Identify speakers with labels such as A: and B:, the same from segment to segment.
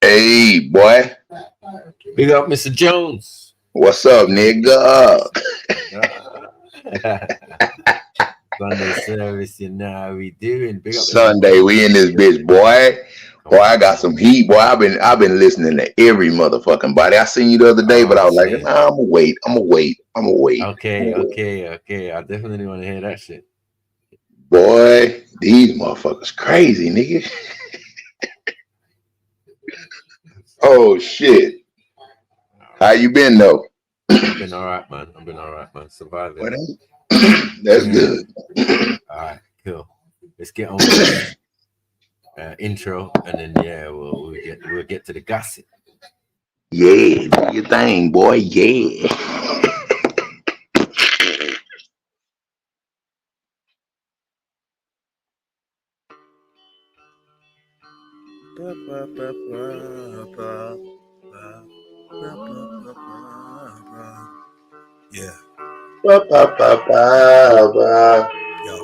A: Hey, boy.
B: Big up, Mr. Jones.
A: What's up, nigga?
B: Sunday service, you know how we doing. Big up
A: Sunday, we in this bitch, boy. Boy, I got some heat, boy. I've been listening to every motherfucking body. I seen you the other day, but I was like, nah, I'm gonna wait.
B: Okay. I definitely want to hear that shit.
A: Boy, these motherfuckers crazy, nigga. Oh shit. How you been though?
B: I've been all right, man. Surviving.
A: Well, that's good.
B: All right, cool. Let's get on with intro, and then we'll get to the gossip.
A: Yeah, do your thing, boy. Yeah.
C: Yeah.
A: Yo.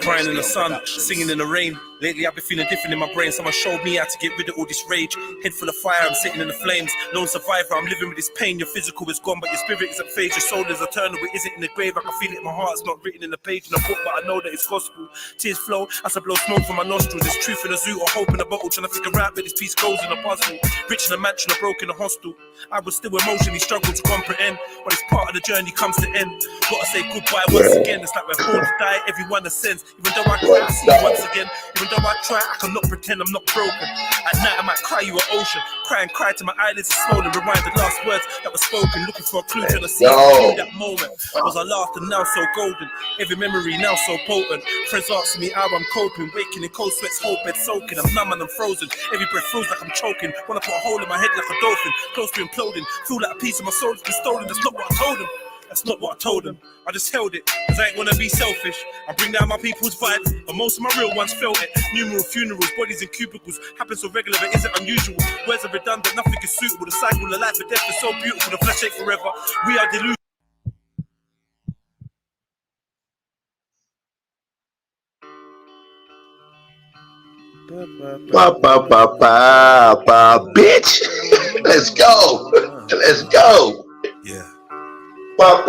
C: Crying in the sun, singing in the rain. Lately I've been feeling different in my brain. Someone showed me how to get rid of all this rage. Head full of fire, I'm sitting in the flames. Lone survivor, I'm living with this pain. Your physical is gone, but your spirit isn't phased. Your soul is eternal, it isn't in the grave. I can feel it in my heart, it's not written in the page in the book, but I know that it's gospel. Tears flow as I blow smoke from my nostrils. There's truth in a zoo or hope in a bottle. Trying to figure out where this piece goes in a puzzle. Rich in a mansion or broke in a hostel. I would still emotionally struggle to comprehend, but it's part of the journey comes to end. Gotta say goodbye once again. It's like we're born to die, everyone ascends. Even though I cry, I see you once again. Even though I try, I cannot pretend I'm not broken. At night I might cry you an ocean. Cry till my eyelids are swollen. Rewind the last words that were spoken. Looking for a clue, trying to see that moment. Was I laughter now so golden? Every memory now so potent. Friends asking me how I'm coping. Waking in cold sweats, whole bed soaking. I'm numb and I'm frozen. Every breath feels like I'm choking. Wanna put a hole in my head like a dolphin. Close to imploding. Feel like a piece of my soul has been stolen. That's not what I told him. That's not what I told them. I just held it, cause I ain't wanna be selfish. I bring down my people's vibes, but most of my real ones felt it. Numeral funerals, bodies in cubicles. Happens so regular, but isn't unusual. Words are redundant, nothing is suitable. The cycle of life and death is so beautiful. The flesh ain't forever. We are delusional.
A: Bitch. Let's go. Let's go.
C: Yeah.
A: Yeah.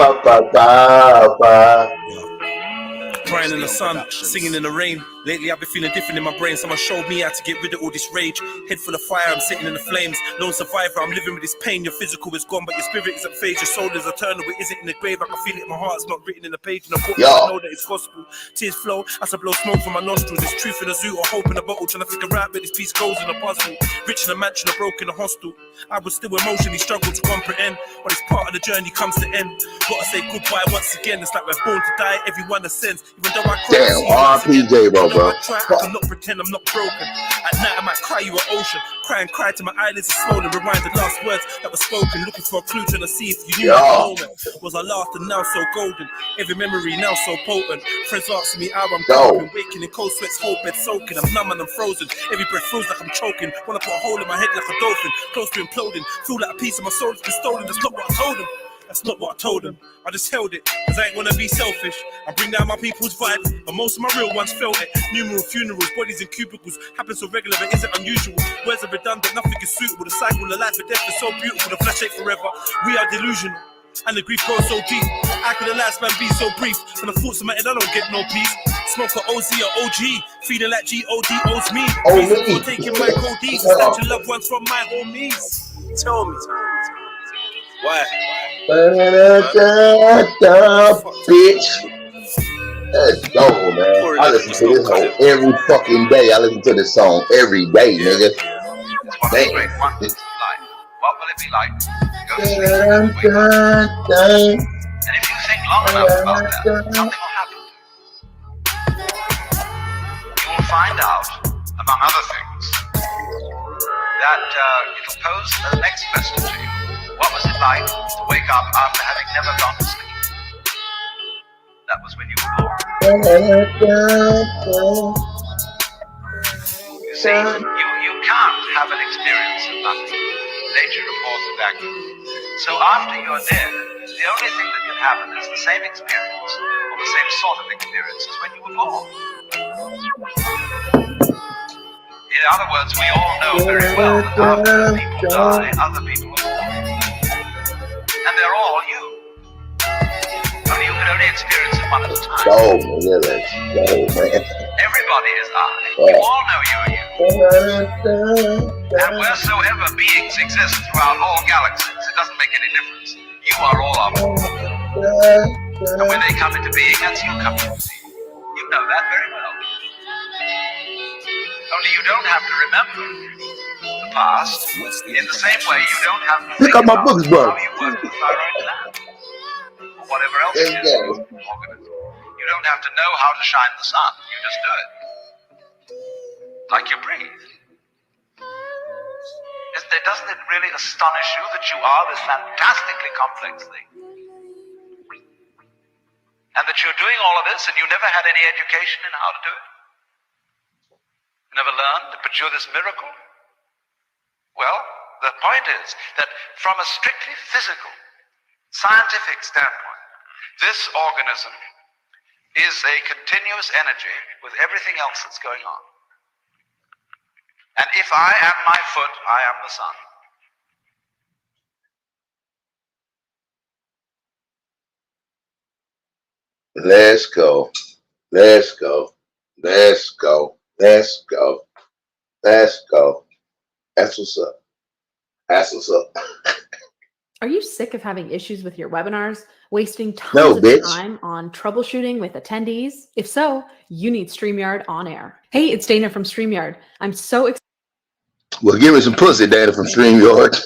C: Crying in the sun, singing in the rain. Lately I've been feeling different in my brain. Someone showed me how to get rid of all this rage. Head full of fire, I'm sitting in the flames. Lone survivor, I'm living with this pain. Your physical is gone, but your spirit isn't phased. Your soul is eternal, it isn't in the grave. I can feel it in my heart, it's not written in the page in the book. I know that it's gospel. Tears flow as I blow smoke from my nostrils. There's truth in a zoo or hope in a bottle. Trying to figure out where this piece goes in a puzzle. Rich in a mansion or broke in a hostel. I would still emotionally struggle to comprehend, but it's part of the journey comes to end. Gotta say goodbye once again. It's like we're born to die, everyone ascends. Even though I cry,
A: damn, RPJ, bro.
C: I try, I cannot pretend I'm not broken. At night I might cry you an ocean. Cry till my eyelids are swollen. Rewind the last words that were spoken. Looking for a clue, trying to see if you knew that moment. Was I laughter now so golden? Every memory now so potent. Friends asking me how I'm coping. Waking in cold sweats, whole bed soaking. I'm numb and I'm frozen. Every breath feels like I'm choking. Wanna put a hole in my head like a dolphin. Close to imploding. Feel like a piece of my soul has been stolen. That's not what I told him. That's not what I told them. I just held it, cause I ain't wanna be selfish. I bring down my people's vibes, but most of my real ones felt it. Numeral funerals, bodies in cubicles. Happens so regular, but isn't unusual. Words are redundant, nothing is suitable. The cycle of life and death is so beautiful. The flesh ain't forever. We are delusional, and the grief goes so deep. How could the lifespan be so brief? When the thoughts in my head, I don't get no peace. Smoke a OZ or OG, feeling like G.O.D. owes me. Reason for taking my codeine, snatching loved ones from my homies. Tell me. Why?
A: Bitch. Let's go, man. I listen to this song every fucking day. I listen to this song every day, nigga.
D: Damn. What will it be like? Go to sleep, wake up. And if you think long enough about that, something will happen. You will find out, among other things, that it'll pose the next question to you. What was it like to wake up after having never gone to sleep? That was when you were born. You see, you can't have an experience of nothing. Nature reports it back to you. So after you're dead, the only thing that can happen is the same experience, or the same sort of experience as when you were born. You other words, we all know very well that after people die, other people are born. And they're all you. Only you can only experience it one at a time. Everybody is I. You all know you are you. And wheresoever beings exist throughout all galaxies, it doesn't make any difference. You are all of them. And when they come into being, that's you come into being. You know that very well. Only you don't have to remember the past. In the same way, you don't have to think about how you work with thyroid gland or whatever else it is. You don't have to know how to shine the sun. You just do it. Like you breathe. Doesn't it really astonish you that you are this fantastically complex thing? And that you're doing all of this and you never had any education in how to do it? Never learned, but you're this miracle? Well, the point is that from a strictly physical, scientific standpoint, this organism is a continuous energy with everything else that's going on. And if I am my foot, I am the sun.
A: Let's go. Let's go. Let's go. Let's go. Let's go. That's what's up. That's what's up.
E: Are you sick of having issues with your webinars? Wasting tons of time on troubleshooting with attendees? If so, you need StreamYard on air. Hey, it's Dana from StreamYard. I'm so excited.
A: Well, give me some pussy, Dana from StreamYard.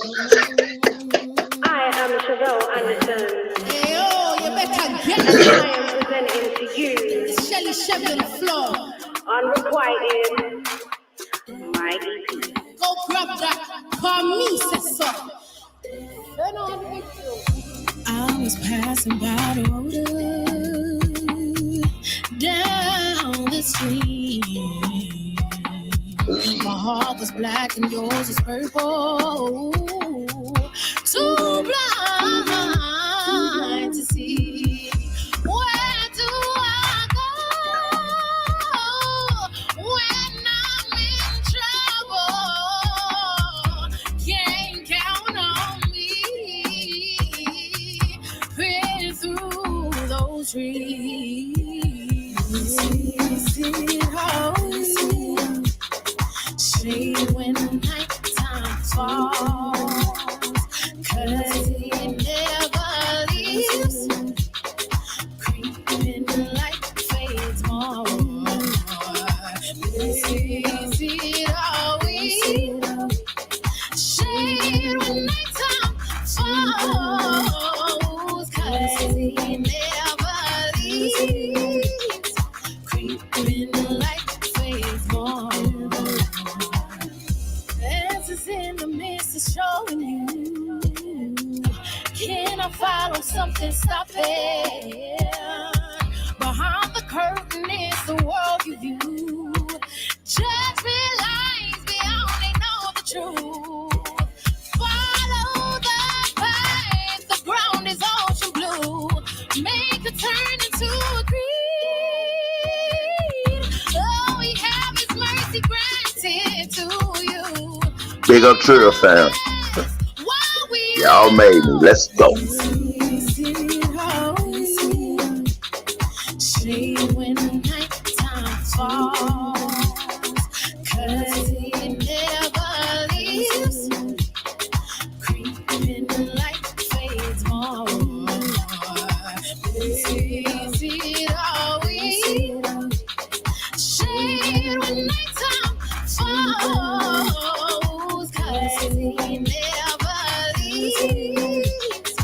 F: I am Chevelle Anderson.
G: Hey, oh, you better get
F: I
G: it.
F: am presenting to you
G: Shelly Chevy on the floor.
F: Unrequited my EP.
G: Go grab that. Call me, say so. Turn on the video. I was passing by the road down the street. My heart was black and yours was purple. Too blind to see. Where do I go when I'm in trouble? Can't count on me. Praying through those trees. Shade when night time falls, 'cause it never leaves, creeping like fades more. Is it always shade when night time falls, 'cause it never leaves, creeping like fades more. In the midst of showing you, can I follow something? Stop it. Behind the curtain is the world you view. Judgment lies, we only know the truth. Follow the path, the ground is ocean blue. Make a turn into a creed. All we have is mercy granted to you.
A: Big up Trill fam. Y'all made me. Let's go.
G: Shade when night time falls, 'cause it never leaves, creeping like fades more. Is it always shade when night time falls, 'cause it never leaves,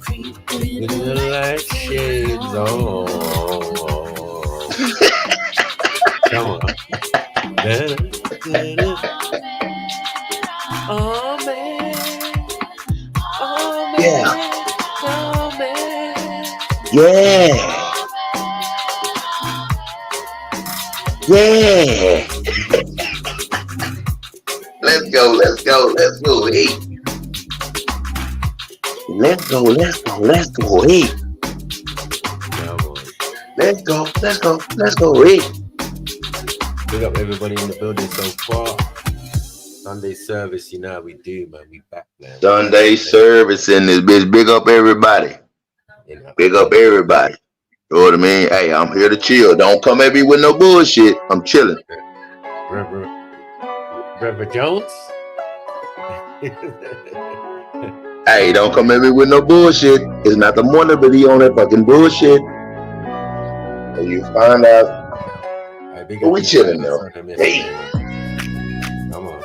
G: creeping
B: like shades on. Come on. Oh man. Oh man.
A: Yeah.
B: Oh man.
A: Yeah. Yeah. Let's go. Let's go. Let's go. Hey. Let's go. Let's go. Let's go. Hey. Let's go. Let's go. Let's go. Hey.
B: Big up everybody in the building so far. Sunday service, you know how we do, man. We back, man.
A: Sunday service in this bitch. Big up everybody.
B: You know,
A: Big up everybody. You know what I mean? Hey, I'm here to chill. Don't come at me with no bullshit. I'm chilling.
B: Reverend Jones.
A: Hey, don't come at me with no bullshit. It's not the morning, but he on that fucking bullshit. And you find out. But we chilling though. Hey.
B: Come on.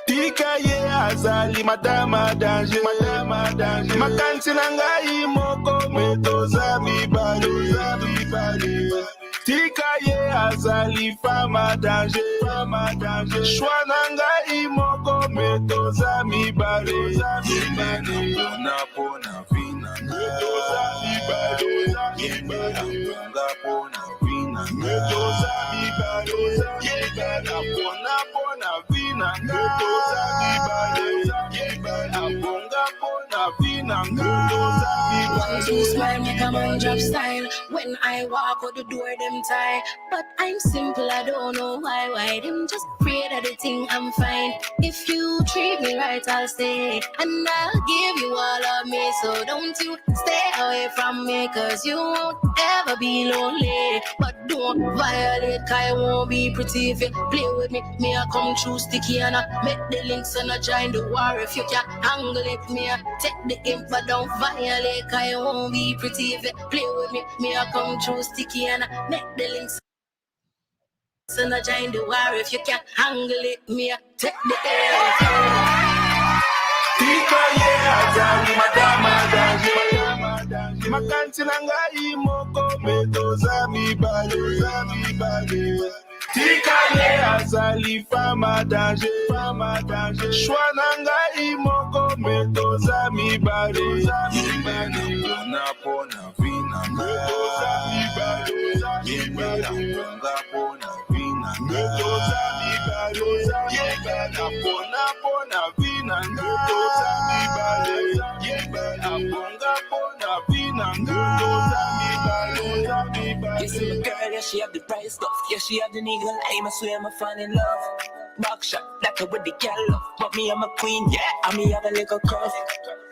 H: Tikaye azali madama danger makanti nangai moko metoza mibale Tikaye azali fama danger shwa nangai moko metoza mibale pona vina metoza mibale pona vina metoza mibale pona vina metoza mibale pona vina metoza mibale.
G: Too smile make a man drop style. When I walk out the door them tie. But I'm simple, I don't know why them just pray that they think I'm fine. If you treat me right, I'll stay. And I'll give you all of me. So don't you stay away from me, cause you won't ever be lonely. But don't violate, cause I won't be pretty. If you play with me, I come true sticky. And I make the links and I join the war. If you can't handle it, I take the imp, but don't violate, cause I won't be pretty. If you play with me, I come true sticky. And I make the links and I join the war. If you can't handle it, I take the air.
H: Tikaye azali madama danger makanti nangai moko metoza mibale Tikaye azali fama danger shwa nangai moko metoza mibale pona vina metoza mibale pona vina metoza mibale pona vina metoza mibale pona vina metoza mibale.
I: You see my girl, yeah, she have the price stuff. Yeah, she have the nigga lame, I swear I'm fall in love. Back shot, like her with the girl love. But me, I'm a queen, yeah, and me have a little curve.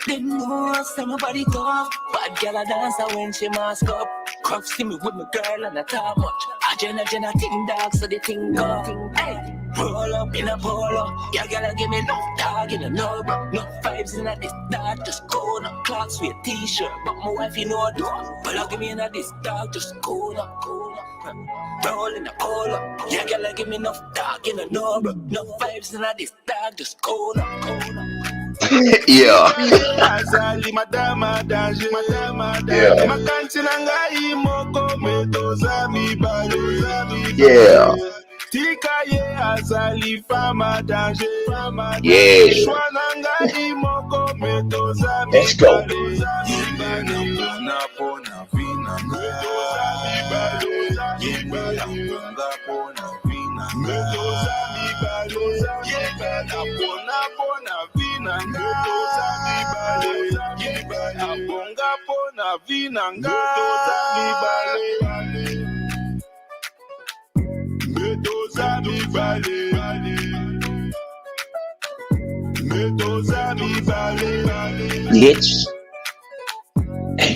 I: Them know say my body tough. Bad girl a dancer when she mask up. Crop see me with my girl and I talk much. A Jenna ting dog, so the thing go. Hey, roll up in a polo. Yeah, girl, give me no dog in a no bro. No vibes in a this dog, just go no clocks with a t-shirt. But my wife, you know, do. But I'll give me in a this dog, just go no. Roll in a polo. Yeah, girl, give me enough dog in a no bro. No vibes in a this dog, just go no.
A: Yeah.
H: Azali madama danger makanti nangai moko metoza mibale
A: Yeah.
H: Tikaye azali fama danger
A: Yeah.
H: shwa nangai moko metoza
A: Let's go.
H: pona vina metoza mibale pona vina metoza mibale pona vina metoza mibale pona vina metoza mibale metoza mibale
A: Bitch.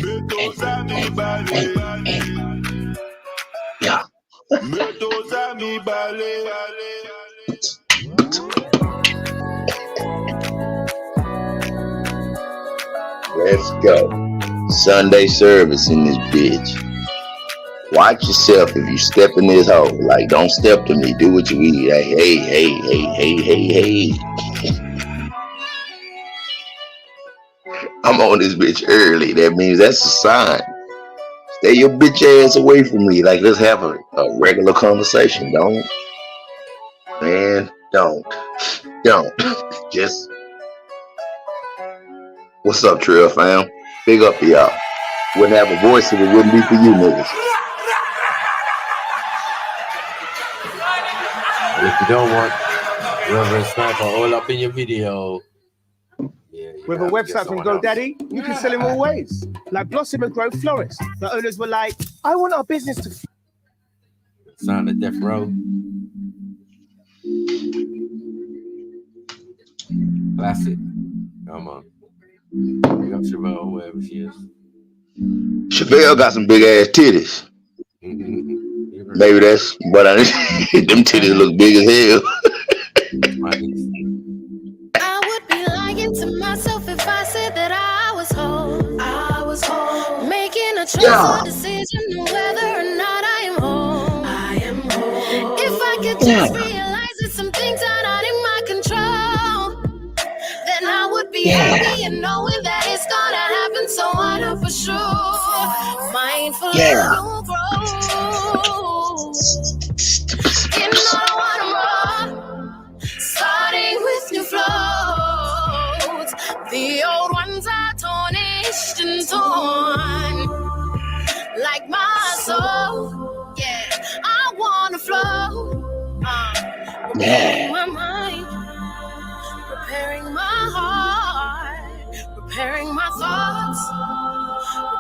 H: metoza mibale
A: Yeah.
H: metoza mibale.
A: Let's go. Sunday service in this bitch. Watch yourself if you step in this hole. Like, don't step to me. Do what you eat. Hey. I'm on this bitch early. That means that's a sign. Stay your bitch ass away from me. Like, let's have a regular conversation. Don't. Just. What's up, Trill fam? Big up to y'all. Wouldn't have a voice if it wouldn't be for you niggas.
B: If you don't want Reverend Sniper all up in your video,
J: with a website from GoDaddy, you can sell in all ways. Like Blossom and Grove Florist. The owners were like, I want our business to...
B: Sound of Death Row. Classic. Come on. Big up Chevelle, wherever she is.
A: Chevelle got some big ass titties. Maybe that's what I them titties look big as hell.
G: I would be lying to myself if I said that I was home. I was home. Making a choice or decision whether or not I am home. I am home. If I could just realize that some things are not in my control, then I would be happy and knowing that it's gonna happen. So I know for sure. Mindful of your growth. You know I want more. Starting with new flows. The old ones are tarnished and torn. Like my soul. Yeah, I wanna flow. Preparing my mind. Preparing my heart. Preparing my thoughts.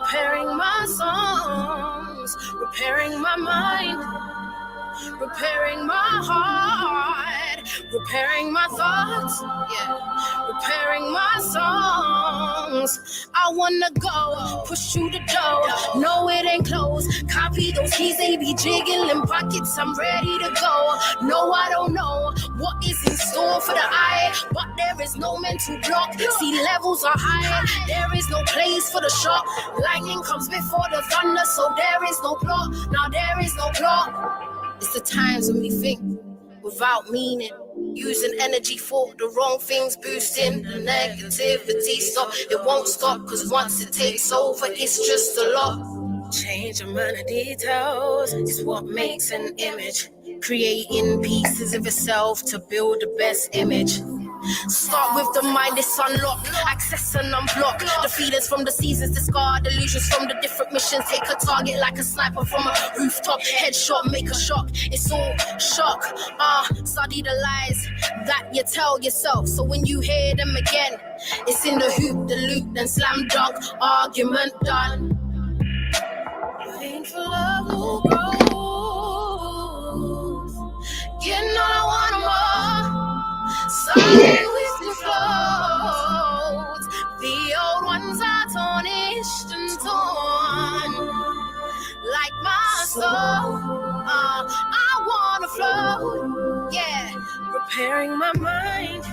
G: Preparing my songs. Preparing my mind. Preparing my heart, preparing my thoughts, preparing my songs. I wanna go, push through the door, no it ain't closed. Copy those keys, they be jiggling pockets, I'm ready to go. No, I don't know what is in store for the eye, but there is no mental block. Sea levels are high, there is no place for the shock. Lightning comes before the thunder, so there is no plot. Now there is no plot. It's the times when we think without meaning, using energy for the wrong things, boosting the negativity. Stop, it won't stop, cause once it takes over, it's just a lot. Change amount of details is what makes an image. Creating pieces of yourself to build the best image. Start with the mind, it's unlocked. Access and unblock. The feelings from the seasons, discard illusions from the different missions. Take a target like a sniper from a rooftop. Headshot, make a shock. It's all shock. Study the lies that you tell yourself. So when you hear them again, it's in the hoop, the loop, then slam dunk. Argument done. Painful love will grow. Getting all I want more. Starting with new flows. The old ones are tarnished and torn. Like my soul, I wanna flow. Yeah, preparing my mind,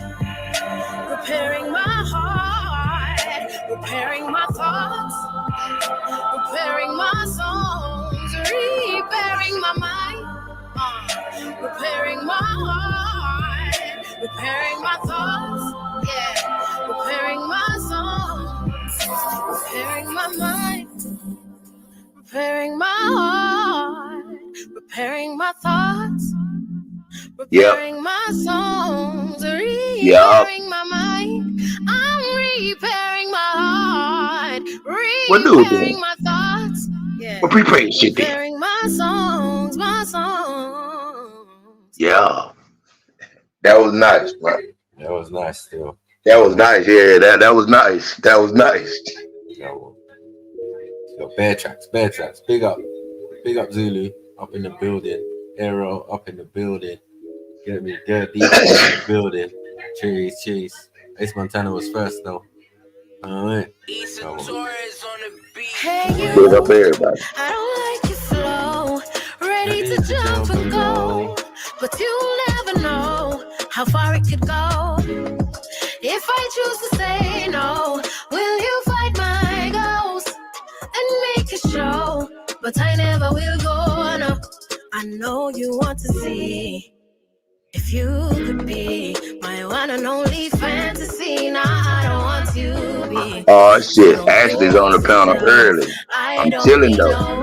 G: preparing my heart, preparing my thoughts, preparing my songs, repairing my mind, preparing my heart, preparing my thoughts, preparing my songs, preparing my mind, preparing my heart, preparing my thoughts, preparing my songs, repairing my mind. I'm repairing my heart, repairing my thoughts, preparing my songs, my songs.
A: Yeah, that was nice, bro.
B: That was nice, still.
A: That was nice. Yeah, that was nice. That was nice.
B: Yo, Bear Tracks. Big up Zulu up in the building. Arrow up in the building. Get me dirty in the building. Cheese. Ace Montana was first though. Alright.
G: Hey you,
A: Big up everybody.
G: I don't like your flow. Ready to jump and go, but you never know how far it could go. If I choose to say no, will you fight my ghost and make a show? But I never will go, no. I know you want to see if you could be my one and only fantasy. Nah, I don't want you to be.
A: Oh shit, Ashley's on the panel early. I'm chilling though.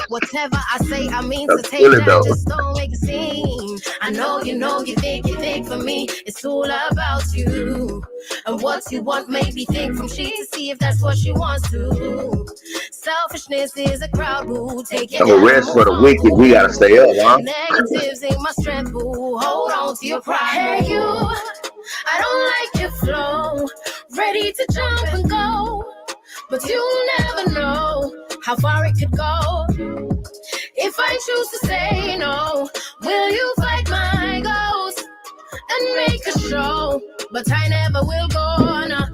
G: Whatever I say, I mean to take that, just don't make a scene. I know you think for me, it's all about you. And what you want made me think from she to see if that's what she wants to. Selfishness is a crowd, boo. Take it
A: So rest for the wicked, we gotta stay up, huh?
G: Negatives ain't my strength, boo. Hold on to your pride. Hey, you, I don't like your flow. Ready to jump and go, but you never know how far it could go. If I choose to say no, will you fight my ghost and make a show? But I never will go, no.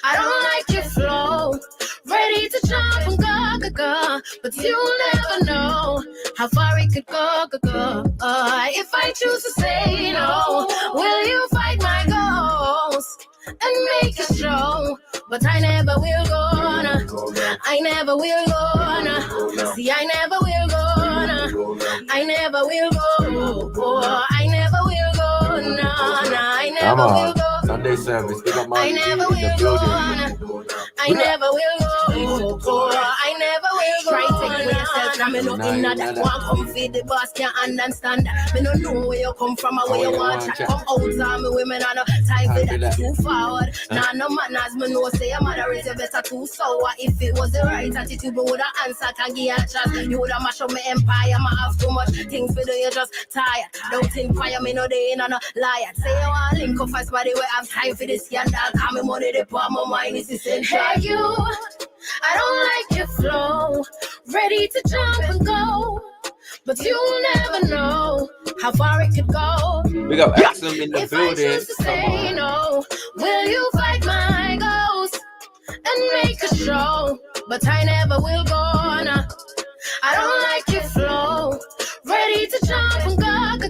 G: I don't like your flow. Ready to jump and go, but you never know how far it could go. If I choose to say no, will you fight my ghost and make a show? But I never will go, no. I never will go, no. See, I never will go, no. I never will go, I never will go, no, I never will go.
B: Sunday service, pick up my
G: I never will go, I never will go, I never will go. Try to take yourself, I'm not in that one. Come feed the boss, can't understand that. Me no know where you come from or where you want to come out. Me women are no time for that. Too forward, nah, no manners. Me know say your mother is better too sour. If it was the right attitude, me woulda answered and give a chance. You woulda mash up my empire. Me have too much things for do, you just tired. Don't inquire me no day in no liar. Say you want link up fast, body we have time for this scandal. Call me money, the poor, my mind is essential. Hey, you, I don't like your flow. Ready to jump and go, but you never know how far it could go.
B: We got Axel in the
G: if
B: building.
G: I choose to say no, will you fight my ghost and make a show? But I never will go, no. I don't like your flow. Ready to jump and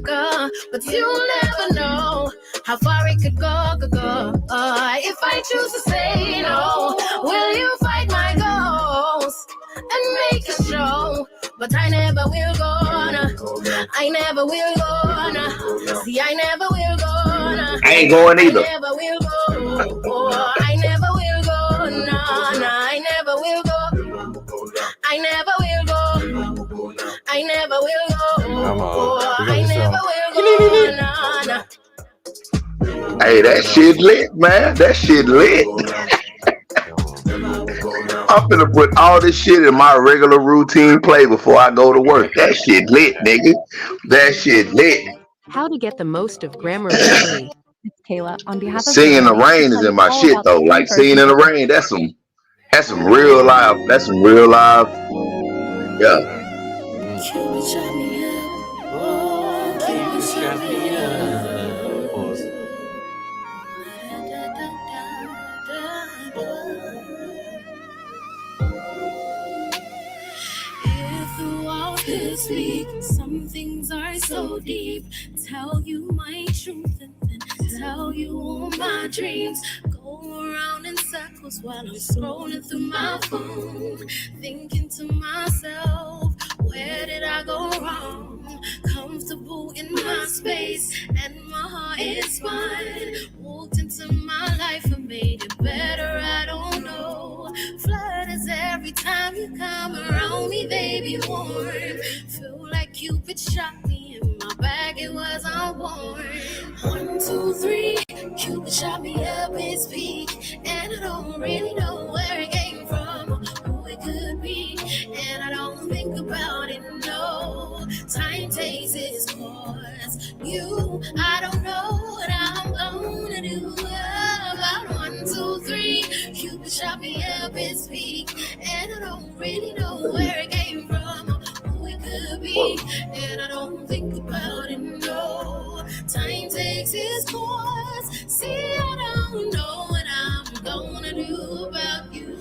G: go, but you never know how far it could go. If I choose to say no, will you fight my ghost and make a show? But I never will go, no. I never will go, no. See, I never will go, no.
A: I ain't going either.
G: I never will go, I never will go, no, I never will go. I never will go. I never will go. I never will go.
A: Hey, that shit lit, man. That shit lit. I'm finna put all this shit in my regular routine play before I go to work. That shit lit, nigga. That shit lit.
K: How to get the most of grammar recovery.
L: It's Kayla on behalf of
A: Singing in the rain is in my shit though. Like singing in the rain, that's some real live. That's some real live. Yeah.
G: Speak. Some things are so deep. Tell you my truth and then tell you all my dreams. Go around in circles while I'm scrolling through my phone, thinking to myself, where did I go wrong? Comfortable in my space and my heart is fine. Walked into my life and made it better, I don't know. Flood is every time you come around me, baby, warm. Feel like Cupid shot me in my bag, it was unworn. 1, 2, 3, Cupid shot me up his peak, and I don't really know where it came from, who it could be, and I don't think about it, no. Time takes its course. I don't know what I'm gonna do. About 1, 2, 3, Cupid shot me up his peak, and I don't really know where it came from, who it could be, and I don't think about it, no. Time takes its course. See, I don't know what I'm gonna do about you.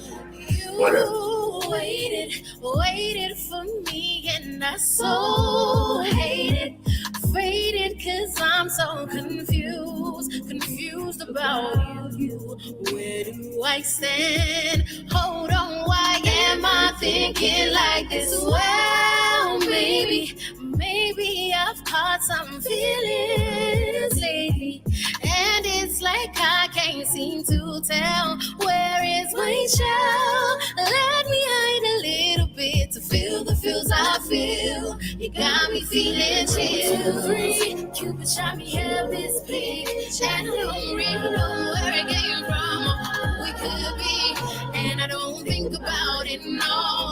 G: You waited for me, and I so hated, faded, 'cause I'm so confused about you. Where do I stand? Hold on, why am I thinking like this? Well, maybe I've caught some feelings lately, and it's like I can't seem to tell, where is my child? Let me hide a little bit to feel the feels I feel. You got me feeling chills. 3, Cupid shot me up this big, and I don't really know where it came from, who it could be, and I don't think about it, no.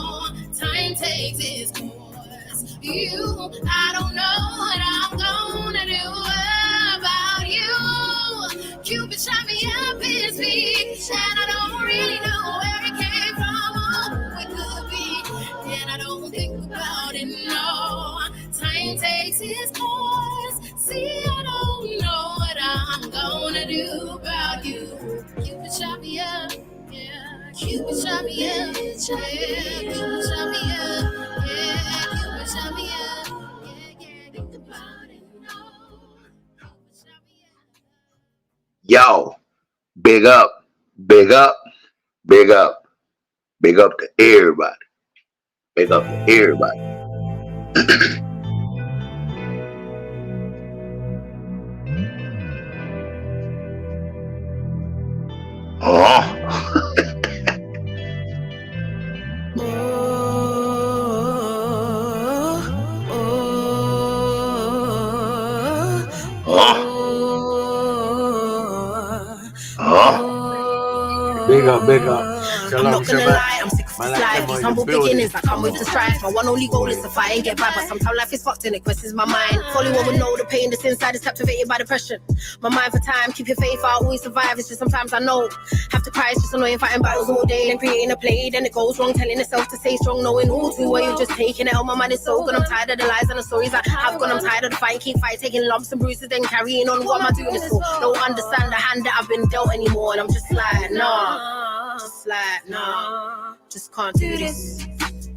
G: you. I don't know what I'm gonna do about you. Cupid shot me up his feet, and I don't really know where it came from or who it could be. And I don't think about it, no. Time takes its course. See, I don't know what I'm gonna do about you. Cupid shot me up, yeah. Cupid shot me up, yeah. Cupid shot me up, yeah. Cupid shot me up, yeah. Think about it, no. Cupid shot me up.
A: Yo, big up, big up, big up, big up to everybody. Big up to everybody.
B: Big up.
G: I'm not gonna lie, I'm sick of this life. These humble beginnings, I come with the strife. My one only goal is to fight and get by, but sometimes life is fucked and it questions my mind. Fully one would know the pain that's inside is captivated by depression. My mind for time, keep your faith, I'll always survive. It's just sometimes I know, have to cry, it's just annoying fighting battles all day and creating a play. Then it goes wrong, telling yourself to stay strong, knowing all too well you're just taking it out. My mind is so good, I'm tired of the lies and the stories I have gone. I'm tired of the fight, keep fighting, taking lumps and bruises, then carrying on. What am I doing this for? Don't understand the hand that I've been dealt anymore, and I'm just like, nah. Just like, nah, just can't do this.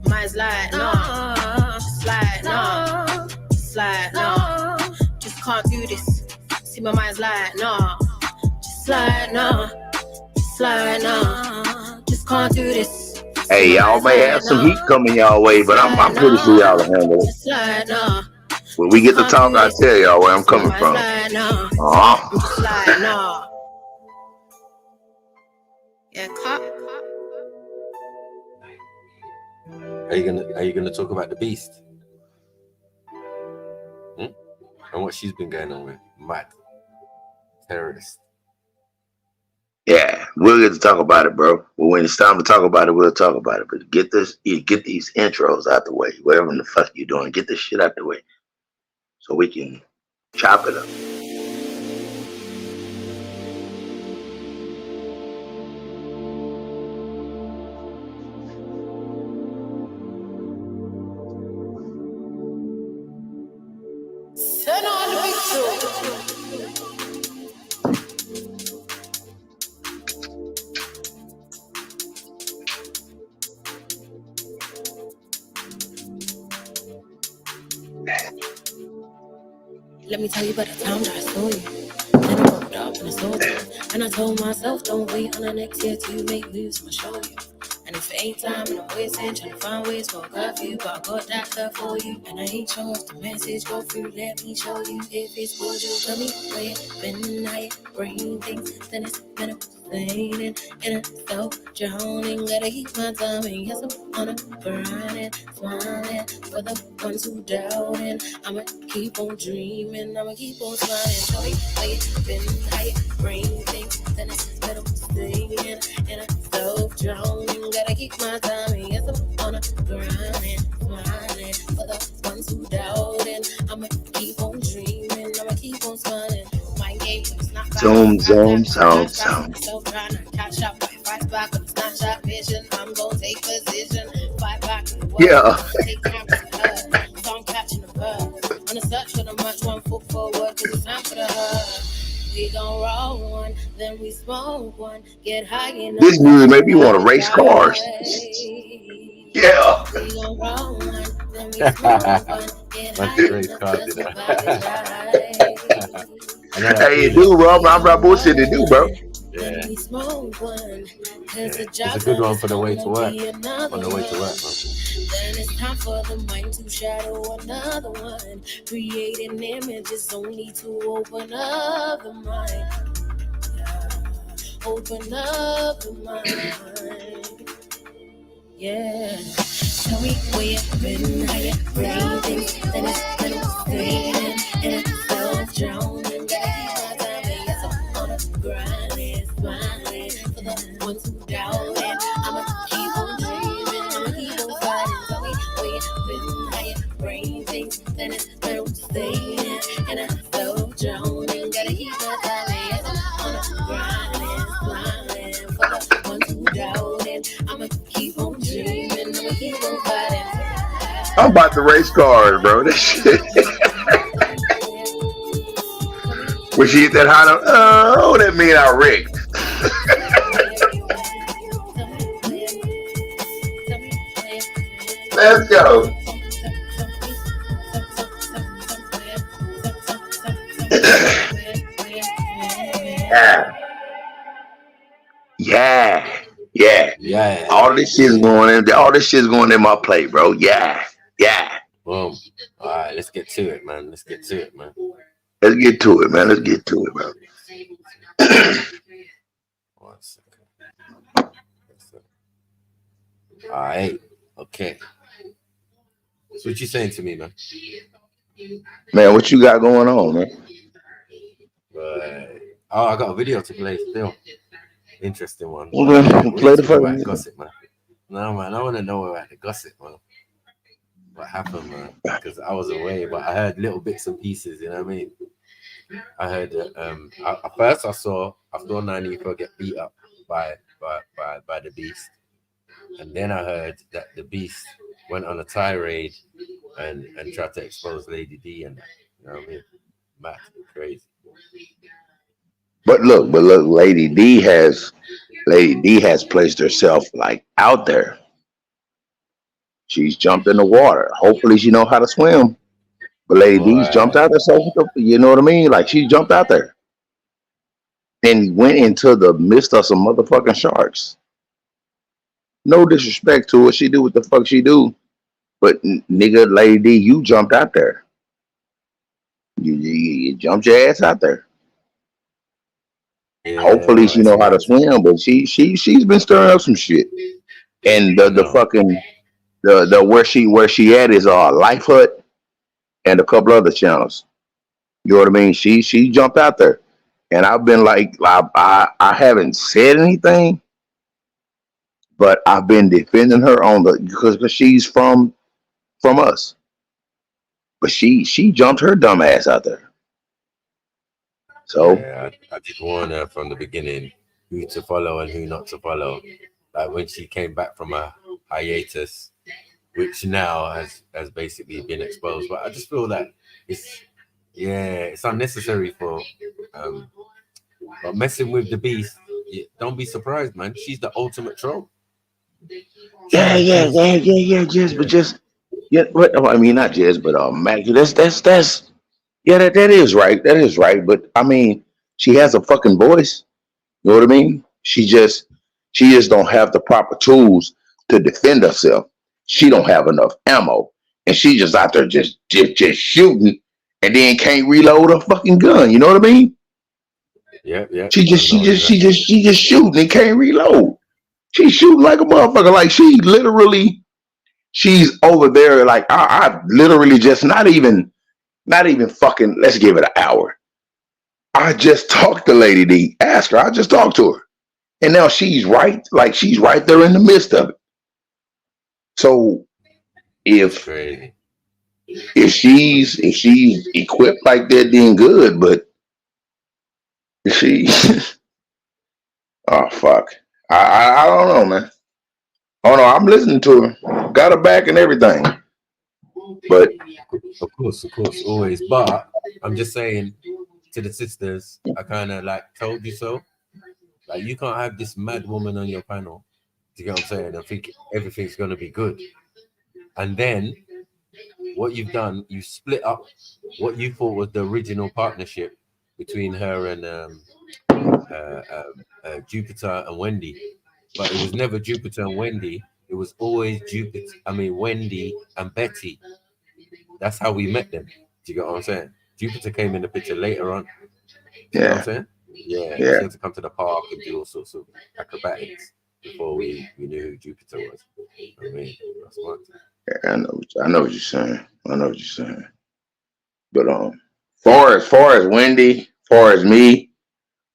G: Mine's like, nah, just like, nah, just like, nah, just can't do this. See, my mind's like, nah, just like, nah, just like, nah, just can't do this.
A: Hey, y'all may have some heat coming y'all way, but I'm pretty sure y'all will handle it.
G: Just like, nah.
A: When we get to talk, I'll tell y'all where I'm coming from.
G: Just like, nah. Yeah, cut.
B: Are you gonna talk about the beast? And what she's been going on with? Mad terrorist.
A: Yeah, we'll get to talk about it, bro. But when it's time to talk about it, we'll talk about it. But get these intros out the way. Whatever the fuck you're doing, get this shit out the way, so we can chop it up.
G: Turn on the big show. Let me tell you about the time that I saw you. Then I woke up and I saw you. And I told myself, don't wait on the next year to make moves, I'll show you. And if it ain't time, and I'm wasting, trying to find ways for a curfew, but I got that stuff for you. And I ain't sure if the message go through, let me show you. If it's good, you tell me where it's been, I brain things, then it's been a complaining, and I'm so drowning. Gotta keep my time, and yes, I'm on a grinding, smiling, for the ones who doubting. I'ma keep on dreaming, I'ma keep on smiling. Tell me where it's been, I brain things, then it's been a complaining, and I'm so drowning. Gotta keep my time, and yes, I'm on a grinding, smiling, for the ones who doubting. I'ma keep on dreaming, I'ma keep on smiling. My game is not
A: Zoom.
G: so trying to catch up, fight back on the snapshot mission. I'm gonna take position, fight back in the world.
A: Yeah.
G: Take time to her, so I'm catching the bird. On the search for the much, 1 foot forward, 'cause it's time for the herd. We gon' roll one, then we smoke one, get high enough.
A: This music make me want to race cars. Yeah.
G: We gon' roll one, then we smoke one, get high enough.
A: Hey, you do, bro. I'm not bullshit to do, bro.
B: Yeah. It's a good one for the way to work. On the way to work, man.
G: Then it's time for the mind to shadow another one. Creating images only to open up the mind. Yeah. Open up the mind. Yeah. Tell me where you've been, how you're breathing. Then it's been fading, and it's self-drowning. Gotta keep my time, and yes, I'm on a grind, smiling. For the ones who doubt it, I'ma keep on dreaming, I'ma keep on fighting. Tell me where you've been, how you're breathing. then it's where we staying. And I felt drowning, gotta hear that on the grinding, for the ones who doubting. I'ma keep on dreaming, I'ma keep on fighting.
A: I'm about to race cars, bro. This shit. When she hit that high note, oh, that mean I wrecked. Let's go. Yeah. All this shit's going in. All this shit's going in my plate, bro. Yeah.
B: Boom. All right, let's get to it, man.
A: Let's get to it, man. Let's get to it, bro.
B: 1 second. All right. Okay. So what you saying to me, man?
A: Man, what you got going on, man?
B: Right. Oh, I got a video to play still. Interesting one.
A: Play the fucking
B: gossip, man. No, man, I want to know about the gossip, man. What happened, man? Because I was away, but I heard little bits and pieces. You know what I mean? I heard that. At first, I saw 94 get beat up by the Beast, and then I heard that the Beast went on a tirade and tried to expose Lady D and that. You know what I mean? Mad, crazy.
A: But look, Lady D has placed herself like out there. She's jumped in the water. Hopefully she know how to swim. But Lady D's jumped out there, so you know what I mean? Like she jumped out there and went into the midst of some motherfucking sharks. No disrespect to her, she do what the fuck she do. But nigga, Lady D, you jumped out there. You jumped your ass out there. Yeah, hopefully she know how to swim, but she's been stirring up some shit. And the fucking the where she at is Life Hut and a couple other channels. You know what I mean? She jumped out there, and I've been like I haven't said anything, but I've been defending her on because she's from us. But she jumped her dumb ass out there. So
B: yeah, I did warn her from the beginning who to follow and who not to follow. Like when she came back from a hiatus, which now has basically been exposed. But I just feel that it's unnecessary for but messing with the Beast. Don't be surprised, man. She's the ultimate troll.
A: Yeah. But I mean, not just, but Mac. That's. Yeah, that is right. That is right. But I mean, she has a fucking voice. You know what I mean? She just don't have the proper tools to defend herself. She don't have enough ammo, and she just out there just shooting, and then can't reload her fucking gun. You know what I mean?
B: Yeah.
A: She just shooting and can't reload. She's shooting like a motherfucker. Like she's over there. Like I literally just not even fucking, let's give it an hour. I just talked to Lady D. Ask her. I just talked to her. And now she's right there in the midst of it. So if she's equipped like that, then good, but if she oh fuck. I don't know, man. Oh no, I'm listening to her. Got her back and everything. But
B: of course, always. But I'm just saying to the sisters, I kind of like told you so. Like you can't have this mad woman on your panel. Do you get what I'm saying? I think everything's gonna be good. And then what you've done, you split up what you thought was the original partnership between her and Jupiter and Wendy. But it was never Jupiter and Wendy. It was always Wendy and Betty. That's how we met them. Do you get what I'm saying? Jupiter came in the picture later on. Do you know what I'm saying? Yeah. She had to come to the park and do all sorts of acrobatics before we knew who Jupiter was. I mean, that's what.
A: Yeah, I know what you're saying. But far as Wendy, far as me,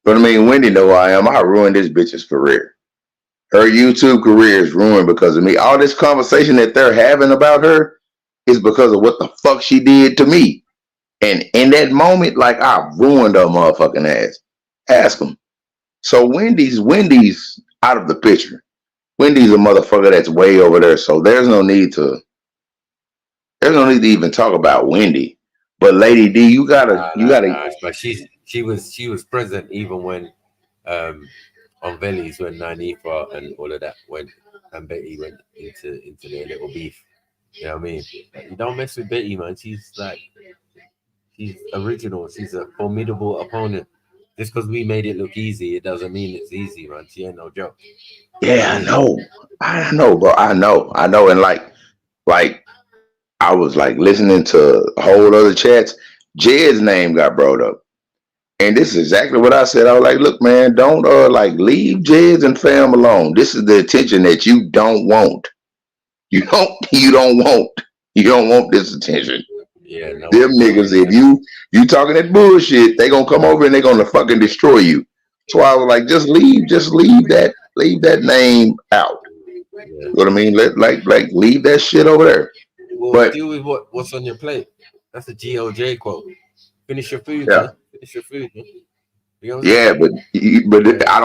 A: but I mean, Wendy know who I am. I ruined this bitch's career. Her YouTube career is ruined because of me. All this conversation that they're having about her, is because of what the fuck she did to me. And in that moment, like I ruined her motherfucking ass. Ask them. So Wendy's out of the picture. Wendy's a motherfucker that's way over there. So there's no need to even talk about Wendy. But Lady D, you gotta.
B: But she was present even when on Veli's when Nanifa and all of that went and Betty went into their little beef. You know what I mean? Like, you don't mess with Betty, man. She's original. She's a formidable opponent. Just because we made it look easy, it doesn't mean it's easy, man. She ain't no joke.
A: Yeah, I know, bro. I know. And like I was like listening to whole other chats. Jed's name got brought up. And this is exactly what I said. I was like, look, man, don't like leave Jed's and fam alone. This is the attention that you don't want. You don't want this attention.
B: Yeah, no.
A: Them niggas, if you talking that bullshit, they gonna come over and they gonna fucking destroy you. So I was like, just leave that name out.
B: Yeah.
A: You know what I mean? Like leave that shit over there.
B: Well,
A: but
B: deal with what's on your plate. That's a GOJ quote. Finish your food,
A: yeah.
B: man. Finish your food, man. You know
A: yeah, but I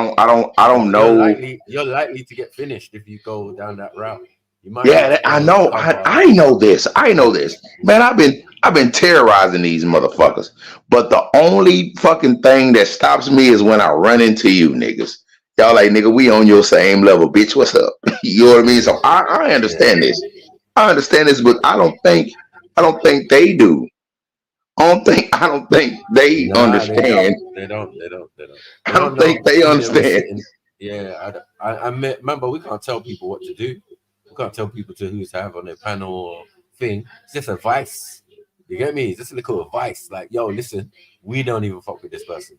A: don't know.
B: You're likely to get finished if you go down that route. You might.
A: Yeah, I know. I know this. Man, I've been terrorizing these motherfuckers. But the only fucking thing that stops me is when I run into you niggas. Y'all like, nigga, we on your same level, bitch. What's up? You know what I mean? So I understand this. I understand this, but I don't think they do. I don't think they understand.
B: They don't.
A: I don't think they understand.
B: Yeah, I remember we can't tell people what to do. We can't tell people who's to have on their panel or thing. It's just advice. You get me? It's just a little advice. Like, yo, listen, we don't even fuck with this person.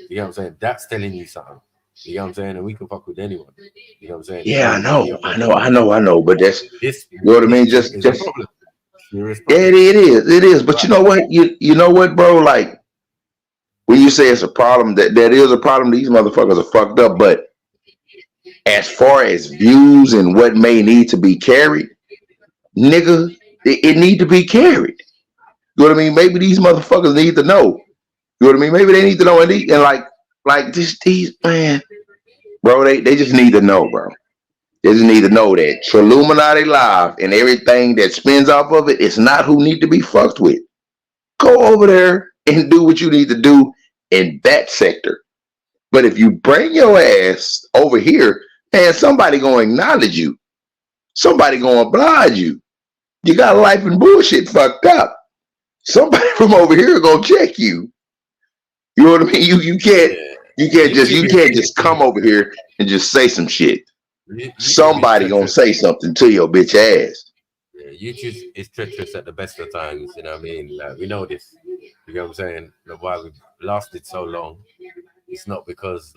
B: You know what I'm saying? That's telling you something. You know what I'm saying? And we can fuck with anyone. You know what I'm saying?
A: Yeah, I know. But that's you know what I mean? Just
B: a problem.
A: Yeah, it is. But you know what? You know what, bro? Like when you say it's a problem, that is a problem. These motherfuckers are fucked up. But as far as views and what may need to be carried, nigga, it need to be carried. You know what I mean? Maybe these motherfuckers need to know. You know what I mean? Maybe they need to know, and like these man, bro. They just need to know, bro. They just need to know that Triluminati Live and everything that spins off of it is not who need to be fucked with. Go over there and do what you need to do in that sector. But if you bring your ass over here, man, somebody gonna acknowledge you. Somebody gonna oblige you. You got life and bullshit fucked up. Somebody from over here gonna check you. You know what I mean? You can't just come over here and just say some shit. Somebody gonna say something to your bitch ass.
B: Yeah, YouTube is treacherous at the best of times. You know what I mean? Like, we know this. You know what I'm saying? Why we've lasted so long. It's not because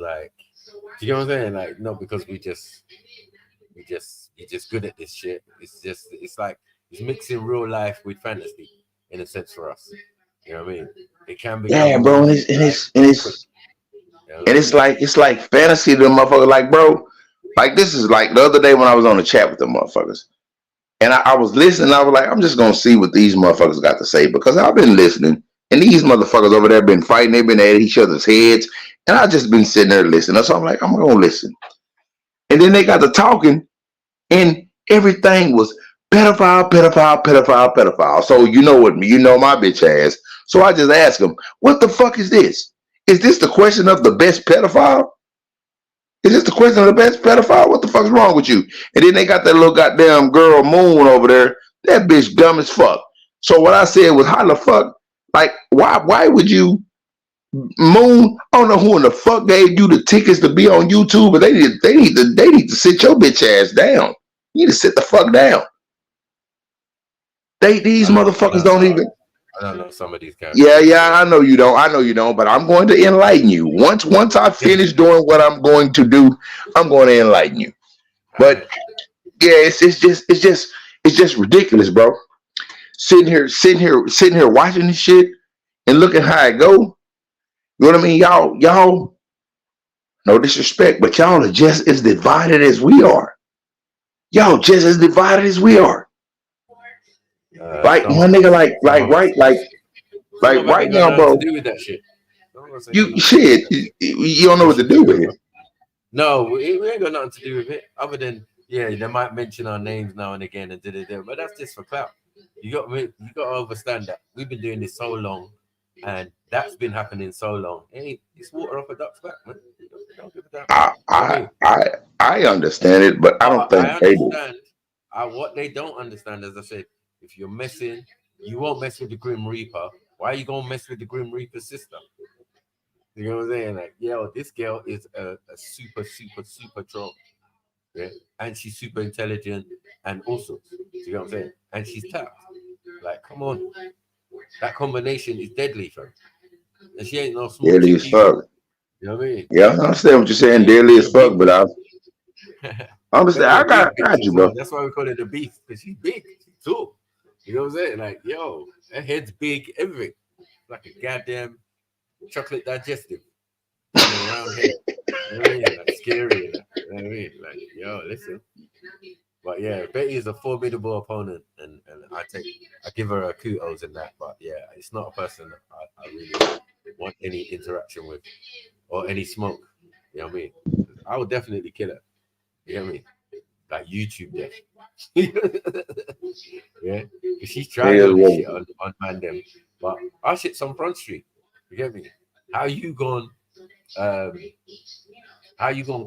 B: you know what I'm saying? Like, not because you're just good at this shit. It's like it's mixing real life with fantasy in a sense for us. You know what I mean? It can be.
A: Yeah, bro, and it's like fantasy to the motherfucker. Like, bro, like this is like the other day when I was on the chat with the motherfuckers. And I was listening, I was like, I'm just gonna see what these motherfuckers got to say, because I've been listening, and these motherfuckers over there been fighting, they've been at each other's heads, and I just been sitting there listening. So I'm like, I'm gonna listen. And then they got to talking, and everything was pedophile. So you know what, you know my bitch ass. So I just asked them, what the fuck is this? Is this the question of the best pedophile? Is this the question of the best pedophile? What the fuck's wrong with you? And then they got that little goddamn girl Moon over there. That bitch dumb as fuck. So what I said was, how the fuck? Like, why would you, Moon? I don't know who in the fuck gave you the tickets to be on YouTube, but they need to sit your bitch ass down. You need to sit the fuck down. These motherfuckers don't even.
B: I don't know some of these guys.
A: Yeah, I know you don't, but I'm going to enlighten you. Once I finish doing what I'm going to do, I'm going to enlighten you. But yeah, it's just ridiculous, bro. Sitting here watching this shit and looking how it go. You know what I mean? Y'all, no disrespect, but y'all are just as divided as we are. Y'all just as divided as we are. Like my nigga,
B: Some of us
A: right
B: ain't got
A: now,
B: nothing to
A: bro.
B: do with that shit. Some of us ain't got
A: You
B: nothing to do with
A: shit,
B: that.
A: you don't know what to do with it.
B: No, we ain't got nothing to do with it. Other than they might mention our names now and again and but that's just for clout. You got to understand that we've been doing this so long, and that's been happening so long. It's water off a duck's back, man. Don't give a damn.
A: I understand it, but I don't
B: I
A: think they do.
B: understand. What they don't understand, as I said, if you're messing, you won't mess with the Grim Reaper. Why are you gonna mess with the Grim Reaper's sister? You know what I'm saying? Like, yo, this girl is a super troll. Yeah, and she's super intelligent and all sorts. You know what I'm saying? And she's tapped. Like, come on, that combination is deadly, fam. And she ain't no small
A: Deadly as
B: chick either.
A: fuck.
B: You know what I mean?
A: Yeah, I understand what you're saying. Deadly as fuck, but I understand.
B: Betty a
A: I
B: big
A: got
B: bitch
A: you,
B: as
A: bro.
B: well. That's why we call it the beast, because she's big, she's tall. You know what I'm saying? Like, yo, her head's big, everything. Like a goddamn chocolate digestive. And a round head. You know what I mean? Like scary. You know what I mean? Like, yo, listen. But yeah, Betty is a formidable opponent, and I give her a kudos in that. But yeah, it's not a person that I really want any interaction with or any smoke. You know what I mean? I would definitely kill her. You know what I mean? Like YouTube death. Yeah, because she's tried all this shit on Mandem, but our shit's on Front Street. You get me? How you gonna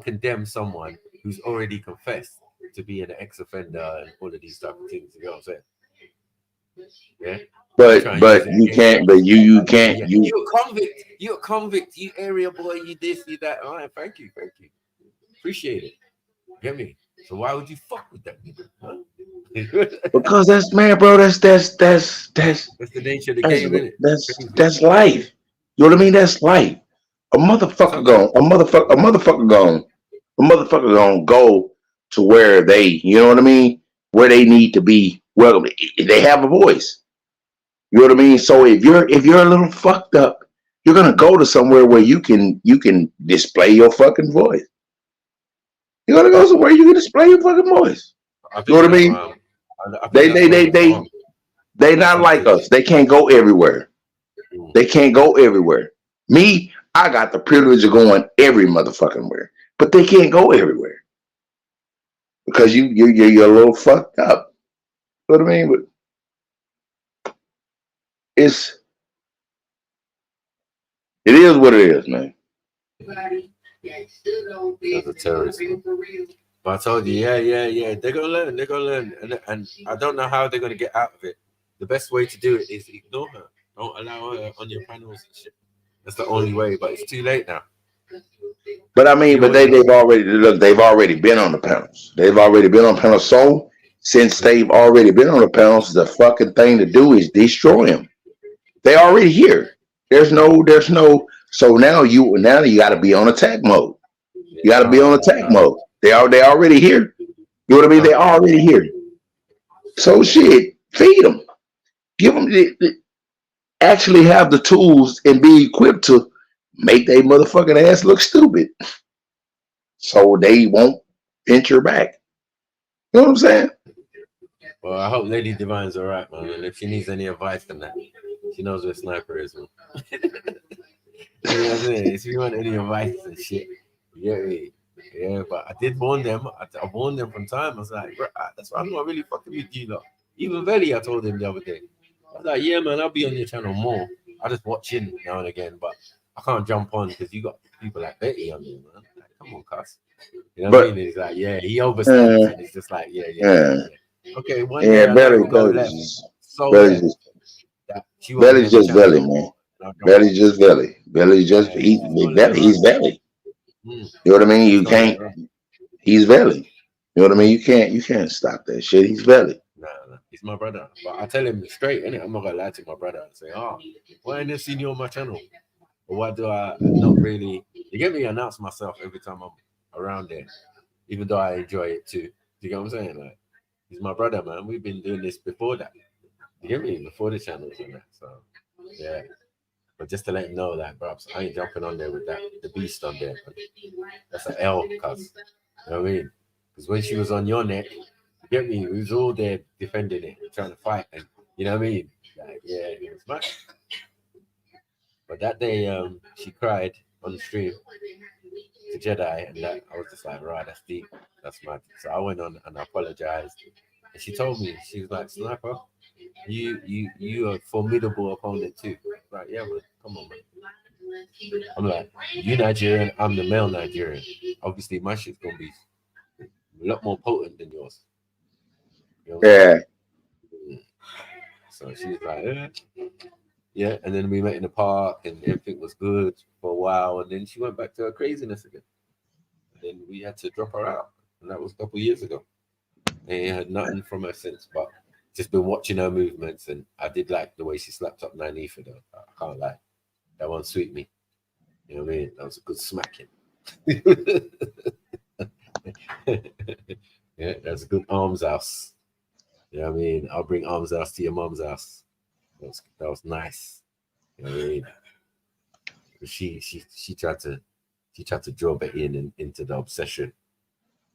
B: condemn someone who's already confessed to be an ex-offender and all of these type of things? You know what I'm saying? Yeah.
A: But you can't. But you can't.
B: You're a convict. You're a convict. You area boy. You this. You that. All right. Thank you. Appreciate it. Get me? So why would you fuck with that nigga? Huh?
A: Because that's man, bro. That's
B: the nature of the game, isn't it?
A: that's life. You know what I mean? That's life. A motherfucker gonna go to where they, you know what I mean, where they need to be welcome. They have a voice. You know what I mean? So if you're a little fucked up, you're gonna go to somewhere where you can display your fucking voice. You're gonna go somewhere you can display your fucking voice. You know what I mean? They not like us. They can't go everywhere. They can't go everywhere. Me, I got the privilege of going every motherfucking where, but they can't go everywhere because you're a little fucked up. You know what I mean? But it is what it is, man.
B: As a terrorist. But I told you, yeah. They're gonna learn, and I don't know how they're gonna get out of it. The best way to do it is ignore her. Don't allow her on your panels and shit. That's the only way. But it's too late now.
A: But I mean, they've already been on the panels. They've already been on panels. So since they've already been on the panels, the fucking thing to do is destroy them. They already here. There's no. So now you got to be on attack mode. You got to be on attack mode. They already here. You know what I mean? They already here. So shit, feed them. Give them actually have the tools and be equipped to make their motherfucking ass look stupid, so they won't venture back. You know what I'm saying?
B: Well, I hope Lady Divine's all right, man. And if she needs any advice on that, she knows where Sniper is, man. You know what I'm saying? If you want any advice and shit, yeah. But I did warn them. I warned them from time. I was like, that's why I'm not really fucking with you, lot. Even Veli, I told him the other day. I was like, yeah, man, I'll be on your channel more. I just watch in now and again, but I can't jump on because you got people like Betty on you, man. Like, come on, cuss. You know what I mean? He's like, yeah, he overstands, and it's just like, yeah. Okay, one day I know it go left. So left that she won't be on the channel no more.
A: Belly's just Belly. Belly's just he's Belly. You know what I mean? You can't. He's Belly. You know what I mean? You can't stop that shit. He's Belly.
B: Nah, he's my brother. But I tell him straight, innit? I'm not gonna lie to my brother and say, why ain't I seen you on my channel? Or why do I not really? You get me? Announce myself every time I'm around there, even though I enjoy it too. You get what I'm saying? Like, he's my brother, man. We've been doing this before that. You get me? Before the channels and that. So yeah. But just to let him know that, bro, I ain't jumping on there with the beast on there. That's an L, cuz. You know what I mean? Because when she was on your neck, you get me? We was all there defending it, trying to fight and You know what I mean? Like, yeah, it was mad. But that day, she cried on the stream to Jedi, and that I was just like, right, that's deep, that's mad. So I went on and I apologized, and she told me, she was like, Sniper, you are a formidable opponent too. Right? Yeah, man, come on, man. I'm like, you Nigerian, I'm the male Nigerian. Obviously, my shit's gonna be a lot more potent than yours. You know what I mean?
A: Yeah.
B: So she was like, yeah, and then we met in the park, and everything was good for a while, and then she went back to her craziness again. And then we had to drop her out, and that was a couple of years ago. And I had nothing from her since, but just been watching her movements, and I did like the way she slapped up Nanifa though. I can't lie, that one sweet me. You know what I mean? That was a good smacking. Yeah, that's a good arms house. You know what I mean? I'll bring arms house to your mom's house. That was nice. You know what I mean? She tried to draw Betty into the obsession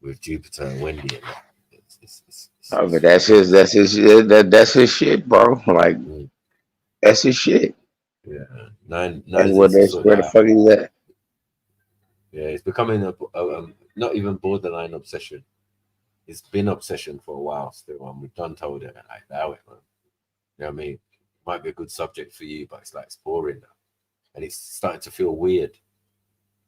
B: with Jupiter and Wendy. And
A: Oh, but that's his shit, bro. Like that's his shit.
B: Yeah, nine
A: That's
B: where
A: the fuck is that?
B: Yeah, it's becoming a not even borderline obsession. It's been obsession for a while still, and we've done told her like that way, man. You know what I mean? Might be a good subject for you, but it's like it's boring now. And it's starting to feel weird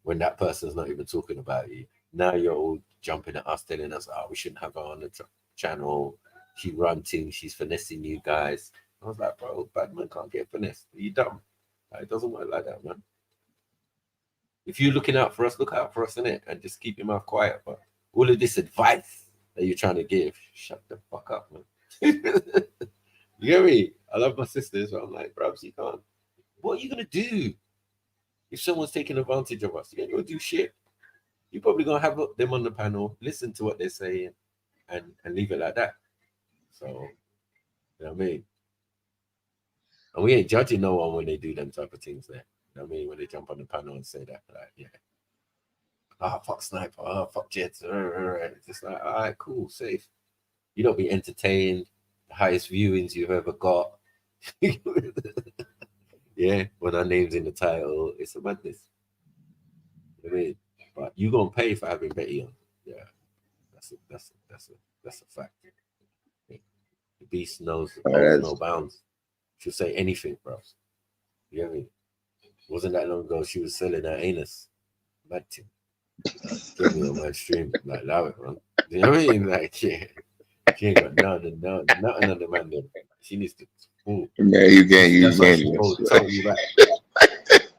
B: when that person's not even talking about you. Now you're all jumping at us, telling us, oh, we shouldn't have her on the channel. She's ranting, she's finessing you guys. I was like, bro, bad man can't get finessed. Are you dumb? Like, it doesn't work like that, man. If you're looking out for us, look out for us, innit? And just keep your mouth quiet. But all of this advice that you're trying to give, shut the fuck up, man. You get me? I love my sisters, but I'm like, bro, you can't. What are you going to do if someone's taking advantage of us? You ain't going to do shit. You're probably going to have them on the panel, listen to what they're saying, and leave it like that. So, you know what I mean? And we ain't judging no one when they do them type of things there. You know what I mean? When they jump on the panel and say that, like, yeah. Oh, fuck Sniper. Oh, fuck Jets. It's just like, all right, cool, safe. You don't be entertained. The highest viewings you've ever got. Yeah, when our name's in the title, it's a madness. You know what I mean? But you gonna pay for having Betty on. Yeah. That's a fact. The beast knows no bounds. She'll say anything, bro. You know what I mean? Wasn't that long ago she was selling her anus. Mad thing. Get me on my stream. Like, love it, man. You know what I mean? Like, yeah. She ain't got nothing on the man. She needs to. Ooh.
A: Man, you can't
B: totally right.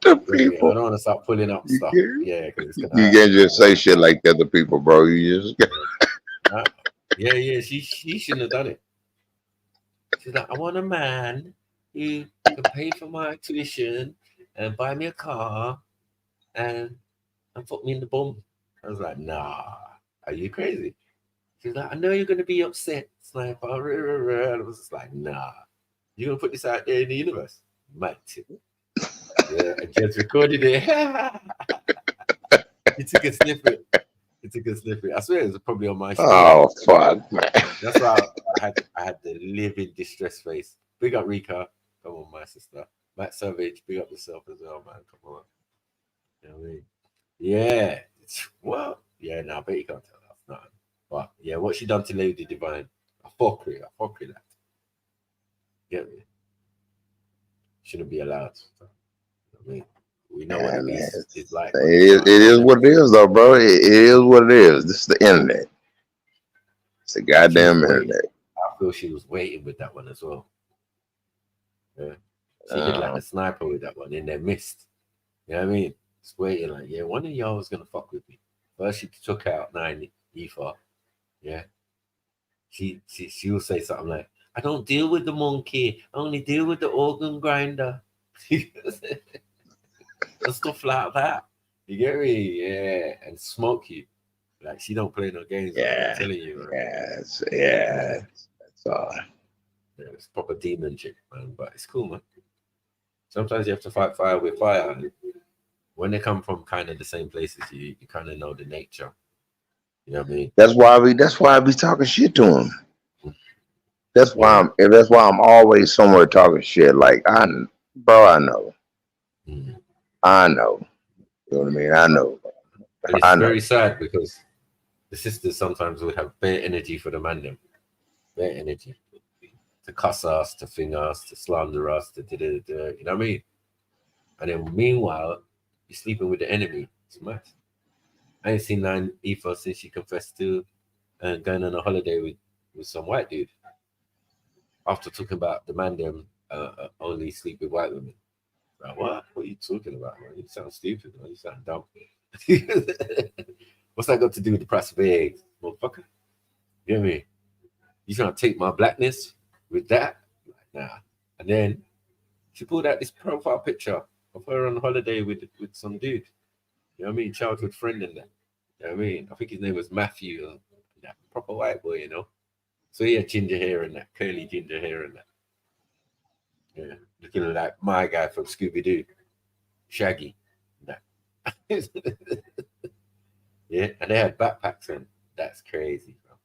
B: I don't want to start pulling up stuff. Yeah, because
A: you can't just say shit like that to people, bro. You just
B: yeah. She shouldn't have done it. She's like, I want a man who can pay for my tuition and buy me a car and put me in the bum. I was like, nah, are you crazy? She's like, I know you're gonna be upset, Sniper. And I was just like, nah, you're gonna put this out there in the universe, mate. Yeah, and just recorded it. He took a snippet. I swear it was probably on my stream.
A: Oh fuck, man.
B: That's why I had the living distress face. Big up Rika. Come on, my sister. Matt Savage, big up yourself as well, man. Come on. You know what I mean? Yeah. Well, yeah, no, I bet you can't tell us nothing. But yeah, what she done to Lady Divine, a fuckery that. Get me? Shouldn't be allowed. I mean, we know what it is. It's like
A: it is what it is, though, bro. It is what it is. This is the internet. It's the goddamn internet.
B: I feel she was waiting with that one as well. Yeah, she did like a sniper with that one, and they missed. You know what I mean? Just waiting, like, yeah, one of y'all was gonna fuck with me. First, she took out 9 Aoife. Yeah, she will say something like, "I don't deal with the monkey. I only deal with the organ grinder." And stuff like that. You get me? Yeah, and smoke you. Like, she don't play no games.
A: Yeah,
B: I'm telling you.
A: Right? Yeah. That's all.
B: Yeah, it's proper demon chick, man. But it's cool, man. Sometimes you have to fight fire with fire. And when they come from kind of the same places, you kind of know the nature. You know what I mean?
A: That's why I be talking shit to him. That's why I'm always somewhere talking shit. Like I know.
B: Mm.
A: I know. You know what I mean? I know.
B: And it's very sad because the sisters sometimes would have bare energy for the man them. Bare energy. To cuss us, to finger us, to slander us, to you know what I mean? And then meanwhile, you're sleeping with the enemy. It's mad. I ain't seen Nine Aoife since she confessed to going on a holiday with some white dude. After talking about the man them only sleep with white women. Like, what? What are you talking about, man? You sound stupid, man. You sound dumb. What's that got to do with the price of eggs, motherfucker? You know what I mean? You trying to take my blackness with that? Like, nah. And then she pulled out this profile picture of her on holiday with some dude. You know what I mean? Childhood friend and that. You know what I mean? I think his name was Matthew, that proper white boy, you know? So he had ginger hair and that, curly ginger hair and that. Yeah, looking like my guy from Scooby-Doo, Shaggy. That. Yeah, and they had backpacks on. That's crazy, bro.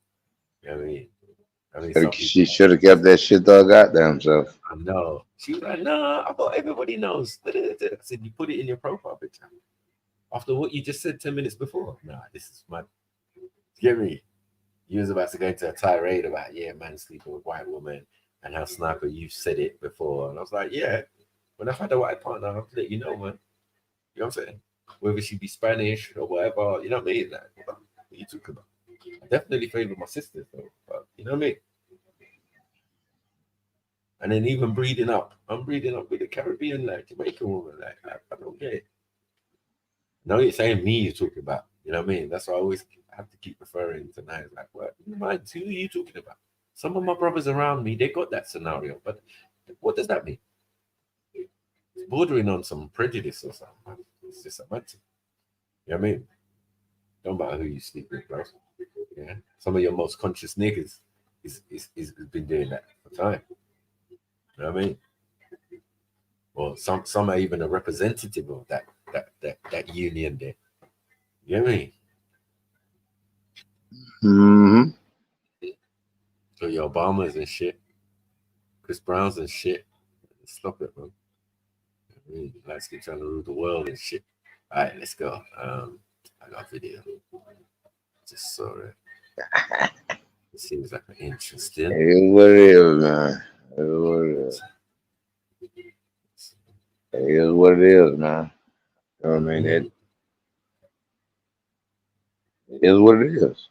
B: You know what I mean?
A: She should have kept that shit to her goddamn self.
B: I know. She was like, no, I thought everybody knows. I said, you put it in your profile picture. After what you just said 10 minutes before. Nah, this is mad. You get me? You was about to go into a tirade about, yeah, man sleeping with white woman and how sniper, you said it before. And I was like, yeah, when I've had a white partner, I'll let you know, man. You know what I'm saying? Whether she be Spanish or whatever, you know what I mean? Like, what are you talking about? I definitely favor my sisters, though. But you know what I mean? And then even breeding up, I'm breeding up with a Caribbean, like Jamaican woman. Like, I don't get it. No, it's saying me you're talking about. You know what I mean? That's why I always have to keep referring to now. Like, what? Who are you talking about? Some of my brothers around me, they got that scenario. But what does that mean? It's bordering on some prejudice or something. It's just a matter. You know what I mean? Don't matter who you sleep with, bro. Yeah. Some of your most conscious niggas is been doing that for time. You know what I mean? Well, some are even a representative of that union there. You know what I mean?
A: Mm-hmm.
B: So your Obamas and shit, Chris Browns and shit. Stop it, man. I mean, let's keep trying to rule the world and shit. All right, let's go. I got a video. Just saw it. It seems like an interesting.
A: It is what it is, man. It is what it is. It is what it is, man. You know what I mean? It is what it is.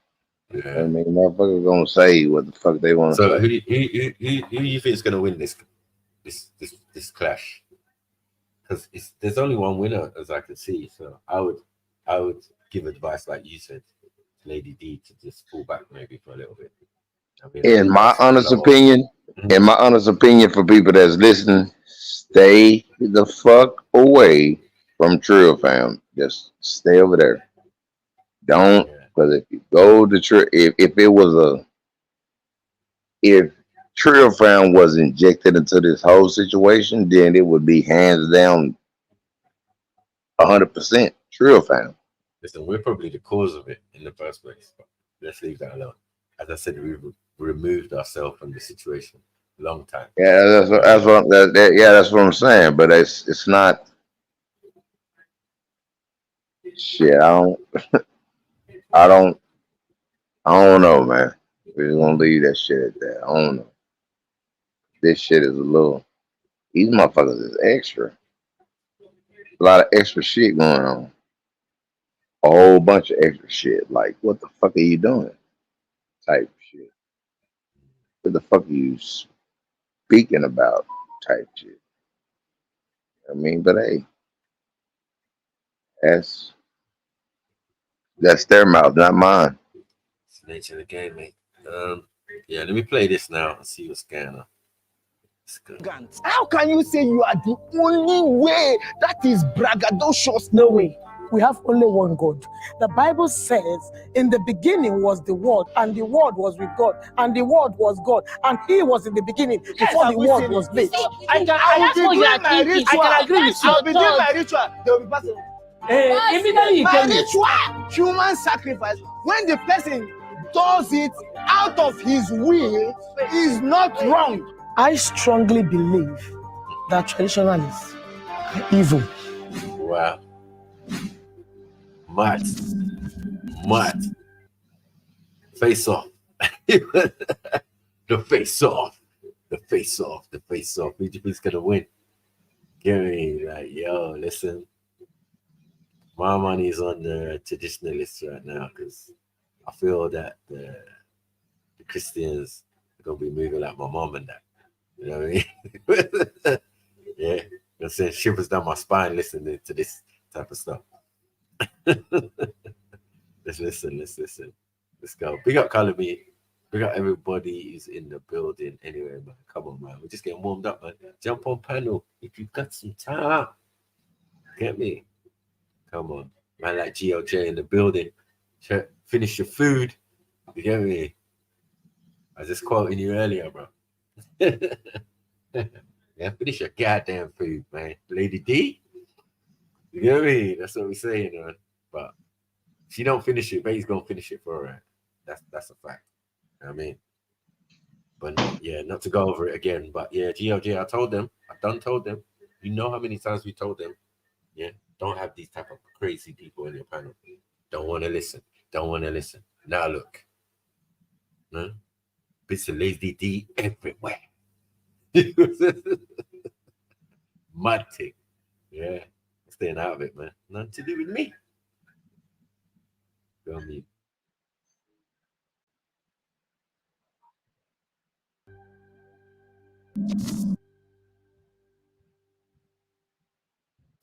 B: Yeah.
A: I mean, motherfuckers gonna say what the fuck they want to
B: So
A: say.
B: who you think is gonna win this clash? Because there's only one winner, as I can see. So I would give advice like you said, Lady D, to just pull back maybe for a little bit. I mean,
A: In my honest opinion, for people that's listening, stay the fuck away from Trill Fam. Just stay over there. Don't, because if you go to Trill, if Trill Fam was injected into this whole situation, then it would be hands down 100% Trill Fam.
B: Listen, we're probably the cause of it in the first place. But let's leave that alone. As I said, we've removed ourselves from the situation a long time.
A: Yeah, that's what I'm saying. But it's not. Shit, I don't know, man. We're just gonna leave that shit at that. I don't know. This shit is a little. These motherfuckers is extra. A lot of extra shit going on. A whole bunch of extra shit. Like, what the fuck are you doing? Type shit. What the fuck are you speaking about? Type shit. I mean, but hey, that's their mouth, not mine.
B: It's the nature of the game, mate. Yeah, let me play this now and see what's going on.
J: How can you say you are the only way? That is braggadocious. No way.
M: We have only one God. The Bible says, in the beginning was the Word, and the Word was with God, and the Word was God, and He was in the beginning before the Word was made.
J: I can agree with you. I'll be doing my ritual. They will be passing.
M: Immediately
J: my ritual, human sacrifice. When the person does it
M: out of his will is not wrong. I strongly believe that traditionalists are evil.
B: Wow. Mad. Face off. The face off. Who do you think's gonna win? Get me? Like, yo, listen. My money's on the traditionalists right now because I feel that the Christians are gonna be moving like my mom and that. You know what I mean? Yeah. I'm saying shivers down my spine listening to this type of stuff. Let's listen. Let's go. Big up Kalami. Big up everybody who's in the building anyway, man. Come on, man. We're just getting warmed up, man. Jump on panel if you've got some time. Get me? Come on. Man like GLJ in the building. Finish your food. You get me? I was just quoting you earlier, bro. Yeah, finish your goddamn food, man. Lady D. You get me? That's what we're saying, man. But if she don't finish it, Bae's gonna finish it for her. That's a fact. You know what I mean? But yeah, not to go over it again. But yeah, GLJ, I told them. You know how many times we told them, yeah, don't have these type of crazy people in your panel. Don't want to listen. Now look. Huh? Bits of Lady D everywhere. Mad thing. Yeah. Staying out of it, man. Nothing to do with me. Go on mute.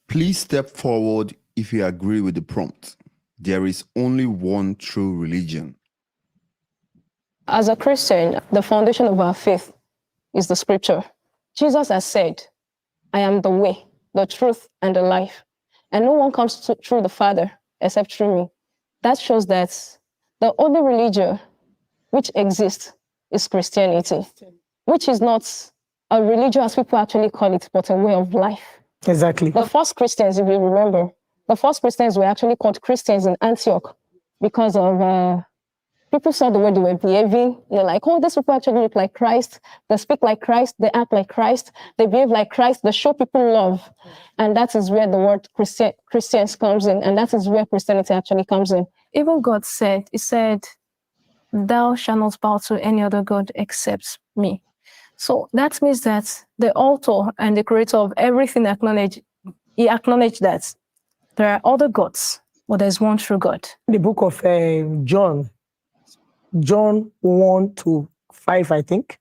N: Please step forward if you agree with the prompt. There is only one true religion.
O: As a Christian, the foundation of our faith is the scripture. Jesus has said, I am the way, the truth, and the life. And no one comes through the Father except through me. That shows that the only religion which exists is Christianity, which is not a religion as people actually call it, but a way of life.
M: Exactly.
O: The first Christians, if you remember, were actually called Christians in Antioch because of people saw the way they were behaving. They're like, oh, these people actually look like Christ. They speak like Christ. They act like Christ. They behave like Christ. They show people love. And that is where the word Christians comes in. And that is where Christianity actually comes in.
P: Even God said, he said, thou shalt not bow to any other God except me. So that means that the author and the creator of everything he acknowledged that there are other gods, but there's one true God.
M: The book of John 1-5, I think,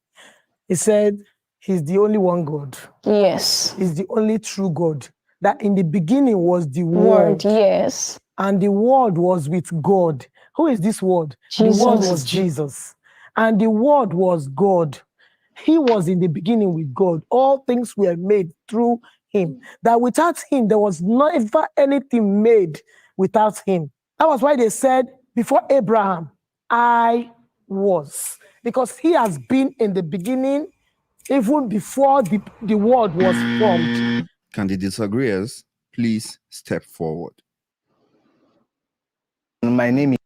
M: it said he's the only one God.
O: Yes.
M: He's the only true God. That in the beginning was the Word.
O: Yes.
M: And the Word was with God. Who is this Word?
O: Jesus.
M: The Word was Jesus. And the Word was God. He was in the beginning with God. All things were made through him. That without him, there was never anything made without him. That was why they said, before Abraham, I was. Because he has been in the beginning, even before the world was formed.
N: Can the disagreeers please step forward?
Q: My name is...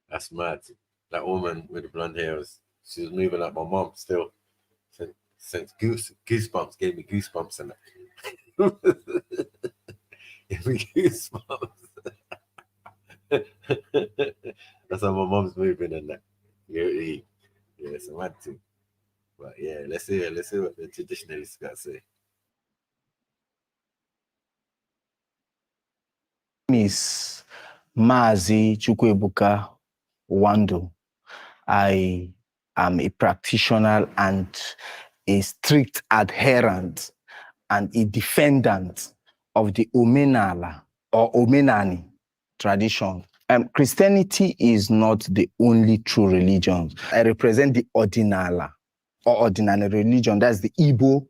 B: That's mad. That woman with the blonde hair, she was moving like my mom still. Since goosebumps, gave me goosebumps and that. Gave me goosebumps. That's how my mom's moving and that. Yeah, it's a mad thing. But yeah, let's hear what the traditionalists got to say.
Q: Miss Mazi Chukwuebuka Wando. I am a practitioner and a strict adherent and a defendant of the Omenala or Omenani tradition. Christianity is not the only true religion. I represent the Ordinala or Ordinary religion. That's the Igbo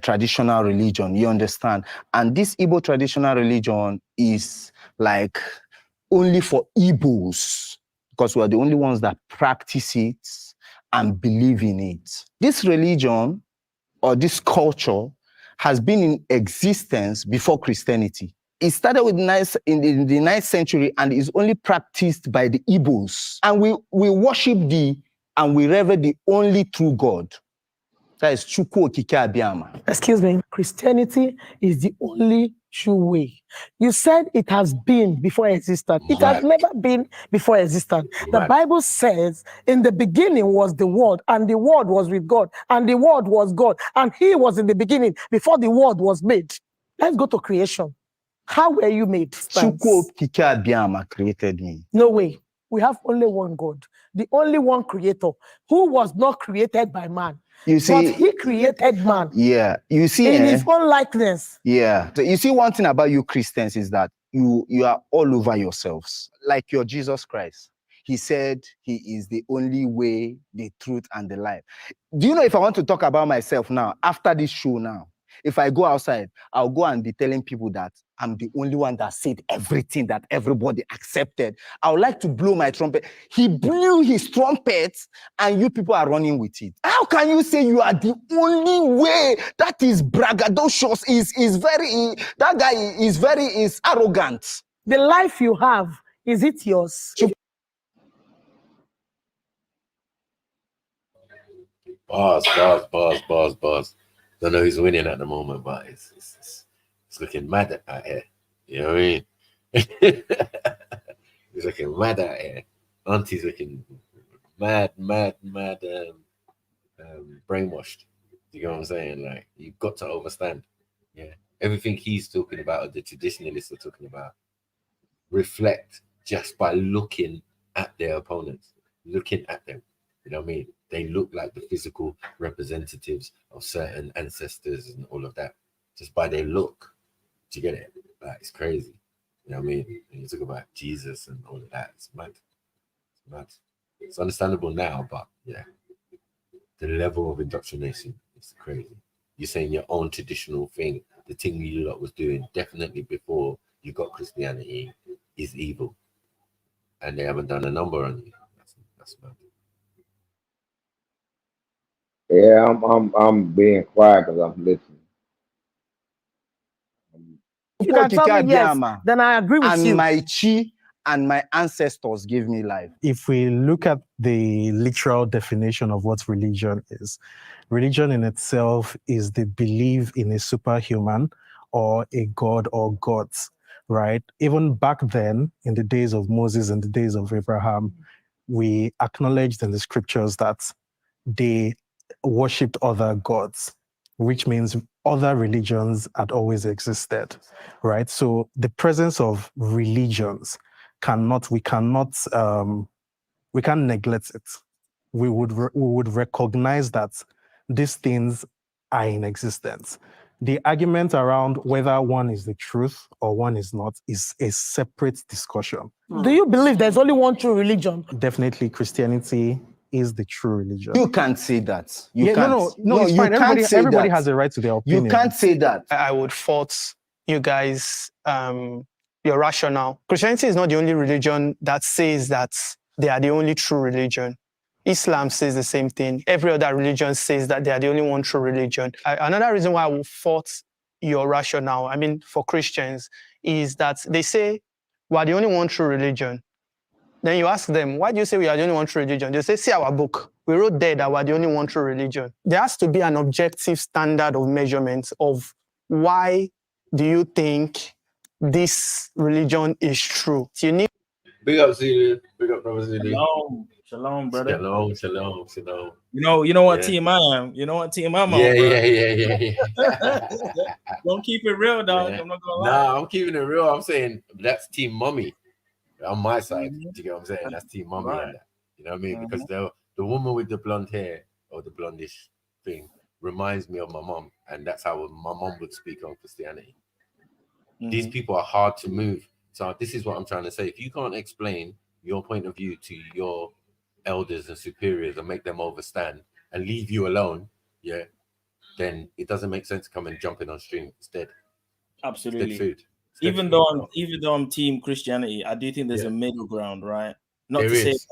Q: traditional religion, you understand? And this Igbo traditional religion is like only for Igbos, because we're the only ones that practice it and believe in it. This religion or this culture has been in existence before Christianity. It started with in the 9th century and is only practiced by the Igbos. And we worship and we revere the only true God. That is Chukwu Okike Abiyama.
M: Excuse me. Christianity is the only true way. You said it has been before it existed. It has never been before it existed. The Bible says, in the beginning was the Word, and the Word was with God, and the Word was God, and He was in the beginning before the Word was made. Let's go to creation. How were you made?
Q: Chukwu Okike Abiyama created me.
M: No way. We have only one God, the only one creator, who was not created by man.
Q: You see,
M: but He created man.
Q: Yeah, you see,
M: in His own likeness.
Q: Yeah, so you see, one thing about you Christians is that you are all over yourselves, like your Jesus Christ. He said He is the only way, the truth, and the life. Do you know, if I want to talk about myself now, after this show now, if I go outside, I'll go and be telling people that I'm the only one that said everything that everybody accepted. I would like to blow my trumpet. He blew his trumpet and you people are running with it. How can you say you are the only way? That is braggadocious. That guy is arrogant.
M: The life you have, is it yours?
B: Bars. Don't know who's winning at the moment, but it's looking mad out here. You know what I mean? It's looking mad out here. Auntie's looking mad, brainwashed. You know what I'm saying? Like, you've got to overstand. Yeah. Everything he's talking about, or the traditionalists are talking about, reflect just by looking at their opponents, looking at them. You know what I mean? They look like the physical representatives of certain ancestors and all of that, just by their look. Do you get it? Like, it's crazy. You know what I mean? And you talk about Jesus and all of that. It's mad. It's mad. It's understandable now, but yeah, the level of indoctrination is crazy. You're saying your own traditional thing, the thing you lot was doing definitely before you got Christianity, is evil, and they haven't done a number on you. That's mad.
A: Yeah, I'm being quiet because I'm listening.
M: You can tell me yes, then I agree with you.
Q: And my chi and my ancestors gave me life.
R: If we look at the literal definition of what religion in itself is the belief in a superhuman or a god or gods, right? Even back then, in the days of Moses and the days of Abraham, we acknowledged in the scriptures that they worshipped other gods, which means other religions had always existed, right? So the presence of religions we can't neglect it. We would recognize that these things are in existence. The argument around whether one is the truth or one is not is a separate discussion.
M: Do you believe there's only one true religion?
R: Definitely, Christianity is the true religion.
Q: You can't say that.
R: No, it's fine. Everybody has a right to their opinion.
Q: You can't say that.
S: I would fault you guys, your rationale. Christianity is not the only religion that says that they are the only true religion. Islam says the same thing. Every other religion says that they are the only one true religion. Another reason why I will fault your rationale, for Christians, is that they say we are the only one true religion. Then you ask them, why do you say we are the only one true religion? They say, see our book. We wrote there that we are the only one true religion. There has to be an objective standard of measurement of why do you think this religion is true. You need.
B: Big up, Zulu. Big up, brother Zulu.
T: Shalom, brother.
B: Shalom.
T: You know what team I am. You know what team I'm on.
B: Yeah.
T: Don't keep it real, dog.
B: Yeah.
T: I'm not gonna lie.
B: Nah, I'm keeping it real. I'm saying that's Team Mommy on my side. Do you get what I'm saying? That's Team Mommy on that. You know what I mean? Because the woman with the blonde hair or the blondish thing reminds me of my mom, and that's how my mom would speak on Christianity. These people are hard to move. So this is what I'm trying to say. If you can't explain your point of view to your elders and superiors and make them overstand and leave you alone, then it doesn't make sense to come and jump in on stream. It's dead.
T: Absolutely.
B: It's dead food.
T: Even though I'm team Christianity, I do think there's a middle ground, right? Not
B: there
T: to say
B: is.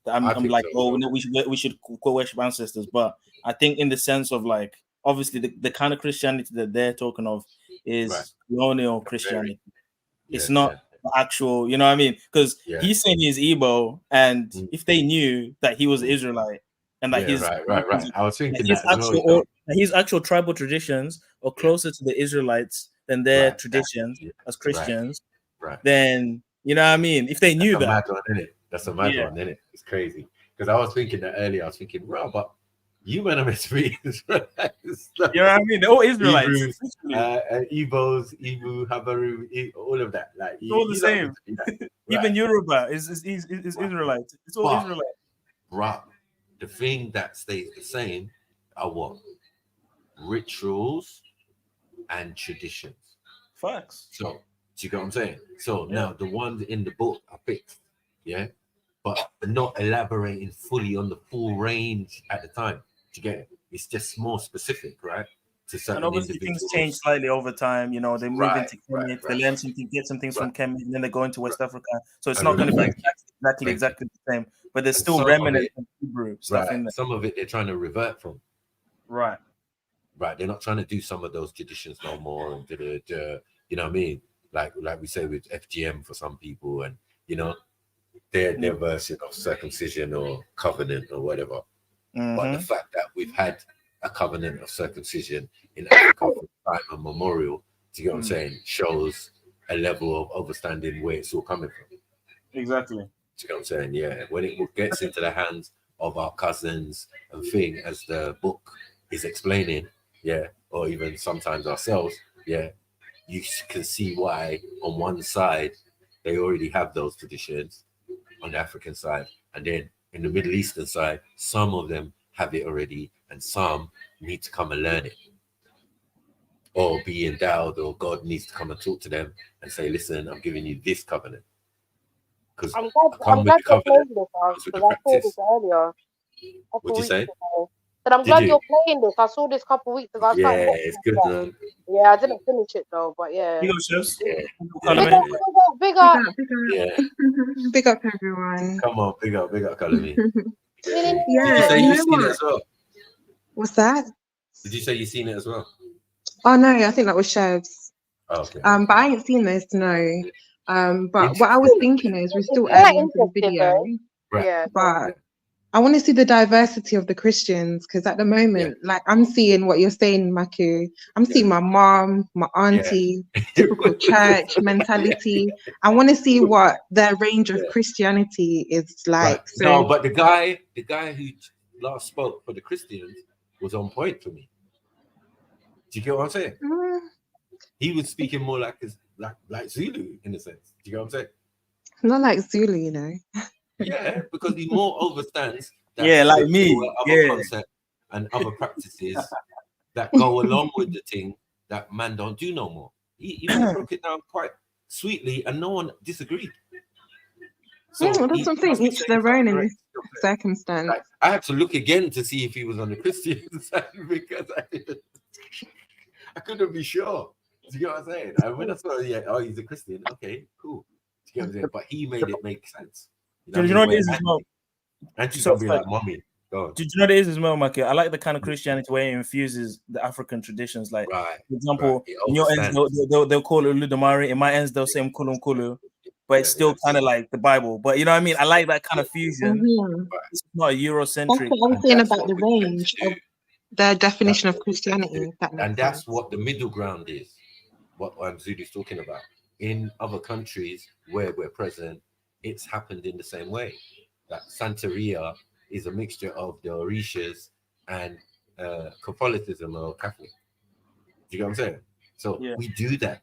T: that I'm like, we should worship ancestors, but I think in the sense of like, obviously the kind of Christianity that they're talking of is colonial Christianity. It's not the actual, you know what I mean? Because he's saying he's Igbo, and if they knew that he was Israelite and that
B: right. I was thinking
T: his
B: that as well.
T: actual his actual tribal traditions are closer to the Israelites than their traditions as Christians, then you know what I mean? If they knew
B: That's a
T: that.
B: mad one, isn't it? That's a mad one, isn't it? It's crazy. Because I was thinking that earlier. I was thinking, bro, but you went to be Israelites.
T: You know what I mean? They're all Israelites.
B: Hebrews, Igbos, Igbo, Habaru, all of that. Like
T: It's all the same. Even Yoruba is Israelite. It's all Israelite.
B: Right. The thing that stays the same are what? Rituals and traditions.
T: Facts.
B: So, do you get what I'm saying? So now the ones in the book are fixed, but not elaborating fully on the full range at the time. Do you get it? It's just more specific, right? To certain
T: And obviously
B: individuals.
T: things change slightly over time. You know, they move into Kemet, they learn something, get some things from Kemet, and then they go into West Africa. So it's not going to be exactly the same. But there's still remnants of Hebrew stuff in there.
B: Some of it they're trying to revert from.
T: Right.
B: They're not trying to do some of those traditions no more. And you know what I mean? Like we say with FGM for some people, and you know, their version of circumcision or covenant or whatever. But the fact that we've had a covenant of circumcision in Africa for time and memorial, do you get what I'm saying, shows a level of understanding where it's all coming from.
T: Exactly.
B: Do you get what I'm saying? Yeah. When it gets into the hands of our cousins and thing, as the book is explaining, or even sometimes ourselves, you can see why on one side they already have those traditions on the African side, and then in the Middle Eastern side, some of them have it already, and some need to come and learn it, or be endowed, or God needs to come and talk to them and say, "Listen, I'm giving you this covenant." Because
U: I'm glad you're playing this, because I saw this earlier.
B: What'd you say?
U: But I'm glad you're playing this. I saw this a couple weeks ago.
B: It's good, man.
U: Yeah, I didn't finish it though, but yeah.
T: Big
U: up.
V: Big up everyone.
B: Come on, big up, Kalumi.
V: Yeah,
B: Did you say you've seen it as well?
V: What's that?
B: Did you say you've seen it as well?
V: Oh no, I think that was Chev's.
B: Oh, okay.
V: But I ain't seen this, no. But what I was thinking is we're still early into the video.
U: Yeah.
V: But I want to see the diversity of the Christians, because at the moment, like I'm seeing what you're saying, Maku. I'm seeing my mom, my auntie, typical church mentality. I want to see what their range of Christianity is like.
B: Right.
V: So,
B: No, but the guy who last spoke for the Christians was on point for me. Do you get what I'm saying? He was speaking more like Zulu in a sense. Do you get what I'm saying?
V: not like Zulu, you know.
B: Yeah, because he more understands that
T: like me.
B: Other concept and other practices that go along with the thing that man don't do no more. He broke it down quite sweetly, and no one disagreed.
V: So that's something each their own in this circumstance.
B: Like, I had to look again to see if he was on the Christian side, because I couldn't be sure. Do you get what I'm saying? And when I saw, he's a Christian. Okay, cool. Do you get what I'm saying? But he made it make sense.
T: Did you know what it is as well?
B: And she's gonna be like, "Mommy, go on."
T: Did you know what it is as well, Maki? I like the kind of Christianity where it infuses the African traditions. Like, for example, in your ends, they'll call it Uludamari. In my ends, they'll say Mkulumkulu, but it's still kind of like the Bible. But you know what I mean? I like that kind of fusion. It's not a Eurocentric.
V: That's what I'm saying about the range of their definition of Christianity.
B: And that's what the middle ground is. What Zulu's talking about. In other countries where we're present, it's happened in the same way. That Santeria is a mixture of the Orishas and Catholicism or Catholic. Do you get what I'm saying? So we do that.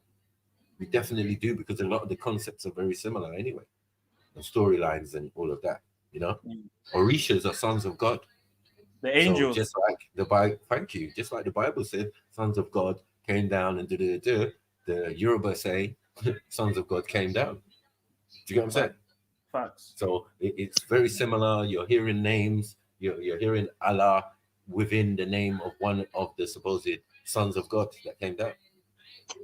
B: We definitely do, because a lot of the concepts are very similar anyway. The storylines and all of that, you know? Orishas are sons of God.
T: The angels.
B: So just like the Bible, thank you. Just like the Bible said, sons of God came down and the Yoruba say, sons of God came down. Do you get what I'm saying?
T: Facts.
B: So it's very similar. You're hearing names. You're hearing Allah within the name of one of the supposed sons of God that came down.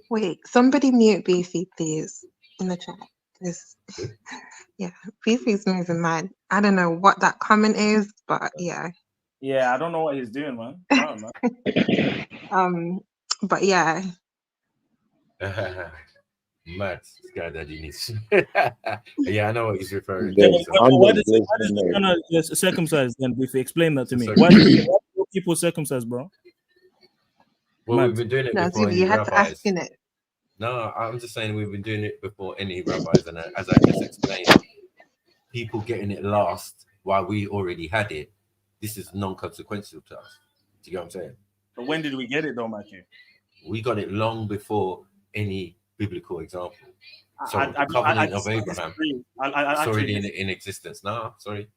V: Wait, somebody mute Beefy, please, in the chat. Beefy's moving mad. I don't know what that comment is, but yeah.
T: Yeah, I don't know what he's doing, man. I don't know.
V: But yeah.
B: Mad. This guy that he needs. Yeah, I know what he's referring
T: Yeah,
B: to.
T: but why does the Ghana circumcise then? If you explain that to me, why do people circumcise, bro?
B: Well,
T: Mad.
B: we've been doing it
V: No,
B: before
V: Zulu,
B: any
V: you had to ask
B: rabbis.
V: in it.
B: No, I'm just saying we've been doing it before any rabbis, and as I just explained, people getting it last while we already had it. This is non-consequential to us. Do you get what I'm saying?
T: But when did we get it, though, Matthew?
B: We got it long before any biblical example. So
T: I
B: the covenant of
T: disagree.
B: Abraham,
T: I
B: it's already
T: actually
B: in existence. No, sorry.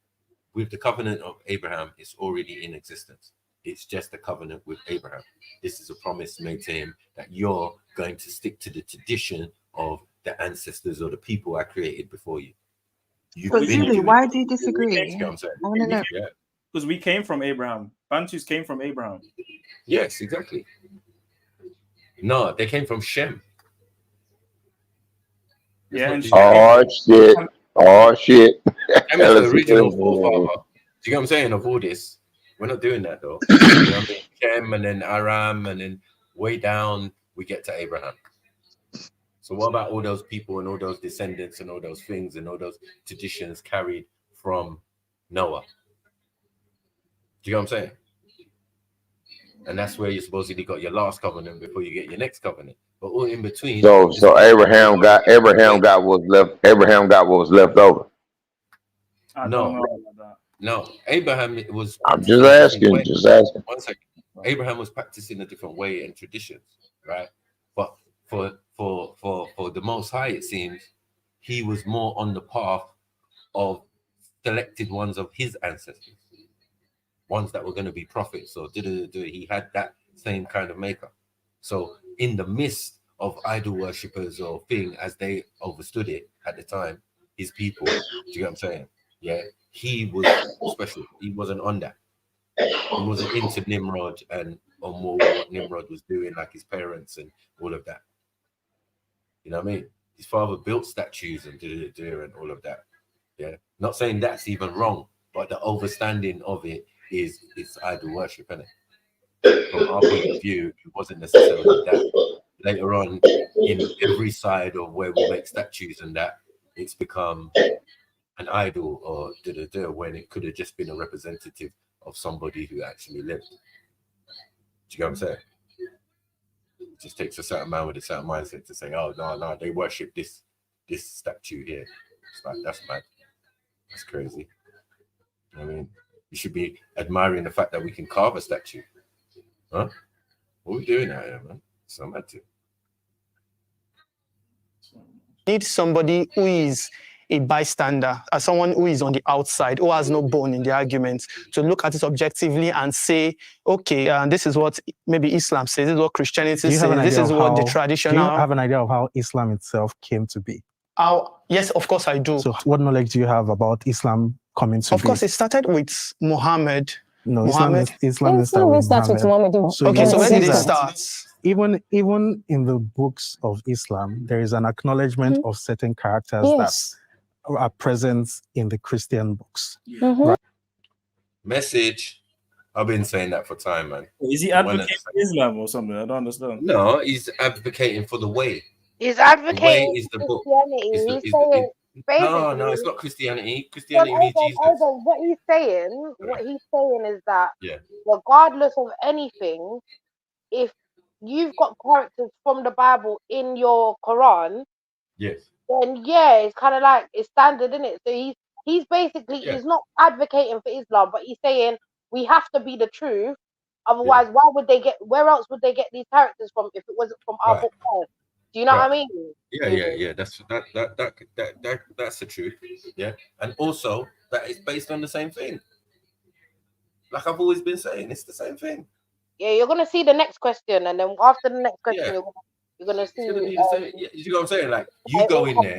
B: With the covenant of Abraham, it's already in existence. It's just a covenant with Abraham. This is a promise made to him that you're going to stick to the tradition of the ancestors or the people I created before you. You've
V: But
B: been
V: Zulu,
B: doing
V: why
B: it.
V: do you disagree?
B: You know what I'm saying?
V: I want to know.
B: Yeah.
T: because we came from Abraham. Bantus came from Abraham.
B: Yes, exactly. No, they came from Shem.
T: Yeah. And
A: Oh shit. Oh shit.
B: Shem is the original forefather. Do you get what I'm saying? Of all this, we're not doing that though. You know what I mean? Shem and then Aram and then way down we get to Abraham. So what about all those people and all those descendants and all those things and all those traditions carried from Noah? Do you know what I'm saying? And that's where you supposedly got your last covenant before you get your next covenant. But all in between.
A: So Abraham got what was left over.
B: No, Abraham was.
A: I'm just asking.
B: One second. Abraham was practicing a different way and traditions, right? But for the Most High, it seems he was more on the path of selected ones of his ancestors, ones that were going to be prophets. So he had that same kind of makeup. So in the midst of idol worshippers or thing, as they understood it at the time, his people. Do you get what I'm saying? Yeah, he was special. He wasn't on that. He wasn't into Nimrod and on more what Nimrod was doing, like his parents and all of that. You know what I mean? His father built statues and and all of that. Yeah, not saying that's even wrong, but the overstanding of it is it's idol worship, isn't it? From our point of view, it wasn't necessarily that. Later on, in every side of where we make statues and that, it's become an idol or when it could have just been a representative of somebody who actually lived. Do you get what I'm saying? It just takes a certain man with a certain mindset to say, oh no, they worship this statue here. It's like, that's mad. That's crazy. I mean, you should be admiring the fact that we can carve a statue. Huh? What are we doing out here, man? So mad too.
S: Need somebody who is a bystander, as someone who is on the outside, who has no bone in the argument, to look at it objectively and say, okay, this is what maybe Islam says, this is what Christianity says, this is what the traditional...
R: Do you have an idea of how Islam itself came to be?
S: Yes, of course I do.
R: So what knowledge do you have about Islam coming to be?
S: Of course, it started with Muhammad.
R: No, Islam started with Muhammad.
S: So where did it start?
R: Even in the books of Islam, there is an acknowledgement of certain characters that are present in the Christian books. Right?
B: Message. I've been saying that for time, man.
T: Is he advocating Islam or something? I don't understand.
B: No, he's advocating for the way.
U: He's advocating
B: the way is the book.
U: Christianity. He's saying,
B: No, it's not Christianity. Christianity means Jesus.
U: What he's saying is that regardless of anything, if you've got characters from the Bible in your Quran,
B: yes,
U: then it's kind of like it's standard, isn't it? So he's basically he's not advocating for Islam, but he's saying we have to be the truth. Otherwise, where else would they get these characters from if it wasn't from our book first? Do you know what I mean?
B: Yeah. That's the truth. Yeah, and also that is based on the same thing. Like I've always been saying, it's the same thing.
U: Yeah, you're gonna see the next question, and then after the next question, you're gonna see.
B: You know what I'm saying? Like you go in there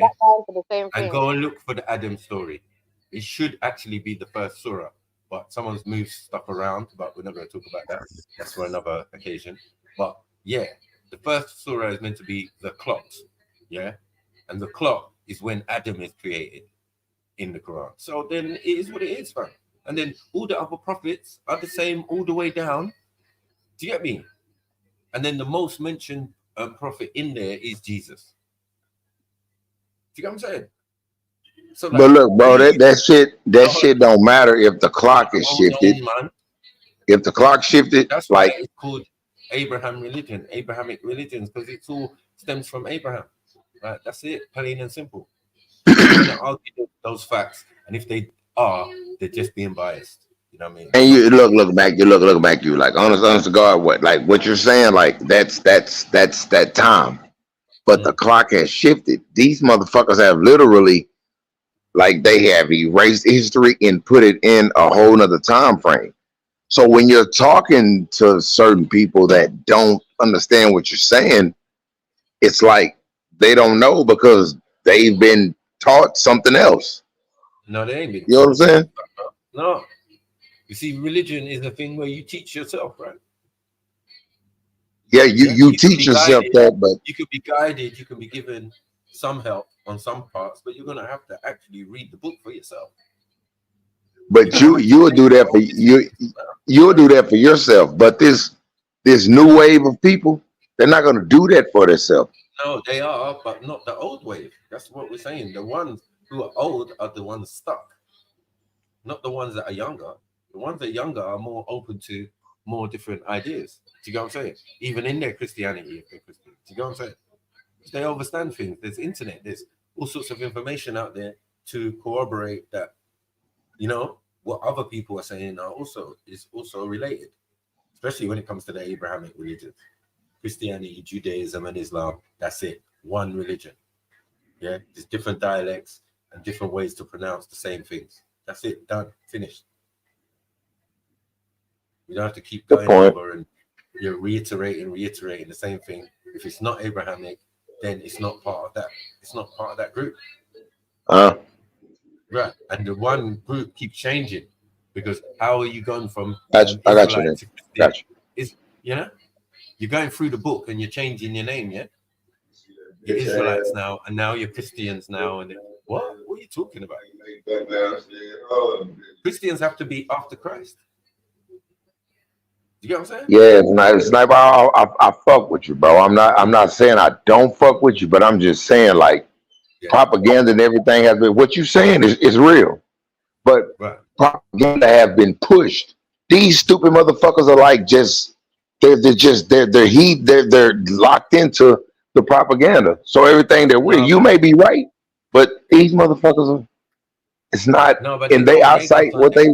B: and go and look for the Adam story. It should actually be the first surah, but someone's moved stuff around. But we're not going to talk about that. That's for another occasion. But yeah, the first surah is meant to be the clock. Yeah, and the clock is when Adam is created in the Quran. So then it is what it is, man. And then all the other prophets are the same all the way down. Do you get me? And then the most mentioned prophet in there is Jesus. you get what I'm saying? So
A: But
B: like,
A: look, bro, that shit don't matter if the clock is
B: hold
A: shifted.
B: on, man.
A: If the clock shifted,
B: That's why
A: like
B: it's called Abrahamic religions, because it all stems from Abraham. Right? That's it, plain and simple. I'm not going to argue those facts, and if they are, they're just being biased. You know what I mean?
A: and you look back, you like honest to God, what you're saying, like that's that time. But the clock has shifted. These motherfuckers have literally, like, they have erased history and put it in a whole nother time frame. So when you're talking to certain people that don't understand what you're saying, it's like they don't know because they've been taught something else.
B: No, they ain't been.
A: You know what I'm saying?
B: No. You see, religion is a thing where you teach yourself, right?
A: Yeah, you teach yourself that, but
B: you could be guided, you can be given some help on some parts, but you're gonna have to actually read the book for yourself.
A: But you'll do that for you. You'll do that for yourself. But this new wave of people, they're not gonna do that for themselves.
B: No, they are, but not the old wave. That's what we're saying. The ones who are old are the ones stuck, not the ones that are younger. The ones that are younger are more open to more different ideas. Do you get what I'm saying? Even in their Christianity, if they're Christian. Do you get what I'm saying? They understand things. There's internet. There's all sorts of information out there to corroborate that, you know, what other people are saying is also related, especially when it comes to the Abrahamic religions. Christianity, Judaism, and Islam. That's it. One religion. Yeah, there's different dialects and different ways to pronounce the same things. That's it. Done. Finished. You don't have to keep going over and you're reiterating the same thing. If it's not Abrahamic, then it's not part of that. It's not part of that group. Right. And the one group keeps changing because how are you going from
A: I got you, man. Got you.
B: Is, you know, you're going through the book and you're changing your name, yeah? You're Israelites now, and now you're Christians now. And what are you talking about? Christians have to be after Christ. You get what I'm saying?
A: Yeah, it's like I fuck with you, bro. I'm not saying I don't fuck with you, but I'm just saying, like, propaganda and everything has been, what you saying is real. But propaganda have been pushed. These stupid motherfuckers are like they're locked into the propaganda. So everything that you may be right, but these motherfuckers it's not,
B: but
A: and they outside what they.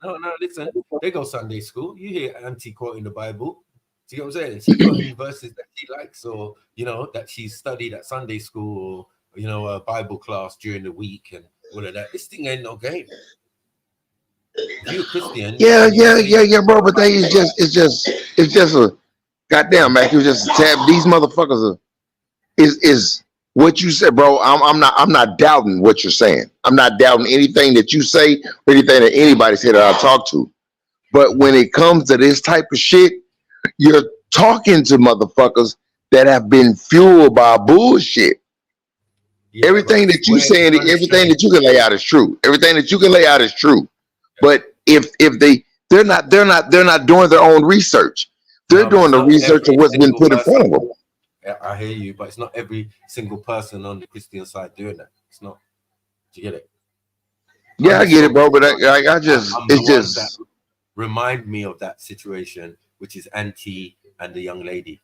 B: No, listen. They go Sunday school. You hear Auntie quoting the Bible. See what I'm saying? She quoting verses that she likes, or that she studied at Sunday school, or a Bible class during the week, and all of that. This thing ain't no game. If you're a Christian,
A: Yeah, bro. But it's just a goddamn, man. It was just a tab. These motherfuckers is what you said, bro. I'm not doubting what you're saying. I'm not doubting anything that you say or anything that anybody said that I talk to. But when it comes to this type of shit, you're talking to motherfuckers that have been fueled by bullshit. Everything that you saying, everything that you can lay out is true. Everything that you can lay out is true. But if they're not doing their own research. They're doing the research of what's been put in front of them.
B: I hear you, but it's not every single person on the Christian side doing that. It's not. Do you get it?
A: Yeah, I get it, bro. But it's just
B: that remind me of that situation, which is Auntie and the young lady.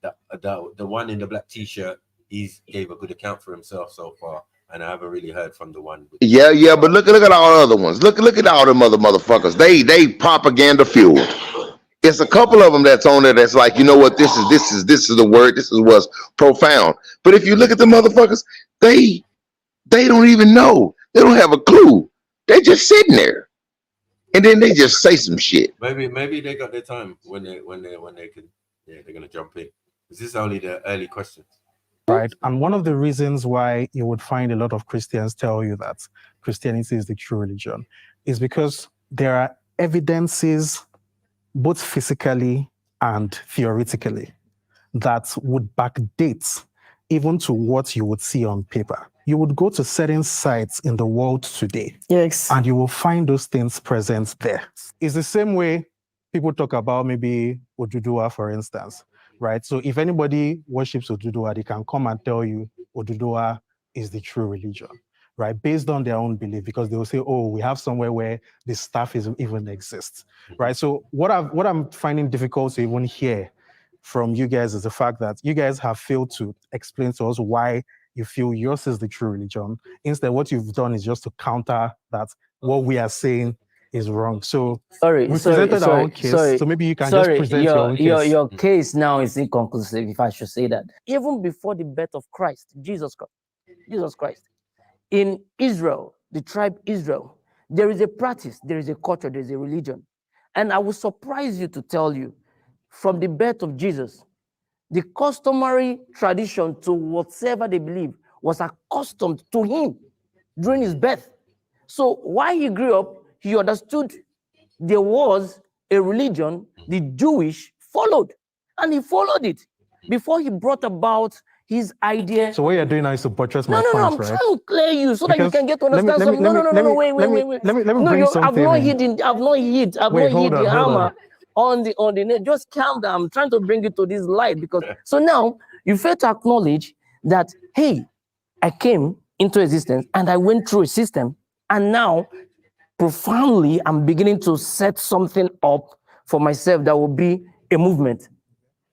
B: The one in the black t-shirt, he gave a good account for himself so far, and I haven't really heard from the one.
A: Yeah, but look at all the other ones. Look at all them other motherfuckers. They propaganda fueled. It's a couple of them that's on there that's like, you know what, this is the word, this is what's profound. But if you look at the motherfuckers, they don't even know. They don't have a clue. They just sitting there. And then they just say some shit.
B: Maybe they got their time when they can, they're gonna jump in. Is this only the early questions?
R: Right. And one of the reasons why you would find a lot of Christians tell you that Christianity is the true religion is because there are evidences, both physically and theoretically, that would backdate even to what you would see on paper. You would go to certain sites in the world today, and you will find those things present there. It's the same way people talk about maybe Oduduwa, for instance, right? So if anybody worships Oduduwa, they can come and tell you Oduduwa is the true religion, right? Based on their own belief, because they will say, oh, we have somewhere where this stuff even exists, right? So what I'm finding difficult to even hear from you guys is the fact that you guys have failed to explain to us why you feel yours is the true religion. Instead, what you've done is just to counter that what we are saying is wrong. So we presented our own case, so maybe you can just present your own case.
C: Your case now is inconclusive, if I should say that. Even before the birth of Christ, Jesus Christ, in Israel, the tribe Israel, there is a practice, there is a culture, there is a religion. And I will surprise you to tell you, from the birth of Jesus, the customary tradition to whatever they believe was accustomed to him during his birth. So while he grew up, he understood there was a religion the Jewish followed, and he followed it before he brought about his idea.
R: So what you're doing now is to buttress my point,
C: I'm
R: right?
C: trying to clear you so that you
R: Because
C: can get to understand something. No, wait.
R: Let me bring something
C: I've not hit the hammer on the net. Just calm down. I'm trying to bring you to this light, because so now you fail to acknowledge that, hey, I came into existence and I went through a system, and now profoundly I'm beginning to set something up for myself that will be a movement,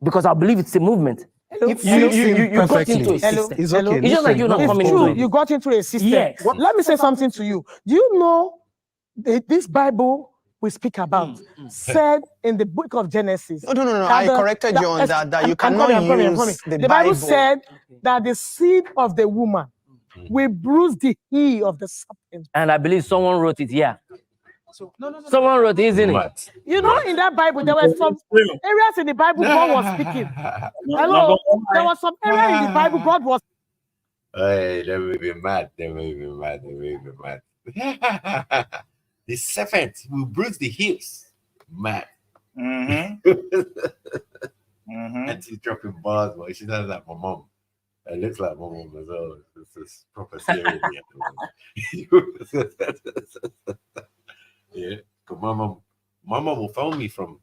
C: because I believe it's a movement. You got into a system.
R: It's okay.
C: It's just like you're not coming into it.
M: You got into a system.
C: Yes.
M: Let me say something to you. Do you know this Bible we speak about said in the book of Genesis?
S: No. I corrected you on that you cannot use the
M: Bible said that the seed of the woman will bruise the heel of the serpent.
C: And I believe someone wrote it, yeah. So, someone wrote it, isn't it?
M: You know, in that Bible, there were some areas in the Bible God was speaking. Hello, there was some area in the Bible God was.
B: Hey, they may be mad. The serpent will bruise the heels. Mad. And she's dropping bars, but she sounds like my mom. It looks like my mom as well. This is proper serious. Yeah, because my mom will phone me from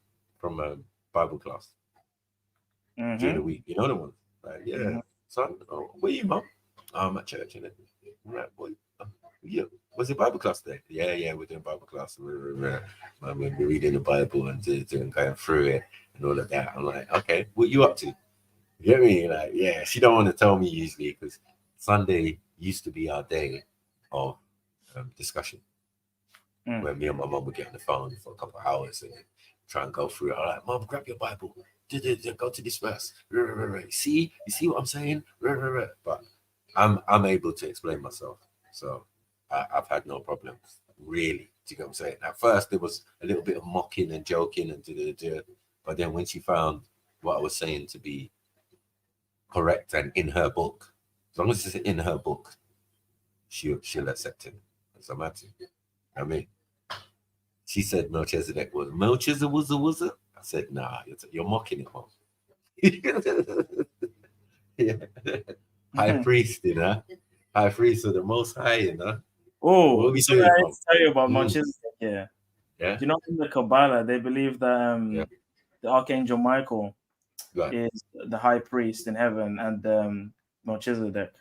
B: Bible class during the week. You know the one, like, yeah, son, where you, mom? I'm at church, innit? Right, boy. Yeah, was it Bible class today? Yeah, we're doing Bible class. We're reading the Bible and going through it and all of that. I'm like, okay, what you up to? You get me? Like, yeah, she don't want to tell me usually, because Sunday used to be our day of discussion, where me and my mom would get on the phone for a couple of hours and try and go through it. I'm like, Mom, grab your Bible, go to this verse. You see what I'm saying? But I'm able to explain myself, so I've had no problems really. Do you get what I'm saying? At first there was a little bit of mocking and joking and but then when she found what I was saying to be correct and in her book, as long as it's in her book, she'll accept it. So I'm at it. I mean, she said Melchizedek was Melchizedek. I said, nah, you're mocking it, Mom. Yeah. High priest, you know. High priest of the Most High, you know.
T: Oh,
B: what we
T: so
B: doing,
T: I
B: Mom?
T: tell you about Melchizedek. Yeah. You know, in the Kabbalah, they believe that the Archangel Michael is the high priest in heaven, and Melchizedek.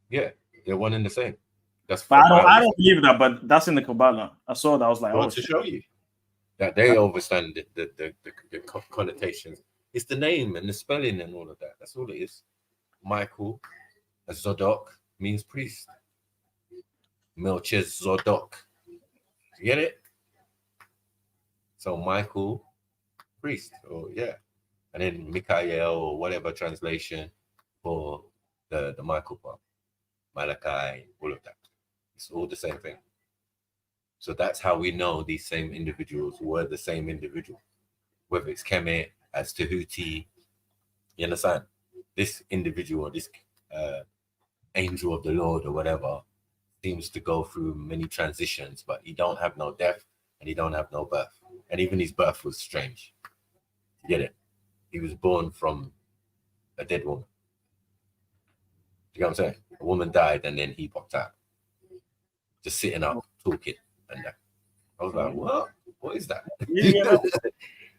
B: Yeah, they're one and the same. That's.
T: But I don't believe that. But that's in the Kabbalah. I saw that. I was like,
B: I want to show you that they understand the connotations. It's the name and the spelling and all of that. That's all it is. Michael, a Zodok means priest. Melchizedek. You get it? So Michael, priest. Oh yeah, and then Michael or whatever translation for the Michael part. Malachi, all of that. It's all the same thing. So that's how we know these same individuals were the same individual. Whether it's Kemet, as Tahuti, you understand? This individual, this angel of the Lord or whatever, seems to go through many transitions, but he don't have no death and he don't have no birth. And even his birth was strange. You get it? He was born from a dead woman. You know what I'm saying? A woman died and then he popped out. Just sitting up, talking, and that. I was like, what? What is that?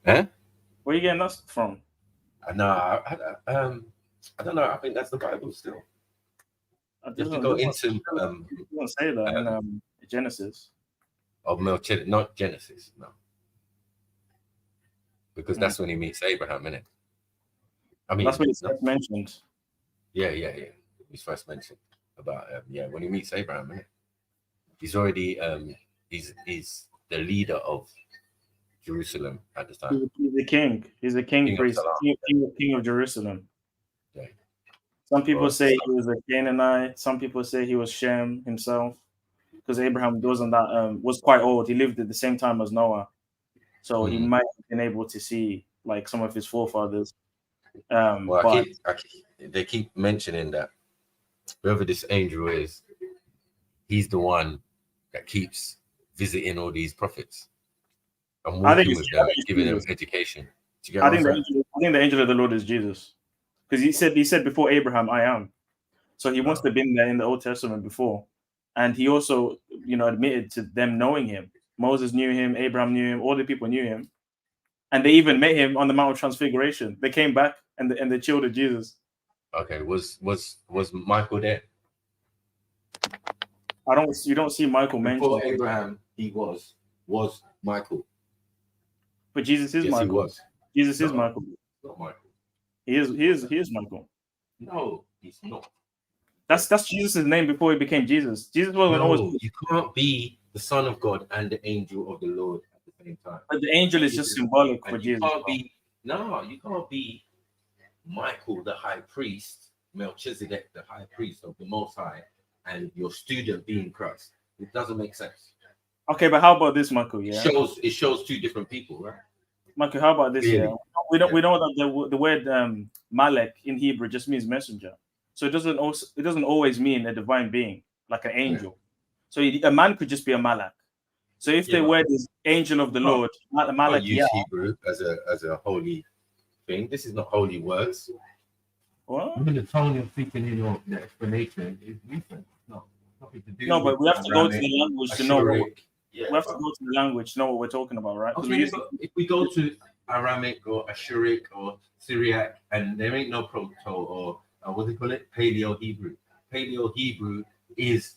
B: Huh?
T: Where are you getting that from?
B: No, I don't know. I think that's the Bible still. You have to go into
T: It doesn't say that in Genesis.
B: Of Melchizedek, not Genesis, no. Because that's when he meets Abraham, isn't it? I mean,
T: that's when it's first mentioned.
B: Yeah. He's first mentioned about when he meets Abraham, isn't it? He's already he's the leader of Jerusalem at the time.
T: He's a king. He's a king priest, king of Jerusalem.
B: Yeah.
T: Some people say he was a Canaanite. Some people say he was Shem himself, because Abraham was quite old. He lived at the same time as Noah, so he might have been able to see like some of his forefathers.
B: They keep mentioning that whoever this angel is, he's the one that keeps visiting all these prophets and walking with them, giving them education.
T: I think the angel of the Lord is Jesus, because he said before Abraham, I am. So he must have been there in the Old Testament before, and he also admitted to them knowing him. Moses knew him, Abraham knew him, all the people knew him, and they even met him on the Mount of Transfiguration. They came back and they chilled with Jesus.
B: Okay, was Michael there?
T: You don't see Michael mentioned.
B: Before Abraham, he was Michael.
T: But Jesus is Michael.
B: He was.
T: Jesus is Michael.
B: Not Michael.
T: He is Michael.
B: No, he's not.
T: That's Jesus' name before he became Jesus. Jesus wasn't always.
B: You can't be the Son of God and the angel of the Lord at the same time.
T: But the angel is just symbolic for Jesus.
B: You can't be Michael, the high priest, Melchizedek, the high priest of the Most High, and your student being Christ. It doesn't make sense.
T: Okay, but how about this, Michael? Yeah,
B: it shows two different people, right?
T: Michael, how about this?
B: Really?
T: Yeah, we know that the word Malek in Hebrew just means messenger. So it doesn't always mean a divine being like an angel. So a man could just be a Malak. So if the word is angel of the Lord, Malak,
B: use Hebrew as a holy thing. This is not holy words.
T: What?
B: Even the tone you're speaking in your explanation is different.
T: No, but we have to go to the language to know. We have to go to the language to know what we're talking about, right?
B: Okay, if we go to Aramic or Ashuric or Syriac, and there ain't no Proto or what do they call it? Paleo Hebrew. Paleo Hebrew is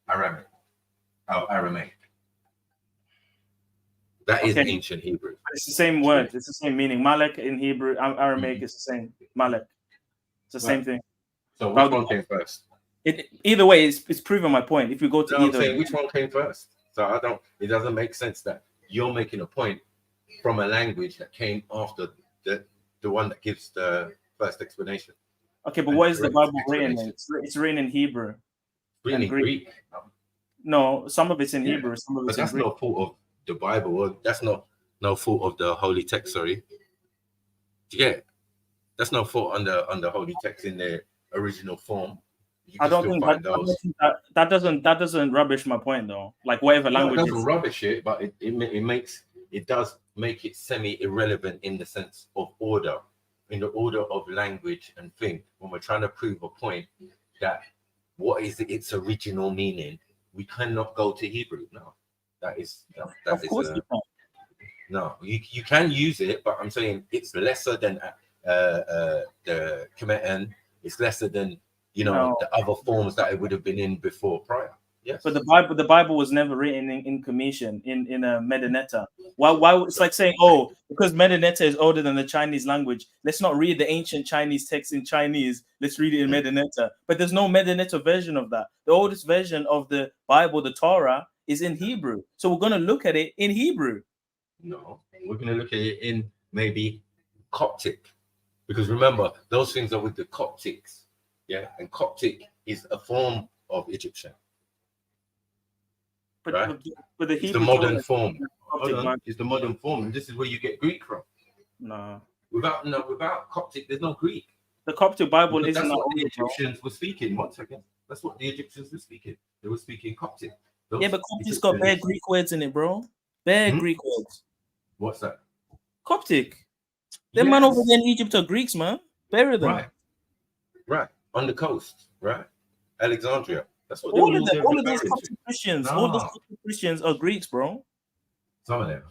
B: Aramic. Aramaic. That is ancient Hebrew.
T: It's the same word. It's the same meaning. Malek in Hebrew, Aramaic is the same. Malek. It's the same thing.
B: So which one came first?
T: Either way, it's proving my point. If you go to
B: I'm saying which one came first. So it doesn't make sense that you're making a point from a language that came after the one that gives the first explanation.
T: Okay, but what is the Bible written in? It's written in Hebrew.
B: Written in Greek.
T: No, some of it's in Hebrew, some of it's in Greek.
B: That's no fault of the Bible. Well, that's no fault of the holy text, sorry. Yeah. That's no fault on the holy text in their original form.
T: I don't think that doesn't rubbish my point though. Like whatever language.
B: It doesn't rubbish it, but it does make it semi-irrelevant in the sense of order, in the order of language and thing. When we're trying to prove a point that what is its original meaning, we cannot go to Hebrew. No, of course you can. No, you can use it, but I'm saying it's lesser than the Kemetan. It's lesser than the other forms that it would have been in before prior. Yes.
T: But the Bible was never written in Commission in a Medineta. Why it's like saying, because Medineta is older than the Chinese language, let's not read the ancient Chinese text in Chinese. Let's read it in Medineta. But there's no Medineta version of that. The oldest version of the Bible, the Torah, is in Hebrew. So we're gonna look at it in Hebrew.
B: No, we're gonna look at it in maybe Coptic. Because remember, those things are with the Coptics. Yeah, and Coptic is a form of Egyptian. But
T: the
B: it's the modern form. It's the modern form, and this is where you get Greek from.
T: No.
B: Without Coptic, there's no Greek.
T: The Coptic Bible isn't.
B: That's what the Egyptians were speaking. 1 second. That's what the Egyptians were speaking. They were speaking Coptic.
T: Yeah, but Coptic's got bare Greek words in it, bro. Bare Greek words.
B: What's that?
T: Coptic. Them man over there in Egypt are Greeks, man. Bury them.
B: Right. On the coast, right? Alexandria. That's what
T: all of those Coptic Christians. All those Coptic Christians are Greeks, bro.
B: Some of them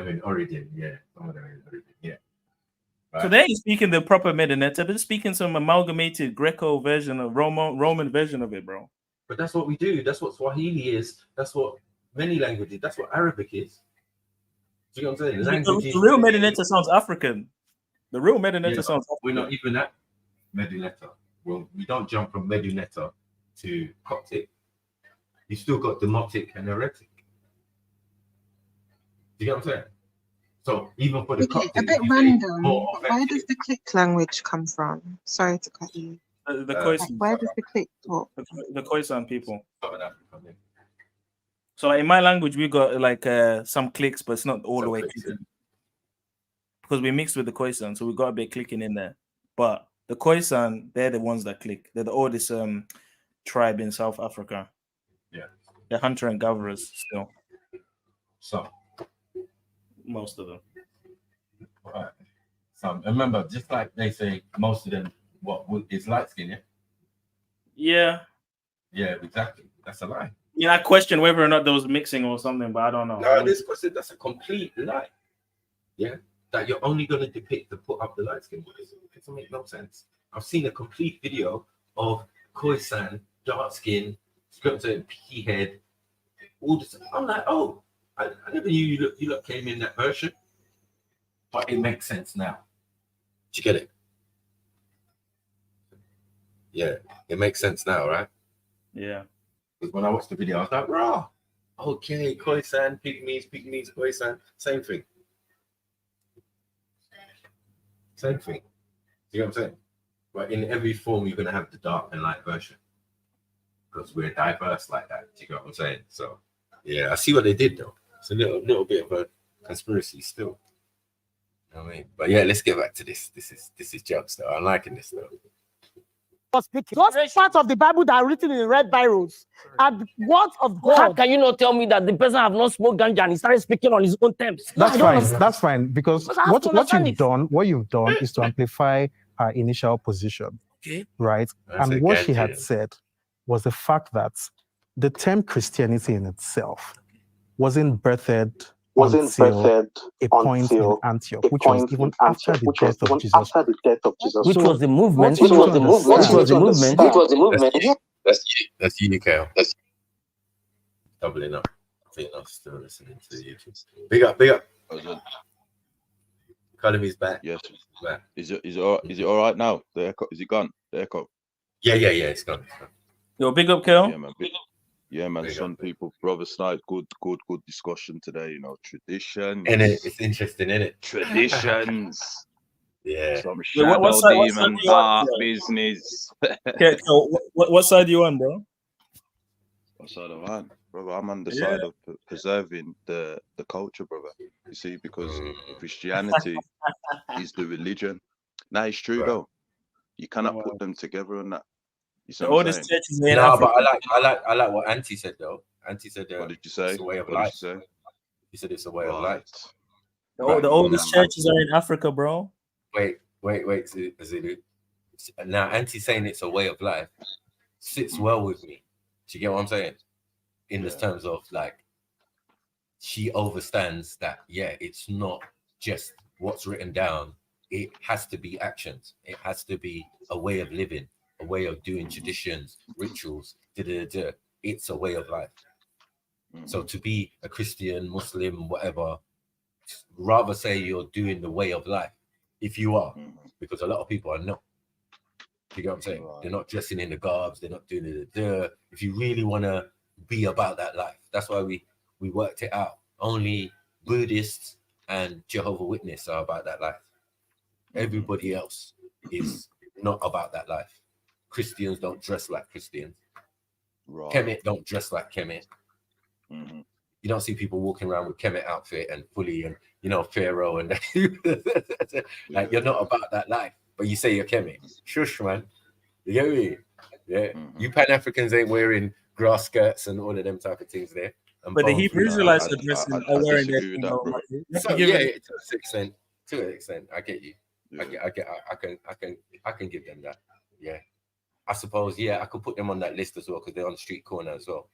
B: in origin, yeah. Some of them in origin, yeah.
T: So they ain't speaking the proper Medineta. They're speaking some amalgamated Greco version of Roman version of it, bro.
B: But that's what we do. That's what Swahili is. That's what many languages. That's what Arabic is. Do you know what I'm saying? Languages.
T: The real Medineta sounds African. The real Medineta sounds African.
B: We're not even at Medineta. Well, we don't jump from Medineta to Coptic. You still got Demotic and Heretic. Do you get what I'm saying? So even for the Coptic,
V: a bit random. But where does the click language come from? Sorry to cut you.
T: The Khoisan.
V: Where does the click talk?
T: The Khoisan people. So like in my language, we got like some clicks, but it's not all the way clicking. Because we mixed with the Khoisan, so we got a bit clicking in there. But the Khoisan, they're the ones that click. They're the oldest tribe in South Africa.
B: Yeah.
T: They're hunter and gatherers still.
B: So
T: most of them.
B: Right. So remember, just like they say, most of them is light skin, yeah?
T: Yeah.
B: Yeah, exactly. That's a lie.
T: Yeah, I question whether or not there was mixing or something, but I don't know.
B: No, that's a complete lie. Yeah. That you're only going to depict to put up the light skin. It doesn't make no sense. I've seen a complete video of Khoisan, dark skin, picky head, all this. I'm like, oh, I never knew you look came in that version. But it makes sense now. Did you get it? Yeah, it makes sense now, right?
T: Yeah.
B: Because when I watched the video, I was like, raw. Okay, Khoisan, pygmies, Khoisan, same thing. Same thing. Do you know what I'm saying? But in every form, you're going to have the dark and light version. Because we're diverse like that. Do you know what I'm saying? So, yeah, I see what they did, though. It's a little bit of a conspiracy still. You know what I mean? But yeah, let's get back to this. This is jokes, though. I'm liking this, though.
M: Those parts of the Bible that are written in red birals are the words of God.
C: How can you not tell me that the person have not smoked ganja and he started speaking on his own terms?
R: That's fine. That's fine because what you've done is to amplify her initial position, right? And what she had said was the fact that the term Christianity in itself wasn't birthed until a point in Antioch, which was even after the death of Jesus.
C: Which was the movement.
B: That's you, Kale. That's doubling up. I think I'm still listening to YouTube. Big up. Economy's back.
D: Yes.
B: Back.
D: Is it all right now? The echo, is it gone? The echo.
B: Yeah, it's gone.
T: Yo, big up, Kale.
D: Yeah, man. Yeah, man. Some people, brother Snipe, good discussion today. You know, traditions.
B: And it's interesting, isn't it?
D: Traditions.
B: Yeah.
D: Some shadow demon dark business.
T: Okay, so what side are you on, bro?
D: What side am I on? Brother, I'm on the side of preserving the culture, brother. You see, because Christianity is the religion. Now, it's true, though. You cannot put them together on that. You see
T: all this churches in
B: Africa.
T: But
B: I like what Auntie said though. Auntie said,
D: what did you say?
B: It's a way of life. He said it's a way of life.
T: The oldest churches are in Africa, bro.
B: Wait, Zulu. Now Auntie's saying it's a way of life. Sits well with me. Do you get what I'm saying? In the terms of like, she understands that it's not just what's written down. It has to be actions. It has to be a way of living. A way of doing traditions, rituals, it's a way of life. So to be a Christian, Muslim, whatever, rather say you're doing the way of life, if you are, because a lot of people are not. You get what I'm saying? They're not dressing in the garbs, they're not doing it. If you really want to be about that life, that's why we worked it out. Only Buddhists and Jehovah's Witness are about that life. Everybody else is not about that life. Christians don't dress like Christians. Kemet don't dress like Kemet. You don't see people walking around with Kemet outfit and fully and Pharaoh and like you're not about that life, but you say you're Kemet. Shush, man. You get me? Yeah. You Pan-Africans ain't wearing grass skirts and all of them type of things there.
T: But the Hebrew Israelites are dressing are wearing their
B: to an extent, I get you. I can give them that. Yeah. I suppose, I could put them on that list as well because they're on the street corner as well.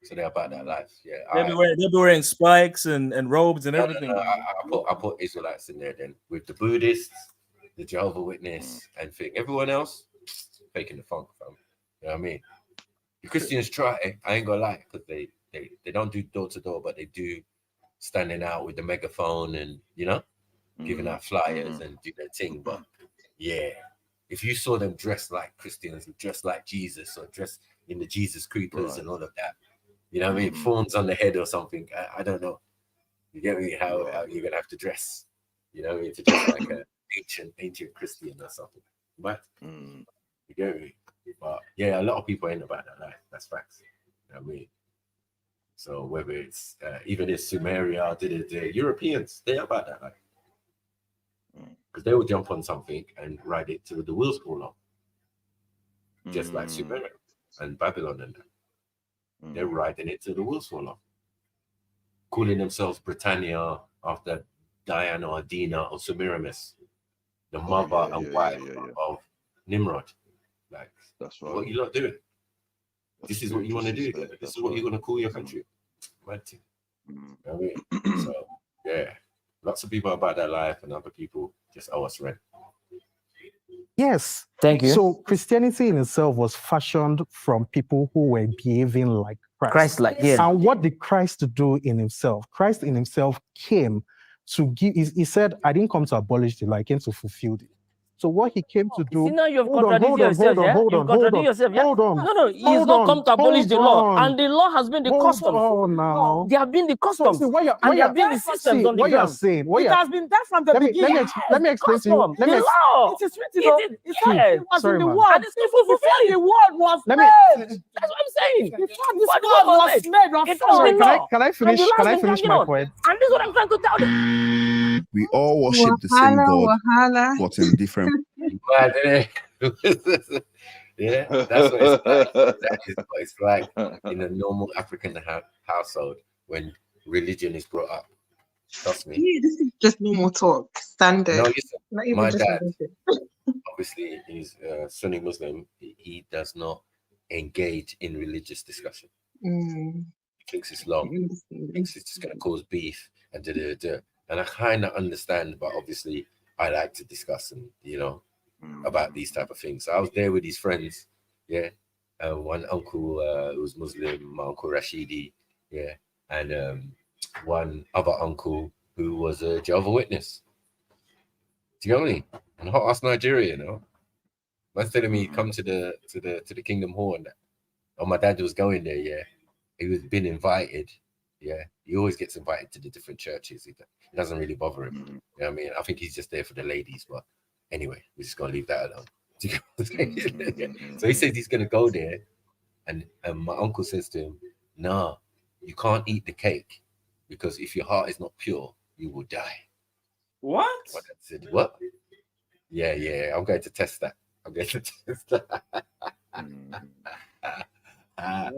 B: So they're about that life. Yeah.
T: They'll be wearing spikes and robes and everything.
B: I put Israelites in there then with the Buddhists, the Jehovah Witness and thing. Everyone else faking the funk, fam. You know what I mean? The Christians try. I ain't gonna lie, because they don't do door to door, but they do standing out with the megaphone and giving out flyers and do their thing. But yeah, if you saw them dressed like Christians, dressed like Jesus, or dressed in the Jesus creepers and all of that, you know what I mean? Thorns on the head or something. I don't know. You get me? How you're gonna have to dress? You know what I mean? To dress like an ancient Christian or something. But you get me? But yeah, a lot of people ain't about that life. That's facts. You know what I mean? So whether it's even in Sumeria, the Europeans, they're about that life. Because they will jump on something and ride it till the wheels fall off. Just like Sumeria and Babylon and that. They're riding it till the wheels fall off. Calling themselves Britannia after Diana or Dina or Semiramis, the mother and wife of Nimrod. Like, that's right. What you lot doing? This is what you want to do. This is what you're going to call your country. Right. You know what I mean? So, yeah. Lots of people about their life and other people just owe us rent.
R: Yes.
C: Thank you.
R: So Christianity in itself was fashioned from people who were behaving like Christ.
C: Christ-like, yeah.
R: And what did Christ do in himself? Christ in himself came to give, he said, I didn't come to abolish the law, I came to fulfill it. So what he came to do.
C: See, now you've contradicted yourself. You've contradicted yourself. Yeah?
R: Hold on.
C: No, he's not come to abolish the law. And the law has been the custom.
R: Now.
C: They have been the customs.
R: So,
C: and they have been the systems on the
R: what
C: ground.
R: you're saying.
C: It has been there from the beginning.
R: Let me explain to you.
C: The law. It is written. It was in the word. And it's fulfilled. The word was made. That's what I'm saying. Before this word was made. It was the law.
R: Can I finish my point?
C: And this is what I'm trying to tell you.
N: We all worship the same God, but in different.
B: Yeah, that's what it's like. That is what it's like in a normal African household when religion is brought up. Trust me.
V: Yeah, this is just normal talk, standard.
B: No, listen,
V: Not even
B: my
V: just
B: dad,
V: religion.
B: obviously, he's Sunni Muslim. He does not engage in religious discussion. He thinks it's long. He thinks it's just going to cause beef and da-da-da. And I kind of understand, but obviously, I like to discuss and about these type of things. So I was there with his friends, one uncle who was Muslim, my uncle Rashidi, and one other uncle who was a Jehovah Witness. Do you know what I mean? In hot ass Nigeria, man's telling me come to the Kingdom Hall and that. Oh, my dad was going there, he was been invited, he always gets invited to the different churches. It doesn't really bother him. You know what I mean? I think he's just there for the ladies, but anyway, we're just gonna leave that alone. So he says he's gonna go there, and my uncle says to him, "Nah, you can't eat the cake because if your heart is not pure, you will die."
T: What?
B: My dad said, "What?" Yeah, I'm going to test that. Yeah,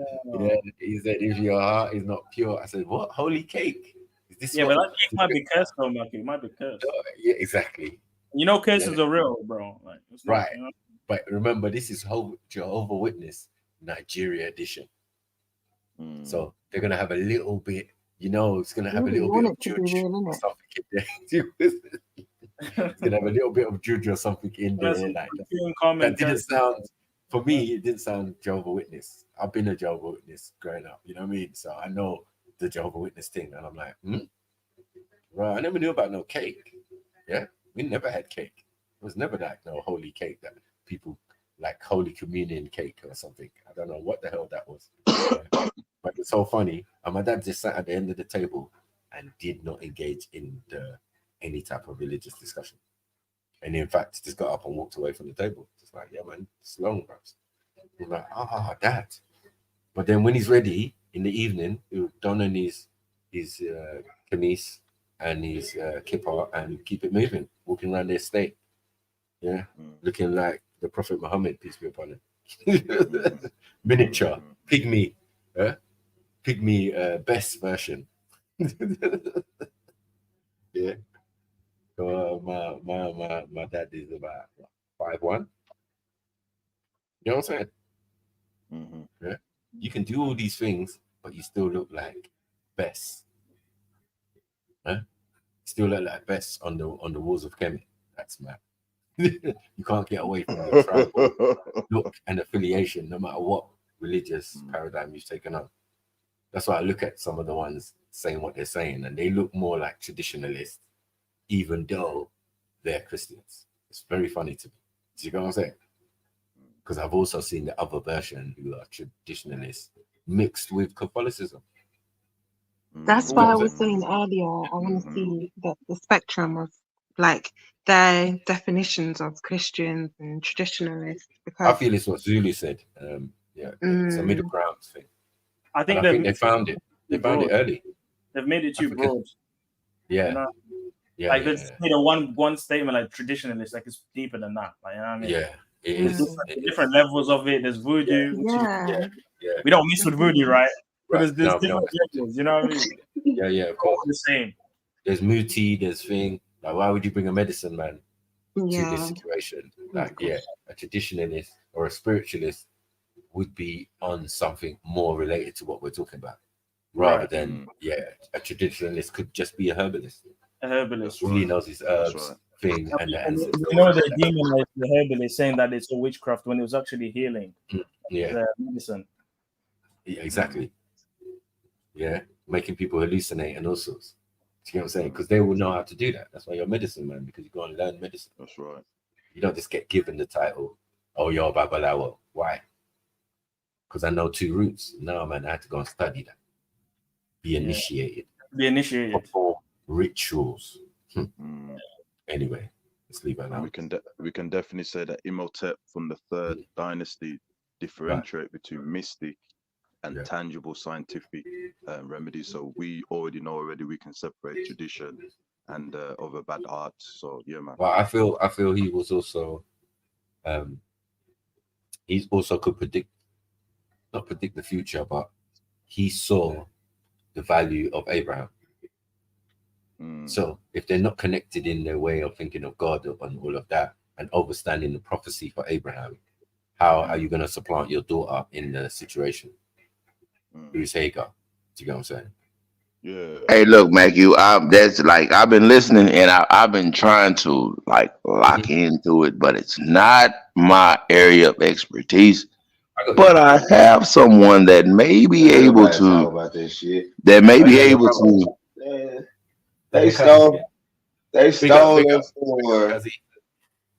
B: he said, if your heart is not pure. I said, what? Holy cake? Is this
T: but that cake might be cursed, though, Marky. It might be cursed.
B: Yeah, exactly.
T: Curses are real, bro. Like,
B: right. But remember, this is Jehovah Witness Nigeria edition. So they're going to have a little bit, it's going to have a little bit of juju or something in there. It's going to have a little bit of juju or something in there. Like that didn't sound... For me, it didn't sound Jehovah Witness. I've been a Jehovah Witness growing up, you know what I mean? So I know the Jehovah Witness thing, and I'm like, right, I never knew about no cake. Yeah, we never had cake. It was never like no holy cake that people like Holy Communion cake or something. I don't know what the hell that was. But it's so funny. And my dad just sat at the end of the table and did not engage in any type of religious discussion. And in fact, just got up and walked away from the table. Just like, yeah, man, it's long, bro. He's like, Dad. But then when he's ready in the evening, he'll don on his kameez and his kippah and keep it moving, walking around the estate. Yeah, looking like the Prophet Muhammad, peace be upon him. Miniature, pygmy, best version. Yeah. So my dad is about 5'1". You know what I'm saying? Yeah. You can do all these things, but you still look like Bess. Huh? Still look like Bess on the walls of Kemet. That's mad. You can't get away from your tribal look and affiliation, no matter what religious paradigm you've taken on. That's why I look at some of the ones saying what they're saying, and they look more like traditionalists, even though they're Christians. It's very funny to me. Do you get what I'm saying? Because I've also seen the other version who are traditionalists mixed with Catholicism.
V: That's why I was saying earlier, I want to see the spectrum of like their definitions of Christians and traditionalists.
B: I
V: Because
B: feel it's what Zulu said. It's a middle ground thing.
T: I think,
B: And I think they found it. They found it early.
T: They've made it too broad.
B: Yeah.
T: You know?
B: Yeah.
T: Like they just made a one statement like traditionalist, like it's deeper than that. Like, you know what I mean?
B: Yeah, it is.
T: There's different levels of it. There's voodoo.
V: Yeah.
T: We don't mess with voodoo, right? But
B: Right.
T: there's
B: No, we
T: different
B: don't.
T: levels, you know what I mean?
B: Yeah, of course.
T: All the same.
B: There's Muti, there's thing. Like, why would you bring a medicine man to
V: Yeah.
B: this situation? Like, a traditionalist or a spiritualist would be on something more related to what we're talking about, rather than a traditionalist could just be a herbalist.
T: A herbalist.
B: Who really knows his herbs thing and the ancestors.
T: You know, they demonized the herbalist, saying that it's a witchcraft when it was actually healing.
B: Yeah.
T: Medicine.
B: Yeah, exactly. Yeah, making people hallucinate and all sorts. Do you know what I'm saying? Because they will know how to do that. That's why you're a medicine man, because you go and learn medicine.
D: That's right.
B: You don't just get given the title, oh, you're a Babalawo. Why? Because I know 2 roots. No, man, I had to go and study that. Be initiated.
T: Be initiated.
B: Perform rituals. Anyway, let's leave it
D: And
B: now.
D: we can definitely say that Imhotep from the 3rd dynasty differentiate between mystic and tangible scientific remedies. So we already know we can separate tradition and other bad arts. So yeah, man.
B: Well, I feel he was also he also could not predict the future, but he saw the value of Abraham. So if they're not connected in their way of thinking of God and all of that, and understanding the prophecy for Abraham, how are you going to supplant your daughter in the situation? Who's Hagar? Do you get what I'm saying?
D: Yeah.
A: Hey, look, Matthew, I've been listening and I've been trying to like lock into it, but it's not my area of expertise. But I have someone that may be able
E: Talk
A: to.
E: about this shit.
A: That may be able to.
E: They stole their story.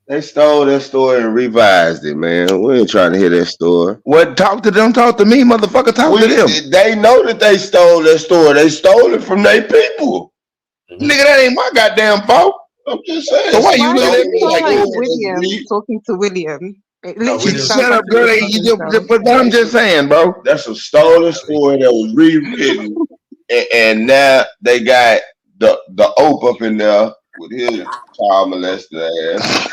E: They stole their story and revised it, man. We ain't trying to hear that story.
A: What? Talk to them. Talk to me, motherfucker. Talk to them.
E: They know that they stole their story. They stole it from their people.
A: Nigga, that ain't my goddamn fault.
E: I'm just saying.
A: So why you
V: Why
A: looking
V: does
A: at
V: it
A: me
V: sound
A: like
V: like
A: that?
V: William talking to William? It literally sounds
A: Shut
V: like
A: up, girl. But I'm just saying, bro.
E: That's a stolen story that was rewritten, and now they got the Ope up in there with his child molested ass.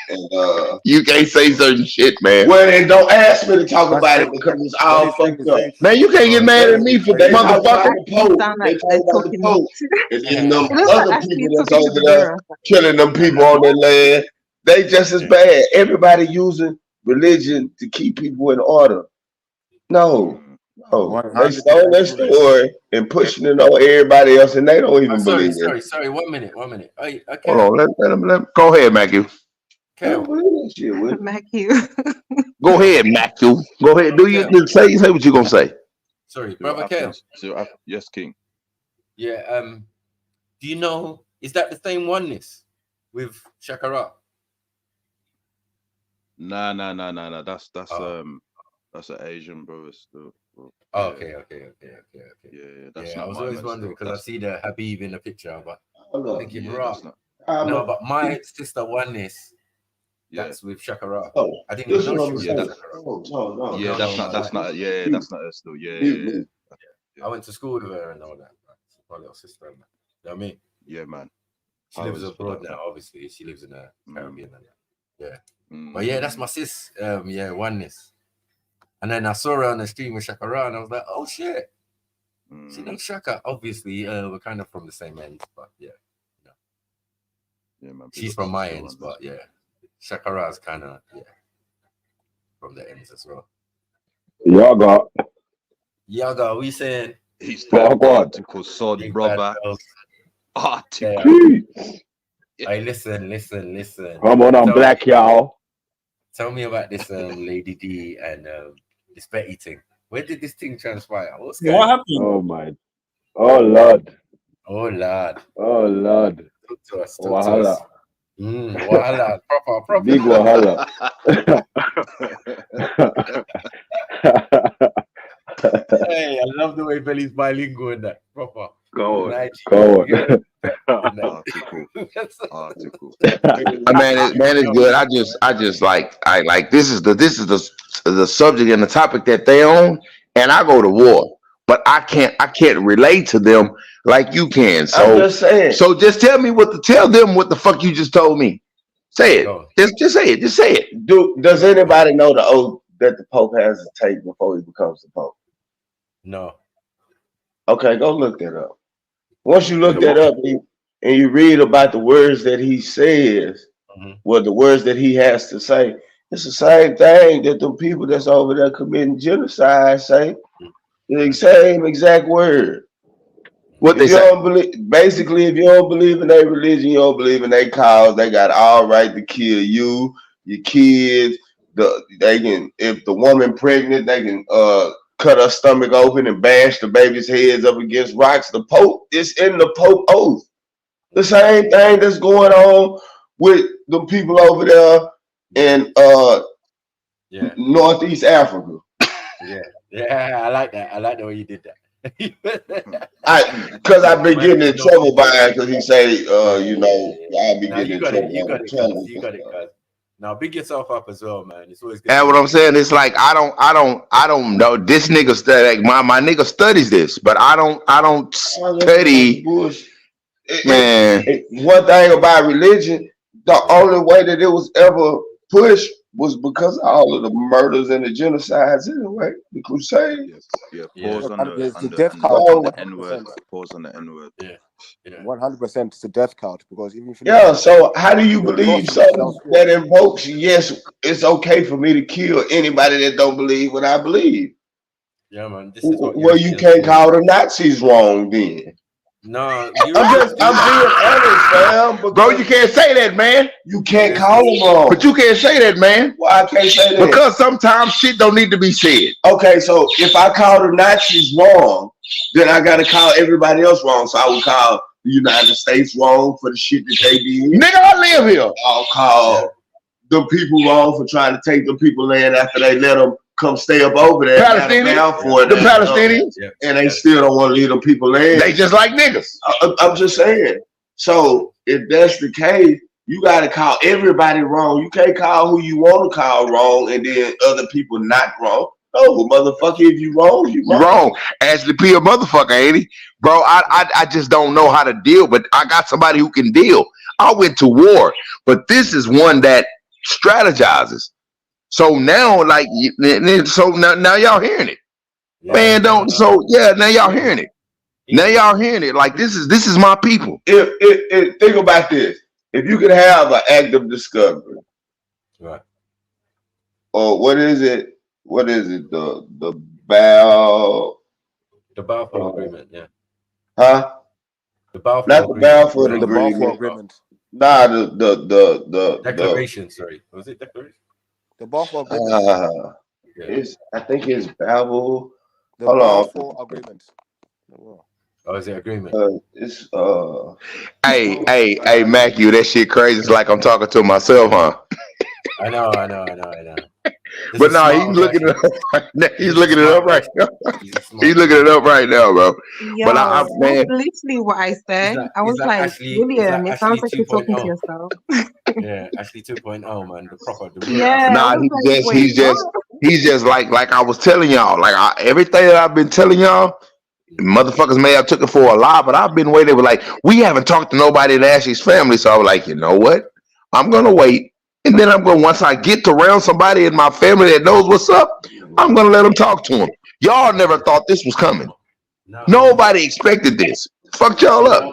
E: And
A: you can't say certain shit, man.
E: Well, then don't ask me to talk about it because it's all fucked up.
A: Man, you can't get mad at me for that,
E: motherfucker.
A: motherfucker.
E: They talk about the Pope. And then them
V: It looks like
E: other
V: Ashley
E: people that's
V: talking to
E: over there
V: Vera.
E: killing them people on their land. They just as bad. Everybody using religion to keep people in order. No. They stole their story and pushing it on everybody else, and they don't even believe it.
B: Sorry. 1 minute. Hey, okay.
A: Hold on. Let him. Go ahead, Matthew.
V: Matthew.
A: Go ahead, Matthew. Go ahead. Do you say what you gonna say?
B: Sorry, brother Kel.
D: Yes, King.
B: Yeah. Do you know? Is that the same oneness with Shakara?
D: Nah. That's an Asian brother still.
B: Oh, okay.
D: Yeah, that's
B: I
D: not
B: was
D: my
B: always
D: man
B: wondering
D: still.
B: because I see the Habib in the picture, but
E: look,
B: thinking,
D: yeah,
B: right.
D: that's not-
B: No, but my sister oneness, that's with Shakara. I didn't even know she was with Shakara.
D: Yeah, that's not her still. Yeah.
B: I went to school with her and all that. She's my little sister. You know what I mean?
D: Yeah, man.
B: She lives abroad now, obviously. She lives in the Caribbean and that. Yeah. But yeah, that's my sis. Oneness. And then I saw her on the stream with Shakara and I was like, oh shit. She knows Shaka. Obviously, we're kind of from the same end, but yeah.
D: Yeah, man.
B: She's from my ends, but yeah. Shakara's kind of, from the ends as well. Yaga, we saying?
D: He's the article sword brother. Article.
B: Hey, listen.
A: Come on, I'm black, y'all.
B: Tell me about this Lady D and this Betty thing. Where did this thing transpire? What's going on?
T: happened?
A: Oh my. Oh Lord.
B: Oh Lord.
A: Oh Lord.
B: Talk to us.
A: Wahala.
B: Wahala. Proper.
A: Big wahala.
B: Hey, I love the way Belly's bilingual in that. Proper.
A: Go on.
B: Nigeria.
D: Article.
A: Man, it's good. I just like this is the subject and the topic that they own, and I go to war, but I can't relate to them like you can. So
E: I'm just saying.
A: So just tell them what the fuck you just told me. Say it. Just say it. Just say it.
E: Does anybody know the oath that the Pope has to take before he becomes the Pope?
B: No.
E: Okay, go look that up. Once you look that up and you read about the words that he says, well, the words that he has to say, it's the same thing that the people that's over there committing genocide say. The same exact word.
A: What they
E: if you
A: say?
E: don't believe, basically, if you don't believe in their religion, you don't believe in their cause, they got all right to kill you, your kids. They can, if the woman pregnant, they can cut her stomach open and bash the baby's heads up against rocks. The Pope is in the Pope oath. The same thing that's going on with the people over there in Northeast Africa.
B: Yeah, I like that. I like the way you did that.
E: Because I've been getting in trouble by it because he say, you know, I'll be getting in trouble.
B: You got it, cuz. Now big yourself up as well, man. It's always good.
A: And what I'm saying is like I don't know. This nigga like my nigga studies this, but I don't study. Man,
E: one thing about religion, the only way that it was ever pushed was because of all of the murders and the genocides anyway, the Crusades.
D: Yeah, pause on
F: the death
D: the
F: count.
D: N-word. Pause on the N-word.
B: Yeah.
F: 100% it's a death count because even if you
E: Yeah, so how do you believe something that invokes, yes, it's okay for me to kill anybody that don't believe what I believe?
B: Yeah, man. This is what
E: well, you can't call the Nazis wrong then.
B: No,
E: I'm being honest, fam.
A: Bro, you can't say that, man.
E: You can't call them wrong.
A: But you can't say that, man.
E: Why I can't say that?
A: Because sometimes shit don't need to be said.
E: Okay, so if I call the Nazis wrong, then I gotta call everybody else wrong. So I would call the United States wrong for the shit that they did.
A: Nigga, I live here.
E: I'll call the people wrong for trying to take the people land after they let them come stay up over there.
A: The Palestinians.
E: And they still don't want to leave them people land.
A: They just like niggas.
E: I'm just saying. So if that's the case, you got to call everybody wrong. You can't call who you want to call wrong and then other people not wrong. No, motherfucker, if you wrong, you wrong.
A: You wrong. Ashley P a motherfucker, ain't he? Bro, I just don't know how to deal, but I got somebody who can deal. I went to war, but this is one that strategizes. So now, like, so now y'all hearing it. Man, don't, so yeah, now y'all hearing it. Now y'all hearing it. Like, this is my people.
E: If think about this. If you could have an act of discovery.
B: Right.
E: Or what is it? What is it? The Balfour
B: Agreement, yeah.
E: Huh?
B: The Balfour
E: Not the Balfour
F: Agreement. The Balfour Agreement.
E: Nah, the
B: Declaration, sorry. Was it Declaration?
F: The Balfour Agreement.
E: I think it's Balfour.
F: The Balfour Agreement.
B: Oh, is it agreement?
E: It's
A: Hey, Matthew, that shit crazy. It's like I'm talking to myself, huh?
B: I know.
A: But no, he's looking it up right now. He's looking it up right now. He's looking it up right now, bro.
V: Yo,
A: But I
V: that's literally what I said. I was like, William, it sounds like you're talking to yourself.
B: Yeah, Ashley 2.0, man. The proper.
V: Yeah.
A: Nah, he's just like I was telling y'all. Like everything that I've been telling y'all, motherfuckers may have took it for a lie, but I've been waiting. Like, we haven't talked to nobody in Ashley's family, so I was like, you know what? I'm gonna wait. And then I'm going, once I get to around somebody in my family that knows what's up, I'm going to let them talk to them. Y'all never thought this was coming. Nobody expected this. Fuck y'all up.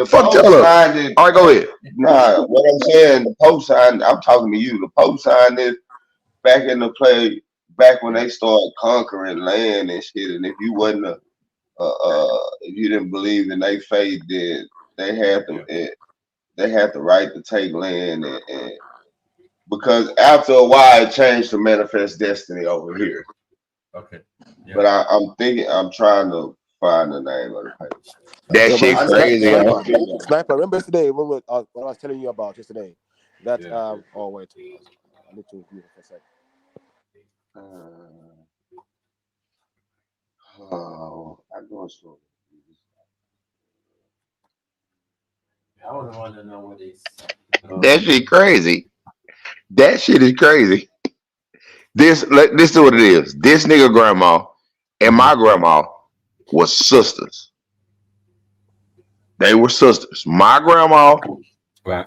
A: Fuck y'all up. All right, go ahead.
E: Nah, what I'm saying, the Pope signed, I'm talking to you. The Pope signed this back in the play, back when they started conquering land and shit. And if you wasn't if you didn't believe in their faith, then they they had the right to take land, and because after a while it changed to Manifest Destiny over here.
B: Okay. Yeah.
E: But I'm thinking, I'm trying to find the name of the paper.
A: That shit crazy.
F: Sniper, remember yesterday when what I was telling you about yesterday? That oh wait, I need to view it for a sec.
E: Oh, I go slow.
B: I would want to know what is.
A: That shit crazy. That shit is crazy. This is what it is. This nigga grandma and my grandma was sisters. They were sisters. My grandma,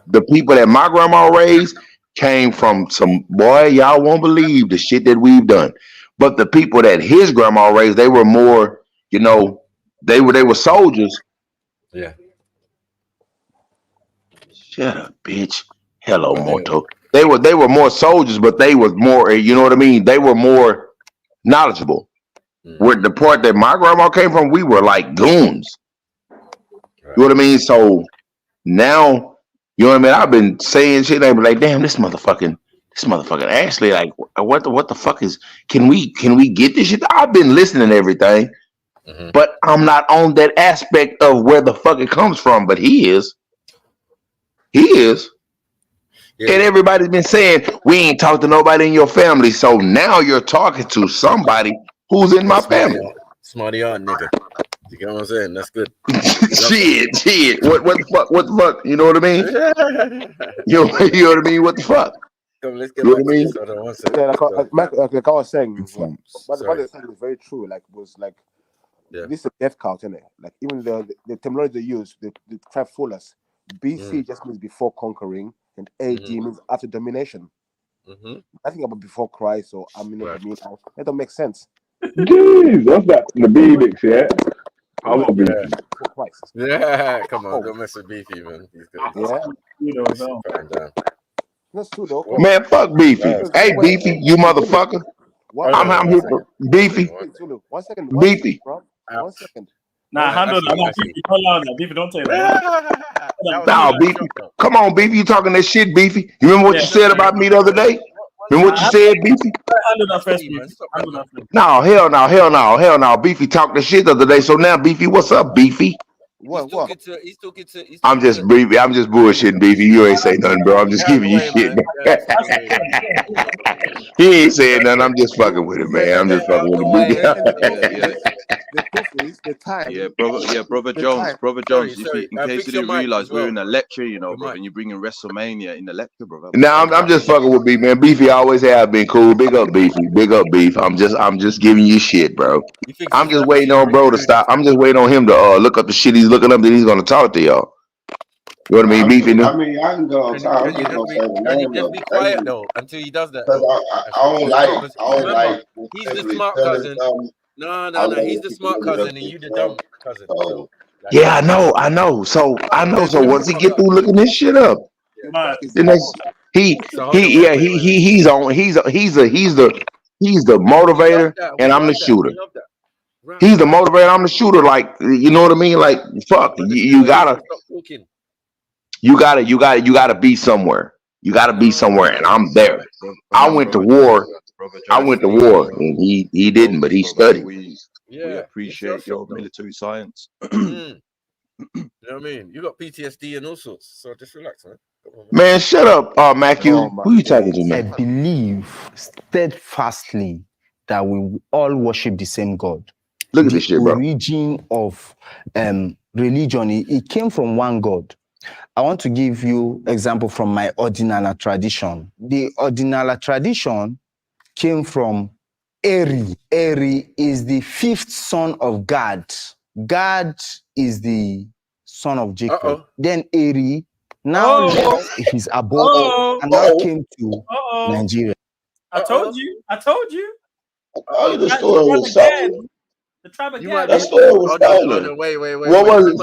A: the people that my grandma raised came from some, boy, y'all won't believe the shit that we've done. But the people that his grandma raised, they were more, you know, they were soldiers.
B: Yeah.
A: Shut up, bitch. Hello, Moto. They were more soldiers, but they was more, you know what I mean? They were more knowledgeable. Where the part that my grandma came from, we were like goons. You know what I mean? So now, you know what I mean? I've been saying shit. They be like, damn, this motherfucking Ashley, like, what the fuck is? Can we get this shit? I've been listening to everything, but I'm not on that aspect of where the fuck it comes from. But he is. And everybody's been saying we ain't talked to nobody in your family. So now you're talking to somebody who's in my family.
B: Smarty art nigga. You get what I'm saying? That's good.
A: shit. What the fuck? You know what I mean? you know what I mean? What the fuck?
B: Come, let's get
A: You know
B: back
A: what I mean?
B: to this other one.
F: Yeah, like I was saying, what they're saying is very true. Like was like this is a death count, isn't it? Like even the terminology they use, the try fool us. BC just means before conquering, and AD means after domination. I think about before Christ, or I mean, that don't make sense.
E: Jeez, what's that? The B-Mix, yeah? I'm gonna be
F: before Christ.
B: Yeah, come on, don't mess with Beefy, man. He's good.
F: Yeah. That's true, though.
A: Man, fuck Beefy. Hey, Beefy, you motherfucker. I'm here for Beefy.
F: 1 second.
A: Beefy.
F: 1 second.
T: Nah, handle that. Beefy, don't allow that. Beefy, don't take that.
A: No, Beefy. Come on, Beefy. You talking that shit, Beefy? You remember what you said about me the other day? Remember what you said, Beefy?
T: Handle that first, Beefy. Handle that first.
A: No, hell no. Beefy talked the shit the other day. So now, Beefy, what's up, Beefy?
B: He's talking to.
A: I'm just bullshitting, Beefy. You ain't say nothing, bro. I'm just giving you shit, bro. He ain't saying nothing. I'm just fucking with him, man. I'm just fucking with him, Beefy.
F: The truth is the time.
D: Brother Jones. In case you didn't realize, we're in a lecture, you know, brother, and you're bringing WrestleMania in the lecture, brother.
A: Now I'm just fucking with Beef, man. Beefy always have been cool. Big up, Beefy. Big up, Beef. I'm just giving you shit, bro. I'm just waiting on bro to stop. I'm just waiting on him to look up the shit he's looking up. Then he's gonna talk to y'all. You know what I mean, Beefy?
E: I mean, I can go on time.
B: Can you just be quiet though until he does that?
E: I don't like.
B: He's the smart cousin. No. He's the smart cousin, and you the dumb cousin. So,
A: yeah, I know. So once he get through looking this shit up, then he's the motivator, and I'm the shooter. He's the motivator. I'm the shooter. Like, you know what I mean? Like, fuck, you gotta be somewhere. You gotta be somewhere, and I'm there. I went to war, and he didn't, but he studied.
D: We appreciate your military science.
B: You know what I mean? You got PTSD and all sorts, so just relax, man.
A: Man, shut up, Matthew. Who you talking to, man?
Q: I believe steadfastly that we all worship the same God.
A: Look at this shit, bro.
Q: The origin of religion, it came from one God. I want to give you example from my ordinal tradition. The ordinal tradition came from Eri. Eri is the fifth son of Gad. Gad is the son of Jacob. Then Eri now he's above and now came to Nigeria.
T: I told you.
E: The story was stolen.
T: The tribe of
E: That story was stolen.
B: Wait.
E: What was it?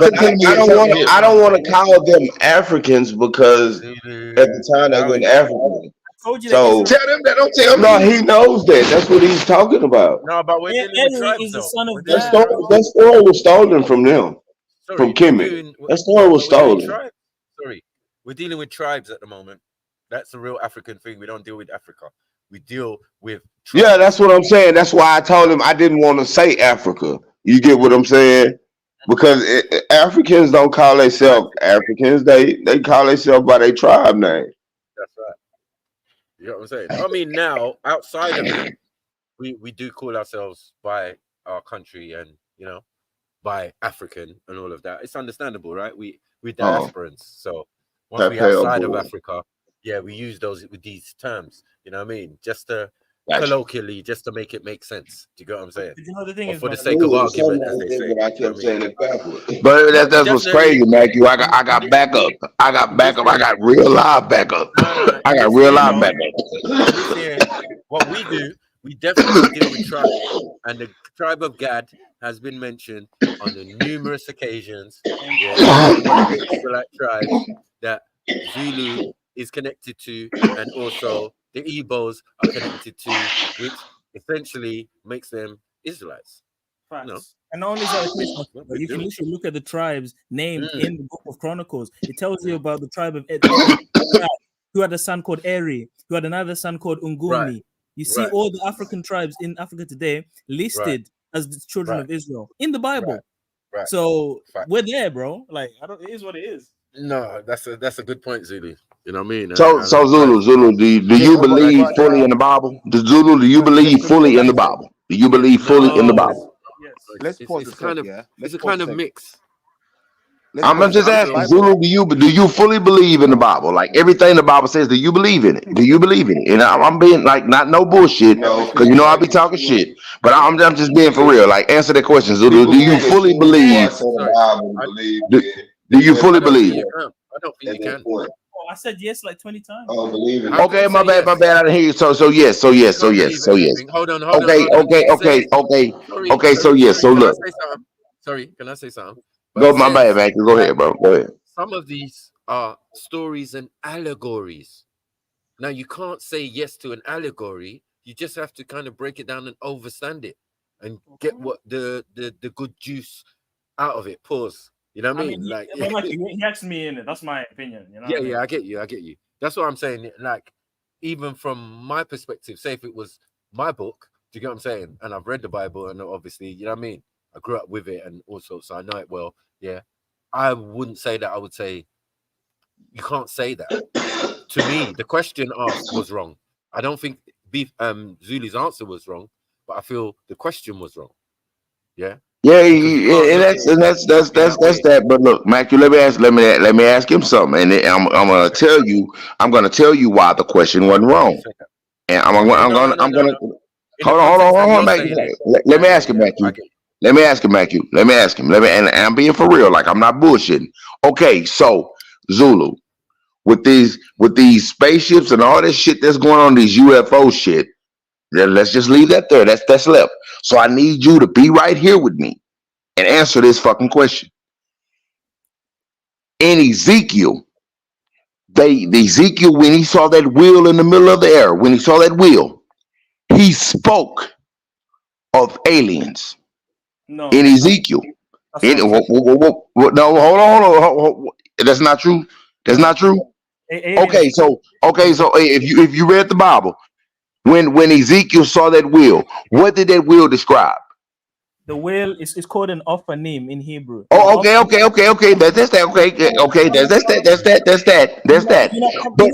E: I don't want to call them Africans because at the time they weren't African. So
A: tell them that. Don't tell me.
E: No, he knows that. That's what he's talking about.
B: No, but we're dealing with tribes,
T: the son of
E: That story was stolen from them, from Kemet. That story was stolen.
B: Sorry.
H: We're dealing with tribes at the moment. That's a real African thing. We don't deal with Africa. We deal with tribes.
E: Yeah, that's what I'm saying. That's why I told him I didn't want to say Africa. You get what I'm saying? Because Africans don't call themselves Africans. They call themselves by their tribe name.
H: That's right. You know what I'm saying? I mean, now outside of it, we do call ourselves by our country and by African and all of that. It's understandable, right? We're diasporans, so once we outside of Africa, we use those with these terms. You know what I mean? Just to colloquially, just to make it make sense. Do you get what I'm saying?
T: But you know the thing is,
H: for the sake of argument, as they say.
E: I kept saying it backwards. But that's what's crazy, Matthew. I got backup. I got real live backup. I got real live backup.
H: What we do, we definitely deal with tribes, and the tribe of Gad has been mentioned on the numerous occasions. One of the Israelite tribes that Zulu is connected to, and also the Igbos are connected to, which essentially makes them Israelites.
T: Facts. And not only is that a Christmas, but you can literally look at the tribes named in the Book of Chronicles. It tells you about the tribe of who had a son called Eri, who had another son called Unguni. You see all the African tribes in Africa today listed as the children of Israel in the Bible. So we're there, bro. Like, it is what it is.
H: No, that's a good point, Zulu. You know what I mean?
E: So Zulu, do you believe fully in the Bible? Zulu, do you believe fully in the Bible? Do you believe fully in the Bible?
F: Let's pause
H: it's kind of it's a kind of mix.
E: I'm just asking, Zulu, do you fully believe in the Bible? Like everything the Bible says, do you believe in it? Do you believe in it? And I'm being like, not no bullshit, because I be talking shit. But I'm just being for real. Like, answer that question, Zulu. Do you fully believe? Do you fully believe it?
H: I don't think you can.
T: Oh, I said yes like 20 times.
E: Okay, my bad. I didn't hear you. So yes.
H: Hold on.
E: Okay. So yes. So look.
H: Sorry, can I say something?
E: Go, my bad, man. Go ahead, bro. Go ahead.
H: Some of these are stories and allegories. Now, you can't say yes to an allegory. You just have to kind of break it down and understand it and get what the good juice out of it. Pause. You know what I mean?
T: Like, he asked me in it. That's my opinion. You know
H: I get you. That's what I'm saying. Like, even from my perspective, say if it was my book, do you get what I'm saying? And I've read the Bible, and obviously, you know what I mean? I grew up with it and also, so I know it well. Yeah. I wouldn't say that. I would say you can't say that. To me, the question asked was wrong. I don't think Zulu's answer was wrong, but I feel the question was wrong. Yeah.
E: Yeah, that's that. But look, Matthew, let me ask him something, and I'm gonna tell you why the question wasn't wrong. And I'm gonna hold on, Matthew. Let me ask him, Matthew. Let me ask him. And I'm being for real, like I'm not bullshitting. Okay, so Zulu, with these spaceships and all this shit that's going on, these UFO shit, then let's just leave that there. That's left. So I need you to be right here with me and answer this fucking question. In Ezekiel, Ezekiel, when he saw that wheel in the middle of the air, when he saw that wheel, he spoke of aliens.
T: No.
E: In Ezekiel. No, hold on. That's not true. That's not true. Okay, so if you read the Bible, when Ezekiel saw that wheel, what did that wheel describe?
T: The wheel is called an ophanim in Hebrew.
E: Oh, okay. That's that. Okay. That's that.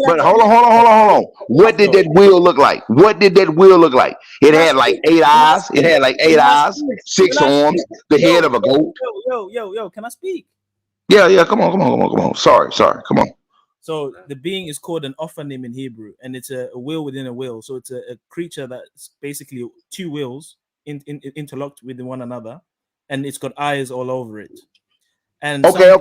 E: But hold on. What did that wheel look like? It had like 8 eyes. 6 arms. The head of a goat.
T: Yo. Can I speak?
E: Yeah. Come on. Sorry. Come on.
T: So the being is called an ophanim in Hebrew, and it's a wheel within a wheel. So it's a creature that's basically 2 wheels interlocked with one another, and it's got eyes all over it. And
E: okay. Now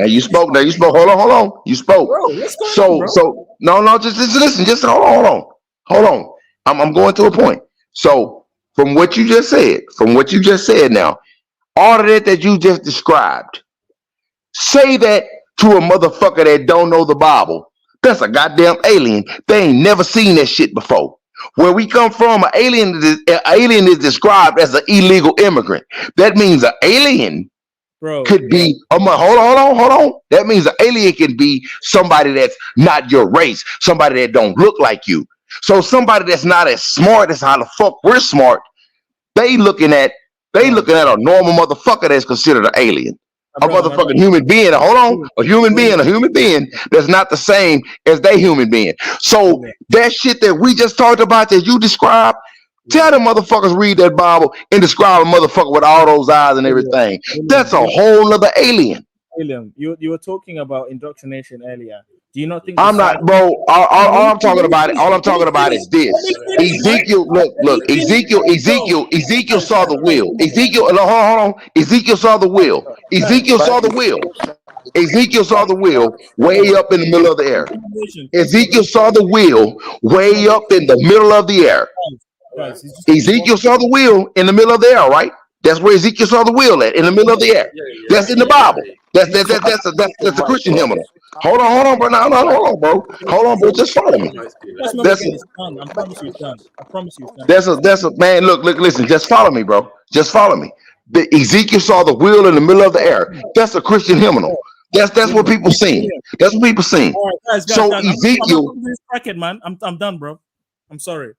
E: you spoke. Hold on. You spoke.
T: Bro, what's going on, bro?
E: So no. Just listen. Just hold on. I'm going to a point. So from what you just said, now all of that you just described, say that to a motherfucker that don't know the Bible. That's a goddamn alien. They ain't never seen that shit before. Where we come from, an alien is described as an illegal immigrant. That means an alien
T: Bro,
A: could be hold on. That means an alien can be somebody that's not your race, somebody that don't look like you. So somebody that's not as smart as how the fuck we're smart, they looking at a normal motherfucker that's considered an alien. A motherfucking human being, a human being that's not the same as they human being. So that shit that we just talked about that you described, tell them motherfuckers read that Bible and describe a motherfucker with all those eyes and everything. That's a whole other alien.
T: William, you were talking about indoctrination earlier. Do you not think
A: I'm not, bro. All I'm talking about is this. Ezekiel, look. Ezekiel saw the will. Hold on. Ezekiel saw the will. Ezekiel saw the will way up in the middle of the air. Ezekiel saw the will way up in the middle of the air. Ezekiel saw the will in the middle of the air, right? That's where Ezekiel saw the will at, in the middle of the air. That's in the Bible. That's a Christian hymnal. Hold on, bro. No, hold on, bro. Just follow me.
T: I promise you it's done.
A: That's a man. Look, listen. Just follow me, bro. Just follow me. The Ezekiel saw the will in the middle of the air. That's a Christian hymnal. That's what people sing. That's what people sing.
T: All right, guys,
A: So Ezekiel.
T: man. I'm done, bro. I'm sorry.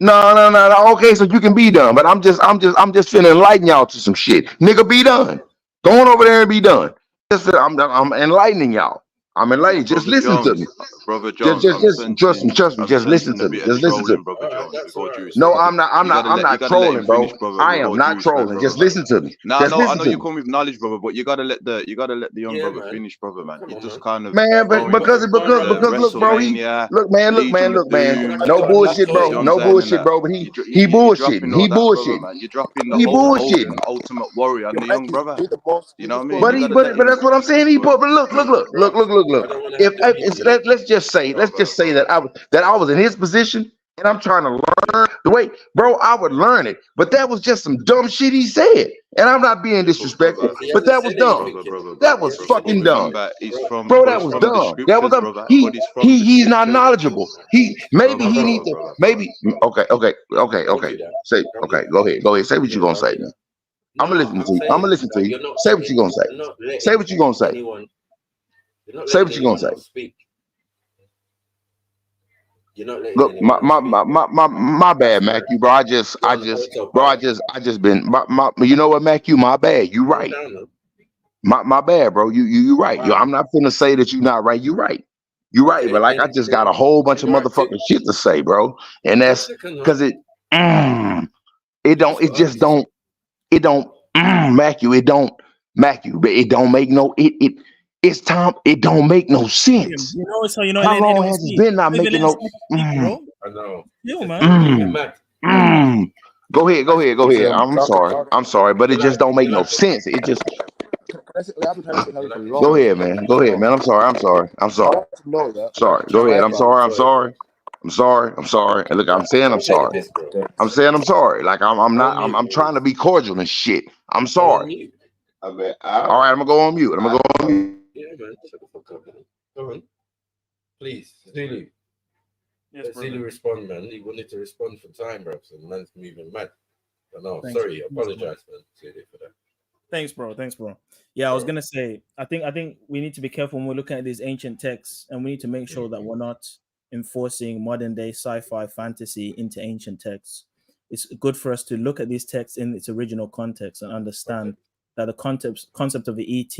A: No. Okay, so you can be done, but I'm just finna enlighten y'all to some shit. Nigga, be done. Go on over there and be done. I'm enlightening y'all. I'm enlightening. Just listen to me.
D: Brother Jones,
A: just trust me. Just listen to me. Just listen to me. No, I'm not trolling, bro. I am not trolling. Just listen to me.
D: No, I know you come with knowledge, brother, but you gotta let the young brother finish, brother, man. You just kind of
A: man, but because look, bro, look, man. No bullshit, bro. No bullshit, bro. But he bullshitting. He bullshitting.
D: You're dropping the
A: He
D: whole
A: bullshitting.
D: ultimate warrior on the young brother. You know what I mean?
A: But that's what I'm saying. He put. But look. Let's just say that I was in his position and I'm trying to learn the way, bro. I would learn it, but that was just some dumb shit he said, and I'm not being disrespectful, but that was dumb. That was fucking dumb, bro. That was dumb. That was dumb. He's not knowledgeable. Maybe he need to okay. Say okay. Go ahead. Say what you gonna say now. I'm gonna listen to you. Say what you gonna say. Say what you gonna say. Say what you gonna say. Look, my bad, Mac. You, bro. I just been. You know what, Mac? You, my bad. You right. My bad, bro. You right. I'm not finna say that you not right. You right. You right. But like, I just got a whole bunch of motherfucking shit to say, bro. And that's because it don't. Mac you. It don't make no. It's time. It don't make no sense. How long has it been not making no?
H: I know. Yo, man.
A: Go ahead. I'm sorry, but it just don't make no sense. It just. Go ahead, man. I'm sorry. Sorry. Go ahead. I'm sorry. And look, I'm saying I'm sorry. Like I'm trying to be cordial and shit. I'm sorry. All right, I'm gonna go on mute.
H: Yeah, man. Shut the fuck up, man. Go on. Please, Zulu.
T: Yes,
H: Zulu respond, man. He wanted to respond for time, bro. So the man's moving mad. I know. Sorry, I apologize, man, Zulu, for that.
T: Thanks, bro. Yeah, I was gonna say, I think we need to be careful when we're looking at these ancient texts, and we need to make sure that we're not enforcing modern day sci-fi fantasy into ancient texts. It's good for us to look at these texts in its original context and understand that the concept of the ET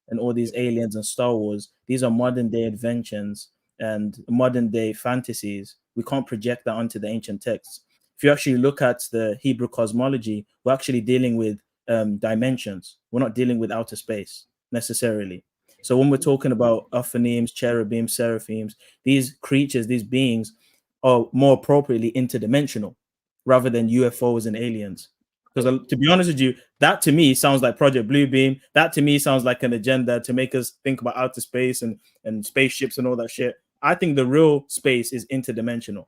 T: and all these aliens and Star Wars, these are modern day inventions and modern day fantasies. We can't project that onto the ancient texts. If you actually look at the Hebrew cosmology, we're actually dealing with dimensions. We're not dealing with outer space necessarily. So when we're talking about Ophanims, cherubim, seraphims, these creatures, these beings are more appropriately interdimensional rather than UFOs and aliens. Because to be honest with you, that to me sounds like Project Bluebeam. That to me sounds like an agenda to make us think about outer space and spaceships and all that shit. I think the real space is interdimensional.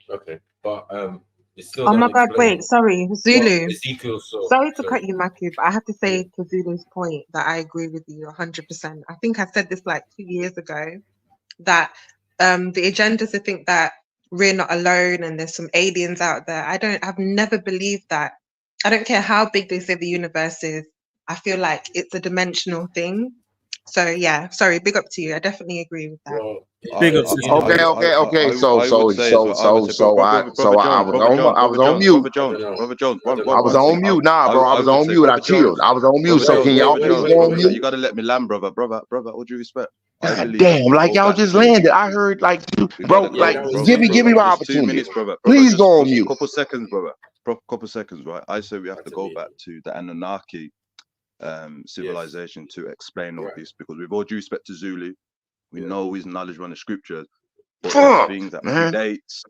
H: Okay, but it's still.
V: Oh my God! Wait, sorry, Zulu. Sorry to
H: Sorry.
V: cut you, Matthew, but I have to say to Zulu's point that I agree with you 100%. I think I said this like 2 years ago that the agenda to think that we're not alone and there's some aliens out there. I've never believed that. I don't care how big they say the universe is. I feel like it's a dimensional thing. So yeah, sorry, big up to you. I definitely agree with that.
T: Big up, sister.
A: Okay.
D: I would say as well, I would say,
A: I was on mute.
D: Brother Jones,
A: I was on mute. Nah, bro, I was on mute. I chilled. I was on mute. So can y'all please go on mute?
D: You gotta let me land, brother. All due respect.
A: God damn, like y'all just landed. I heard like, bro, like give me my
D: Just 2
A: opportunity.
D: minutes, brother.
A: Please go on mute.
D: Couple seconds, brother. Couple seconds, right? I say we have to go back to the Anunnaki civilization to explain all this, because with all due respect to Zulu, we know his knowledge on the scriptures, but there's things that predates,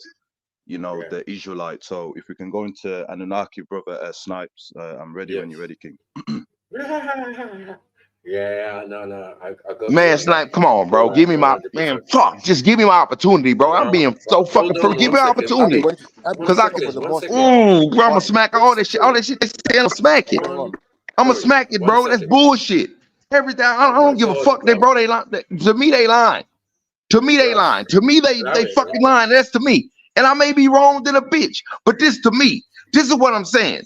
D: you know, the Israelites. So if we can go into Anunnaki, brother Snipes, I'm ready when you're ready, King.
H: I go
A: Man, Snipe, come on, bro. Give me my just give me my opportunity, bro. I'm being so fucking give me my opportunity. Cause bro, I'ma smack all that shit they say, I'ma smack it. I'ma smack it, bro. That's bullshit. Everything I don't give a fuck. They lying. To me, they lying. To me, they lying. To me, they fucking lying. That's to me. And I may be wrong than a bitch, but this to me, this is what I'm saying.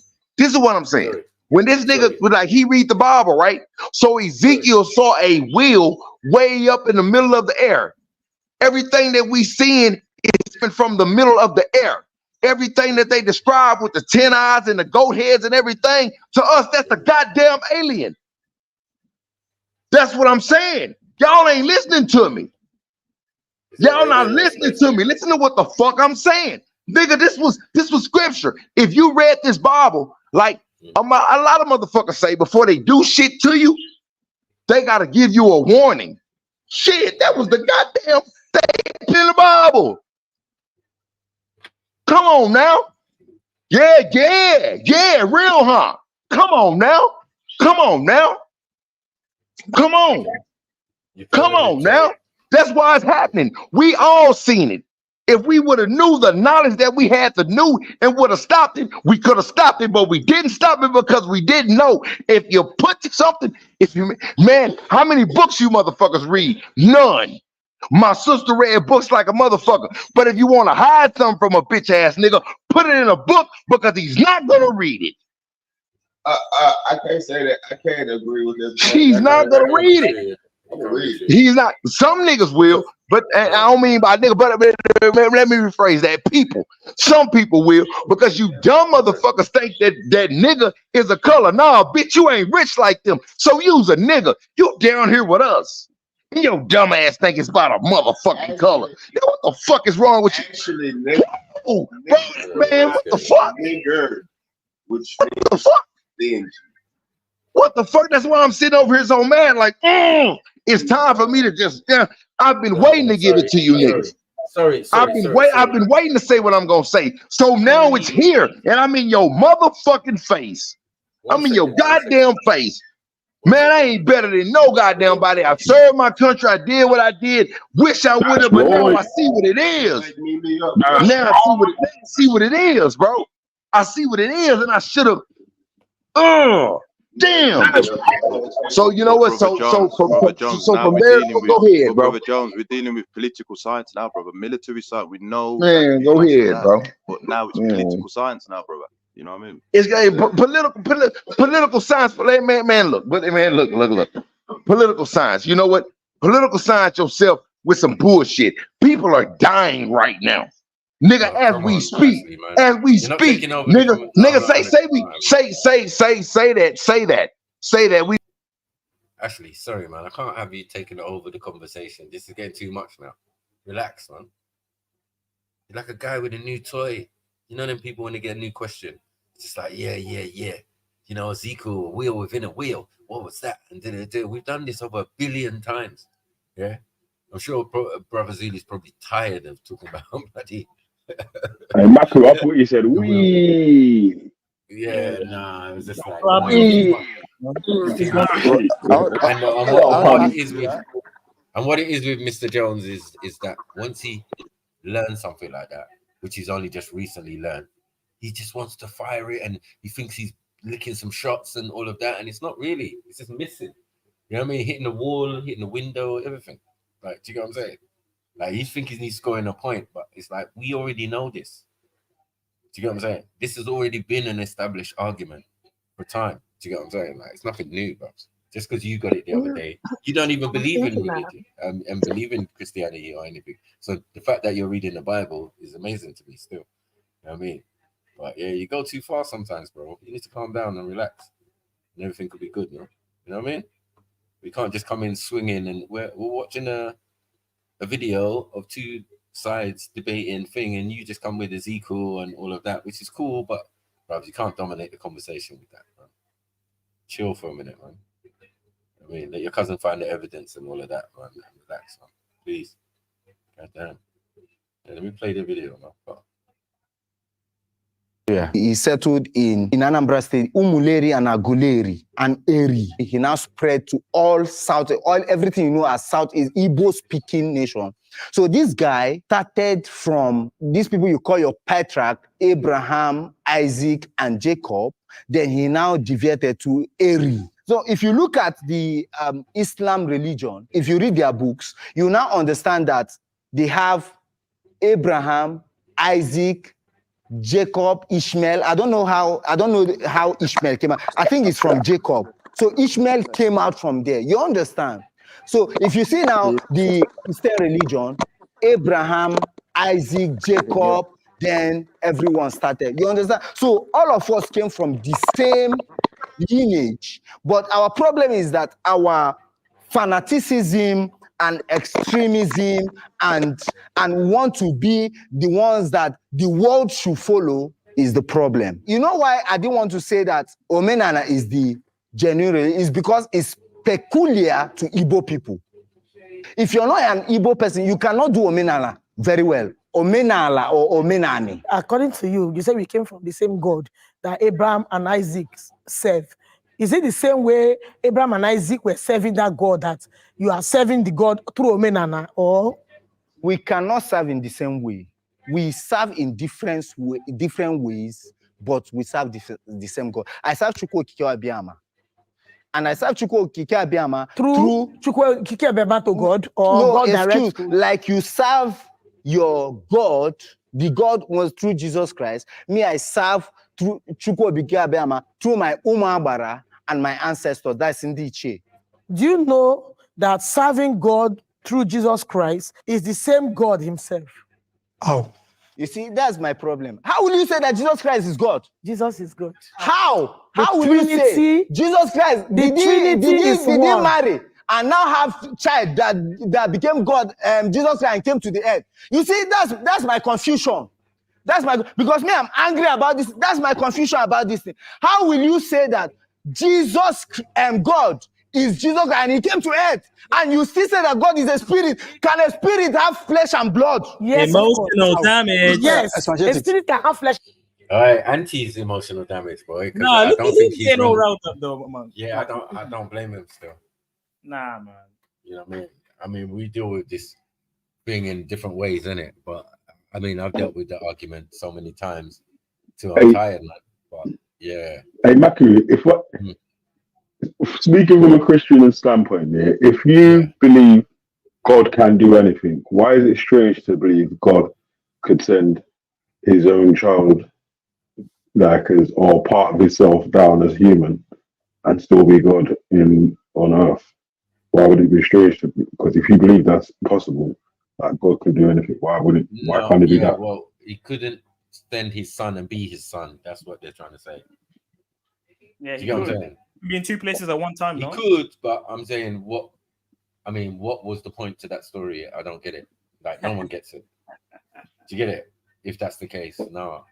A: When this nigga was like, he read the Bible, right? So Ezekiel saw a wheel way up in the middle of the air. Everything that we seeing is from the middle of the air. Everything that they describe with the 10 eyes and the goat heads and everything, to us, that's a goddamn alien. That's what I'm saying. Y'all ain't listening to me. Y'all not listening to me. Listen to what the fuck I'm saying. Nigga, this was scripture. If you read this Bible, like a lot of motherfuckers say before they do shit to you, they gotta give you a warning. Shit, that was the goddamn thing in the Bible. Come on now. Yeah, real, huh? Come on now. Come on now. That's why it's happening. We all seen it. If we would have knew the knowledge that we had to know and would have stopped it, we could have stopped it, but we didn't stop it because we didn't know. If you put something, man, how many books you motherfuckers read? None. My sister read books like a motherfucker. But if you want to hide something from a bitch ass nigga, put it in a book because he's not gonna read it.
E: I can't say that. I can't agree with this.
A: He's not gonna read it. He's not. Some niggas will, but I don't mean by nigga. But let me rephrase that. People, some people will, because you dumb motherfuckers think that nigga is a color. Nah, bitch, you ain't rich like them. So you's a nigga. You down here with us. And your dumb ass think it's about a motherfucking color. Yo, what the fuck is wrong with you?
E: Actually, nigga,
A: bro, man, what the fuck?
E: Which
A: what the fuck? What the fuck? That's why I'm sitting over here so mad. Like, it's time for me to just. I've been waiting to give it to you, niggas. I've been waiting to say what I'm gonna say. So now it's here, and I'm in your motherfucking face. I'm in your goddamn face. Man, I ain't better than no goddamn body. I served my country. I did what I did. Wish I would have, but now I see what it is. Now I see what it is, bro. I see what it is, and I should have. Damn. So you know what? So from there, go ahead, bro.
D: Brother Jones, we're dealing with political science now, brother. Military science, we know.
A: Man, go ahead, bro.
D: But now it's political science now, brother. You know what I mean?
A: It's political science. Man, look. Political science. You know what? Political science yourself with some bullshit. People are dying right now. Nigga, as we speak, nigga, say that. We
H: Ashley, sorry, man, I can't have you taking over the conversation. This is getting too much now. Relax, man. You're like a guy with a new toy. You know them people when they get a new question, it's just like, yeah. You know, Ezekiel, a wheel within a wheel. What was that? And we've done this over 1 billion times. Yeah, I'm sure Brother Zulu's probably tired of talking about bloody.
I: Hey, Marco, I thought you said we.
H: Yeah, nah, it was just like. And what it is with Mr. Jones is that once he learns something like that, which he's only just recently learned, he just wants to fire it, and he thinks he's licking some shots and all of that, and it's not really. It's just missing. You know what I mean? Hitting the wall, hitting the window, everything. Like, do you get what I'm saying? Like, he's thinking he's scoring a point, but it's like, we already know this. Do you get what I'm saying? This has already been an established argument for time. Do you get what I'm saying? Like, it's nothing new, bro. Just because you got it the other day, you don't even
V: I'm
H: believe in
V: thinking that.
H: religion and believe in Christianity or anything. So the fact that you're reading the Bible is amazing to me still. You know what I mean? But yeah, you go too far sometimes, bro. You need to calm down and relax, and everything could be good, no? You know what I mean? We can't just come in swinging, and we're watching a video of two sides debating thing, and you just come with Ezekiel and all of that, which is cool, but bro, you can't dominate the conversation with that, bro. Chill for a minute, man. I mean, let your cousin find the evidence and all of that, man. Relax, man. Please. God damn. Yeah, let me play the video, man. Fuck.
Q: Yeah. He settled in Anambra State, Umuleri and Aguleri and Eri. He now spread to all everything you know as Southeast Igbo-speaking nation. So this guy started from these people you call your patriarch, Abraham, Isaac, and Jacob. Then he now deviated to Eri. So if you look at the Islam religion, if you read their books, you now understand that they have Abraham, Isaac, Jacob, Ishmael. I don't know how Ishmael came out. I think it's from Jacob. So Ishmael came out from there. You understand? So if you see now the Christian religion, Abraham, Isaac, Jacob, then everyone started. You understand? So all of us came from the same lineage. But our problem is that our fanaticism and extremism and want to be the ones that the world should follow is the problem. You know why I didn't want to say that Omenana is the genuine religion? Is because it's peculiar to Igbo people. If you're not an Igbo person, you cannot do Omenana very well. Omenala or Omenani.
M: According to you, you said we came from the same God that Abraham and Isaac served. Is it the same way Abraham and Isaac were serving that God that you are serving the God through Omenana? Or
Q: we cannot serve in the same way. We serve in different ways, but we serve the same God. I serve Chukwu Okike Abiyama. And I serve Chukwu Okike Abiyama through
M: Chukwu Okike Abiyama to God, or
Q: no,
M: God
Q: excuse,
M: direct?
Q: like you serve your God, the God was through Jesus Christ. Me, I serve through Chukwu Okike Abiyama, through my Umabara and my ancestors. That's in the Iche.
M: Do you know that serving God through Jesus Christ is the same God himself?
Q: Oh. You see, that's my problem. How will you say that Jesus Christ is God?
M: Jesus is God.
Q: How?
M: The
Q: How will you say
M: Trinity,
Q: Jesus Christ did he marry and now have child that became God? Jesus Christ came to the earth. You see, that's my confusion. Because me, I'm angry about this. That's my confusion about this thing. How will you say that Jesus God is Jesus and he came to earth, and you still say that God is a spirit? Can a spirit have flesh and blood?
M: Yes,
T: emotional damage.
M: Yes, a spirit can have flesh.
H: All right, Auntie's emotional damage, boy.
T: Nah,
H: I
T: look
H: don't
T: at
H: think
T: him
H: he's
T: getting all
H: wrong.
T: riled up though, man.
H: Yeah, I don't blame him still.
T: Nah, man.
H: You know what I mean? I mean, we deal with this thing in different ways, innit? But I mean, I've dealt with the argument so many times till I'm tired, man. But yeah.
I: Hey, Maku, speaking from a Christian standpoint, yeah, if you believe God can do anything, why is it strange to believe God could send his own child, like as or part of himself down as human, and still be God on earth? Why would it be strange to? Because if you believe that's possible, that God could do anything, why can't he do that?
H: Well, he couldn't send his son and be his son. That's what they're trying to say.
T: Yeah,
H: Do you get what I'm
T: could
H: saying?
T: be in two places at one time.
H: He could, but I'm saying what was the point to that story? I don't get it. Like, no one gets it. Do you get it? If that's the case, no.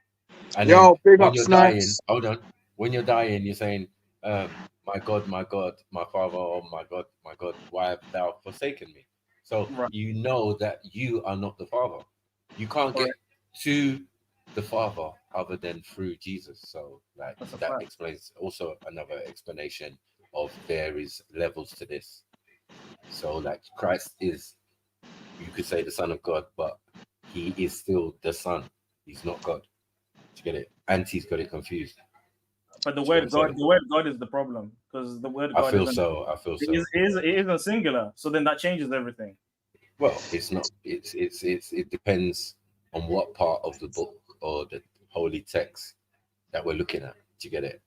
H: And
K: Yo,
H: then
K: big
H: when
K: up
H: you're
K: Snipes.
H: dying, hold on. When you're dying, you're saying, my God, my Father, oh my God, why have thou forsaken me? So you know that you are not the Father. You can't get to the Father other than through Jesus. So like that explains also another explanation of there is levels to this. So like Christ is, you could say, the Son of God, but he is still the Son. He's not God. Do you get it? Auntie's got it confused.
T: But the word God is the problem, because the word God
H: I feel so.
T: It isn't singular. So then that changes everything.
H: Well, it's not. It depends on what part of the book or the holy text that we're looking at. Do you get it?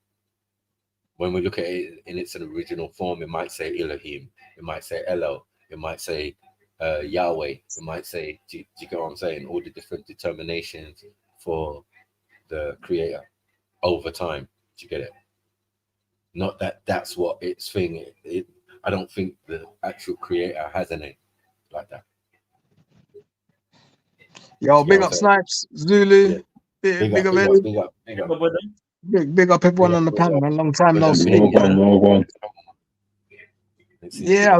H: When we look at it in its original form, it might say Elohim, it might say Elo, it might say Yahweh, it might say, do you get what I'm saying? All the different determinations for the creator over time. Do you get it? Not that that's what its thing. I don't think the actual creator has a name like that.
K: Yo, big up Snipes, Zulu, big up Eddie. Big up everyone on the panel, man. Long time no speak. Yeah,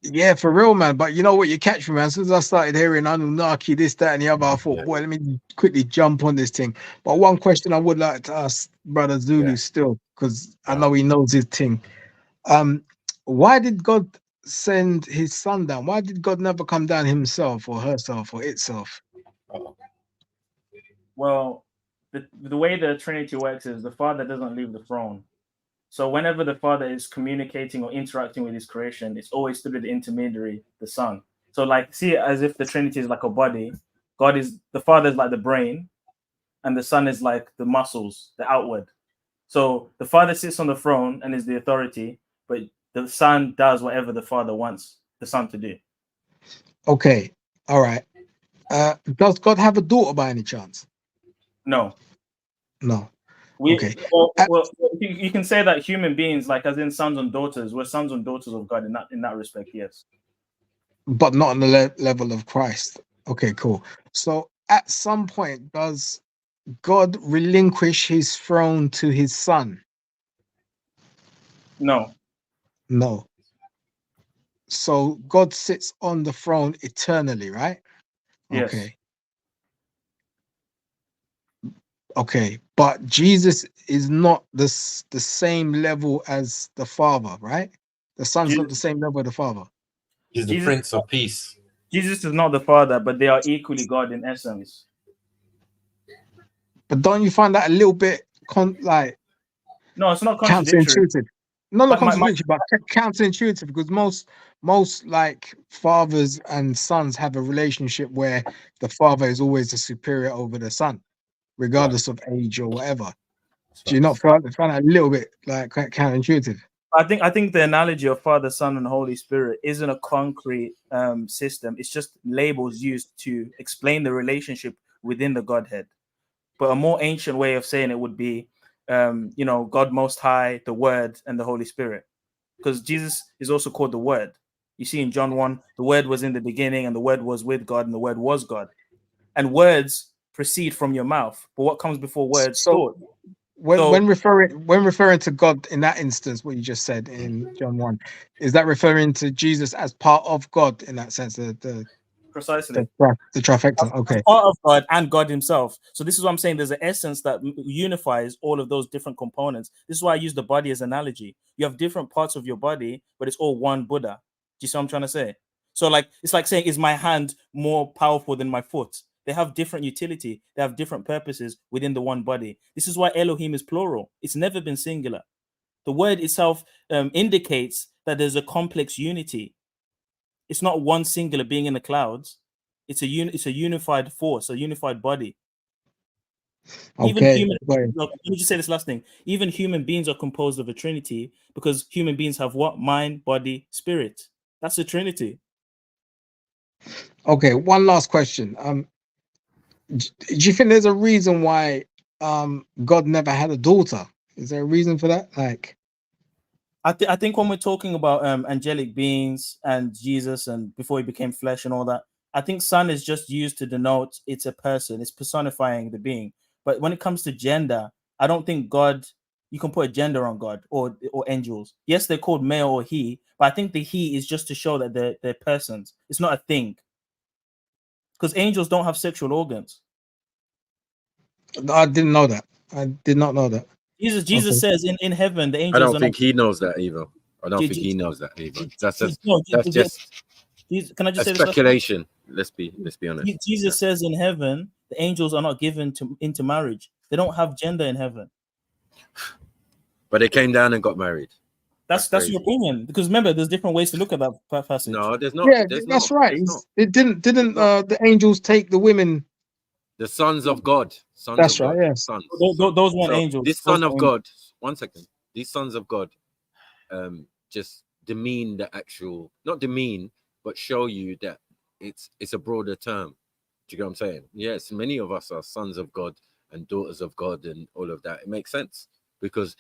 K: yeah, for real, man. But you know what, you catch me, man. As soon as I started hearing Anunnaki, this, that, and the other, I thought, boy, let me quickly jump on this thing. But one question I would like to ask Brother Zulu still, because I know he knows his thing. Why did God send his son down? Why did God never come down himself or herself or itself?
T: Well, the way the Trinity works is the Father doesn't leave the throne. So whenever the Father is communicating or interacting with his creation, it's always through the intermediary, the Son. So like, see it as if the Trinity is like a body. The Father is like the brain, and the Son is like the muscles, the outward. So the Father sits on the throne and is the authority, but the Son does whatever the Father wants the Son to do.
K: Okay, all right. Does God have a daughter by any chance?
T: No.
K: No.
T: Okay. Well, you can say that human beings, like as in sons and daughters, we're sons and daughters of God in that respect, yes.
K: But not on the level of Christ. Okay, cool. So at some point, does God relinquish his throne to his son?
T: No.
K: No. So God sits on the throne eternally, right?
T: Yes.
K: Okay. Okay, but Jesus is not the same level as the Father, right? The Son's not the same level as the Father.
H: He's the Prince of Peace.
T: Jesus is not the Father, but they are equally God in essence.
K: But don't you find that a little bit
T: no, it's not contradictory.
K: Counterintuitive. Not contradictory, but counterintuitive, because most like fathers and sons have a relationship where the father is always the superior over the son, regardless of age or whatever. Do you not find that a little bit like counterintuitive?
T: I think the analogy of Father, Son, and Holy Spirit isn't a concrete system. It's just labels used to explain the relationship within the Godhead. But a more ancient way of saying it would be, God Most High, the Word, and the Holy Spirit. Because Jesus is also called the Word. You see in John 1, the Word was in the beginning, and the Word was with God, and the Word was God. And words proceed from your mouth. But what comes before words? Thought.
K: When referring to God in that instance, what you just said in John 1, is that referring to Jesus as part of God in that sense?
T: Precisely.
K: The trifecta. Okay.
T: As part of God and God himself. So this is what I'm saying. There's an essence that unifies all of those different components. This is why I use the body as an analogy. You have different parts of your body, but it's all one Buddha. Do you see what I'm trying to say? So like, it's like saying, is my hand more powerful than my foot? They have different utility. They have different purposes within the one body. This is why Elohim is plural. It's never been singular. The word itself indicates that there's a complex unity. It's not one singular being in the clouds. It's a unified force, a unified body.
K: Okay.
T: Let me just say this last thing. Even human beings are composed of a trinity because human beings have what? Mind, body, spirit. That's a trinity.
K: Okay, one last question. Do you think there's a reason why God never had a daughter? Is there a reason for that? Like,
T: I think when we're talking about angelic beings and Jesus and before he became flesh and all that, I think son is just used to denote it's a person. It's personifying the being. But when it comes to gender, I don't think God, you can put a gender on God or angels. Yes, they're called male or he, but I think the he is just to show that they're persons. It's not a thing. Because angels don't have sexual organs.
K: I didn't know that. I did not know that.
T: Jesus says in heaven, the angels.
H: I don't think he knows that either. I don't think he knows that either. That's just
T: can I just say
H: speculation. Let's be honest.
T: Jesus says in heaven, the angels are not given into marriage. They don't have gender in heaven.
H: But they came down and got married.
T: That's your opinion. Because remember, there's different ways to look at that passage.
H: No, there's not.
K: Yeah, that's right. It didn't the angels take the women?
H: The sons of God. Sons
K: that's
H: of
K: right.
H: God.
K: Yes.
H: Sons.
T: Those weren't angels.
H: This son of God. 1 second. these sons of God just demean the actual, not demean, but show you that it's a broader term. Do you get what I'm saying? Yes, many of us are sons of God and daughters of God and all of that. It makes sense because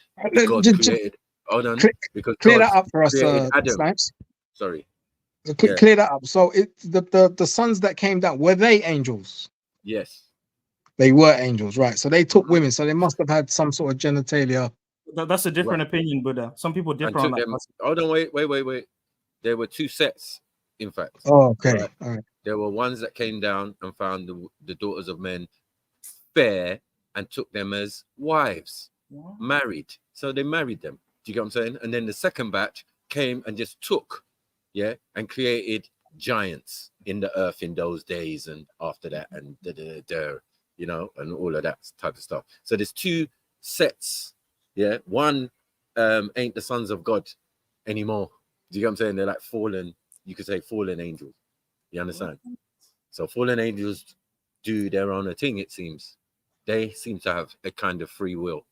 H: God created. Hold on, because
K: Clear
H: God
K: that up for us,
H: created Adam.
K: Snipes.
H: Sorry.
K: Clear that up. So the sons that came down, were they angels?
H: Yes.
K: They were angels, right? So they took women, so they must have had some sort of genitalia.
T: That's a different opinion, Buddha. Some people differ on that.
H: Hold on, wait. There were two sets, in fact.
K: Oh, okay.
H: Right?
K: All right.
H: There were ones that came down and found the daughters of men fair and took them as wives, married. So they married them. Do you get what I'm saying? And then the second batch came and just took, and created giants in the earth in those days and after that and and all of that type of stuff. So there's two sets. One ain't the sons of God anymore. Do you get what I'm saying? They're like fallen, you could say fallen angels. You understand? So fallen angels do their own thing, it seems. They seem to have a kind of free will.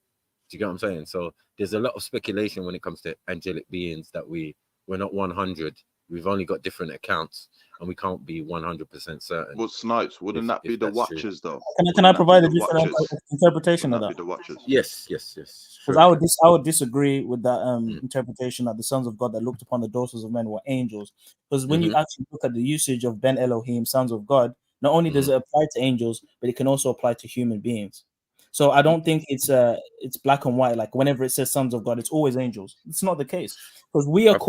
H: Do you get what I'm saying? So there's a lot of speculation when it comes to angelic beings that we're not 100. We've only got different accounts and we can't be 100% certain.
D: Well, Snipes, wouldn't that be the Watchers though?
T: Can I provide a different interpretation of that?
D: The Watchers.
H: Yes.
T: Because I would disagree with that interpretation that the sons of God that looked upon the daughters of men were angels. Because when you actually look at the usage of Ben Elohim, sons of God, not only does it apply to angels, but it can also apply to human beings. So I don't think it's black and white. Like whenever it says sons of God, it's always angels. It's not the case, because we are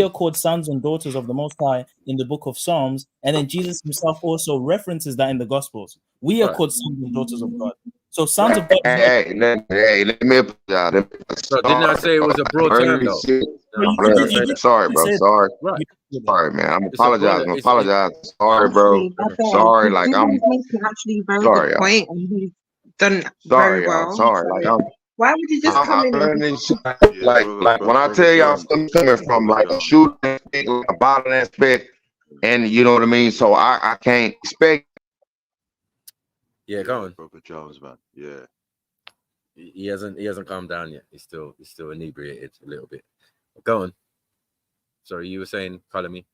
T: called sons and daughters of the Most High in the book of Psalms, and then Jesus himself also references that in the Gospels. We are called sons and daughters of God. So sons of God.
E: Hey, let me apologize.
H: So didn't I say it was a broad term though?
E: Sorry, bro. Sorry.
H: Right.
E: Sorry, man. I'm apologizing. Sorry, bro. Sorry, like I'm
V: actually very
E: sorry,
V: good point, and he's done
E: sorry,
V: very well.
E: y'all. Sorry, like
V: Why would you just come in?
E: learning this shit. Like when I tell y'all something coming from like a shooting aspect, like a bottom aspect, and you know what I mean. So I can't expect.
H: Yeah, go on.
D: Brother Jones, man. Yeah.
H: He hasn't calmed down yet. He's still inebriated a little bit. Go on. Sorry, you were saying, follow me.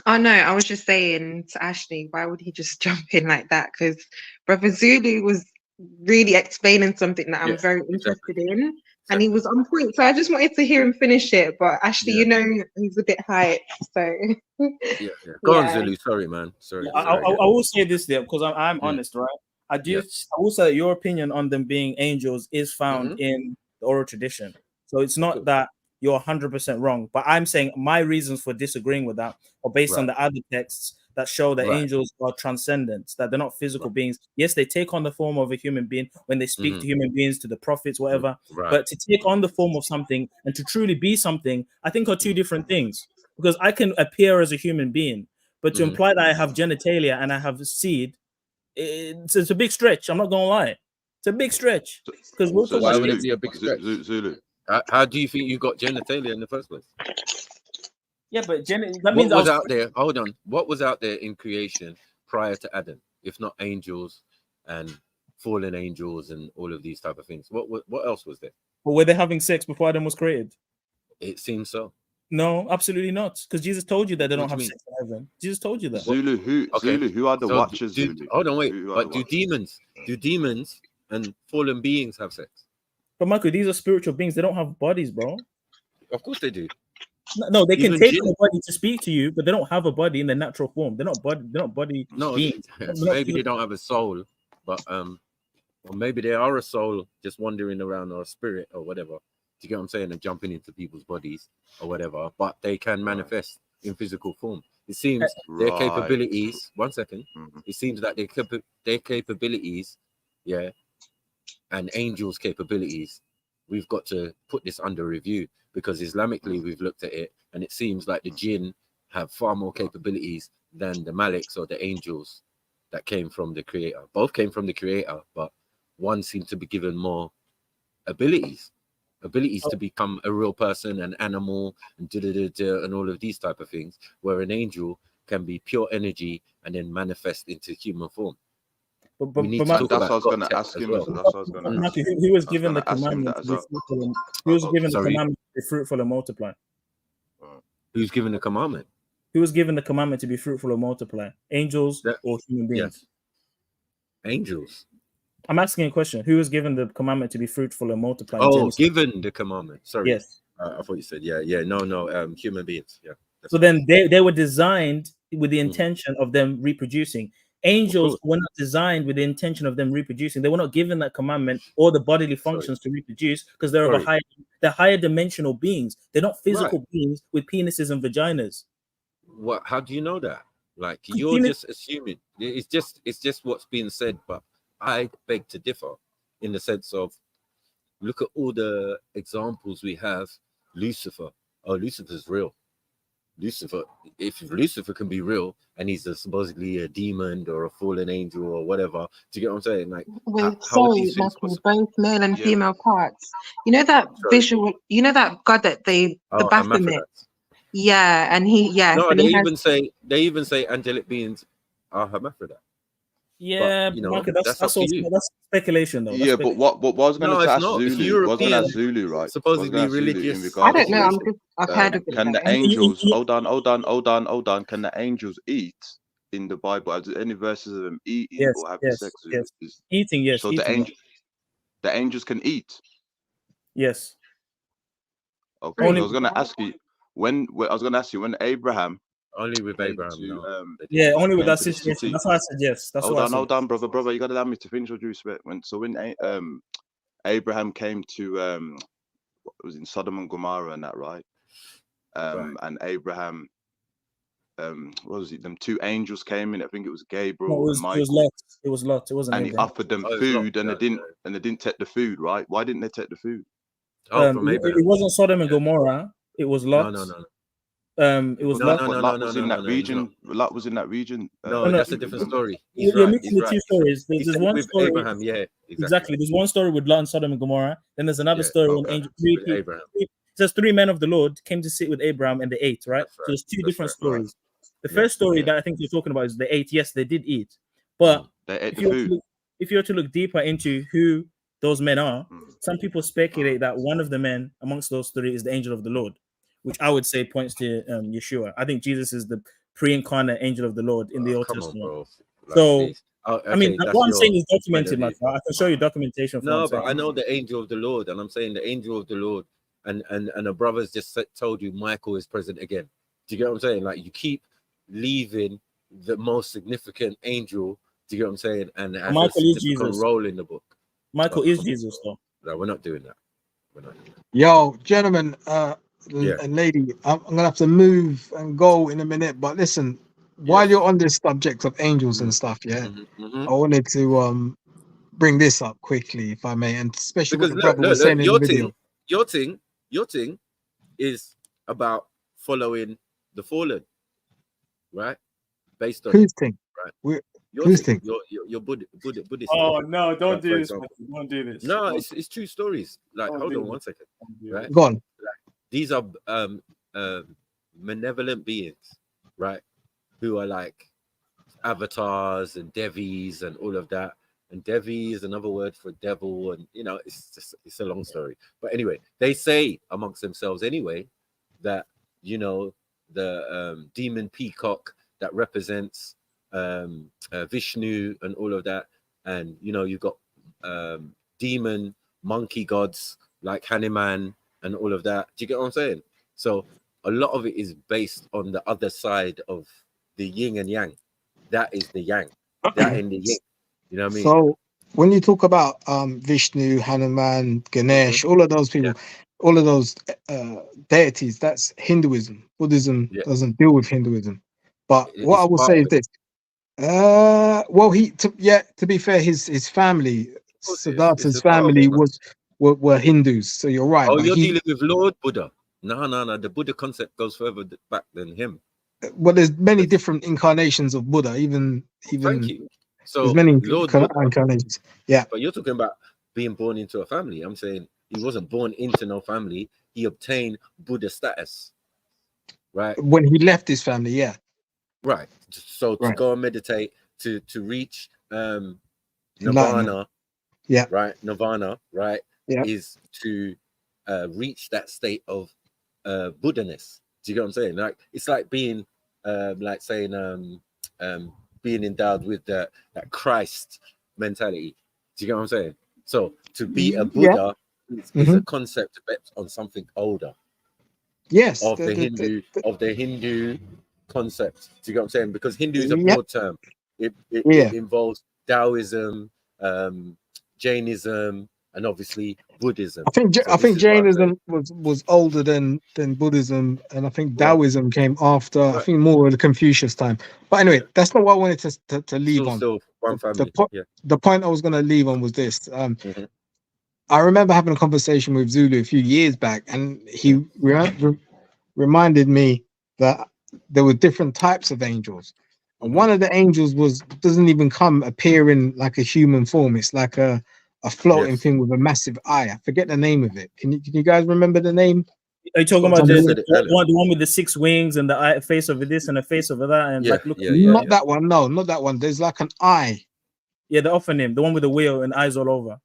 V: Oh no, I was just saying to Ashley, why would he just jump in like that? Because Brother Zulu was really explaining something that I'm very interested in, and he was on point. So I just wanted to hear him finish it. But Ashley, you know, he's a bit hyped. So
H: Go on, Zulu. Sorry, man. Sorry.
T: I will say this there because I'm honest, right? I will say that your opinion on them being angels is found in the oral tradition. So it's not that you're 100% wrong, but I'm saying my reasons for disagreeing with that are based on the other texts that show that angels are transcendent, that they're not physical beings. Yes, they take on the form of a human being when they speak to human beings, to the prophets, whatever. But to take on the form of something and to truly be something, I think are two different things. Because I can appear as a human being, but to imply that I have genitalia and I have seed, it's a big stretch. I'm not gonna lie, it's a big stretch. Because
H: why would it be a big stretch? Zulu. How do you think you got genitalia in the first place?
T: Yeah, but that
H: what
T: means
H: was out there? Hold on. What was out there in creation prior to Adam, if not angels and fallen angels and all of these type of things? What else was there?
T: But were they having sex before Adam was created?
H: It seems so.
T: No, absolutely not. Because Jesus told you that they don't have sex in heaven. Jesus told you that.
D: Zulu, who are the Watchers? Zulu?
H: Hold on, wait. But do demons and fallen beings have sex?
T: But Michael, these are spiritual beings. They don't have bodies, bro.
H: Of course they do.
T: No, they can take on a body to speak to you, but they don't have a body in the natural form. They're not body.
H: No,
T: beings.
H: Maybe they don't have a soul, but or maybe they are a soul just wandering around, or a spirit or whatever. Do you get what I'm saying? And jumping into people's bodies or whatever. But they can manifest in physical form. It seems their capabilities. 1 second. It seems that their capabilities, and angels' capabilities, we've got to put this under review, because Islamically we've looked at it and it seems like the jinn have far more capabilities than the Maliks or the angels that came from the Creator. Both came from the Creator, but one seemed to be given more abilities to become a real person, an animal, and and all of these type of things, where an angel can be pure energy and then manifest into human form.
T: But
B: we need to talk
D: that's what I
B: about
D: was going
B: God
D: to ask
B: as
D: him.
B: well.
D: That's what I was going to ask
T: Matthew,
D: him.
T: who was
D: I was
T: given
D: going
T: the
D: to ask him
T: commandment
D: that
T: to
D: as
T: be
D: well.
T: fruitful and who was given the
B: Sorry?
T: commandment to be fruitful and multiply?
B: Who's given the commandment?
T: Who was given the commandment to be fruitful and multiply? Angels or human beings?
B: Angels.
T: I'm asking a question. Who was given the commandment to be fruitful and multiply? In
B: Oh,
T: Genesis?
B: given the commandment. Sorry.
T: Yes.
B: I thought you said no, human beings. Yeah.
T: So then they were designed with the intention of them reproducing. Angels were not designed with the intention of them reproducing. They were not given that commandment or the bodily functions to reproduce because they're of they're higher dimensional beings. They're not physical beings with penises and vaginas.
B: What? How do you know that? Like you're just assuming. It's just what's being said, but I beg to differ in the sense of look at all the examples we have. Lucifer. Oh, Lucifer's real. Lucifer, if Lucifer can be real and he's supposedly a demon or a fallen angel or whatever, do you get what I'm saying? Like, how are these things possible?
V: Both male and female parts. You know that visual. You know that God that the Baphomet. Yeah, and
B: No,
V: and
B: they
V: he
B: even say angelic beings are hermaphrodite.
T: Yeah,
B: but, you know,
T: Michael,
B: that's up to you.
T: That's speculation, though.
D: Yeah, but what I was going to ask Zulu, right?
B: supposedly religious.
D: In regards
V: I don't know.
D: to,
V: I've heard of it.
D: can the angels hold on? Can the angels eat in the Bible? Are there any verses of them eating or having sex?
T: Eating, yes.
D: So
T: eating,
D: the angels can eat.
T: Yes.
D: Okay. I was going to ask you when Abraham.
B: Only with Abraham.
T: Only with that situation. That's why I said yes. That's why I said.
D: Hold on, brother. You got to allow me to finish your due respect. When Abraham came to it was in Sodom and Gomorrah and that, right? And Abraham, what was it? Them two angels came in. I think it was Gabriel and Michael.
T: It was Lot. It wasn't.
D: And
T: Abraham.
D: he offered them food, and they didn't take the food, right? Why didn't they take the food?
T: It wasn't Sodom and Gomorrah. It was Lot.
B: No.
T: It was Lot.
D: Lot was in that region. Lot was in that region.
B: No, that's a different story.
T: You're mixing the two stories. There's one
B: with
T: story.
B: Abraham,
T: Exactly. There's one story with Lot and Sodom and Gomorrah. Then there's another story when
B: Abraham.
T: It says 3 men of the Lord came to sit with Abraham and they ate, right? So there's two different stories. The first story that I think you're talking about is they ate. Yes, they did eat. But
D: they ate the food.
T: If you were to look deeper into who those men are, some people speculate that one of the men amongst those 3 is the angel of the Lord, which I would say points to Yeshua. I think Jesus is the pre-incarnate angel of the Lord in the Old Testament. I mean, what I'm saying is documented, my friend. I can show you documentation.
B: No, but I know the angel of the Lord, and I'm saying the angel of the Lord, and the brothers just told you Michael is present again. Do you get what I'm saying? Like you keep leaving the most significant angel. Do you get what I'm saying? And has
T: Michael
B: a
T: is Jesus.
B: role in the book.
T: Michael is Jesus, though.
B: No, we're not doing that.
K: Yo, gentlemen, and lady, I'm gonna have to move and go in a minute. But listen, while you're on this subject of angels and stuff, I wanted to bring this up quickly, if I may, and especially
B: Because
K: what the brother was saying in the video.
B: Your thing is about following the fallen, right? Based on
K: whose thing,
B: right?
K: Whose thing?
B: Your Buddhist.
T: Oh no! Don't do this. Don't do this.
B: No, it's true stories. Like, hold on 1 second. Right?
K: Go on.
B: Like, these are malevolent beings, right? Who are like avatars and devis and all of that. And devi is another word for devil, and it's a long story. But anyway, they say amongst themselves anyway that the demon peacock that represents Vishnu and all of that, and you've got demon monkey gods like Hanuman and all of that. Do you get what I'm saying? So a lot of it is based on the other side of the yin and yang. That is the yang. That in the yin. You know what I mean?
K: So when you talk about Vishnu, Hanuman, Ganesh, all of those people, all of those deities, that's Hinduism. Buddhism doesn't deal with Hinduism. But what I will say is this. Well, to be fair, his family, Siddhartha's family were Hindus. So you're right.
B: Oh,
K: but
B: you're dealing with Lord Buddha. No. The Buddha concept goes further back than him.
K: Well, there's many different incarnations of Buddha. Even
B: Thank you. So
K: there's many
B: Lord Buddha,
K: incarnations. Yeah.
B: But you're talking about being born into a family. I'm saying he wasn't born into no family. He obtained Buddha status. Right.
K: When he left his family, yeah.
B: Right. So to go and meditate, to reach
H: Nirvana,
K: yeah,
H: right? Nirvana, right,
K: yeah.
H: is to reach that state of Buddha-ness. Do you get what I'm saying? Like it's like being like saying being endowed with that Christ mentality. Do you get what I'm saying? So to be a
K: Yeah.
H: Buddha is a concept based on something older.
K: Yes,
H: Of the Hindu concept. Do you get what I'm saying? Because Hindu is a
K: Yep.
H: broad term. It
K: Yeah.
H: involves Taoism, Jainism, and obviously Buddhism.
K: I think
H: So this is what I'm
K: Jainism was older than Buddhism, and I think Taoism came after. I think more of the Confucius time. But anyway, that's not what I wanted to leave on.
H: Still one family.
K: The point I was going to leave on was this. I remember having a conversation with Zulu a few years back, and he reminded me that there were different types of angels. And one of the angels doesn't even appear in like a human form. It's like a floating thing with a massive eye. I forget the name of it. Can you guys remember the name?
T: Are you talking about the one with the 6 wings and the face over this and the face over that? And
K: not that one. No, not that one. There's like an eye.
T: Yeah, the Ophanim, the one with the wheel and eyes all over.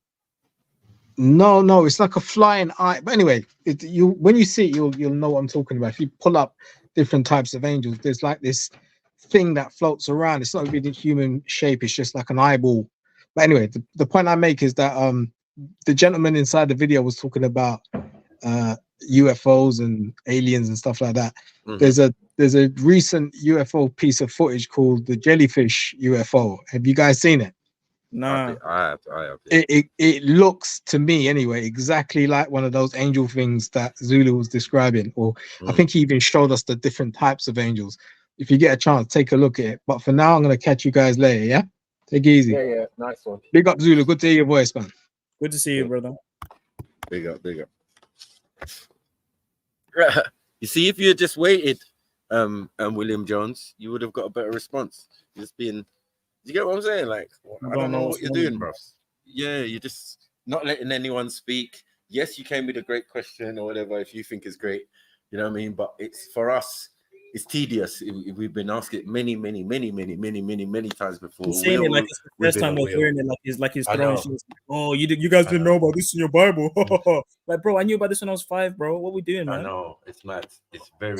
K: No, it's like a flying eye. But anyway, when you see it, you'll know what I'm talking about. If you pull up different types of angels, there's like this thing that floats around. It's not really human shape. It's just like an eyeball. But anyway, the point I make is that the gentleman inside the video was talking about UFOs and aliens and stuff like that. There's a recent UFO piece of footage called the jellyfish UFO. Have you guys seen it?
T: Nah.
H: I have.
K: It looks to me anyway exactly like one of those angel things that Zulu was describing, or I think he even showed us the different types of angels. If you get a chance, take a look at it. But for now, I'm gonna catch you guys later. Yeah, take it easy.
H: Yeah, nice one.
K: Big up Zulu. Good to hear your voice, man.
T: Good to see you, brother.
H: Big up. You see, if you had just waited, William Jones, you would have got a better response. Just being. You get what I'm saying? Like, I don't know what you're doing, bro. Yeah, you're just not letting anyone speak. Yes, you came with a great question or whatever, if you think it's great. You know what I mean? But it's for us, it's tedious. We've been asked it many times before.
T: He's saying it like it's the first time we're hearing it, like he's throwing shit. Oh, you guys didn't know about this in your Bible. Like, bro, I knew about this when I was 5, bro. What we doing, man?
H: I know, it's mad. It's very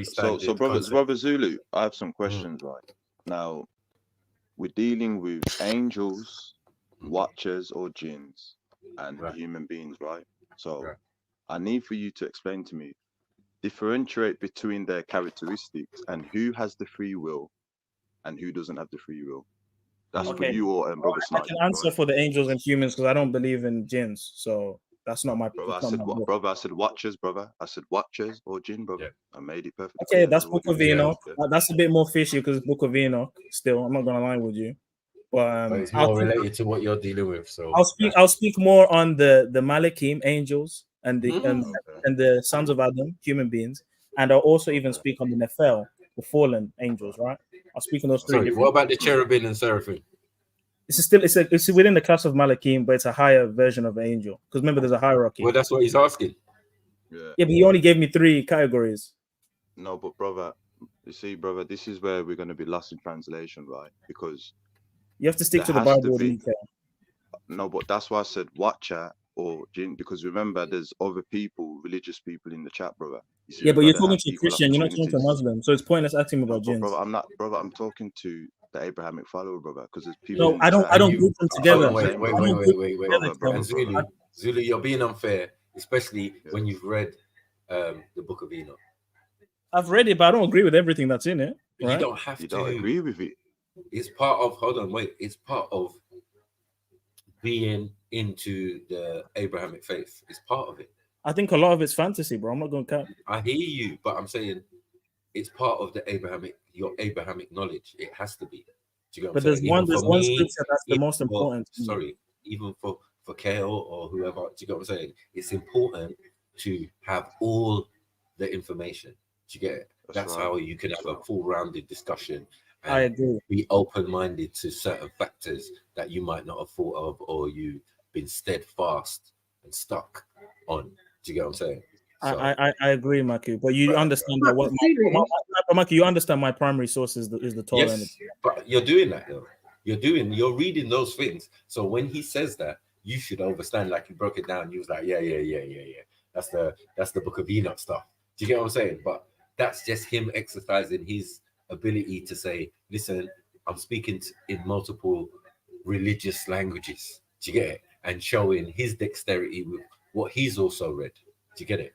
D: so
H: standard.
D: brother Zulu, I have some questions right now. We're dealing with angels, watchers, or jinns, and human beings, right? So I need for you to explain to me, differentiate between their characteristics and who has the free will and who doesn't have the free will. That's for you or Brother Snipe.
T: I can answer for the angels and humans because I don't believe in jinns, so that's not my.
D: Brother, I said watchers, brother. I said watchers or jinn, brother. I made it perfect.
T: Okay, that's Book of Enoch. That's a bit more fishy because it's Book of Enoch. Still, I'm not gonna lie with you, but
H: it's more related to what you're dealing with. So
T: I'll speak more on the Malachim angels and the sons of Adam, human beings, and I'll also even speak on the Nephil, the fallen angels. Right? I'll speak on those 3 different.
H: What about the cherubim and seraphim?
T: It's within the class of Malachim, but it's a higher version of angel. Because remember, there's a hierarchy.
H: Well, that's what he's asking.
D: Yeah,
T: but he only gave me 3 categories.
D: No, but brother, you see, brother, this is where we're going to be lost in translation, right? Because
T: you have to stick to the Bible.
D: No, but that's why I said watcher or jinn, because remember, there's other people, religious people in the chat, brother.
T: Yeah, but you're talking to a Christian, you're not talking to a Muslim, so it's pointless asking me about jinns.
D: Brother, I'm not, brother. I'm talking to the Abrahamic follower, brother, because there's people.
T: No, I don't group them together.
H: Wait. Zulu, you're being unfair, especially when you've read the Book of Enoch.
T: I've read it, but I don't agree with everything that's in it. Right?
H: You don't have to.
D: You don't agree with it.
H: It's part of. Hold on, wait. It's part of being into the Abrahamic faith. It's part of it.
T: I think a lot of it's fantasy, bro. I'm not going to cut.
H: I hear you, but I'm saying it's part of the your Abrahamic knowledge. It has to be. Do you know
T: but there's one scripture that's the most important.
H: Sorry, even for Kale or whoever. Do you get what I'm saying? It's important to have all the information. Do you get it? That's how you can have a full-rounded discussion. And
T: I agree.
H: Be open-minded to certain factors that you might not have thought of, or you've been steadfast and stuck on. Do you get what I'm saying? So,
T: I agree, Maki. But you understand that Maki, you understand my primary source is the Torah.
H: Yes, but you're doing that though.
B: you're reading those things. So when he says that, you should understand. Like, he broke it down. He was like, yeah. That's the Book of Enoch stuff. Do you get what I'm saying? But that's just him exercising his ability to say, listen, I'm speaking in multiple religious languages. Do you get it? And showing his dexterity with what he's also read. Do you get it?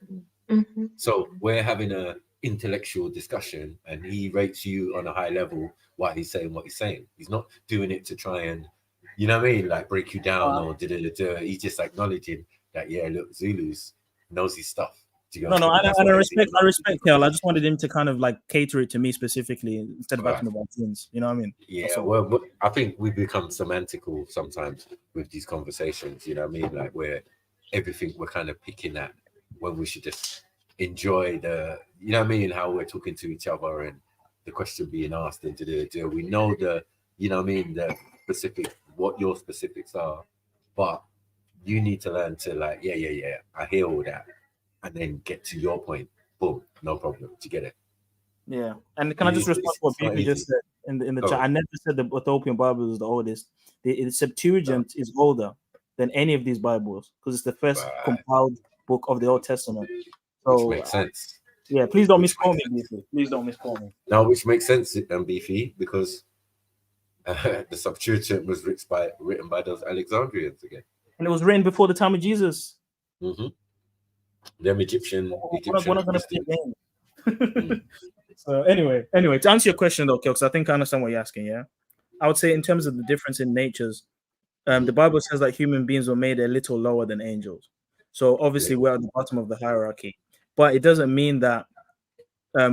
V: Mm-hmm.
B: So we're having a intellectual discussion, and he rates you on a high level while he's saying what he's saying. He's not doing it to try and, you know what I mean, like break you down or da-da-da-da. He's just acknowledging that, yeah, look, Zulu's knows his stuff. Do you get what I'm saying?
T: I respect Kel. I just wanted him to kind of like cater it to me specifically instead of asking about teams. You know what I mean?
B: Yeah, well, I think we become semantical sometimes with these conversations. You know what I mean? Like, where everything we're kind of picking at when we should just enjoy the, you know what I mean, how we're talking to each other and the question being asked and we know the, you know what I mean, the specific, what your specifics are, but you need to learn to like, yeah, I hear all that, and then get to your point. Boom, no problem. Do you get it?
T: Yeah, and can I just respond to what Beefy just said in the chat? I never said the Ethiopian Bible is the oldest. The Septuagint is older than any of these Bibles because it's the first compiled book of the Old Testament. So,
B: which makes sense.
T: Yeah, please don't misquote me, Beefy. Please don't misquote me.
B: Now, which makes sense, Beefy, because the Septuagint was written by those Alexandrians again.
T: And it was written before the time of Jesus.
B: Mm-hmm. Them Egyptian
T: we're not going to play games. So anyway, to answer your question though, Kel, because I think I understand what you're asking. Yeah, I would say in terms of the difference in natures, the Bible says that human beings were made a little lower than angels. So obviously we're at the bottom of the hierarchy, but it doesn't mean that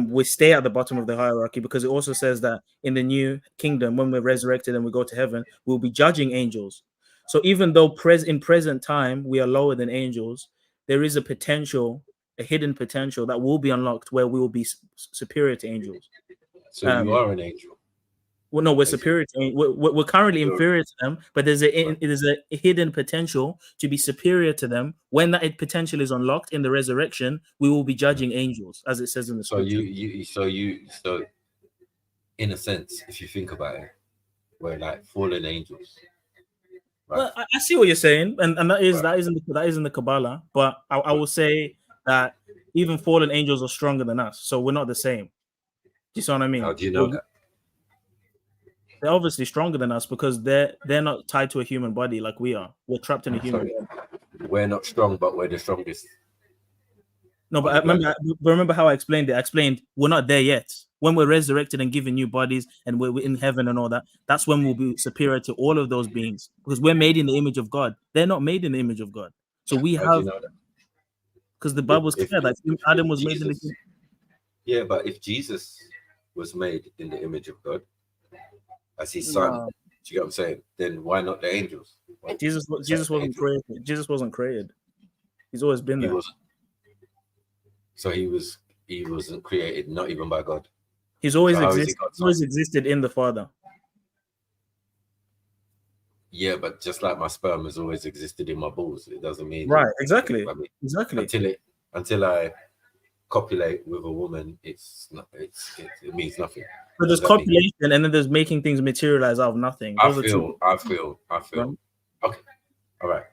T: we stay at the bottom of the hierarchy, because it also says that in the new kingdom, when we're resurrected and we go to heaven, we'll be judging angels. So even though in present time we are lower than angels, there is a hidden potential that will be unlocked where we will be superior to angels.
B: So you are an angel.
T: Well, no, we're superior to, we're currently inferior to them, but there's a hidden potential to be superior to them. When that potential is unlocked in the resurrection, we will be judging angels, as it says in the scripture.
B: So in a sense, if you think about it, we're like fallen angels. Right?
T: Well, I see what you're saying, and that is in the Kabbalah, but I will say that even fallen angels are stronger than us, so we're not the same. Do you see what I mean?
B: How do you know that?
T: They're obviously stronger than us because they're not tied to a human body like we are. We're trapped in a human body.
B: We're not strong, but we're the strongest.
T: No, but remember how I explained it. I explained we're not there yet. When we're resurrected and given new bodies and we're in heaven and all that, that's when we'll be superior to all of those beings, because we're made in the image of God. They're not made in the image of God. So we have, because the Bible's clear that Adam was made in the.
B: Yeah, but if Jesus was made in the image of God as his son, do you get what I'm saying? Then why not the angels?
T: Jesus wasn't created. Jesus wasn't created. He's always been there.
B: So he wasn't created, not even by God.
T: He's always existed in the Father.
B: Yeah, but just like my sperm has always existed in my balls, it doesn't mean
T: exactly.
B: Until I copulate with a woman, it means nothing.
T: But there's copulation, and then there's making things materialize out of nothing.
B: I feel. Right? Okay, all right.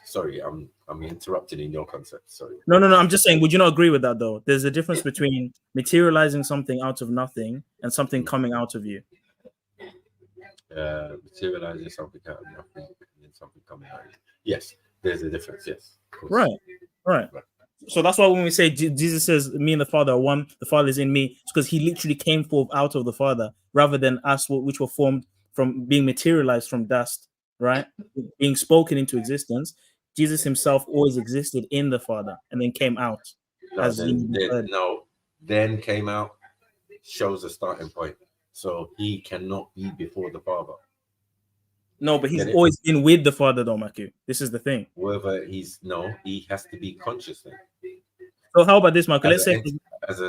B: Sorry. I'm interrupting in your concept. Sorry.
T: No. I'm just saying. Would you not agree with that though? There's a difference between materializing something out of nothing and something coming out of you.
B: Materializing something out of nothing and something coming out of you. Yes, there's a difference. Yes.
T: Right. So that's why when we say Jesus says, "Me and the Father are one," the Father is in me, it's because he literally came forth out of the Father, rather than us, which were formed from being materialized from dust, right? Being spoken into existence. Jesus himself always existed in the Father and then came out.
B: Then came out shows a starting point. So he cannot be before the Father.
T: No, but he's always been with the Father, though, Matthew. This is the thing.
B: Whether he has to be conscious then.
T: So how about this, Michael? Let's say
B: as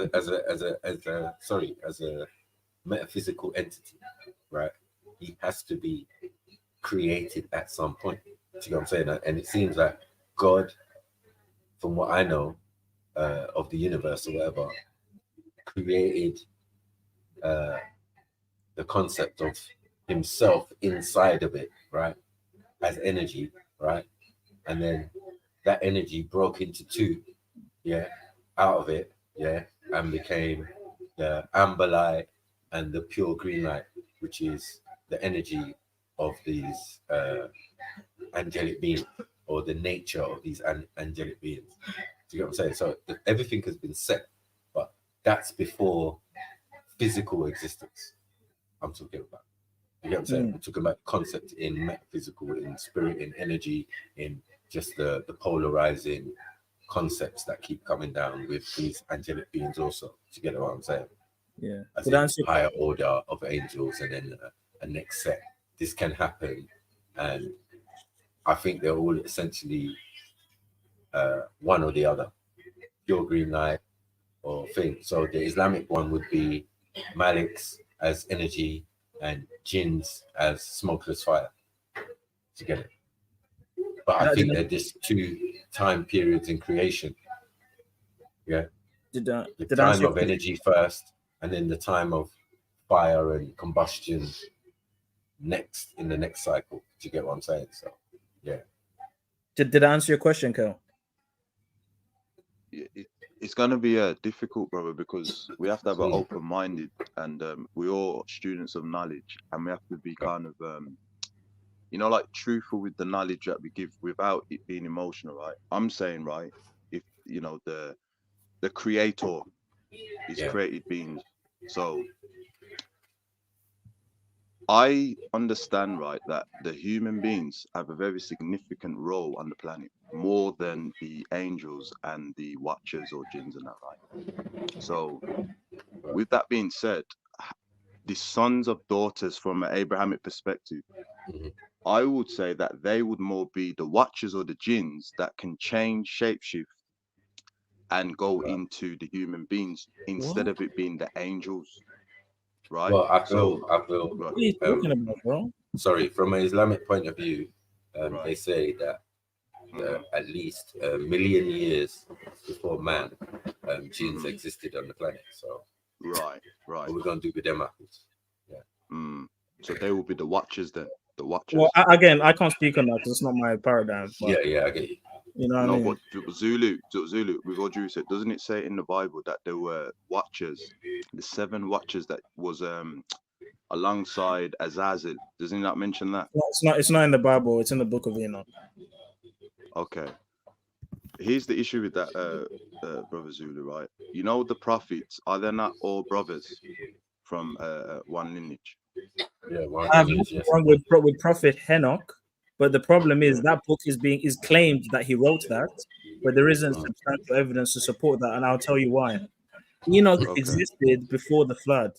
B: a metaphysical entity, right? He has to be created at some point. Do you know what I'm saying? And it seems like God, from what I know of the universe or whatever, created the concept of himself inside of it, right, as energy, right, and then that energy broke into two, yeah, out of it, yeah, and became the amber light and the pure green light, which is the energy of these angelic beings, or the nature of these angelic beings. Do you get what I'm saying? So everything has been set, but that's before physical existence. I'm talking about. You get what I'm saying? We're talking about concept in metaphysical, in spirit, in energy, in just the polarizing concepts that keep coming down with these angelic beings also. Do you get what I'm saying?
T: Yeah.
B: As in higher order of angels, and then a next set. This can happen, and I think they're all essentially one or the other, pure green light or thing. So the Islamic one would be Maliks as energy and jinns as smokeless fire. Together. But I think they're just two time periods in creation. Yeah. The time of energy first, and then the time of fire and combustion next in the next cycle. Do you get what I'm saying? So yeah.
T: Did I answer your question, Kel?
D: It's going to be difficult, brother, because we have to have an open-minded, and we're all students of knowledge, and we have to be kind of, like truthful with the knowledge that we give without it being emotional, right? I'm saying, right, if, the creator is created beings. So I understand, right, that the human beings have a very significant role on the planet, more than the angels and the watchers or jinns and that, right? So with that being said, the sons of daughters from an Abrahamic perspective, I would say that they would more be the watchers or the jinns that can change, shapeshift, and go into the human beings instead of it being the angels, right?
B: Well, I feel.
T: What are you talking about, bro?
B: Sorry, from an Islamic point of view, they say that at least a million years before man, jinns existed on the planet. So
D: right.
B: What we're gonna do with them apples? Yeah.
D: So they will be the watchers then. The watchers.
T: Well, again, I can't speak on that because it's not my paradigm. But,
B: yeah, I get you.
T: You know what I mean?
D: But Zulu, with all due respect, doesn't it say in the Bible that there were watchers, the 7 watchers that was alongside Azazel? Doesn't it not mention that?
T: No, it's not in the Bible. It's in the Book of Enoch.
D: Okay. Here's the issue with that, brother Zulu, right? The prophets, are they not all brothers from one lineage?
B: Yeah,
T: I have nothing wrong with Prophet Enoch, but the problem is that book is claimed that he wrote that, but there isn't substantial evidence to support that, and I'll tell you why. Enoch existed before the flood.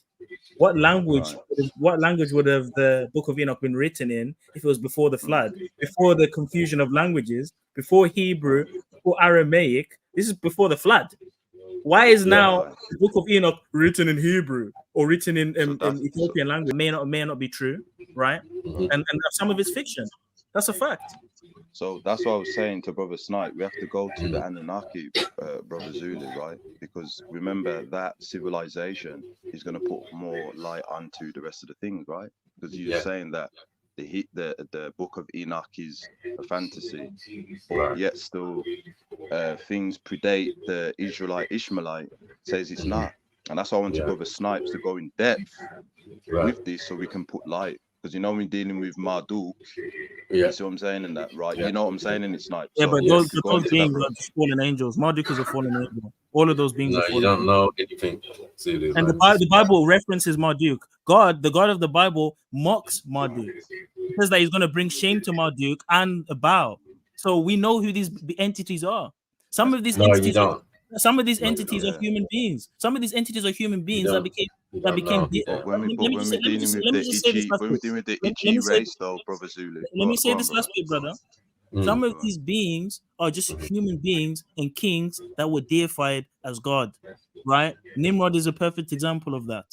T: What language would have the Book of Enoch been written in if it was before the flood, before the confusion of languages, before Hebrew, before Aramaic? This is before the flood. Why is now the Book of Enoch written in Hebrew or written in Ethiopian language? May not be true, right? And some of it's fiction. That's a fact.
D: So that's what I was saying to Brother Snipe. We have to go to the Anunnaki, Brother Zulu, right? Because remember that civilization is going to put more light onto the rest of the things, right? Because you're saying that the Book of Enoch is a fantasy, but yet still things predate the Ishmaelite says it's not. And that's why I wanted Brother Snipes to go in depth with this so we can put light. Because we're dealing with Marduk. You see what I'm saying in that, right? You know what I'm saying in it, Snipes.
T: Yeah,
D: so
T: but those beings are just fallen angels. Marduk is a fallen angel. All of those beings are fallen.
B: You don't know anything, Zulu.
T: And the Bible references Marduk. God, the God of the Bible, mocks Marduk. He says that he's going to bring shame to Marduk and a bow. So we know who these entities are. Some of these entities are human beings. Some of these entities are human beings that became.
D: When we're dealing with the Ichi race, though, Brother Zulu.
T: Let me say this last bit, brother. Some of these beings are just human beings and kings that were deified as God, right? Nimrod is a perfect example of that.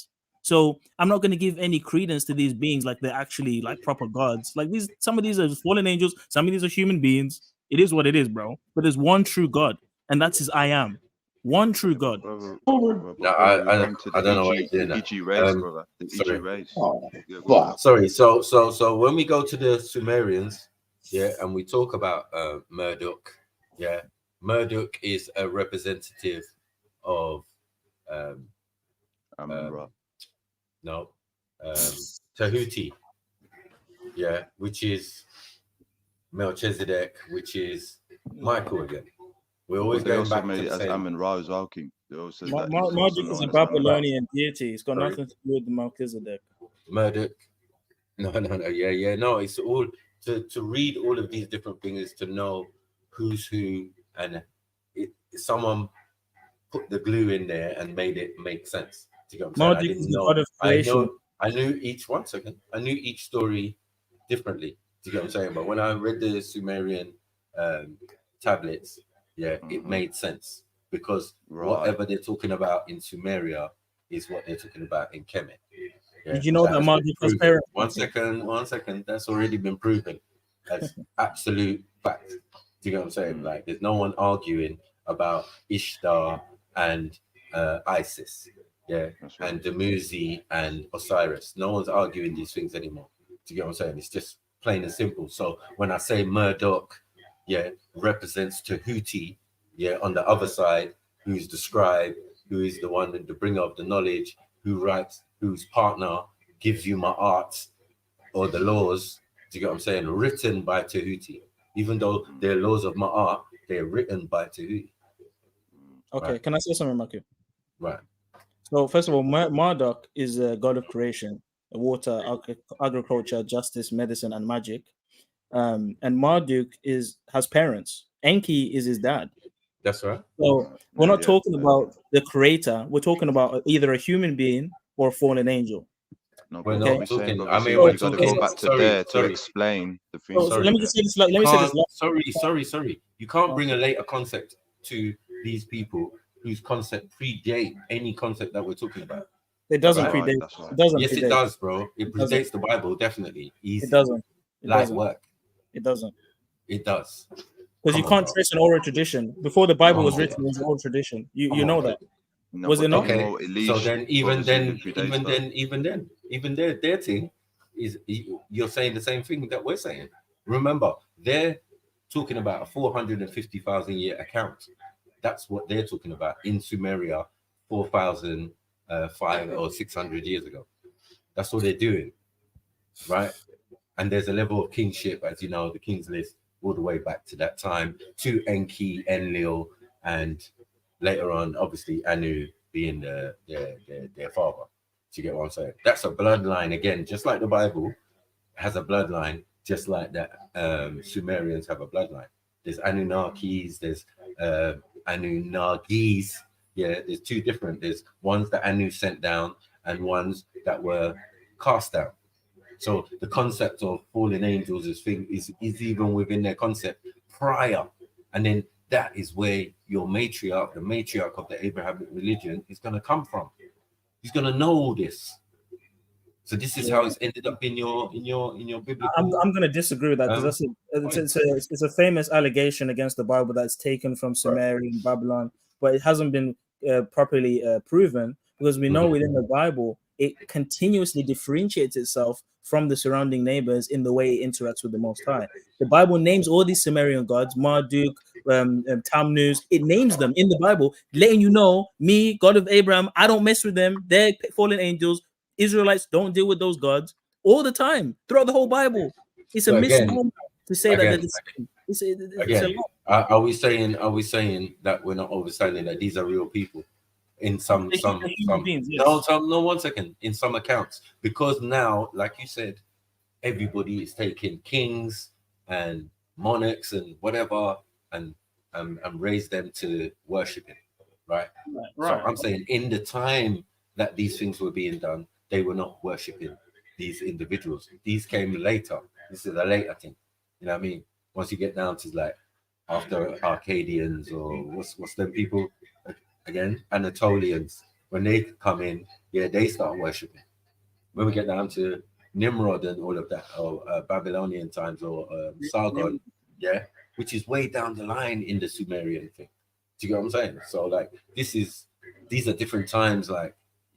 T: So I'm not going to give any credence to these beings like they're actually like proper gods. Like some of these are fallen angels, some of these are human beings. It is what it is, bro. But there's one true God, and that's his I am. One true God.
B: No, I don't know what you're doing.
D: Iji race, brother. The
B: Sorry.
D: Iji race.
A: Oh,
D: Yeah, go on.
A: fuck.
B: Sorry. So when we go to the Sumerians, yeah, and we talk about Marduk, yeah, Marduk is a representative of no, Tahuti, yeah, which is Melchizedek, which is Michael again. We're always
D: They
B: going
D: also
B: back
D: made
B: to
D: it
B: the
D: as
B: same.
D: Amun-Ra as well, King. They also said that he's also
T: Marduk is a
D: known as Amun-Ra.
T: Babylonian deity. It's got
B: Sorry.
T: nothing to do with Melchizedek.
B: Marduk. No, yeah. No, it's all to read all of these different things is to know who's who, and someone put the glue in there and made it make sense. Do you get what I'm saying?
T: Marduk is the god of creation.
B: I knew each 1 second. I knew each story differently. Do you get what I'm saying? But when I read the Sumerian tablets, yeah, it made sense because whatever they're talking about in Sumeria is what they're talking about in Kemet. Yeah,
T: Did you know that Marduk has parents?
B: 1 second. That's already been proven. That's absolute fact. Do you get what I'm saying? Like, there's no one arguing about Ishtar and Isis, yeah, and Dumuzi and Osiris. No one's arguing these things anymore. Do you get what I'm saying? It's just plain and simple. So when I say Marduk, yeah, represents Tahuti, yeah, on the other side, who's the scribe, who is the one, the bringer of the knowledge, who writes, whose partner gives you my art or the laws, do you get what I'm saying? Written by Tahuti. Even though they're laws of Ma'at, they're written by Tahuti.
T: Okay,
B: Right.
T: can I say something, Maki?
B: Right.
T: So first of all, Marduk is a god of creation, water, agriculture, justice, medicine, and magic. And Marduk has parents. Enki is his dad.
B: That's right.
T: So we're not talking about the creator. We're talking about either a human being or a fallen angel.
D: No,
B: we're
D: okay.
B: not talking.
D: Saying,
B: I mean,
D: we
B: we're
D: got to
B: talking.
D: go back to there to explain the thing.
T: So let me just say this. Let me say this.
B: Sorry. You can't bring a later concept to these people whose concept predate any concept that we're talking about.
T: It doesn't predate. It doesn't.
B: Yes,
T: predate.
B: it does, bro. It predates the Bible, definitely. Easy.
T: It doesn't.
B: Light work.
T: It doesn't.
B: It does.
T: Because you can't trace an oral tradition before the Bible was written. It was an oral tradition. You know that.
D: No,
T: was it not?
B: Okay. So then, even their thing is you're saying the same thing that we're saying. Remember, they're talking about a 450,000 year account. That's what they're talking about in Sumeria, 4,005 or 600 years ago. That's what they're doing, right? And there's a level of kingship, as you know, the king's list, all the way back to that time, to Enki, Enlil, and later on, obviously, Anu being their father. Do you get what I'm saying? That's a bloodline again, just like the Bible has a bloodline, just like that Sumerians have a bloodline. There's Anunnakis, there's Anunnakis. Yeah, there's two different. There's ones that Anu sent down and ones that were cast down. So the concept of fallen angels is even within their concept prior. And then that is where your matriarch, the matriarch of the Abrahamic religion, is going to come from. He's going to know all this. So this is how it's ended up in your biblical.
T: I'm going to disagree with that because it's a famous allegation against the Bible that's taken from Sumeria and Babylon, but it hasn't been properly proven because we know within the Bible it continuously differentiates itself from the surrounding neighbors in the way it interacts with the Most High. The Bible names all these Sumerian gods, Marduk, Tammuz. It names them in the Bible, letting you know, me, God of Abraham, I don't mess with them. They're fallen angels. Israelites don't deal with those gods all the time throughout the whole Bible. It's a misnomer to say that it's a lie.
B: Are we saying that we're not understanding that these are real people? In some
T: beings, yes.
B: No, 1 second. In some accounts, because now, like you said, everybody is taking kings and monarchs and whatever and raise them to worshiping, right? So I'm saying in the time that these things were being done, they were not worshiping these individuals. These came later. This is a later thing. You know what I mean? Once you get down to like after Arcadians or what's them people again, Anatolians, when they come in, they start worshiping. When we get down to Nimrod and all of that, or Babylonian times, or Sargon, which is way down the line in the Sumerian thing. Do you get what I'm saying? So like these are different times. Like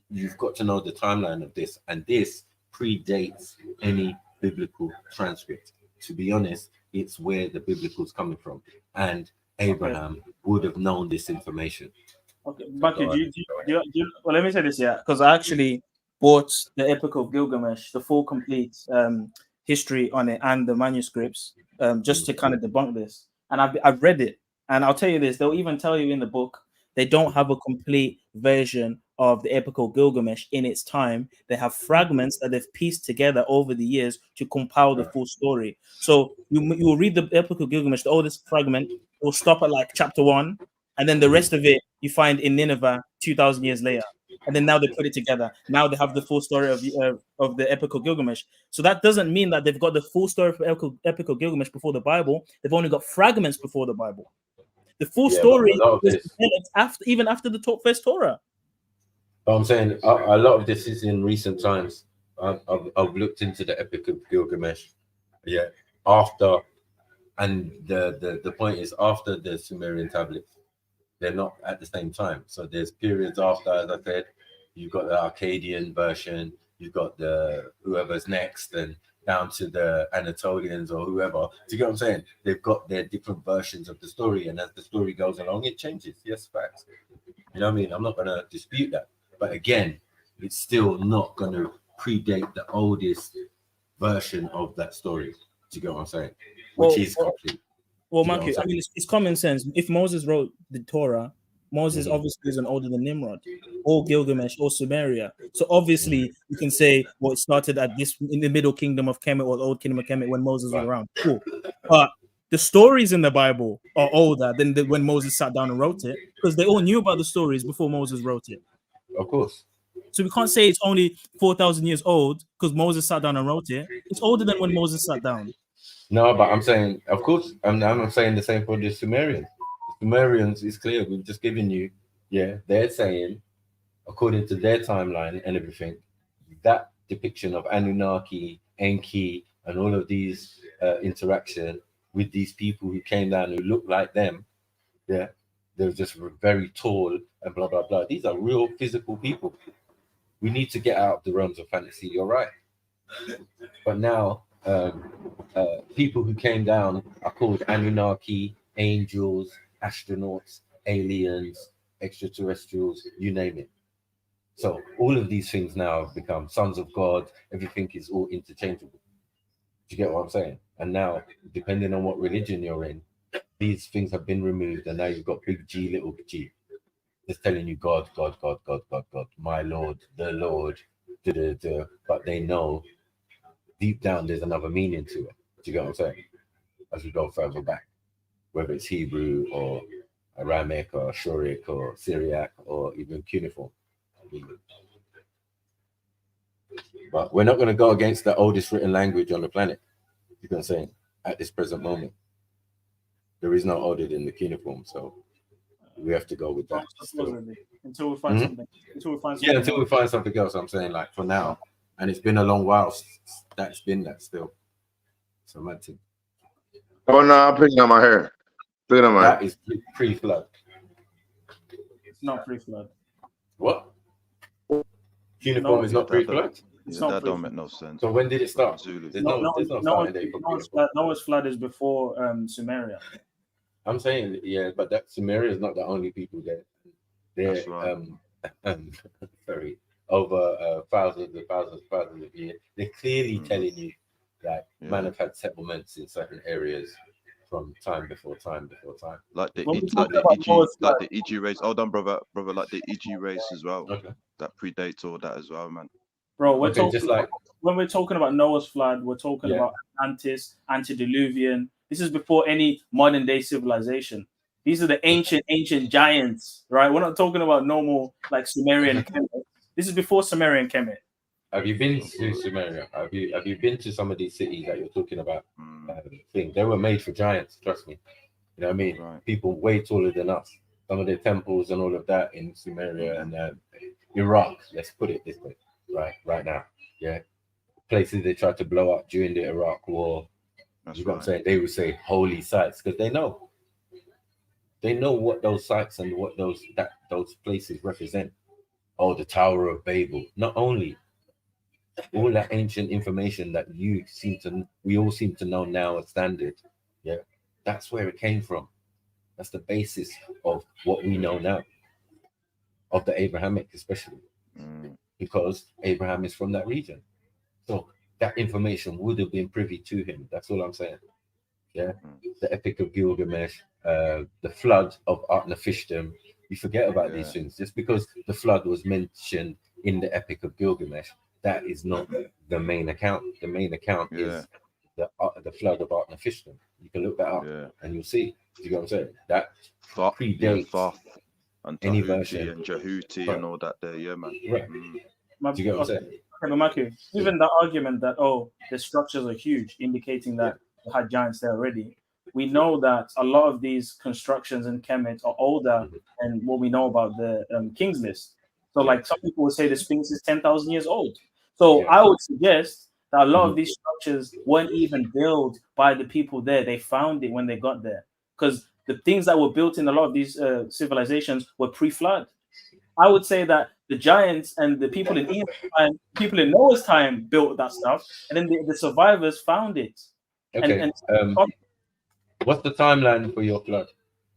B: you've got to know the timeline of this, and this predates any biblical transcript. To be honest, it's where the biblical's coming from, and Abraham would have known this information.
T: Okay, Bucky, well, let me say this, yeah, because I actually bought the Epic of Gilgamesh, the full complete history on it, and the manuscripts, just to kind of debunk this. And I've read it, and I'll tell you this: they'll even tell you in the book they don't have a complete version of the Epic of Gilgamesh in its time. They have fragments that they've pieced together over the years to compile the full story. So you will read the Epic of Gilgamesh, the oldest fragment, will stop at like chapter 1. And then the rest of it you find in Nineveh 2,000 years later. And then now they put it together. Now they have the full story of the Epic of Gilgamesh. So that doesn't mean that they've got the full story of the Epic of Gilgamesh before the Bible. They've only got fragments before the Bible. The full story was developed even after the first Torah.
B: But I'm saying a lot of this is in recent times. I've looked into the Epic of Gilgamesh. Yeah, after, and the point is after the Sumerian tablets. They're not at the same time. So there's periods after, as I said, you've got the Akkadian version, you've got the whoever's next, and down to the Anatolians or whoever. Do you get what I'm saying? They've got their different versions of the story, and as the story goes along, it changes. Yes, facts. You know what I mean? I'm not going to dispute that. But again, it's still not going to predate the oldest version of that story. Do you get what I'm saying? Which is complete.
T: Well, Matthew, I mean, it's common sense. If Moses wrote the Torah, Moses obviously isn't older than Nimrod, or Gilgamesh, or Sumeria. So obviously, you can say, well, it started at this in the Middle Kingdom of Kemet or the Old Kingdom of Kemet when Moses was around. Cool, but the stories in the Bible are older than when Moses sat down and wrote it, because they all knew about the stories before Moses wrote it.
B: Of course.
T: So we can't say it's only 4,000 years old because Moses sat down and wrote it. It's older than when Moses sat down.
B: No, but I'm saying, of course, I'm saying the same for the Sumerians. The Sumerians is clear. We've just given you, they're saying, according to their timeline and everything, that depiction of Anunnaki, Enki, and all of these interaction with these people who came down who looked like them, they're just very tall and blah, blah, blah. These are real physical people. We need to get out of the realms of fantasy. You're right. But now, people who came down are called Anunnaki, angels, astronauts, aliens, extraterrestrials, you name it. So all of these things now have become sons of God. Everything is all interchangeable. Do you get what I'm saying? And now, depending on what religion you're in, these things have been removed, and now you've got big G, little g. Just telling you God, God, God, God, God, God, my Lord, the Lord, but they know deep down there's another meaning to it. Do you get what I'm saying? As we go further back, whether it's Hebrew or Aramaic or Shuric or Syriac or even cuneiform. But we're not going to go against the oldest written language on the planet. You know what I'm saying? At this present moment, there is no older than the cuneiform, so we have to go with that.
T: Until we find something. Until we
B: find something else. I'm saying, like, for now, and it's been a long while that's been that still. So mad thing.
A: Oh no, I'm picking up my hair.
B: That is pre-flood.
T: It's not pre-flood.
B: What? Cuneiform is not pre-flood?
D: That don't make no sense.
B: So when did it start?
T: Noah's flood is before Sumeria.
B: I'm saying, but that Sumeria is not the only people there. They're sorry, over thousands of years. They're clearly telling you that man have had settlements in certain areas from time before time.
D: Like the Iji race. Hold on, brother, like the Iji race as well.
B: Okay.
D: That predates all that as well, man.
T: Bro, when we're talking about Noah's flood, we're talking about Atlantis, antediluvian. This is before any modern day civilization. These are the ancient giants, right? We're not talking about normal like Sumerian and Kemet. This is before Sumerian and Kemet.
B: Have you been to Sumeria? Have you been to some of these cities that you're talking about? They were made for giants, trust me. You know what I mean? Right. People way taller than us. Some of their temples and all of that in Sumeria and Iraq. Let's put it this way, right now. Yeah, places they tried to blow up during the Iraq War. You know what I'm saying? They would say holy sites because they know. They know what those sites and what those places represent. Oh, the Tower of Babel. Not only all that ancient information that we all seem to know now as standard. Yeah, that's where it came from. That's the basis of what we know now, of the Abrahamic especially, because Abraham is from that region. So that information would have been privy to him. That's all I'm saying. Yeah, the Epic of Gilgamesh, the flood of Utnapishtim. You forget about these things just because the flood was mentioned in the Epic of Gilgamesh. That is not the main account. The main account is the flood of Utnapishtim. You can look that up and you'll see. Do you know what I'm saying? That predates
D: Thoth and
B: any
D: Tahuti
B: version.
D: and Jehuti and all that there. Yeah, man.
B: Right. Do you get what I'm saying?
T: Okay, but Maki, even the argument that the structures are huge, indicating that they had giants there already. We know that a lot of these constructions in Kemet are older than what we know about the King's List. So, like some people would say, the Sphinx is 10,000 years old. So, I would suggest that a lot of these structures weren't even built by the people there. They found it when they got there, because the things that were built in a lot of these civilizations were pre-flood. I would say that the giants and the people in Enoch's time, people in Noah's time built that stuff, and then the survivors found it.
B: Okay. What's the timeline for your flood?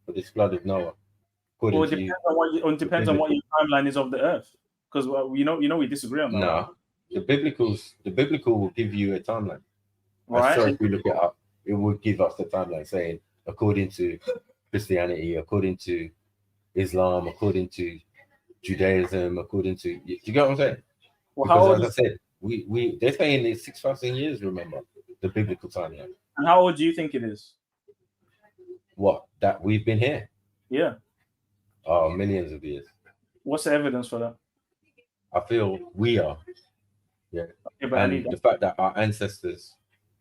B: For this flood of Noah?
T: Well, it depends on what your timeline is of the earth, because we disagree on that.
B: No, the biblical will give you a timeline.
T: Right.
B: So if we look it up, it will give us the timeline saying according to Christianity, according to Islam, according to Judaism, according to, you get what I'm saying?
T: Well,
B: because as I said, they're saying it's 6,000 years. Remember the biblical timeline.
T: And how old do you think it is?
B: What, that we've been here?
T: Yeah.
B: Oh, millions of years.
T: What's the evidence for that?
B: I feel we are. Yeah.
T: Okay, but
B: and the fact that our ancestors,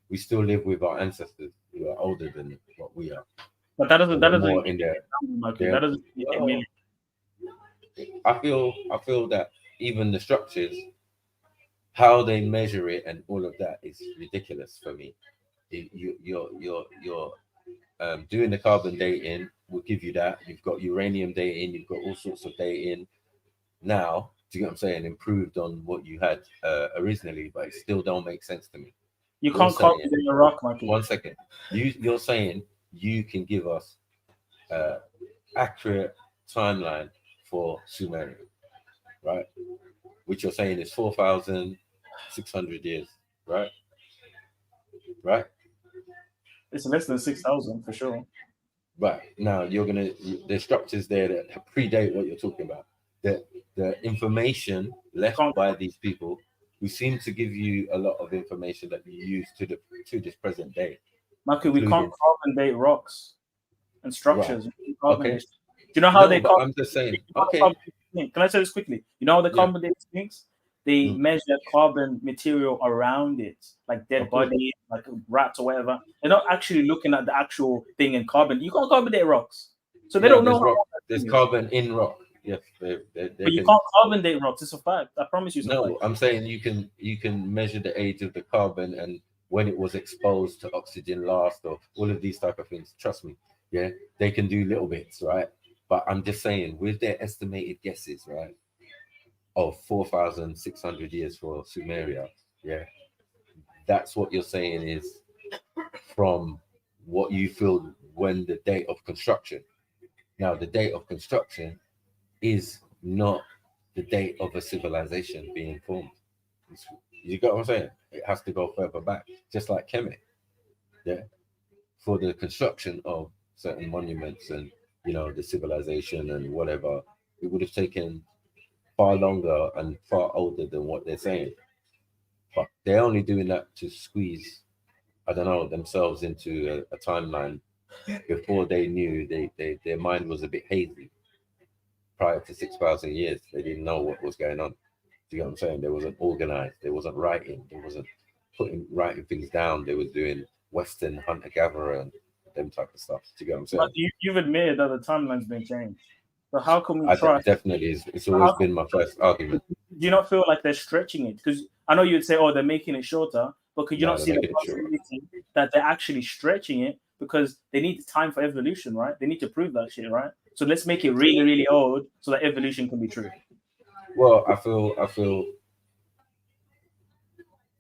B: we still live with our ancestors who are older than what we are.
T: But that doesn't
B: more in there.
T: That doesn't mean.
B: I feel that even the structures, how they measure it and all of that is ridiculous for me. You're doing the carbon dating will give you that. You've got uranium dating, you've got all sorts of dating now. Do you get what I'm saying? Improved on what you had originally, but it still don't make sense to me.
T: You can't carbon date a rock, Mikey.
B: 1 second. You're saying you can give us accurate timeline for Sumeria, right? Which you're saying is 4,600 years, right? Right?
T: It's less than 6,000 for sure.
B: Right. Now there's structures there that predate what you're talking about. The information left by these people who seem to give you a lot of information that you use to this present day.
T: Maki, we can't carbon date rocks and structures.
B: Right. Okay.
T: Do you know how
B: I'm just saying. Okay.
T: Can I say this quickly? You know how the carbon date Sphinx? They measure carbon material around it, like dead body, like rats or whatever. They're not actually looking at the actual thing in carbon. You can't carbon date rocks, so they don't know.
B: There's carbon in rock. Yes,
T: but you can't carbon date rocks. It's a fact. I promise you.
B: No, I'm saying you can measure the age of the carbon and when it was exposed to oxygen last, or all of these type of things. Trust me. Yeah, they can do little bits, right? But I'm just saying, with their estimated guesses, right, of 4,600 years for Sumeria, yeah, that's what you're saying is from what you feel when the date of construction. Now, the date of construction is not the date of a civilization being formed. You got what I'm saying? It has to go further back, just like Kemet, yeah, for the construction of certain monuments and the civilization and whatever. It would have taken far longer and far older than what they're saying, but they're only doing that to squeeze, I don't know, themselves into a timeline before they knew their mind was a bit hazy. Prior to 6,000 years, they didn't know what was going on. Do you get what I'm saying? They wasn't organized. They wasn't writing. They wasn't writing things down. They was doing Western hunter-gatherer and them type of stuff. Do you get what I'm saying?
T: But you've admitted that the timeline's been changed. So how can we trust?
B: Definitely is. It's always been my first argument.
T: Do you not feel like they're stretching it? Because I know you'd say, oh, they're making it shorter, but could you not see the possibility that they're actually stretching it? because they need time for evolution, right? They need to prove that shit, right? So let's make it really, really old so that evolution can be true.
B: Well, I feel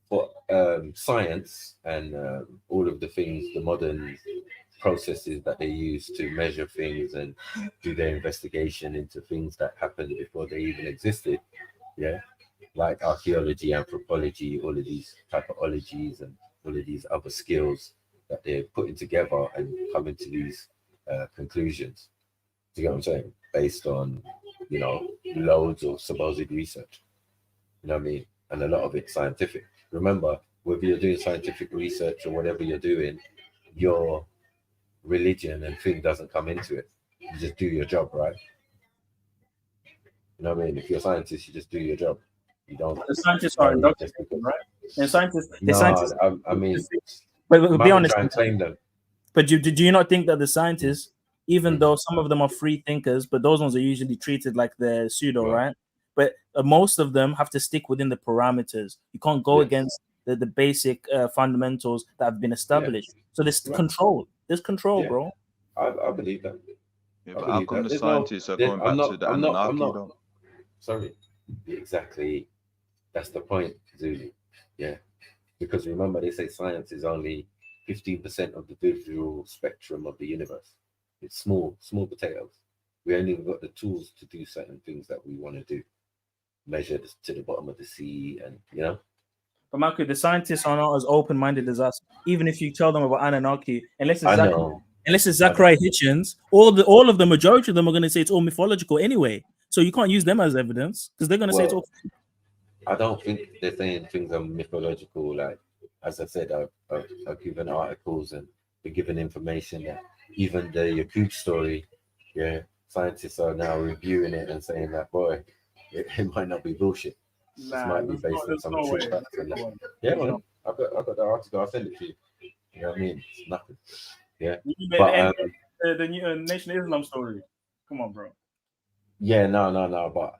B: for science and all of the things, the modern processes that they use to measure things and do their investigation into things that happened before they even existed, yeah, like archaeology, anthropology, all of these typologies and all of these other skills that they're putting together and coming to these conclusions. Do you get what I'm saying? Based on, you know, loads of supposed research. You know what I mean? And a lot of it scientific. Remember, whether you're doing scientific research or whatever you're doing, your religion and thing doesn't come into it. You just do your job, right? You know what I mean? If you're a scientist, you just do your job. You don't.
T: The scientists are indoctrinated, right? And scientists.
B: I mean,
T: but be honest.
B: Try and claim them.
T: But do you not think that the scientists, even though some of them are free thinkers, but those ones are usually treated like they're pseudo, right? But most of them have to stick within the parameters. You can't go against the basic fundamentals that have been established. So there's control. There's control, bro.
B: I believe that.
D: Yeah, but how come the scientists are going back to the Anunnaki, though?
B: Sorry. Exactly. That's the point, Zulu. Yeah. Because remember, they say science is only 15% of the visual spectrum of the universe. It's small potatoes. We only got the tools to do certain things that we want to do. Measure this to the bottom of the sea, and you know.
T: But Marco, the scientists are not as open-minded as us. Even if you tell them about Anunnaki, unless it's Zachariah Hitchens, all of the majority of them are going to say it's all mythological anyway. So you can't use them as evidence because they're going to say it's all.
B: I don't think they're saying things are mythological. Like, as I said, I've given articles and been given information that even the Yakub story, scientists are now reviewing it and saying that, boy, it might not be bullshit. It might be based on some true facts. Yeah, man, I've got the article. I'll send it to you. You know what I mean? It's nothing. Yeah.
T: But the new Nation of Islam story. Come on, bro.
B: Yeah, no. But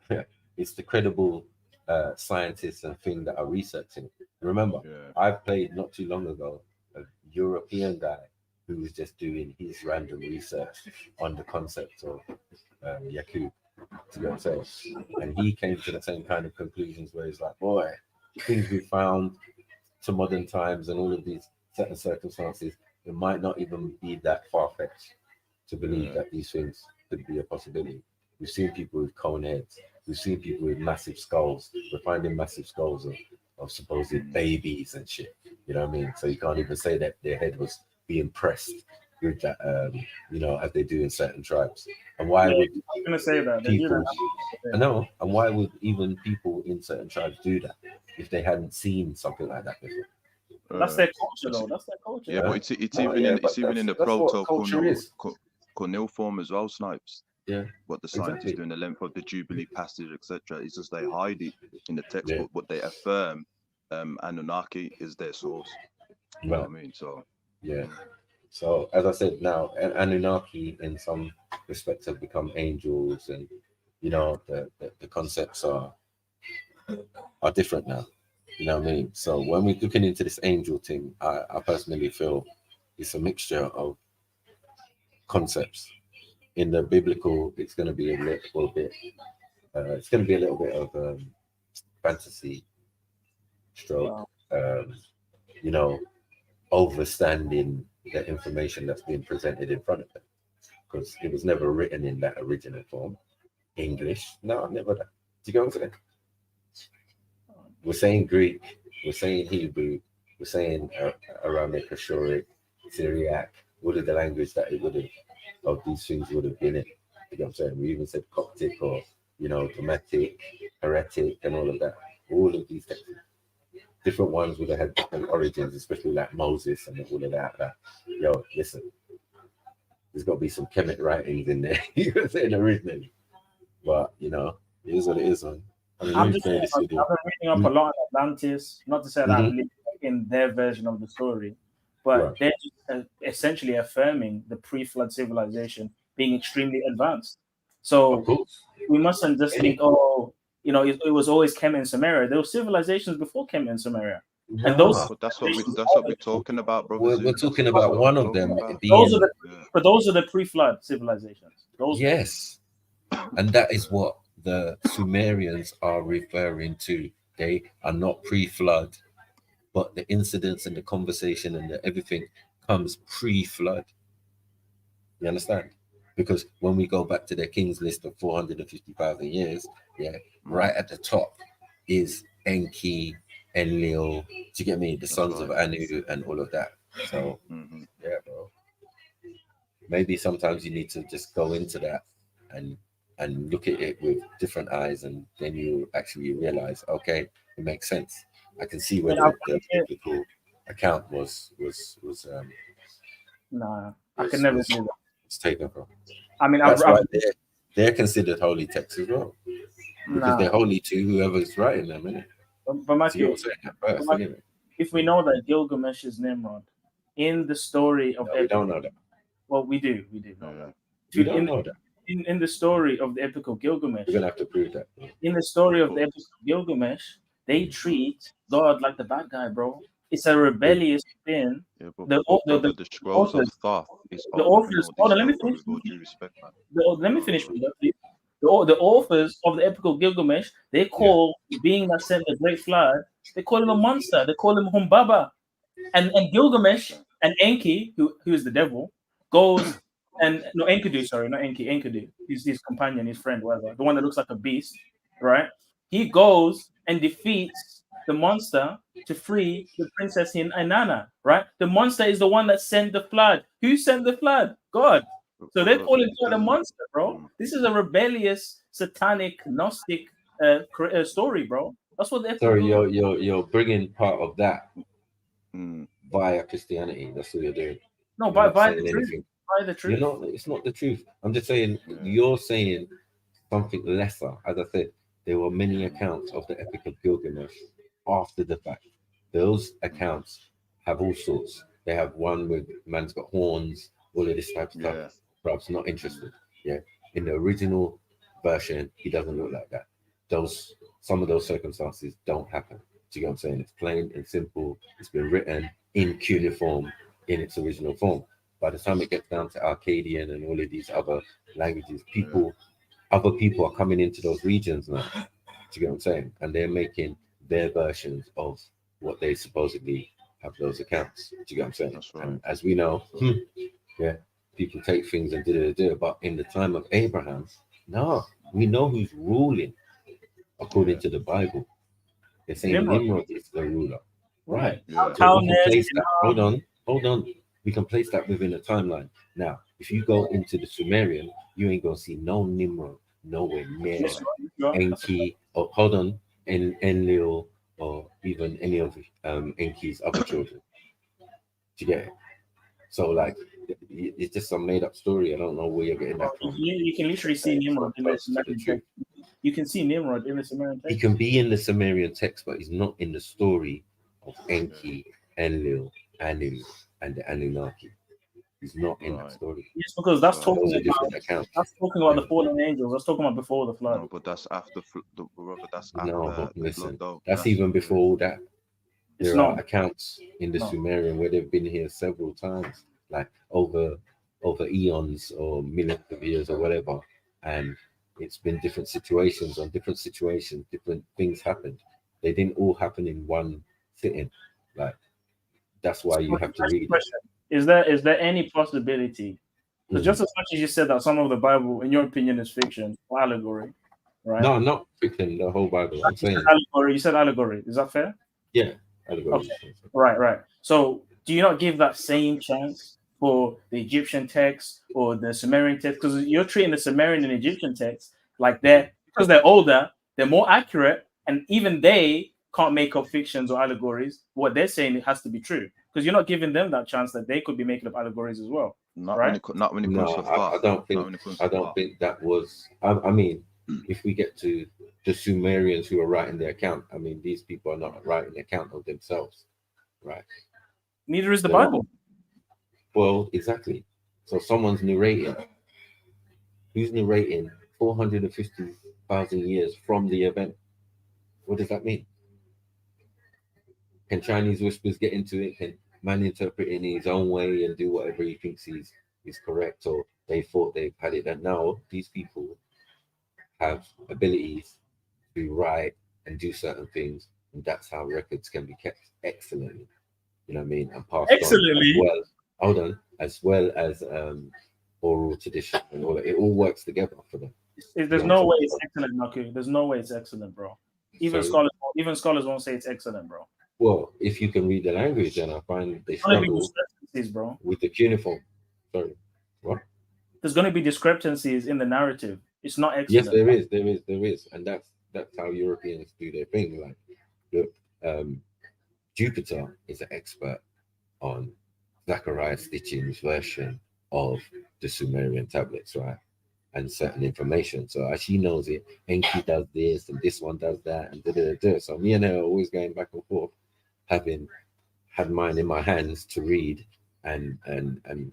B: it's the credible scientists and thing that are researching. Remember, I played not too long ago a European guy who was just doing his random research on the concept of Yakub. To be honest, and he came to the same kind of conclusions where he's like, boy, things we found to modern times and all of these certain circumstances, it might not even be that far-fetched to believe that these things could be a possibility. We've seen people with cone heads. We've seen people with massive skulls. We're finding massive skulls of supposed babies and shit. You know what I mean? So you can't even say that their head was being pressed with that, as they do in certain tribes. And why would
T: I'm gonna say that
B: people? I know. And why would even people in certain tribes do that if they hadn't seen something like that before?
T: That's their culture, though. That's their culture.
D: Yeah, but it's even in the proto form as well, Snipes.
B: Yeah.
D: What the scientists do in the length of the Jubilee passage, etc. It's just they hide it in the textbook, but they affirm Anunnaki is their source. You know what I mean? So
B: yeah. So as I said, now Anunnaki in some respects have become angels, and the concepts are different now. You know what I mean? So when we're looking into this angel thing, I personally feel it's a mixture of concepts. In the biblical, it's going to be a little bit. It's going to be a little bit of fantasy stroke. Overstanding the information that's being presented in front of them, because it was never written in that original form. English, no, never that. Do you get what I'm saying? We're saying Greek, we're saying Hebrew, we're saying Aramaic, Ashuric, Syriac, all of the language that it would have, of these things would have been in. You know what I'm saying? We even said Coptic or, Dramatic, Heretic, and all of that. All of these texts. Different ones would have had different origins, especially like Moses and all of that. Listen, there's got to be some Kemet writings in there. You know what I'm saying? Originally. But, it is what it is, man.
T: I've been reading up a lot on Atlantis, not to say that I believe in their version of the story, but they're just essentially affirming the pre-flood civilization being extremely advanced. So we mustn't just think, it was always Kemet and Sumeria. There were civilizations before Kemet and Sumeria. And those
B: No.
D: But that's what we're talking about, brother.
B: We're
D: Zulu.
B: talking
D: That's
B: about
D: what
B: one
D: we're
B: of them
D: talking about.
T: those are
B: being
T: the pre-flood civilizations. Those
B: yes, and that is what the Sumerians are referring to. They are not pre-flood, but the incidents and the conversation and the everything comes pre-flood. You understand? Because when we go back to their king's list of 450,000 years, right at the top is Enki, Enlil, do you get me? The sons of Anu and all of that. So, yeah, bro. Maybe sometimes you need to just go into that and look at it with different eyes, and then you actually realize, okay, it makes sense. I can see where the biblical account was
T: nah, I could never do that.
B: It's taken from.
T: I mean,
B: That's why they're considered holy texts as well, because
T: nah.
B: they're holy to whoever's writing them, innit?
T: But my
B: So you're
T: kid,
B: saying that first, anyway.
T: if we know that Gilgamesh is Nimrod in the story of
B: We don't know that.
T: Well, we do know that.
B: We don't know that.
T: In the story of the Epic of Gilgamesh,
B: We're gonna have to prove that.
T: in the story of the Epic of Gilgamesh, they treat God like the bad guy, bro. It's a rebellious thing.
D: The scrolls of Thoth is
T: the
D: overlooking
T: authors.
D: all
T: Hold on,
D: this
T: let me
D: stuff, bro,
T: finish.
D: with all due respect, man.
T: Let me finish with that, please. The authors of the Epic of Gilgamesh, they call the being that sent the great flood, they call him a monster. They call him Humbaba. And Gilgamesh and Enki, who is the devil, goes and no Enkidu, sorry, not Enki, Enkidu. He's his companion, his friend, whatever, the one that looks like a beast, right? He goes and defeats the monster to free the princess Inanna, right? The monster is the one that sent the flood. Who sent the flood? God. So they call him God a monster, bro. This is a rebellious, satanic, gnostic story, bro. That's what the
B: Sorry, you're bringing part of that via Christianity. That's what you're doing.
T: No,
B: You're
T: by
B: not
T: the
B: saying
T: truth.
B: anything.
T: By the truth.
B: You're not. It's not the truth. I'm just saying you're saying something lesser. As I said, there were many accounts of the Epic of Gilgamesh after the fact. Those accounts have all sorts. They have one with man's got horns, all of this type of stuff. Perhaps not interested. Yeah. In the original version, he doesn't look like that. Some of those circumstances don't happen. Do you get what I'm saying? It's plain and simple. It's been written in cuneiform in its original form. By the time it gets down to Akkadian and all of these other languages, other people are coming into those regions now. Do you get what I'm saying? And they're making their versions of what they supposedly have those accounts. Do you get what I'm saying? That's right. And as we know, people take things and do. But in the time of Abraham, no, we know who's ruling according to the Bible. They're saying Nimrod is the ruler. Right. So we can place that. Hold on. We can place that within a timeline. Now, if you go into the Sumerian, you ain't gonna see no Nimrod nowhere near Enki, or hold on, Enlil, or even any of Enki's other children. Do you get it? So like, it's just some made up story. I don't know where you're getting that from.
T: You can literally see Nimrod in the Sumerian text. You can see Nimrod in the Sumerian text.
B: He can be in the Sumerian text, but he's not in the story of Enki, Enlil, Anu, and the Anunnaki. He's not in that story.
T: Yes, because that's talking about the fallen angels. That's talking about before the flood.
D: No, but that's after the brother. That's after.
B: No, but listen,
D: though.
B: that's even before all that. There
T: not.
B: are accounts in the Sumerian where they've been here several times, like over eons or millions of years or whatever, and it's been different situations, different things happened. They didn't all happen in one sitting. Like, that's why you have to read it.
T: Is there any possibility? Because just as much as you said that some of the Bible, in your opinion, is fiction or allegory, right?
B: No, not fiction. The whole Bible. I'm saying
T: allegory. You said allegory. Is that fair?
B: Yeah, allegory.
T: Okay. Right. So, do you not give that same chance for the Egyptian text or the Sumerian text? Because you're treating the Sumerian and Egyptian text like because they're older, they're more accurate, and even they can't make up fictions or allegories. What they're saying, it has to be true. Because you're not giving them that chance that they could be making up allegories as well.
D: Not
T: right?
D: when it comes to
B: I don't think that was. I mean, if we get to the Sumerians who are writing the account, I mean, these people are not writing the account of themselves, right?
T: Neither is the Bible.
B: Well, exactly. So someone's narrating. Who's narrating 450,000 years from the event? What does that mean? Can Chinese whispers get into it? Can man interpret it in his own way and do whatever he thinks is correct, or they thought they've had it? And now these people have abilities to write and do certain things, and that's how records can be kept excellently. You know what I mean? And passed
T: Excellently.
B: on as well. Hold on, as well as oral tradition and all that. It all works together for them.
T: There's no way it's excellent, Naku. There's no way it's excellent, bro. Even
B: Sorry?
T: scholars won't say it's excellent, bro.
B: Well, if you can read the language, then I find they
T: There's gonna be
B: struggle
T: discrepancies, bro.
B: with the cuneiform. Sorry, what?
T: There's gonna be discrepancies in the narrative. It's not excellent.
B: Yes, there is, and that's how Europeans do their thing. Like, look, Jupiter is an expert on Zachariah Stitchin's version of the Sumerian tablets, right? And certain information. So as she knows it, Enki does this and this one does that and da. So me and her are always going back and forth, having had mine in my hands to read and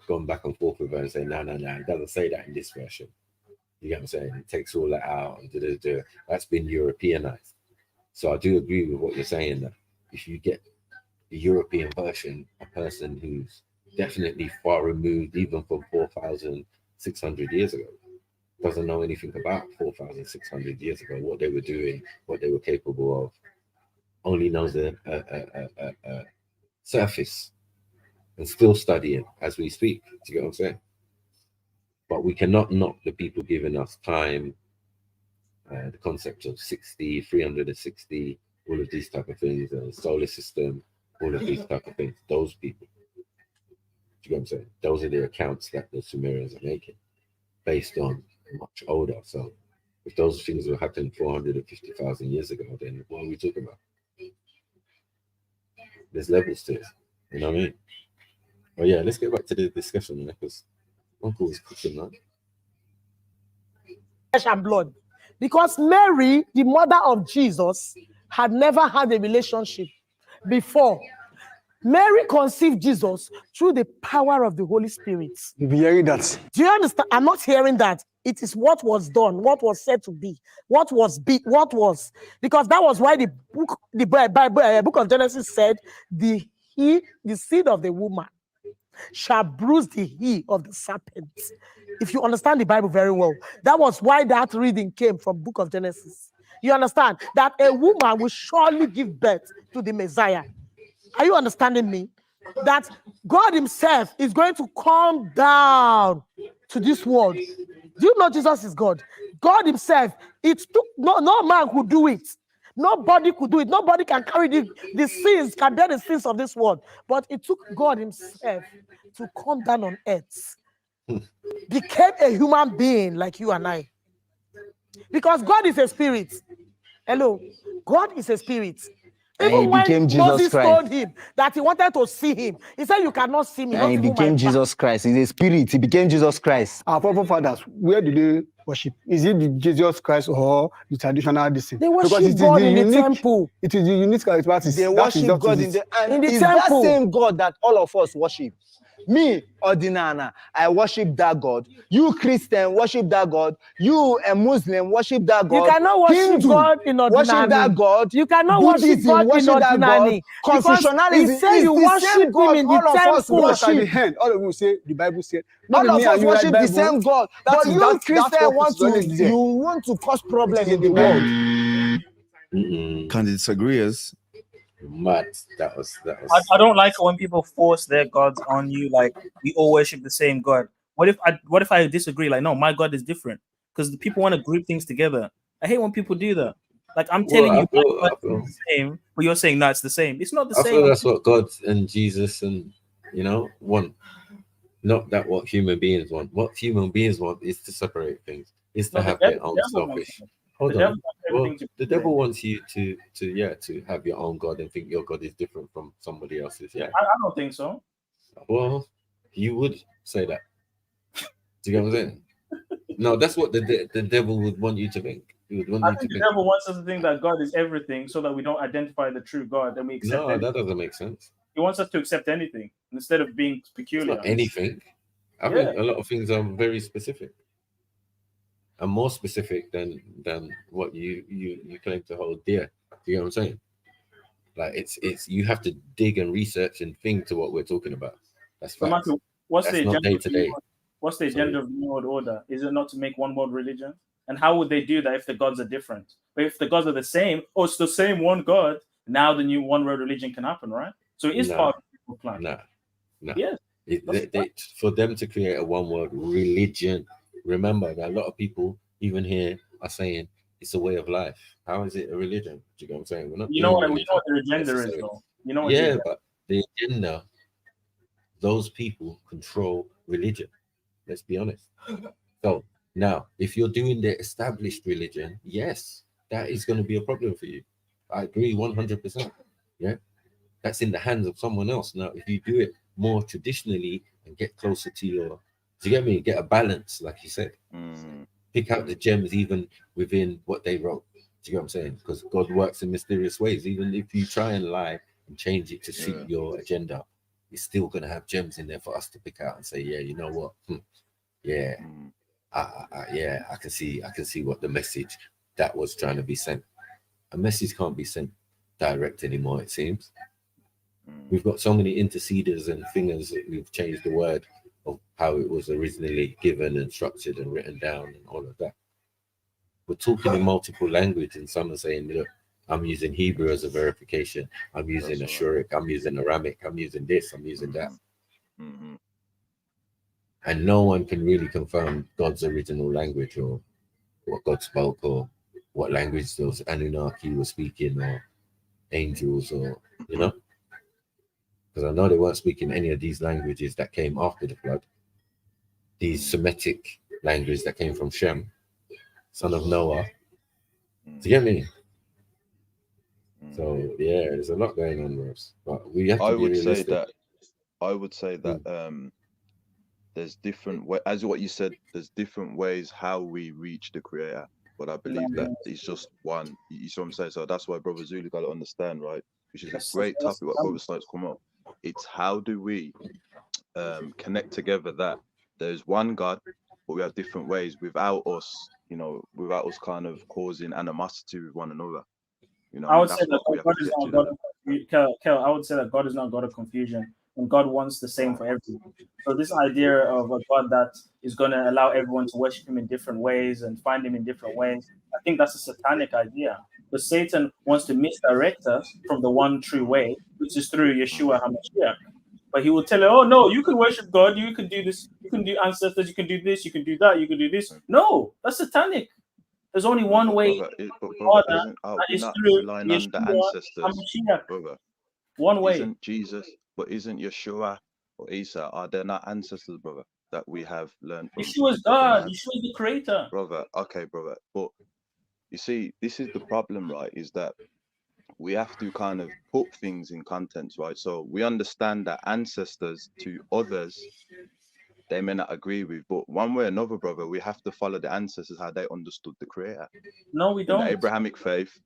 B: gone back and forth with her and say, no, it doesn't say that in this version. You get what I'm saying? It takes all that out and da. That's been Europeanized. So I do agree with what you're saying, that if you get the European version, a person who's definitely far removed even from 4,600 years ago, doesn't know anything about 4,600 years ago, what they were doing, what they were capable of, only knows a surface, and still studying as we speak. Do you get what I'm saying? But we cannot knock the people giving us time, the concept of 60, 360, all of these type of things, solar system, all of these type of things. Those people, do you get what I'm saying? Those are the accounts that the Sumerians are making, based on much older. So if those things were happening 450,000 years ago, then what are we talking about? There's levels to it. You know what I mean? Well, yeah, let's get back to the discussion, because Uncle is cooking, right?
M: Flesh and blood. Because Mary, the mother of Jesus, had never had a relationship before. Mary conceived Jesus through the power of the Holy Spirit.
K: You be hearing that?
M: Do you understand? I'm not hearing that. It is what was done, what was said to be, what was, because that was why the book of Genesis said, the seed of the woman shall bruise the heel of the serpent. If you understand the Bible very well, that was why that reading came from book of Genesis. You understand that a woman will surely give birth to the Messiah. Are you understanding me? That God himself is going to come down to this world. Do you know Jesus is God? God himself, it took, no man could do it. Nobody could do it. Nobody can carry the sins, can bear the sins of this world. But it took God himself to come down on earth. Became a human being like you and I. Because God is a spirit. Hello. God is a spirit.
Q: And
M: Even
Q: he
M: when
Q: became Jesus
M: Moses
Q: Christ.
M: told him that he wanted to see him, he said, you cannot see me.
Q: And he became Jesus Christ. He's a spirit. He became Jesus Christ.
J: Our forefathers, where do they worship? Is it the Jesus Christ or the traditional discipline?
M: They worship God in the temple.
J: It is the unique characteristics.
Q: They worship God in the
M: temple.
Q: That same God that all of us worship. Me, Ordinana, I worship that God. You Christian worship that God. You a Muslim worship that God.
M: You cannot worship
Q: Hindu
M: God in ordinary.
Q: worship that God.
M: You cannot
Q: Buddhism
M: worship God in ordinary.
Q: Confucianism
M: He said
Q: is
M: you
Q: the
M: worship
Q: same God.
M: him in the
Q: All of us
M: temple.
Q: worship.
J: At the end, all of you say the Bible said.
Q: All of us worship the same God. But you Christian want to cause problem in the world.
N: Can they disagree us?
B: Mad. That was.
T: I don't like it when people force their gods on you. Like, we all worship the same God. What if I disagree? Like, no, my God is different, because the people want to group things together. I hate when people do that. Like, I'm telling you, my God is the same, but you're saying no, it's the same. It's not the same.
B: I feel that's what God and Jesus and want. Not that what human beings want. What human beings want is to separate things. Is to have their own selfish. Hold on. Well, the devil wants you to have your own God and think your God is different from somebody else's. Yeah.
T: I don't think so.
B: Well, you would say that. Do you get what I'm saying? No, that's what the devil would want you to think. He would want
T: I
B: you
T: think
B: to
T: the devil wants us to think that God is everything, so that we don't identify the true God and we accept.
B: No, that doesn't make sense.
T: He wants us to accept anything instead of being peculiar.
B: It's not anything. I think a lot of things are very specific. And more specific than what you claim to hold dear. Do you know what I'm saying?
H: Like it's you have to dig and research and think to what we're talking about. That's
T: So,
H: facts.
T: Matthew, what's
H: That's
T: the
H: not
T: agenda?
H: day
T: Of
H: to
T: the new
H: day.
T: world- What's the agenda of the New World Order? Is it not to make one world religion? And how would they do that if the gods are different? But if the gods are the same, oh, it's the same one God. Now the new one world religion can happen, right? So it is
H: Nah,
T: part of the plan.
H: nah.
T: Yes.
H: For them to create a one world religion, remember that a lot of people, even here, are saying it's a way of life. How is it a religion? Do you know what I'm saying? We're not
T: You know
H: doing
T: what? We
H: religion
T: know what their agenda is,
H: necessarily.
T: though. You know what?
H: Yeah, but the agenda, those people control religion. Let's be honest. So now, if you're doing the established religion, yes, that is going to be a problem for you. I agree 100%. Yeah, that's in the hands of someone else. Now, if you do it more traditionally and get closer to your, do you get me? Get a balance, like you said. Pick out the gems even within what they wrote. Do you get what I'm saying? Because God works in mysterious ways. Even if you try and lie and change it to suit your agenda, you're still going to have gems in there for us to pick out and say, yeah, you know what? Yeah, I can see what the message that was trying to be sent. A message can't be sent direct anymore, it seems. We've got so many interceders and fingers that we've changed the word of how it was originally given and structured and written down and all of that. We're talking in multiple language, and some are saying, look, I'm using Hebrew as a verification, I'm using Ashuric, I'm using Aramic, I'm using this, I'm using that. And no one can really confirm God's original language or what God spoke or what language those Anunnaki were speaking or angels or, you know? Because I know they weren't speaking any of these languages that came after the flood. These Semitic languages that came from Shem, son of Noah. Do you get me? So yeah, there's a lot going on, Rose. But we have to
D: I
H: be
D: would
H: realistic.
D: say that there's different way, as what you said, there's different ways how we reach the creator. But I believe that it's just one. You see what I'm saying? So that's why Brother Zulu got to understand, right? Which is a great topic what Brother Snipes come up. It's how do we connect together that there's one God, but we have different ways without us, you know, without us kind of causing animosity with one another. You know,
T: I would
D: that's
T: say that
D: what we have
T: God
D: to
T: is
D: get
T: not
D: to.
T: God of Kel, I would say that God is not God of confusion, and God wants the same for everyone. So this idea of a God that is going to allow everyone to worship Him in different ways and find Him in different ways, I think that's a satanic idea. But Satan wants to misdirect us from the one true way, which is through Yeshua HaMashiach. But he will tell you, oh no, you can worship God, you can do this, you can do ancestors, you can do this, you can do that, you can do this. No, that's satanic. There's only one way.
D: Brother, we're not relying on the ancestors, brother.
T: One way.
D: Isn't Jesus, but isn't Yeshua or Isa, are they not ancestors, brother, that we have learned from?
T: Yeshua is God. Yeshua is the creator.
D: Brother, okay, brother. But you see, this is the problem, right? Is that we have to kind of put things in context, right? So we understand that ancestors to others, they may not agree with, but one way or another, brother, we have to follow the ancestors, how they understood the creator.
T: No, we don't.
D: In the Abrahamic faith.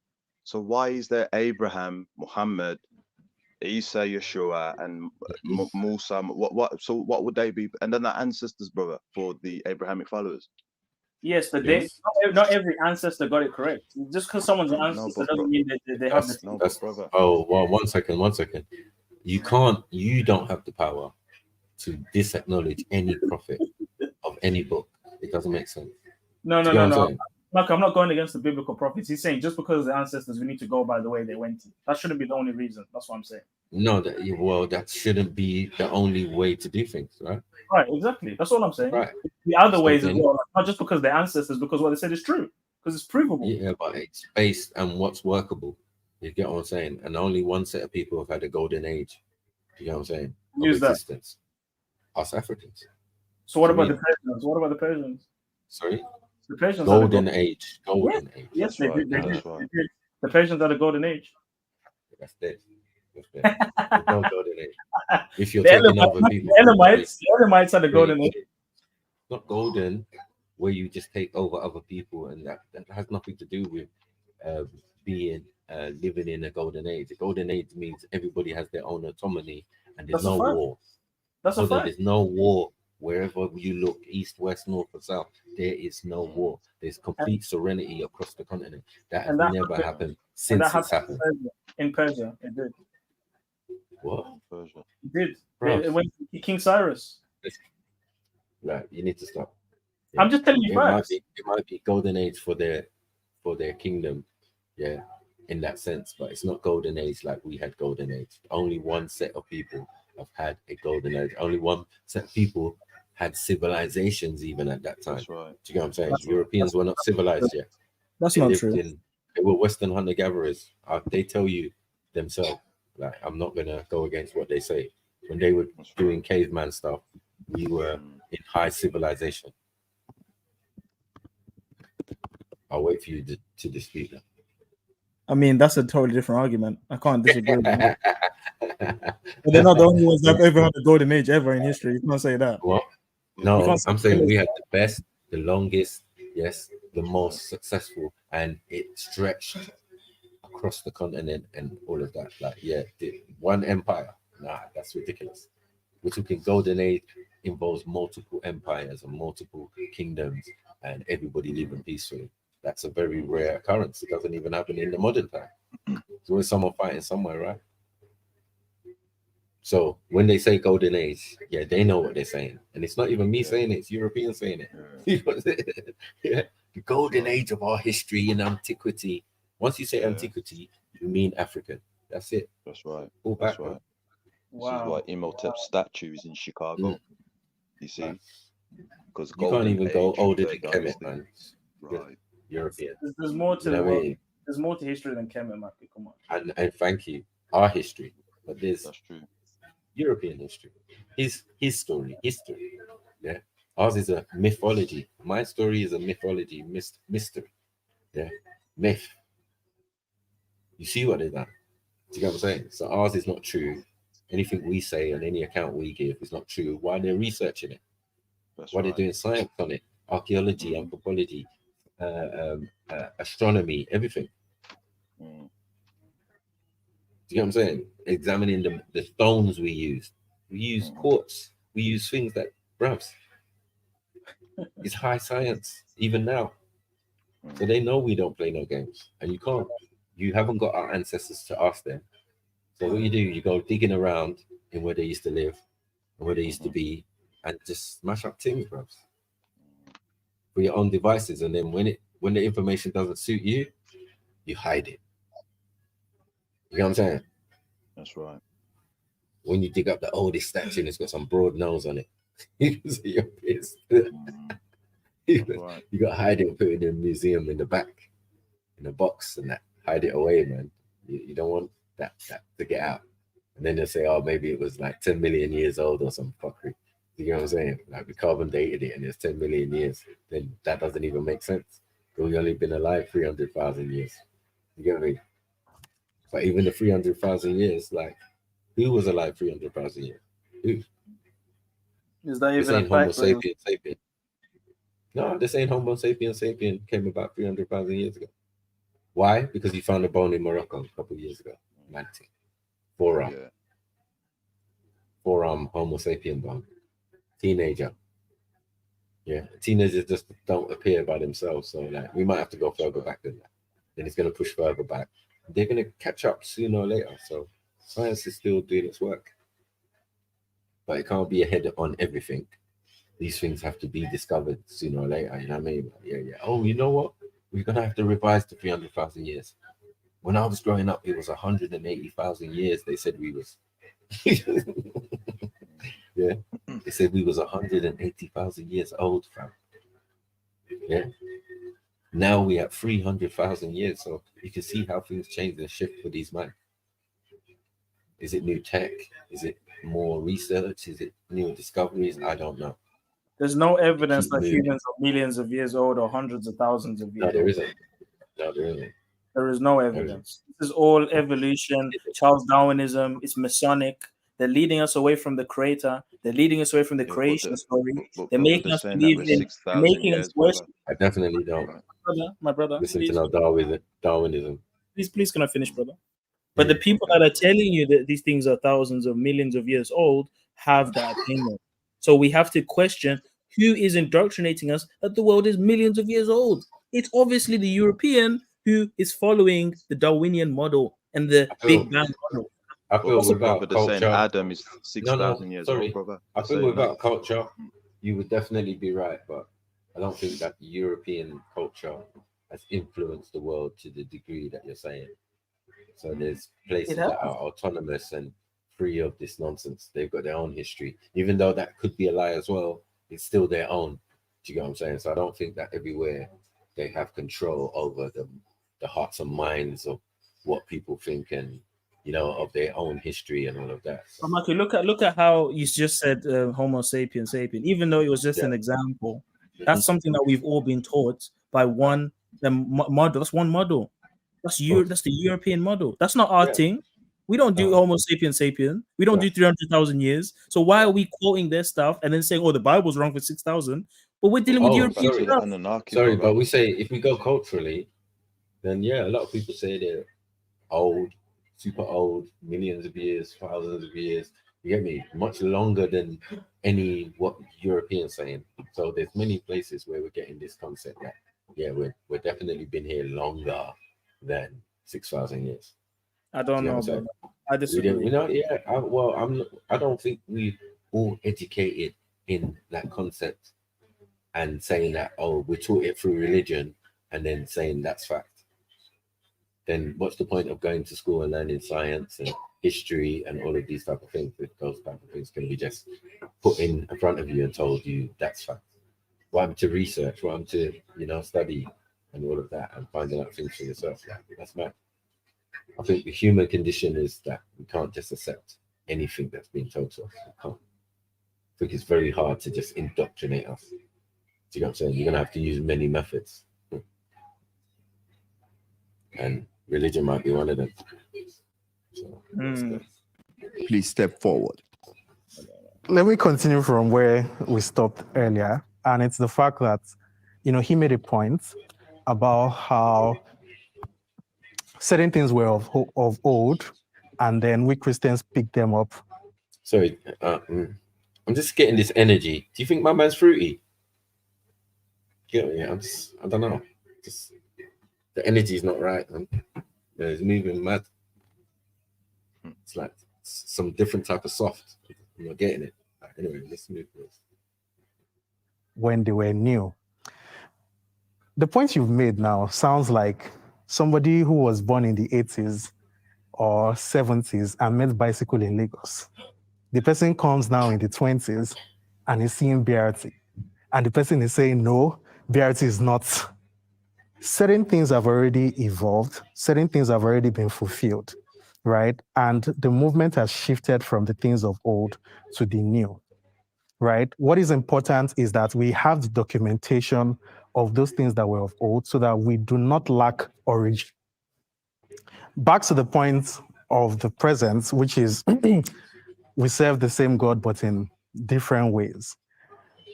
D: So why is there Abraham, Muhammad, Isa, Yeshua, and Musa? So what would they be? And then the ancestors, brother, for the Abrahamic followers.
T: Yes, but not every ancestor got it correct. Just because someone's an ancestor doesn't mean that they have the
H: brother. Oh well, one second. You don't have the power to disacknowledge any prophet of any book. It doesn't make sense.
T: No. Mark, I'm not going against the biblical prophets. He's saying just because of the ancestors, we need to go by the way they went. That shouldn't be the only reason. That's what I'm saying.
H: No, that shouldn't be the only way to do things, right?
T: Right, exactly. That's all I'm saying.
H: Right.
T: The other ways as well, not just because they're ancestors, because what they said is true, because it's provable.
H: Yeah, but it's based on what's workable. You get what I'm saying? And only one set of people have had a golden age. You get what I'm saying?
T: Who's
H: of existence. That? Us Africans.
T: So what about the Persians? What about the Persians?
H: Sorry?
T: The Persians
H: golden age. Golden age.
T: Yes, they did. The Persians are the golden age.
H: That's dead. No golden age. If you're taking over people,
T: the Elamites are the golden age.
H: Not golden, where you just take over other people, and that has nothing to do with living in a golden age. A golden age means everybody has their own autonomy, and there's no war.
T: That's a fact.
H: There's no war wherever you look, east, west, north, or south. There is no war. There's complete serenity across the continent. That has never happened
B: since
T: that
B: it's
T: happened
B: happened.
T: in Persia. It did.
B: What?
T: It did.
B: Bro.
T: It went to King Cyrus.
B: Right, you need to stop.
T: I'm just telling you facts.
B: It might be golden age for their kingdom, yeah, in that sense, but it's not golden age like we had golden age. Only one set of people have had a golden age. Only one set of people had civilizations even at that time.
D: That's right.
B: Do you get what I'm saying? Europeans were not civilized yet.
T: That's
B: They
T: not
B: lived
T: true.
B: They were Western hunter-gatherers. They tell you themselves, like, I'm not gonna go against what they say. When they were doing caveman stuff, we were in high civilization. I'll wait for you to dispute that.
T: I mean, that's a totally different argument. I can't disagree with that. But they're not the only ones that have ever had the golden age ever in history. You can't say that.
B: What? No, I'm saying we had the best, the longest, yes, the most successful, and it stretched across the continent and all of that. Like, yeah, one empire. Nah, that's ridiculous. We're talking golden age involves multiple empires and multiple kingdoms and everybody living peacefully. That's a very rare occurrence. It doesn't even happen in the modern time. There's always someone fighting somewhere, right? So when they say golden age, yeah, they know what they're saying. And it's not even me saying it, it's Europeans saying it. Yeah. The golden age of our history in antiquity. Once you say antiquity, you mean African. That's it.
D: That's right.
B: All back,
D: That's right.
T: Wow.
D: This is why Imhotep's statue is in Chicago. You see? Because
B: you can't even go older than Kemet, man.
D: Right.
B: European.
T: There's more to
B: you know what I mean?
T: There's more to history than Kemet, Matthew. Come on.
B: And thank you. Our history. But there's
D: that's true.
B: European history. His story, history. Yeah. Ours is a mythology. My story is a mythology, mystery. Yeah. Myth. You see what they've done? Do you get what I'm saying? So ours is not true. Anything we say on any account we give is not true. Why they're researching it? Why they're doing science on it? Archaeology, anthropology, astronomy, everything. Do you get what I'm saying? Examining the stones we use. We use quartz. We use things that, bruvs, it's high science, even now. So they know we don't play no games. And you can't. You haven't got our ancestors to ask them. So what you do, you go digging around in where they used to live and where they used to be and just smash up things, bruvs, for your own devices. And then when the information doesn't suit you, you hide it. You know what I'm saying?
D: That's right.
B: When you dig up the oldest statue and it's got some broad nose on it, you can see your piss. You got to hide it and put it in a museum in the back, in a box, and that. Hide it away, man. You don't want that to get out. And then they'll say, oh, maybe it was like 10 million years old or some fuckery. You know what I'm saying? Like we carbon dated it and it's 10 million years. Then that doesn't even make sense. We've only been alive 300,000 years. You get me? But even the 300,000 years, like, who was alive 300,000 years? Who?
T: Is that
B: This
T: even
B: ain't
T: a
B: Homo
T: fact?
B: sapiens sapien. No, this ain't Homo sapiens sapien came about 300,000 years ago. Why? Because you found a bone in Morocco a couple of years ago. 19. Forearm Homo sapien bone. Teenager. Yeah. Teenagers just don't appear by themselves. So like we might have to go further back than that. Then it's going to push further back. They're going to catch up sooner or later. So science is still doing its work. But it can't be ahead on everything. These things have to be discovered sooner or later. You know what I mean? Yeah. Oh, you know what? We're going to have to revise the 300,000 years. When I was growing up, it was 180,000 years. They said we was. Yeah. They said we was 180,000 years old, fam. Yeah. Now we at 300,000 years. So you can see how things change and shift for these men. Is it new tech? Is it more research? Is it new discoveries? I don't know.
T: There's no evidence that humans are millions of years old or hundreds of thousands of years
B: old. No, there isn't.
T: There is no evidence. This is all evolution, Charles Darwinism. It's Masonic. They're leading us away from the creator. They're leading us away from the creation story. They're making us believe in. They're making us worship.
B: I definitely don't.
T: My brother.
B: Listen
T: please.
B: to no Darwinism.
T: Please, can I finish, brother? But the people that are telling you that these things are thousands or millions of years old have that opinion. So we have to question who is indoctrinating us that the world is millions of years old. It's obviously the European who is following the Darwinian model and the Big Bang model.
B: I feel
D: Brother,
B: without
D: they're saying
B: culture.
D: Adam is 6,000 years old, brother.
B: I
D: They're
B: think
D: saying
B: without
D: that.
B: culture, you would definitely be right, but I don't think that the European culture has influenced the world to the degree that you're saying. So there's places that are autonomous and free of this nonsense. They've got their own history, even though that could be a lie as well. It's still their own. Do you get what I'm saying? So I don't think that everywhere they have control over the hearts and minds of what people think and, you know, of their own history and all of that.
T: But Michael, look at how you just said Homo sapien sapien, even though it was just an example. That's something that we've all been taught by one model. That's one model. That's the European model. That's not our thing. We don't do Homo sapien sapien. We don't do 300,000 years. So why are we quoting their stuff and then saying, "Oh, the Bible's wrong for 6,000"? But we're dealing with European stuff.
B: Sorry, but we say if we go culturally, then yeah, a lot of people say they're old, super old, millions of years, thousands of years. You get me? Much longer than any what Europeans saying. So there's many places where we're getting this concept that we're definitely been here longer than 6,000 years.
T: I don't know, bro. I disagree.
B: You know, I don't think we all educated in that concept and saying that, oh, we taught it through religion and then saying that's fact. Then what's the point of going to school and learning science and history and all of these type of things? If those type of things can be just put in front of you and told you that's fact. What happened to research? What happened to, you know, study and all of that and finding out things for yourself? That's mad. I think the human condition is that we can't just accept anything that's being told to us. We can't. I think it's very hard to just indoctrinate us. Do you know what I'm saying? You're going to have to use many methods. And religion might be one of them. So,
N: please step forward.
R: Let me continue from where we stopped earlier. And it's the fact that, you know, he made a point about how certain things were of old, and then we Christians picked them up.
B: Sorry, I'm just getting this energy. Do you think my man's fruity? Yeah, I don't know. Just the energy is not right, man. Yeah, it's moving mad. It's like some different type of soft. I'm not getting it. Anyway, let's move this.
R: When they were new. The point you've made now sounds like somebody who was born in the 80s or 70s and met bicycle in Lagos. The person comes now in the 20s and is seeing BRT. And the person is saying, no, BRT is not. Certain things have already evolved. Certain things have already been fulfilled, right? And the movement has shifted from the things of old to the new, right? What is important is that we have the documentation of those things that were of old so that we do not lack origin. Back to the point of the present, which is we serve the same God, but in different ways.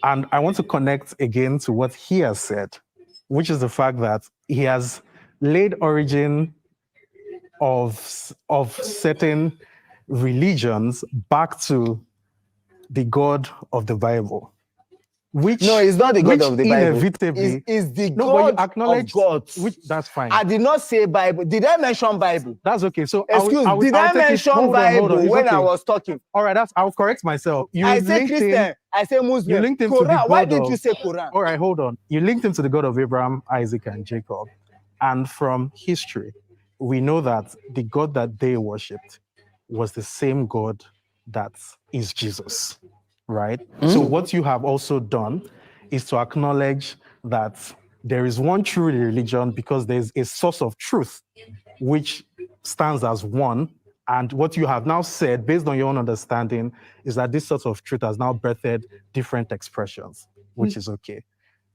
R: And I want to connect again to what he has said, which is the fact that he has laid origin of certain religions back to the God of the Bible. Which,
Q: no, it's not the God of the Bible.
R: Inevitably,
Q: it's the
R: no,
Q: God
R: but you acknowledge
Q: of gods.
R: Which, that's fine.
Q: I did not say Bible. Did I mention Bible?
R: That's okay. So
Q: did I mention Bible when I was talking?
R: All right, I'll correct myself.
Q: I say Christian. I say Muslim.
R: You linked him
Q: Quran.
R: to the God
Q: Why did you say Quran?
R: All right, hold on. You linked him to the God of Abraham, Isaac, and Jacob. And from history, we know that the God that they worshipped was the same God that is Jesus, right? So what you have also done is to acknowledge that there is one true religion because there's a source of truth, which stands as one. And what you have now said, based on your own understanding, is that this sort of truth has now birthed different expressions, which is okay.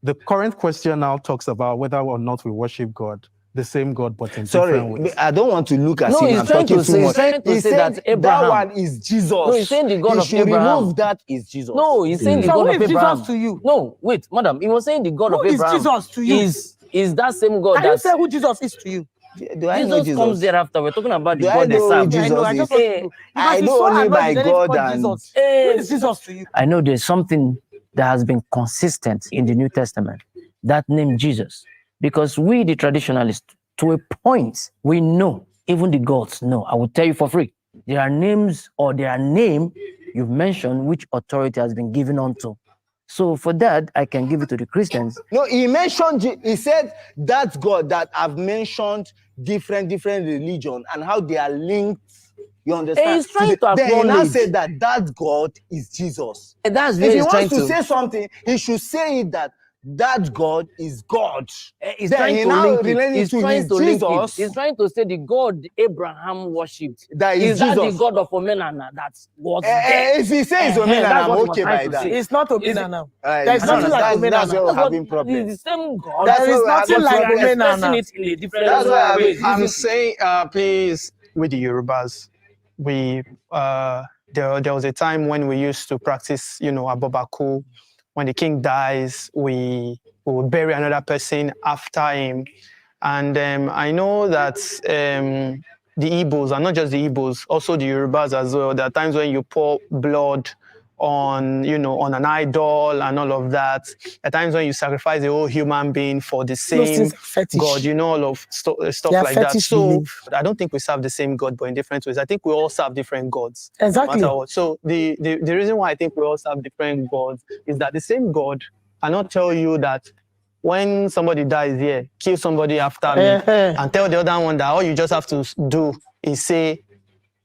R: The current question now talks about whether or not we worship God, the same God, but in different ways.
Q: I don't want to look as if I'm talking too much. He's saying that Abraham, that one is Jesus.
C: No, he's saying the God of Abraham.
Q: Remove that is Jesus.
C: No, he's saying the God of Abraham. Jesus to you? No, wait, madam. He was saying the God of Abraham.
M: Who is Jesus to you?
C: Is that same God?
M: Can you say who Jesus is to you?
Q: Do I know Jesus
C: comes thereafter. We're talking about the God that serves.
Q: I know only my God and
M: who is Jesus to you?
C: I know there's something that has been consistent in the New Testament. That name Jesus. Because we, the traditionalists, to a point we know, even the gods know. I will tell you for free. There are names or there are name you've mentioned which authority has been given unto. So for that, I can give it to the Christians.
Q: No, he mentioned, he said that God that I've mentioned different religion and how they are linked. You understand?
C: He's trying to
Q: then he now
C: acknowledge.
Q: said that God is Jesus.
C: That's
Q: If he
C: he's trying
Q: wants to say something, he should say it that God is God.
C: He's
Q: then
C: trying
Q: he
C: to
Q: now
C: link it.
Q: relating
C: He's
Q: to
C: trying
Q: his
C: to link it.
Q: Jesus.
C: He's trying to say the God Abraham worshipped.
Q: That is
C: that the
Q: Jesus.
C: God of Omenana that was there?
Q: If he says Omenana,
C: that's
Q: I'm
C: what he was
Q: okay
C: trying
Q: by
C: to
Q: that.
C: say.
M: It's not
C: Is
M: Omenana.
Q: it-
M: There's nothing like
Q: that's
M: Omenana.
Q: where we're having problems.
C: It's the same God.
Q: That's
M: There is
Q: where we're
M: nothing
Q: having
M: like
C: But we are
Q: problems.
C: expressing
M: Omenana.
C: it in a different
Q: That's why
C: way.
S: I'm saying, please, with the Yorubas, we there was a time when we used to practice, abobaku. When the king dies, we would bury another person after him. And I know that the Igbos, and not just the Igbos, also the Yorubas as well, there are times when you pour blood on an idol and all of that. At times when you sacrifice a whole human being for the same God, all of stuff like that. So I don't think we serve the same God, but in different ways. I think we all serve different gods.
M: Exactly.
S: No matter what. So the reason why I think we all serve different gods is that the same God cannot tell you that when somebody dies here, kill somebody after me, and tell the other one that all you just have to do is say,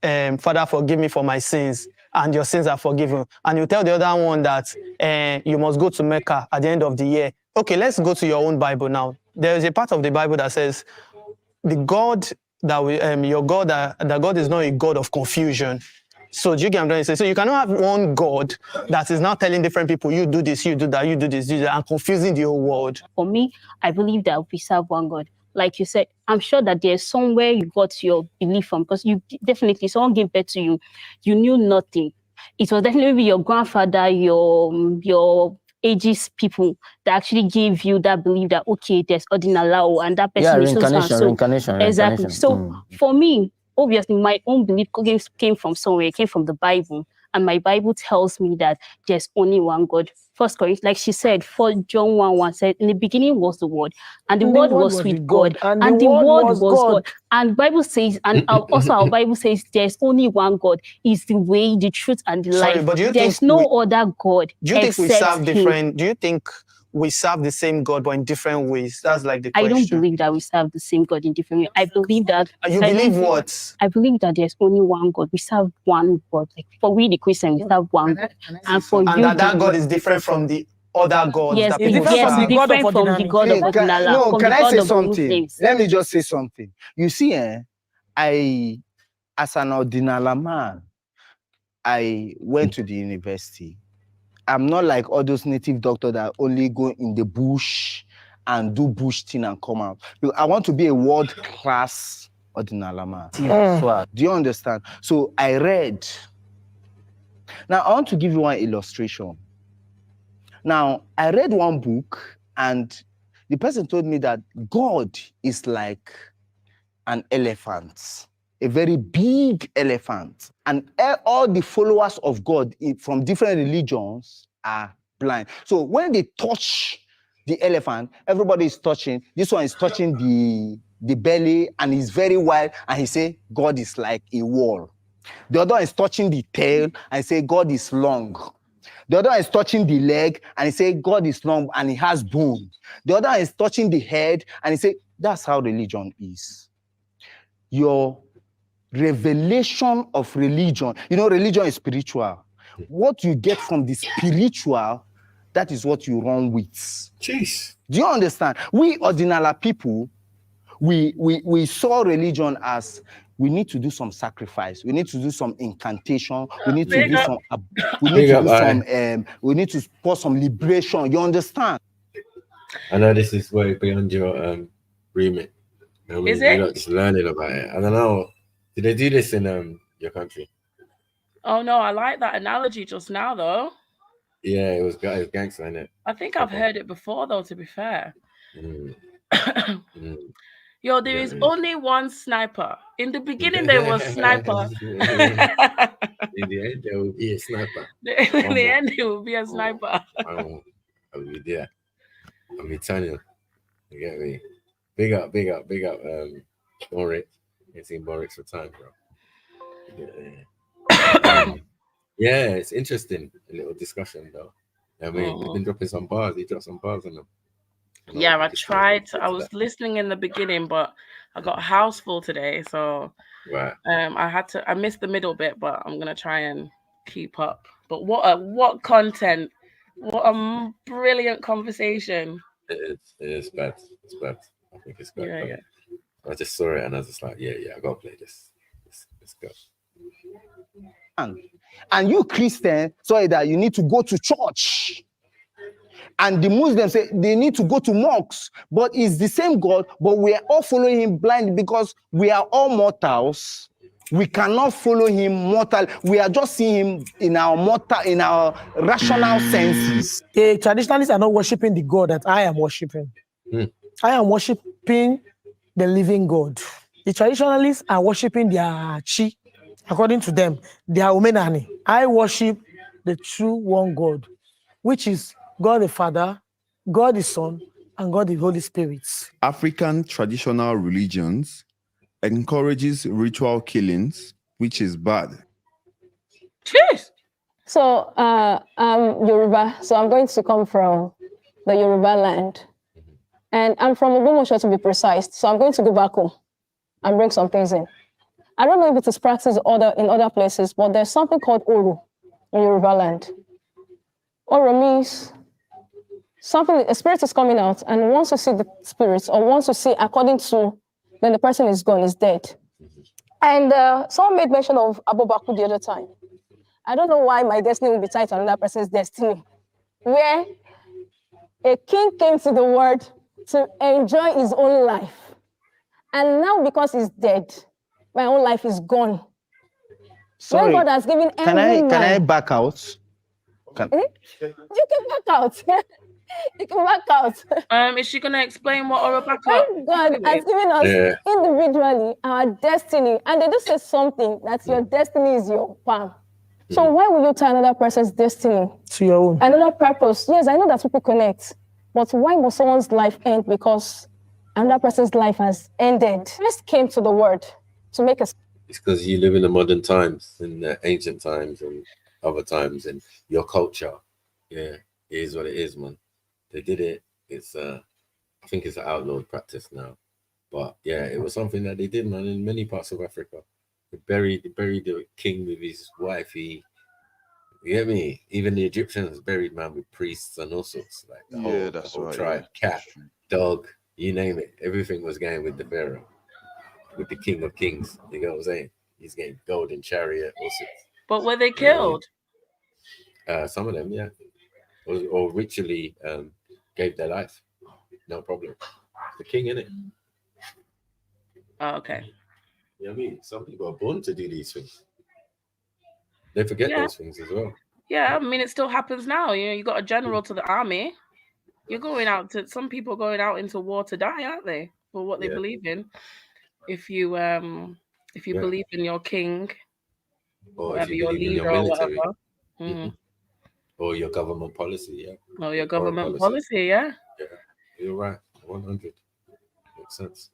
S: Father, forgive me for my sins, and your sins are forgiven. And you tell the other one that you must go to Mecca at the end of the year. Okay, let's go to your own Bible now. There is a part of the Bible that says, the God that your God, that God is not a God of confusion. So do you get what I'm trying to say? So you cannot have one God that is now telling different people, you do this, you do that, you do this, you do that, and confusing the whole world.
G: For me, I believe that we serve one God. Like you said, I'm sure that there's somewhere you got your belief from, because you definitely, someone gave birth to you, you knew nothing. It was definitely your grandfather, your ages people that actually gave you that belief that, okay, there's Odinalao and that person is
C: reincarnation.
G: Exactly. So for me, obviously, my own belief came from somewhere. It came from the Bible. And my Bible tells me that there's only one God. First Corinthians, like she said, 4 John 1:1 said, in the beginning was the Word, and the Word was with God, and the Word was God. And Bible says, and also our Bible says, there's only one God. Is the way, the truth, and the life.
S: But do you
G: there's
S: think
G: no other God.
S: Do you think we
G: except
S: serve
G: Him.
S: different? Do you think we serve the same God but in different ways? That's like the question.
G: I don't believe that we serve the same God in different ways. I believe that.
S: You believe what?
G: I believe that there's only one God. We serve one God. Like for we the Christians, we serve one God. And for
S: and
G: you,
S: that God is different from the other gods
G: yes,
S: that people
G: yes,
S: serve.
G: different from the God of Odinala, from the
Q: can I
G: God
Q: say
G: of the
Q: something?
G: Muslims.
Q: Let me just say something. You see, as an Odinala man, I went to the university. I'm not like all those native doctors that only go in the bush and do bush thing and come out. I want to be a world-class Odinala man. Do you understand? So I read. Now, I want to give you one illustration. Now, I read one book, and the person told me that God is like an elephant, a very big elephant. And all the followers of God from different religions are blind. So when they touch the elephant, everybody is touching. This one is touching the belly, and he's very wide, and he say, God is like a wall. The other one is touching the tail, and he say, God is long. The other one is touching the leg, and he say, God is long, and he has bone. The other one is touching the head, and he say, that's how religion is. Your revelation of religion, religion is spiritual. What you get from the spiritual, that is what you run with.
B: Jeez.
Q: Do you understand? We Ordinala people, we saw religion as we need to do some sacrifice. We need to do some incantation. We need to do some. We need to pour some liberation. You understand?
B: I know this is way beyond your remit. I mean,
L: Is it?
B: you're not just learning about it. I don't know. Did they do this in your country?
L: Oh no, I like that analogy just now though.
B: Yeah, it was gangster, innit?
L: I think I've heard it before though, to be fair.
B: Mm.
L: Yo, there is only one sniper. In the beginning, there was sniper.
B: In the end, there will be a sniper.
L: In the end, it will be a sniper.
B: I'll be there. I'll be telling you. You get me?
H: Big up. Moritz. Ain't seen Moritz for time, bro. Yeah, it's interesting. A little discussion though. I mean, we've been dropping some bars. He dropped some bars on them.
L: Yeah, I tried. I was listening in the beginning, but I got a house full today, so
H: right.
L: I missed the middle bit, but I'm gonna try and keep up. But what content? What a brilliant conversation.
H: It is bad. It's bad. I think it's bad.
L: Yeah.
H: I just saw it and I was just like, yeah, I gotta play this. Let's go.
Q: And you Christian say that you need to go to church. And the Muslims say they need to go to mosques, but it's the same God, but we are all following him blind because we are all mortals. We cannot follow him mortal. We are just seeing him in our rational senses.
M: The traditionalists are not worshiping the God that I am worshiping. I am worshiping the living God. The traditionalists are worshiping their chi, according to them, their omenani. I worship the true one God, which is God the Father, God the Son, and God the Holy Spirit.
N: African traditional religions encourages ritual killings, which is bad.
L: Cheers.
O: So I'm Yoruba, so I'm going to come from the Yoruba land. And I'm from Ogbomoso to be precise, so I'm going to go back home and bring some things in. I don't know if it is practiced in other places, but there's something called Oro in Yoruba land. Oro means something, a spirit is coming out, and once you see the spirits, or once you see according to, then the person is gone, is dead. And someone made mention of Abobaku the other time. I don't know why my destiny will be tied to another person's destiny, where a king came to the world to enjoy his own life. And now because he's dead, my own life is gone.
Q: Sorry,
O: when God has given
Q: can I back out?
O: You can back out. You can back out.
L: Is she gonna explain what Orobaka?
O: When God has given us individually our destiny, and they just say something that your destiny is your palm. So why will you tie another person's destiny
M: to your own?
O: Another purpose. Yes, I know that people connect, but why must someone's life end because another person's life has ended? Christ came to the world to make us.
H: It's because you live in the modern times, in the ancient times, and other times, and your culture. Yeah, it is what it is, man. They did it. It's I think it's an outlawed practice now, but yeah, it was something that they did, man, in many parts of Africa. They buried the king with his wifey. You get me? Even the Egyptians buried man with priests and all sorts, like the whole tribe, cat, dog, you name it. Everything was going with the pharaoh, with the king of kings. You know what I'm saying? He's getting golden chariot, all sorts.
L: But were they killed?
H: Some of them, yeah, or ritually gave their life. No problem. The king, innit?
L: Oh, okay.
H: You know what I mean? Some people are born to do these things. They forget those things as well.
L: Yeah, I mean, it still happens now. You know, you got a general to the army. You're going out to, some people going out into war to die, aren't they? For what they believe in. If you believe in your king,
H: or
L: whatever,
H: if you
L: your
H: believe
L: leader
H: in your
L: or
H: military,
L: whatever.
H: or your government policy,
L: or your government policy, yeah.
H: You're right, 100. Makes sense.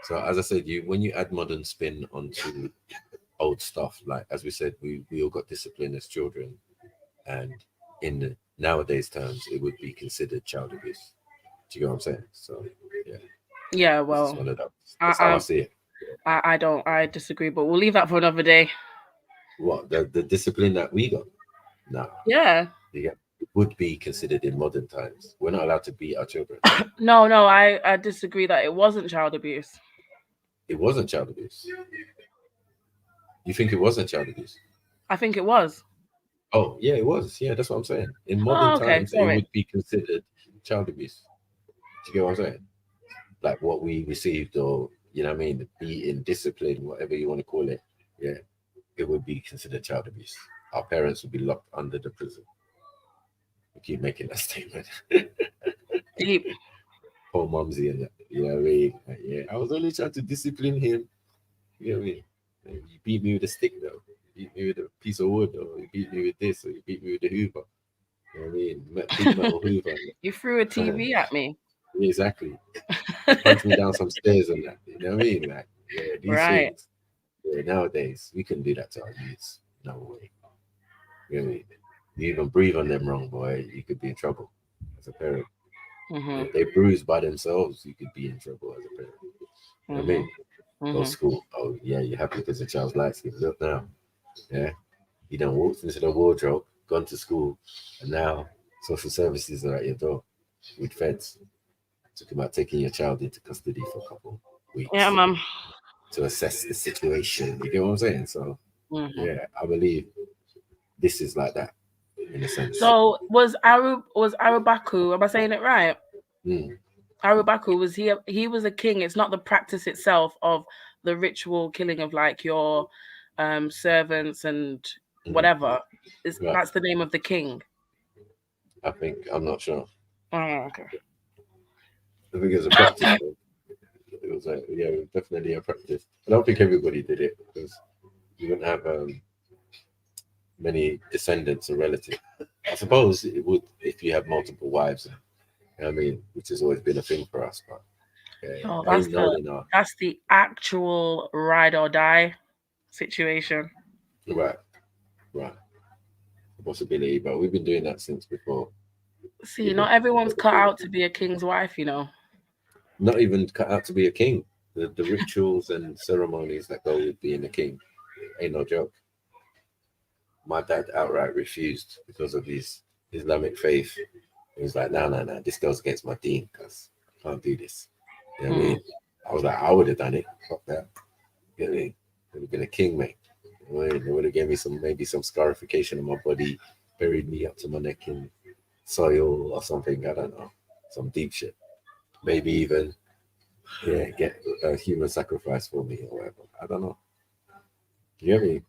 H: So as I said, when you add modern spin onto old stuff, like as we said, we all got discipline as children, and in the nowadays terms, it would be considered child abuse. Do you know what I'm saying? So
L: yeah, well,
H: that's how I see it.
L: I disagree, but we'll leave that for another day.
H: What, the discipline that we got? No.
L: Yeah.
H: It would be considered in modern times. We're not allowed to beat our children.
L: No, I disagree that it wasn't child abuse.
H: It wasn't child abuse. You think it wasn't child abuse?
L: I think it was.
H: Oh, yeah, it was. Yeah, that's what I'm saying. In modern times, it would be considered child abuse. Do you get what I'm saying? Like what we received, or, you know what I mean, beating, discipline, whatever you want to call it. Yeah, it would be considered child abuse. Our parents would be locked under the prison. We keep making that statement.
L: Deep.
H: Poor mumsy and that. You know what I mean? Like, yeah, I was only trying to discipline him. You know what I mean? You beat me with a stick, though. You beat me with a piece of wood, or you beat me with this, or you beat me with a Hoover. You know what I mean? Big metal Hoover.
L: You threw a TV at me.
H: Exactly. Punch me down some stairs and that. You know what I mean? Like, yeah, these
L: Right.
H: things. Yeah, nowadays we couldn't do that to our youths. No way. You know what I mean? You even breathe on them wrong, boy, you could be in trouble as a parent.
L: Mhm.
H: If they bruise by themselves, you could be in trouble as a parent. You know what I mean? Go
L: Mhm.
H: school. Oh yeah, you're happy because the child's light skin. Look now. Yeah. You done walked into the wardrobe, gone to school, and now social services are at your door with feds. Talking about taking your child into custody for a couple weeks.
L: Yeah, ma'am.
H: To assess the situation. You get what I'm saying? So
L: Mhm.
H: yeah, I believe this is like that in a sense.
L: So was Arubaku? Am I saying it right?
H: Mm.
L: Arubaku, was he was a king? It's not the practice itself of the ritual killing of like your servants and whatever.
H: Right.
L: That's the name of the king.
H: I think I'm not sure.
L: Oh, okay.
H: I think it was a practice. Though. It was definitely a practice. I don't think everybody did it because you wouldn't have many descendants or relatives. I suppose it would if you have multiple wives. You know what I mean, which has always been a thing for us. But
L: Oh,
H: that's
L: the actual ride or die situation.
H: Right. Possibility, but we've been doing that since before.
L: See, not everyone's cut out to be a king's wife, you know.
H: Not even cut out to be a king. The rituals and ceremonies that go with being a king ain't no joke. My dad outright refused because of his Islamic faith. He was like, no, this goes against my deen because I can't do this. You know what I mean? I was like, I would have done it. Fuck that. You know what I mean? I would have been a king, mate. They would have given me maybe some scarification on my body, buried me up to my neck in soil or something. I don't know. Some deep shit. Maybe even, get a human sacrifice for me or whatever. I don't know. You know what I mean?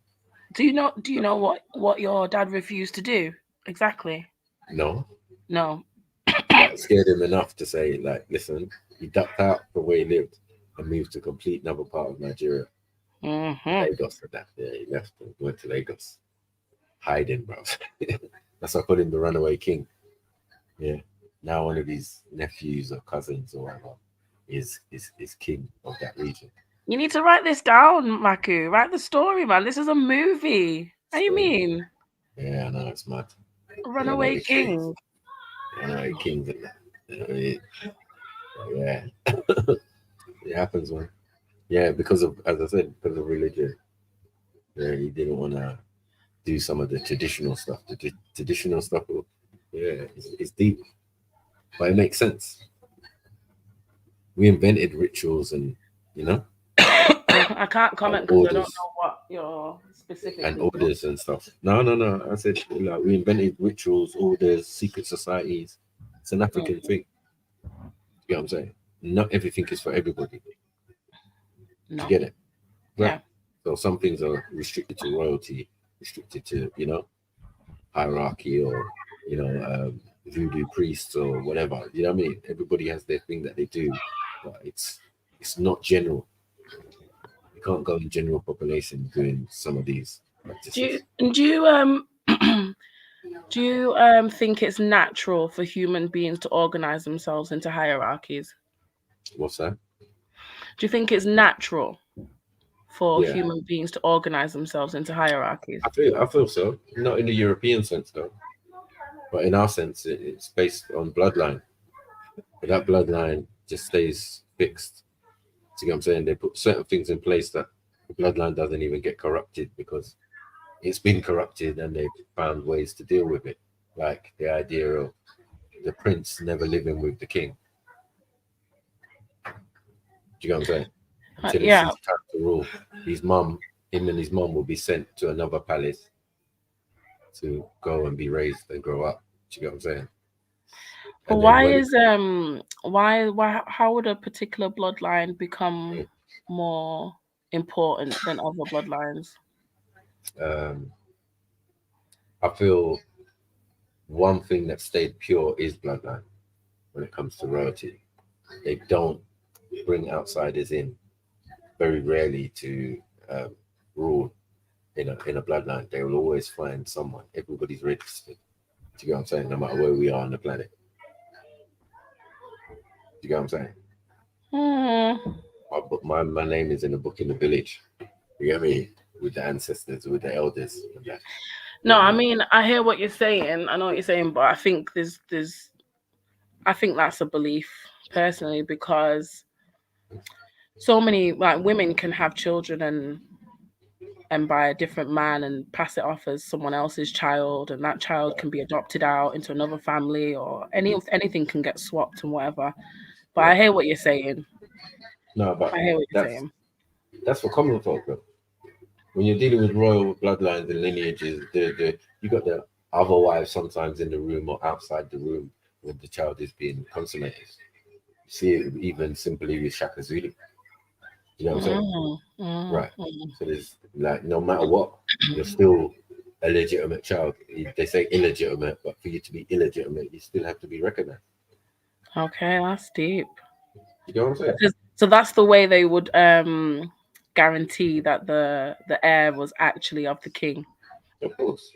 L: Do you know what your dad refused to do exactly?
H: No.
L: No.
H: That scared him enough to say, like, listen, he ducked out from where he lived and moved to a complete another part of Nigeria. Lagos for that. Yeah, he left and went to Lagos. Hiding, bro. That's why I call him the runaway king. Yeah. Now one of his nephews or cousins or whatever is king of that region.
L: You need to write this down, Maku. Write the story, man. This is a movie. What do you mean?
H: Yeah, I know, it's mad.
L: Runaway king.
H: Runaway king. Yeah. It happens, man. Yeah, because of, as I said, because of religion. Yeah, he didn't want to do some of the traditional stuff. The traditional stuff, it's deep. But it makes sense. We invented rituals and,
L: I can't comment because I don't know what you're specifically
H: and orders and stuff. No. I said, like, we invented rituals, orders, secret societies. It's an African thing. You get what I'm saying? Not everything is for everybody.
L: No.
H: You get it? Right.
L: Yeah.
H: So some things are restricted to royalty, restricted to, hierarchy or, voodoo priests or whatever. You know what I mean? Everybody has their thing that they do, but it's not general. You can't go in general population doing some of these practices.
L: Do you think it's natural for human beings to organize themselves into hierarchies?
H: What's that?
L: Do you think it's natural for human beings to organize themselves into hierarchies?
H: I feel so. Not in the European sense though, but in our sense, it's based on bloodline. But that bloodline just stays fixed. See what I'm saying? They put certain things in place that the bloodline doesn't even get corrupted because it's been corrupted and they've found ways to deal with it. Like the idea of the prince never living with the king. Do you know what I'm saying? Until it's his time to rule. Him and his mum will be sent to another palace to go and be raised and grow up. Do you know what I'm saying?
L: But how would a particular bloodline become more important than other bloodlines?
H: I feel one thing that stayed pure is bloodline when it comes to royalty. They don't bring outsiders in very rarely to rule in a bloodline. They will always find someone. Everybody's registered. Do you know what I'm saying? No matter where we are on the planet. you get what I'm saying?
L: Hmm.
H: My name is in the book in the village. You get me? With the ancestors, with the elders. And that.
L: No, I mean, I hear what you're saying. I know what you're saying, but I think I think that's a belief personally, because so many like women can have children and by a different man and pass it off as someone else's child, and that child can be adopted out into another family, or anything can get swapped and whatever. But I hear what you're saying.
H: No, but
L: I hear what you're saying.
H: that's for common folk, bro. When you're dealing with royal bloodlines and lineages, you got the other wives sometimes in the room or outside the room when the child is being consummated. You see it even simply with Shaka Zulu. You know what I'm saying? Right. So there's like, no matter what, you're still a legitimate child. They say illegitimate, but for you to be illegitimate, you still have to be recognized.
L: Okay, that's deep.
H: You know what I'm saying?
L: So that's the way they would guarantee that the heir was actually of the king.
H: Of course.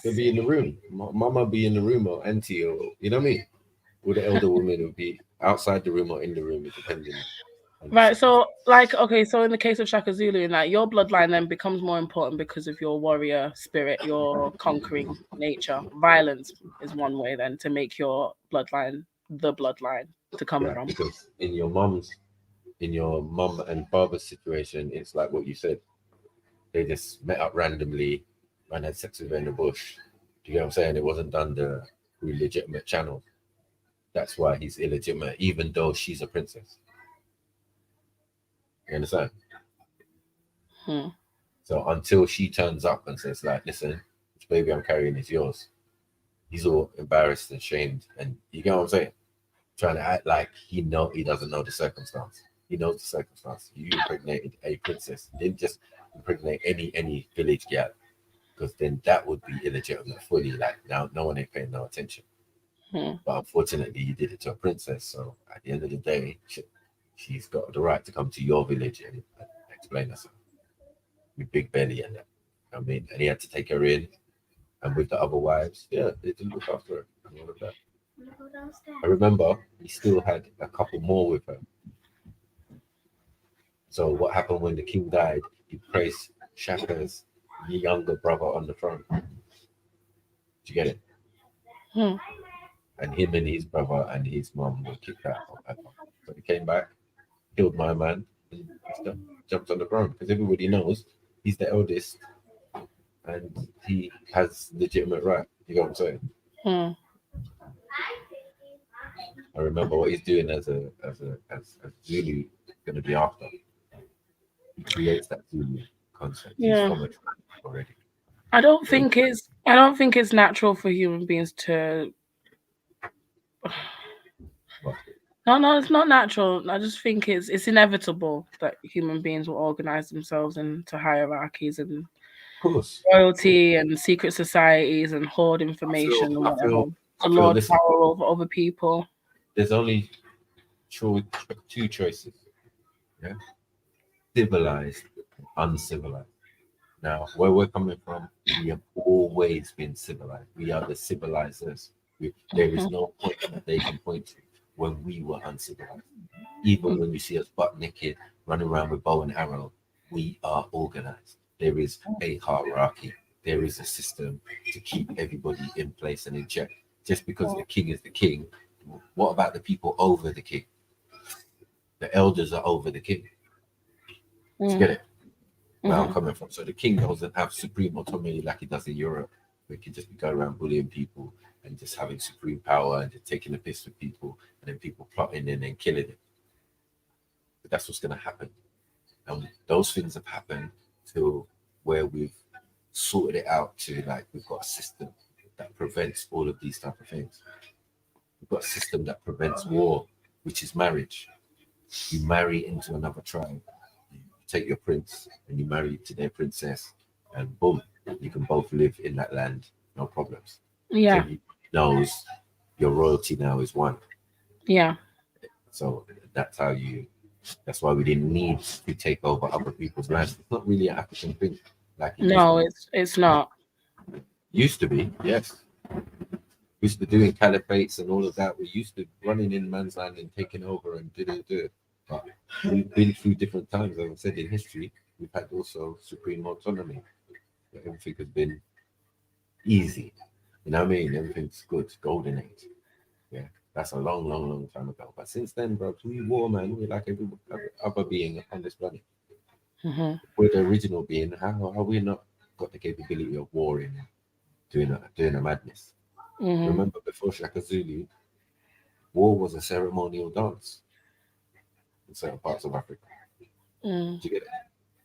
H: They'll be in the room. Mama be in the room, or auntie, or you know what I mean? Or the elder woman would be outside the room or in the room, depending.
L: Right. So, like, okay. So, in the case of Shaka Zulu, in that your bloodline then becomes more important because of your warrior spirit, your conquering nature. Violence is one way then to make your bloodline the bloodline to come from.
H: Because in your mum and father's situation, it's like what you said. They just met up randomly and had sex with her in the bush. Do you get what I'm saying? It wasn't done through legitimate channels. That's why he's illegitimate, even though she's a princess. You understand? So until she turns up and says, like, listen, this baby I'm carrying is yours, he's all embarrassed and shamed. And you get what I'm saying? Trying to act like he doesn't know the circumstance. He knows the circumstance. You impregnated a princess. You didn't just impregnate any village girl, because then that would be illegitimate fully. Like, now no one ain't paying no attention. But unfortunately, you did it to a princess. So at the end of the day, she's got the right to come to your village and explain herself. With big belly and that. I mean, and he had to take her in, and with the other wives, they didn't look after her and all of that. I remember he still had a couple more with her. So what happened when the king died? He placed Shaka's younger brother on the throne. Did you get it? And him and his brother and his mom were kicked out. So he came back, killed my man, and jumped on the throne, because everybody knows he's the eldest and he has legitimate right. You know what I'm saying? I remember what he's doing as Zulu going to be after. He creates that Zulu concept.
L: Yeah.
H: He's from it already.
L: I don't think it's natural for human beings to. No, it's not natural. I just think it's inevitable that human beings will organize themselves into hierarchies and royalty and secret societies and hoard information and whatever to lord power over other people.
H: There's only two choices. Yeah, civilized, uncivilized. Now, where we're coming from, we have always been civilized. We are the civilizers. There is no point that they can point to when we were uncivilized. Even when you see us butt naked, running around with bow and arrow, we are organized. There is a hierarchy. There is a system to keep everybody in place and in check. Just because the king is the king, what about the people over the king? The elders are over the king. Do you get it? Where I'm coming from. So the king doesn't have supreme autonomy like he does in Europe. We can just go around bullying people and just having supreme power and just taking a piss with people, and then people plotting in and killing it. But that's what's going to happen. And those things have happened to where we've sorted it out to, like, we've got a system that prevents all of these type of things. We've got a system that prevents war, which is marriage. You marry into another tribe. Take your prince and you marry to their princess, and boom, you can both live in that land, no problems.
L: Yeah.
H: So everybody knows your royalty now is one.
L: Yeah.
H: So that's why we didn't need to take over other people's land. It's not really an African thing. Like
L: No, it's not.
H: Used to be, yes. used to doing caliphates and all of that. We used to running in man's land and taking over and do it. But we've been through different times, as I said, in history. We've had also supreme autonomy. Everything has been easy. You know what I mean? Everything's good. Golden age. Yeah, that's a long time ago. But since then, bro, we war, man. We're like every other being on this planet. We're the original being. How are we not got the capability of warring and doing a madness? Remember, before Shaka Zulu, war was a ceremonial dance in certain parts of Africa. Did you get it?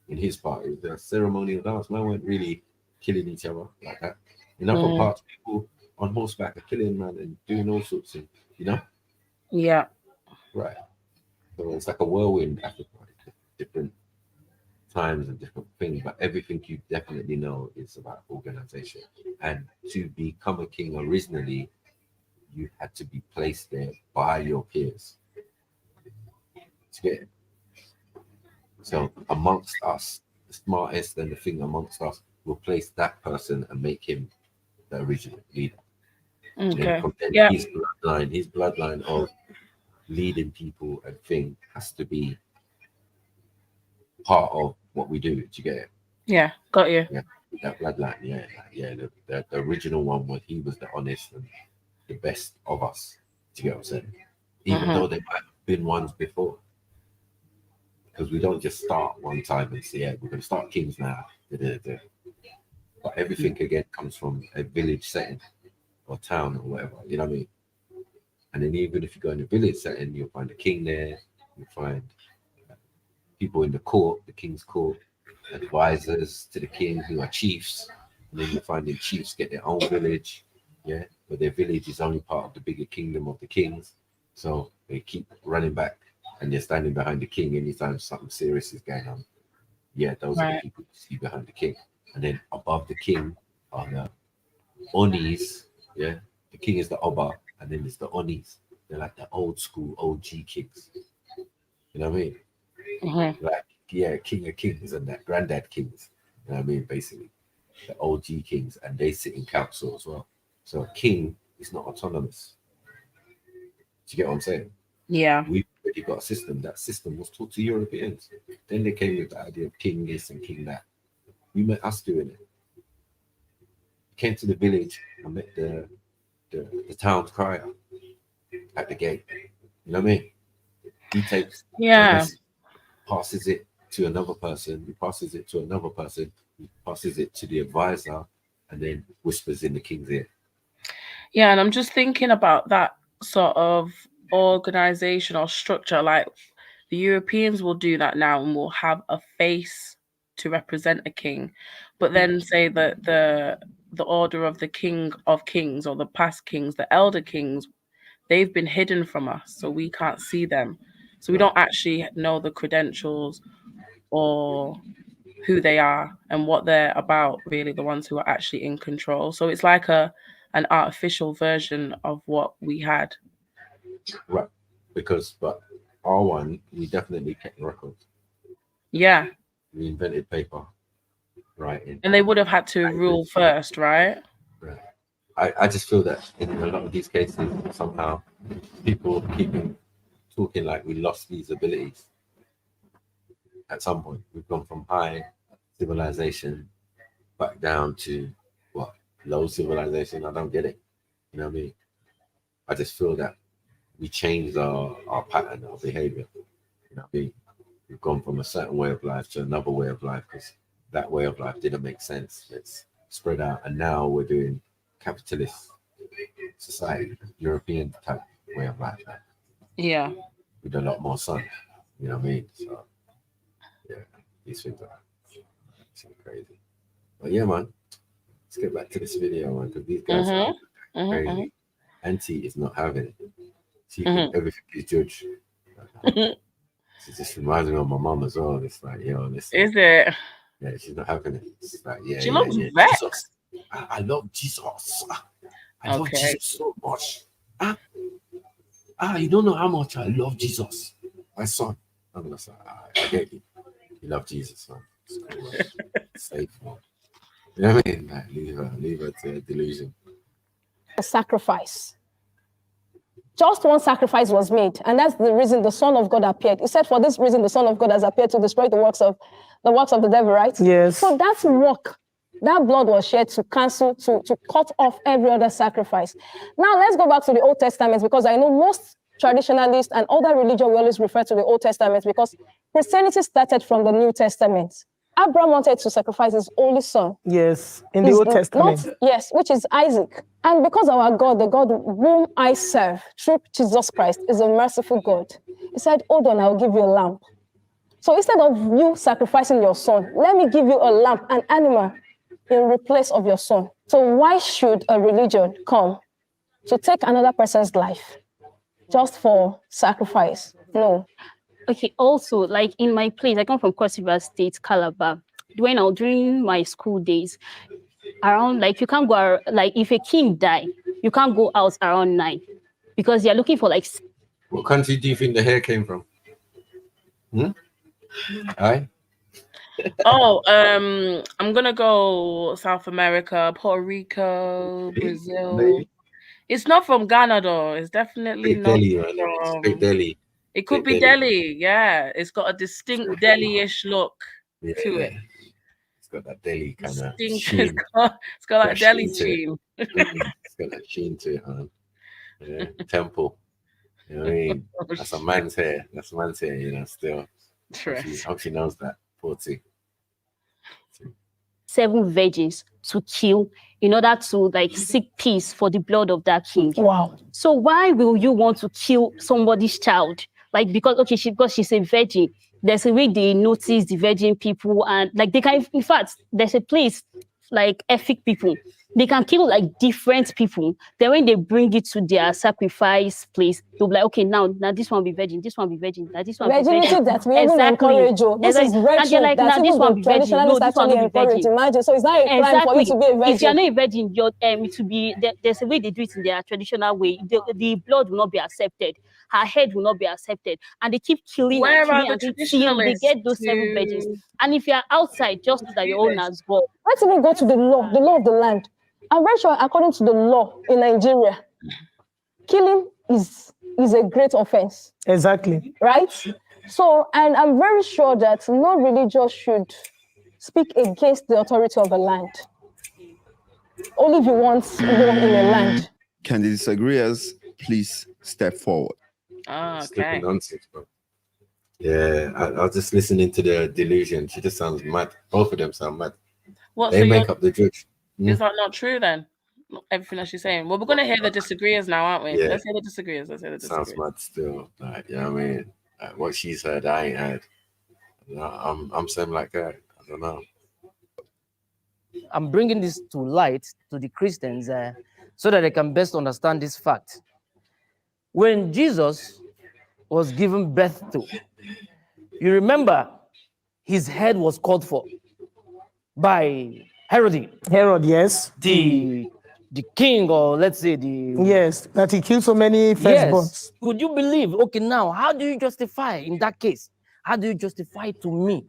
H: In his part, it was a ceremonial dance. Man weren't really killing each other like that. In other parts, people on horseback are killing man and doing all sorts of, you know?
L: Yeah.
H: Right. So it's like a whirlwind Africa, different times and different things, but everything you definitely know is about organization. And to become a king originally, you had to be placed there by your peers. To get it. So amongst us, the smartest and the thing amongst us will place that person and make him the original leader.
L: Okay.
H: And
L: Yeah.
H: his bloodline of leading people and thing has to be part of what we do. Do you get it?
L: Yeah, got you.
H: Yeah, that bloodline. Yeah. The original one he was the honest and the best of us. Do you get what I'm saying? Even though there might have been ones before. Because we don't just start one time and say, yeah, we're going to start kings now. But everything again comes from a village setting or town or whatever, you know what I mean? And then even if you go in a village setting, you'll find a king there, you'll find people in the court, the king's court, advisors to the king who are chiefs. And then you'll find the chiefs get their own village, yeah, but their village is only part of the bigger kingdom of the kings. So they keep running back and they're standing behind the king anytime something serious is going on. Yeah, those are the people you see behind the king. And then above the king are the Onis, yeah. The king is the Oba, and then there's the Onis. They're like the old school OG kings. You know what I mean? Like, yeah, king of kings and that granddad kings. You know what I mean? Basically, the OG kings, and they sit in council as well. So a king is not autonomous. Do you get what I'm saying?
L: Yeah.
H: We've already got a system. That system was taught to Europeans. Then they came with the idea of king this and king that. We met us doing it. Came to the village and met the town crier at the gate. You know what I mean? He takes the message, passes it to another person, he passes it to another person, he passes it to the advisor, and then whispers in the king's ear.
L: Yeah, and I'm just thinking about that sort of organization or structure. Like the Europeans will do that now and will have a face to represent a king, but then say that the order of the king of kings or the past kings, the elder kings, they've been hidden from us, so we can't see them. So we don't actually know the credentials or who they are and what they're about, really, the ones who are actually in control. So it's like an artificial version of what we had.
H: Right. But our one, we definitely kept records.
L: Yeah.
H: We invented paper, right?
L: And they would have had to rule first, right?
H: Right. I just feel that in a lot of these cases, somehow people keep talking like we lost these abilities. At some point, we've gone from high civilization back down to what? Low civilization. I don't get it. You know what I mean? I just feel that we changed our pattern, our behavior. You know what I mean? We've gone from a certain way of life to another way of life because that way of life didn't make sense. It's spread out, and now we're doing capitalist society, European type way of life now.
L: Yeah.
H: With a lot more sun. You know what I mean? So yeah, these things are crazy. But yeah, man, let's get back to this video, man, because these guys are crazy. Auntie is not having it. She everything is judged. She just reminds me of my mom as well. It's like, yo, listen.
L: Is it?
H: Yeah, she's not having it. It's like, yeah,
L: she looks vexed.
H: Jesus. I love Jesus. I love Jesus so much. You don't know how much I love Jesus. My son. I'm gonna say, I get you. You love Jesus, man. It's cool, man. Safe, man. You know what I mean? Like, leave her to a delusion.
O: a sacrifice. Just one sacrifice was made, and that's the reason the Son of God appeared. He said, for this reason, the Son of God has appeared to destroy the works of the devil, right?
M: Yes.
O: So that's work. That blood was shed to cancel, to cut off every other sacrifice. Now, let's go back to the Old Testament, because I know most traditionalists and other religions will always refer to the Old Testament, because Christianity started from the New Testament. Abraham wanted to sacrifice his only son.
M: Yes, in the Old Testament.
O: Yes, which is Isaac. And because our God, the God whom I serve, through Jesus Christ, is a merciful God, he said, hold on, I'll give you a lamb. So instead of you sacrificing your son, let me give you a lamb, an animal, in replace of your son. So why should a religion come to take another person's life just for sacrifice? No.
G: Okay, also, like in my place, I come from Cross River State, Calabar. During my school days, around, like, you can't go, like, if a king die, you can't go out around 9 because they're looking for, like...
B: What country do you think the hair came from? Aye?
L: Oh, I'm gonna go South America, Puerto Rico, Brazil.
B: Maybe.
L: It's not from Ghana though. It's definitely
B: Big
L: not
B: Delhi, man.
L: from.
B: Big Delhi.
L: It could
B: Big
L: be Delhi. Yeah, it's got a distinct Delhi-ish look to it.
B: It's got that Delhi kind of
L: It's
B: sheen.
L: got that Delhi
B: to it.
L: sheen.
B: It's got that sheen to it, man. Yeah. Temple. You know what I mean? That's a man's hair. That's a man's hair, you know, still. Hope she knows that. 40.
G: 7 virgins to kill in order to, like, seek peace for the blood of that king.
M: Wow.
G: So why will you want to kill somebody's child? Like, because she's a virgin. There's a way they notice the virgin people, and like they can, in fact, there's a place like F.T.K people. They can kill like different people. Then when they bring it to their sacrifice place, they'll be like, okay, now this one will be virgin, this one will be virgin, this one will be virgin.
O: Virginity that we even encourage you. This is virtue.
G: And they're like, now this one will be virgin. No, this one will be virgin.
O: Imagine. So it's not a crime for you to be a virgin.
G: If you're not a virgin, you're to be there's a way they do it in their traditional way. The blood will not be accepted. Her head will not be accepted. And they keep killing
L: Where
G: and killing
L: are the
G: until they get those 7 virgins. And if you're outside, just that your own as well.
O: Let's even go to the law of the land. I'm very sure, according to the law in Nigeria, killing is a great offense.
M: Exactly.
O: Right? So, and I'm very sure that no religious should speak against the authority of a land. Only if you want war in a land.
N: Can the disagreeers please step forward?
L: Okay.
B: Nonsense, bro. Yeah, I was just listening to the delusion. She just sounds mad. Both of them sound mad. They make up the judge.
L: Is that not true then? Everything that she's saying. Well, we're gonna hear the disagreeers now, aren't we?
B: Yeah.
L: Let's hear the disagreeers.
B: Sounds mad still. Like, you know what I mean? What she's heard, I ain't heard. I'm saying like that. I don't know.
C: I'm bringing this to light to the Christians so that they can best understand this fact. When Jesus was given birth to, you remember his head was called for by Herod.
M: Herod, yes.
C: The king, or let's say the...
M: Yes, that he killed so many firstborns.
C: Yes. Would you believe? Okay, now, how do you justify in that case? How do you justify to me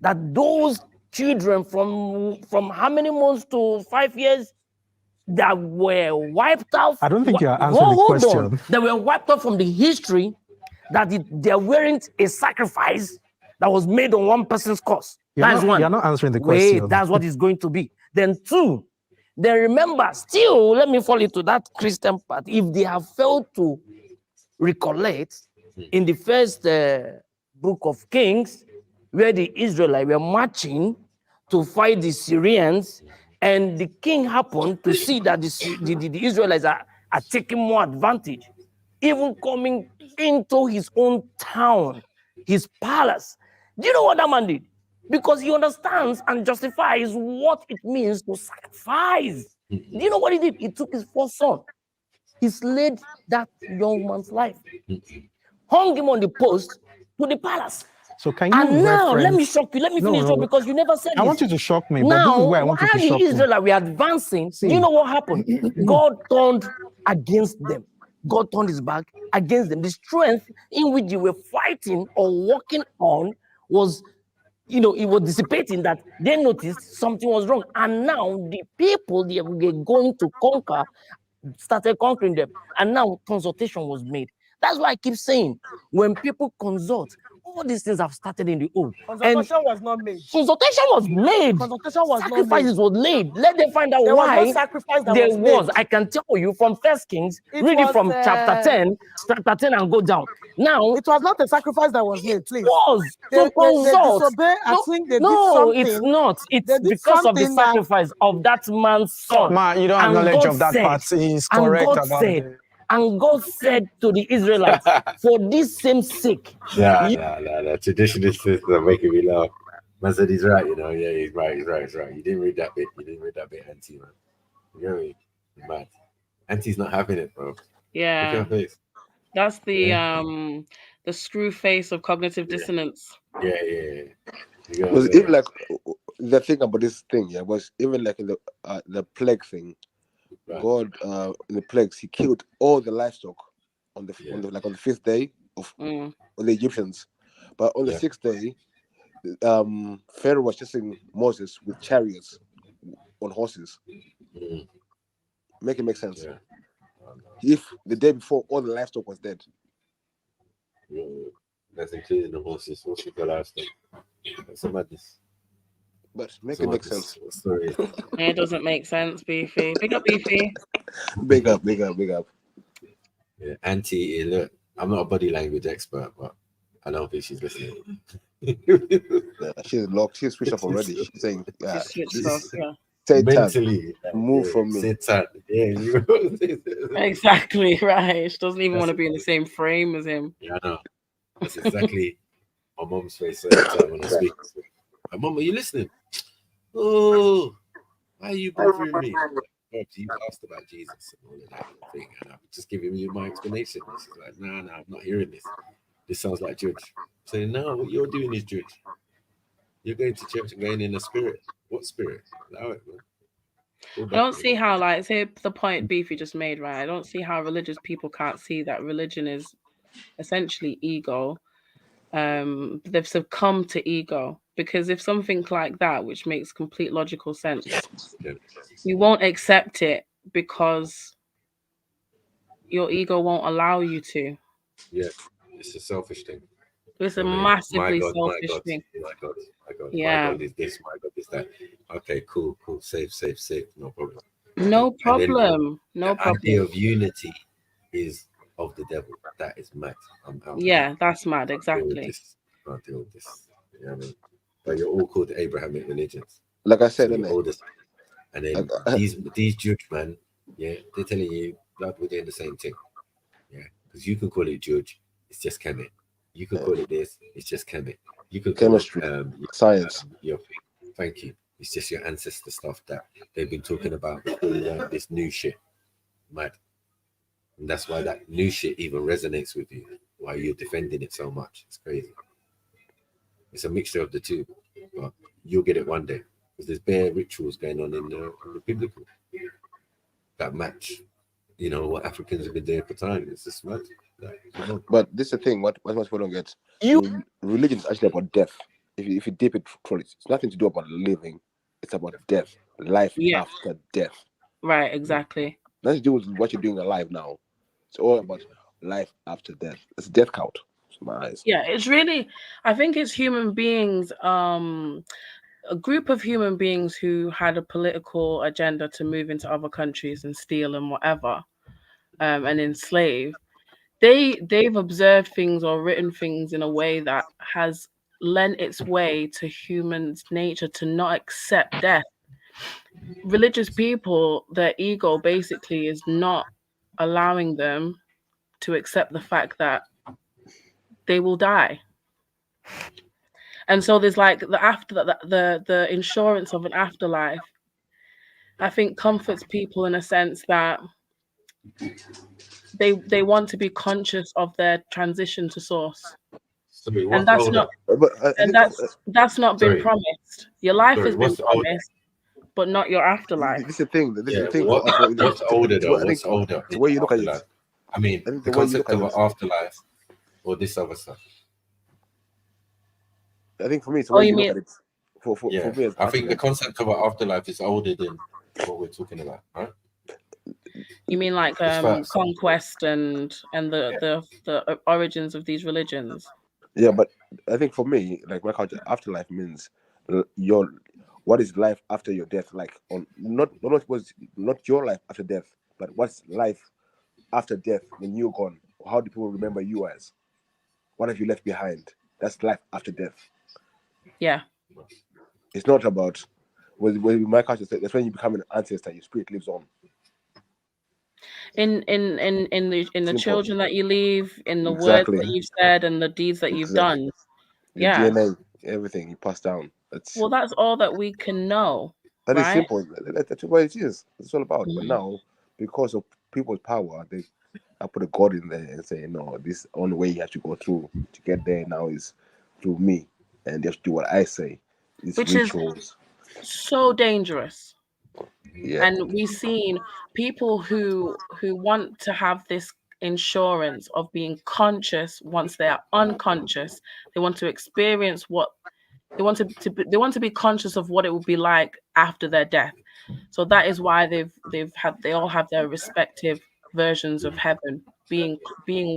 C: that those children from how many months to 5 years that were wiped out?
R: I don't think you are answering the question.
C: On. They were wiped out from the history that there weren't a sacrifice that was made on one person's cost. That's one.
R: You're not answering the question.
C: Wait, that's what it's going to be. Then 2, then remember, still, let me fall into that Christian part. If they have failed to recollect in the first book of Kings, where the Israelites were marching to fight the Syrians, and the king happened to see that the Israelites are taking more advantage, even coming into his own town, his palace. Do you know what that man did? Because he understands and justifies what it means to sacrifice. Do you know what he did? He took his first son. He slayed that young man's life, hung him on the post to the palace.
R: So can you
C: and now, let me shock you. Let me finish up because you never said
R: I
C: this.
R: want you to shock me,
C: Now,
R: but this is where I want you to shock
C: while
R: me.
C: the Israelites were advancing, you know what happened? God turned against them. God turned his back against them. The strength in which they were fighting or working on was, it was dissipating, that they noticed something was wrong. And now the people they were going to conquer started conquering them. And now consultation was made. That's why I keep saying, when people consult, all these things have started in the old.
M: Consultation was not made.
C: Consultation was made.
M: Consultation was
C: Sacrifices
M: not made.
C: was laid. Let them find out
M: There was
C: why
M: no sacrifice that
C: there
M: was
C: was.
M: made.
C: I can tell you from First Kings,
M: It
C: read it
M: was,
C: from chapter 10 and go down. Now,
M: it was not a sacrifice that was made, please.
C: It was.
M: They
C: To consult.
M: disobeyed. I think they did
C: No,
M: something.
C: it's not. It's
M: They did
C: because of the
M: something that-
C: sacrifice of that man's son.
S: Ma, you don't have
C: And
S: knowledge
C: God
S: of that
C: said-
S: part. He's
C: and
S: correct
C: God
S: about
C: said,
S: it.
C: And God said to the Israelites, for this same sake.
B: Nah. Traditionalists are making me laugh. Man said he's right, you know. Yeah, he's right. You didn't read that bit. Auntie, man. You know what I mean? Mad. Auntie's not having it, bro.
L: Yeah.
B: Look at her face.
L: That's the screw face of cognitive dissonance.
B: Yeah. You know
F: Was even like the thing about this thing, was even like in the plague thing.
B: Right.
F: God, in the plagues, he killed all the livestock on the fifth day of on the Egyptians, but on the sixth day, Pharaoh was chasing Moses with chariots on horses. Make it make sense.
B: Yeah.
F: If the day before all the livestock was dead.
B: That's including the horses. What's with the livestock? That's a madness.
F: But make it make sense.
B: Sorry.
L: It doesn't make sense, Beefy. Big up, Beefy.
F: Big up.
B: Yeah, Auntie, look, I'm not a body language expert, but I don't think she's listening.
F: She's locked. She's switched off already. She's saying,
L: She's switched off, yeah.
F: Satan,
B: mentally
F: move from me.
B: Satan. Yeah,
L: Exactly right. She doesn't even want to be in the same frame as him.
B: Yeah, I know. That's exactly my mom's face every time when I speak. Like, Mom, are you listening? Oh, why are you bothering me? You asked about Jesus and all of that thing, and I'm just giving you my explanation. She's like, no, I'm not hearing this. This sounds like Judge. I'm saying, no, what you're doing is Judge. You're going to church and going in a spirit. What spirit? Allow it, man.
L: I don't see how, like, say the point Beefy just made, right? I don't see how religious people can't see that religion is essentially ego. They've succumbed to ego, because if something like that, which makes complete logical sense, you won't accept it because your ego won't allow you to.
B: Yeah, it's a selfish thing.
L: It's a massively selfish thing.
B: My God.
L: Yeah.
B: My God is this, my God is that. Okay, cool. Safe. No problem.
L: No problem.
B: The idea of unity is of the devil. That is mad. I'm out.
L: Yeah, that's mad. Exactly.
B: Can't deal with this. You know what I mean? But you're all called Abrahamic religions.
F: Like I said,
B: so and then these Jews, man, yeah, they're telling you, blood, we're doing the same thing. Yeah, because you can call it Judge, it's just Kemet. You can call it this, it's just Kemet. You can call
F: chemistry, science.
B: Thank you. It's just your ancestor stuff that they've been talking about before you learn this new shit. Mad. And that's why that new shit even resonates with you, why you're defending it so much. It's crazy. It's a mixture of the two, but you'll get it one day, because there's bare rituals going on in the biblical that match, you know, what Africans have been doing for time. It's just mad.
F: But this is the thing, what most people don't get. Religion is actually about death. If you dip it for it, it's nothing to do about living. It's about death, life after death.
L: Right, exactly.
F: Nothing to do with what you're doing alive now. It's all about life after death. It's a death count. In my eyes.
L: Yeah, it's really, I think it's human beings, a group of human beings who had a political agenda to move into other countries and steal and whatever, and enslave. They've observed things or written things in a way that has lent its way to humans' nature to not accept death. Religious people, their ego basically is not allowing them to accept the fact that they will die. And so there's like the insurance of an afterlife, I think, comforts people in a sense that they want to be conscious of their transition to source. And that's not that's not been promised. Your life has been promised, but not your afterlife.
F: This is the thing. This is the thing.
B: What's older though? What's older?
F: The way you look at it.
B: I mean, the concept of an afterlife or this other stuff.
F: I think for me, it's the way you look at it. For me,
B: I think the concept of an afterlife is older than what we're talking about, right?
L: You mean like
B: facts.
L: conquest and the origins of these religions?
F: Yeah, but I think for me, like my culture, afterlife means your what is life after your death? Like on not your life after death, but what's life after death when you're gone? How do people remember you as? What have you left behind? That's life after death.
L: Yeah.
F: It's not about with my culture. That's when you become an ancestor. Your spirit lives on.
L: In the
F: Simple.
L: children that you leave, in the words
F: Exactly.
L: that you've said, and the deeds that you've done.
F: Your
L: Yeah.
F: DNA, everything you pass down.
L: Well, that's all that we can know.
F: That is
L: right?
F: simple. That's what it is. That's all about. But
L: Mhm.
F: now, because of people's power, I put a God in there and say, no, this only way you have to go through to get there now is through me, and you have to do what I say. It's
L: Which
F: rituals.
L: is so dangerous.
F: Yeah.
L: And we've seen people who want to have this insurance of being conscious once they are unconscious. They want to experience what they want to be conscious of what it would be like after their death. So that is why they all have their respective versions of heaven, being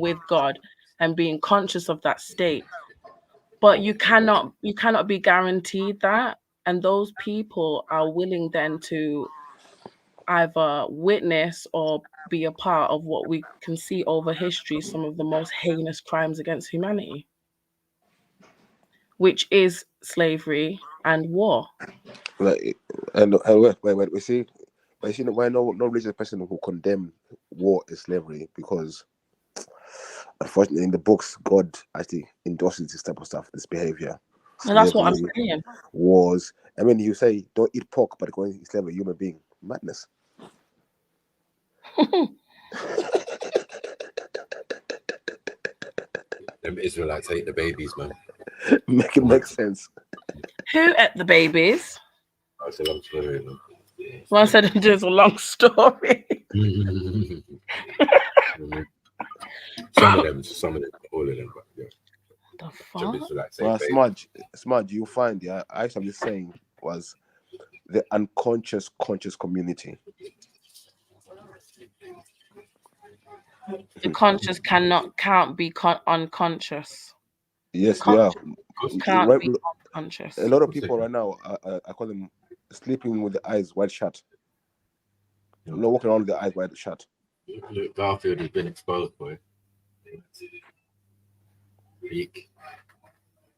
L: with God and being conscious of that state. But you cannot be guaranteed that, and those people are willing then to either witness or be a part of what we can see over history, some of the most heinous crimes against humanity, which is slavery and war.
F: Like, and wait, we see, but you see, why no religious person who condemn war is slavery, because unfortunately in the books God actually endorses this type of stuff, this behavior.
L: And that's what I'm
F: Slavery,
L: saying.
F: wars. I mean, you say don't eat pork, but going to slave a human being. Madness.
B: Them Israelites hate the babies, man.
F: Make it make sense.
L: Who ate the babies?
B: That's a long story, man.
L: Well, I said it is a long story.
B: Some of them, all of them, but yeah.
L: The
B: Some
L: fuck?
B: Israelites
F: Well,
B: hate babies.
F: smudge, you find, yeah, I actually just saying was the unconscious conscious community.
L: The conscious can't be unconscious.
F: Yes, they are.
L: Can't
F: Right,
L: be unconscious.
F: a lot of people right now, I call them sleeping with the eyes wide shut. Not walking around with the eyes wide shut.
B: Look, Garfield has been exposed, boy. Peak.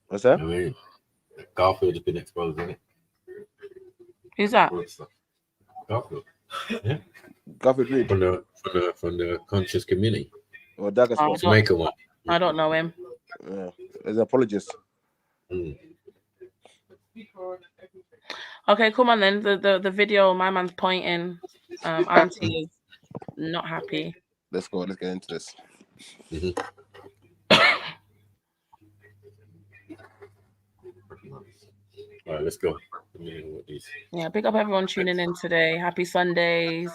F: What's that?
B: I mean, Garfield has been exposed, isn't it?
L: Who's that?
B: Garfield. Yeah.
F: Garfield Reed.
B: From the conscious community.
F: Or Darkest one.
B: Jamaica one.
L: I don't know him.
F: Yeah. As an apologist.
L: Okay, come on then. The video, my man's pointing. Auntie is not happy.
F: Let's go. Let's get into this.
B: All right, let's go.
L: Yeah, pick up everyone tuning in today. Happy Sundays.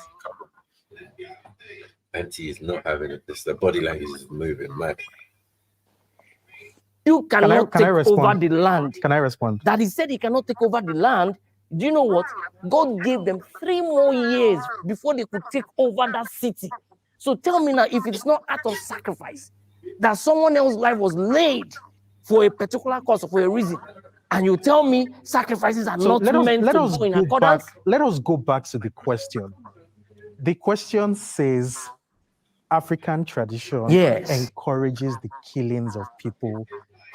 B: Auntie is not having it. The body language is moving mad.
C: You cannot take over the land.
R: Can I respond?
C: That he said he cannot take over the land. Do you know what? God gave them 3 more years before they could take over that city. So tell me now, if it's not out of sacrifice, that someone else's life was laid for a particular cause or for a reason, and you tell me sacrifices are not meant to go in accordance?
R: Let us go back to the question. The question says African tradition encourages the killings of people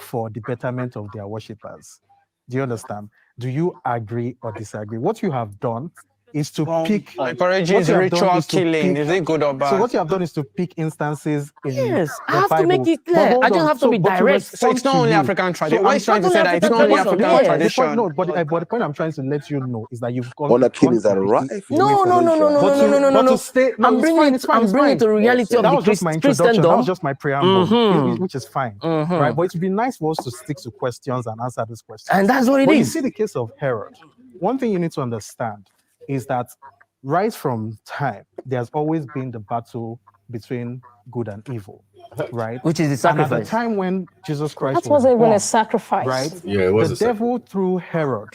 R: for the betterment of their worshippers. Do you understand? Do you agree or disagree? What you have done is to pick...
S: Encourages ritual killing. Is it good or bad?
R: So what you have done is to pick instances in
C: Yes,
R: the
C: I have
R: Bible.
C: to make it clear. I don't have to be direct.
S: So it's not only African tradition. Why are you trying to say that it's
C: African
S: not only
C: tradition,
S: African
C: yes.
S: tradition?
R: No, but the point I'm trying to let you know is that you've gone...
F: Honor killings are rife.
C: No. I'm bringing it to the reality of
R: that
C: the
R: was just my introduction. That was just my preamble, which is fine. Right? But it would be nice for us to stick to questions and answer these questions.
C: And that's what it
R: when
C: is.
R: You see the case of Herod, one thing you need to understand is that right from time, there's always been the battle between good and evil, right?
C: Which is the sacrifice.
R: And at the time when Jesus Christ
O: That wasn't even
R: born,
O: a sacrifice.
R: right?
B: Yeah, it was
R: the devil through Herod,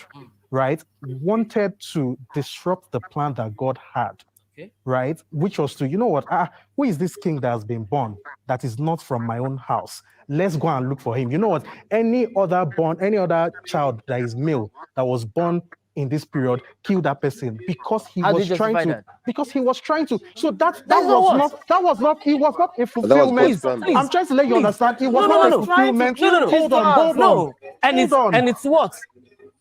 R: right, wanted to disrupt the plan that God had right? Which was to, you know what? Who is this king that has been born that is not from my own house? Let's go and look for him. You know what? Any other child that is male that was born in this period, kill that person because he was trying to. Because he was trying to. So that was not. It was not a fulfillment. I'm trying to let you understand. It was not a fulfillment. Hold on.
C: And it's what?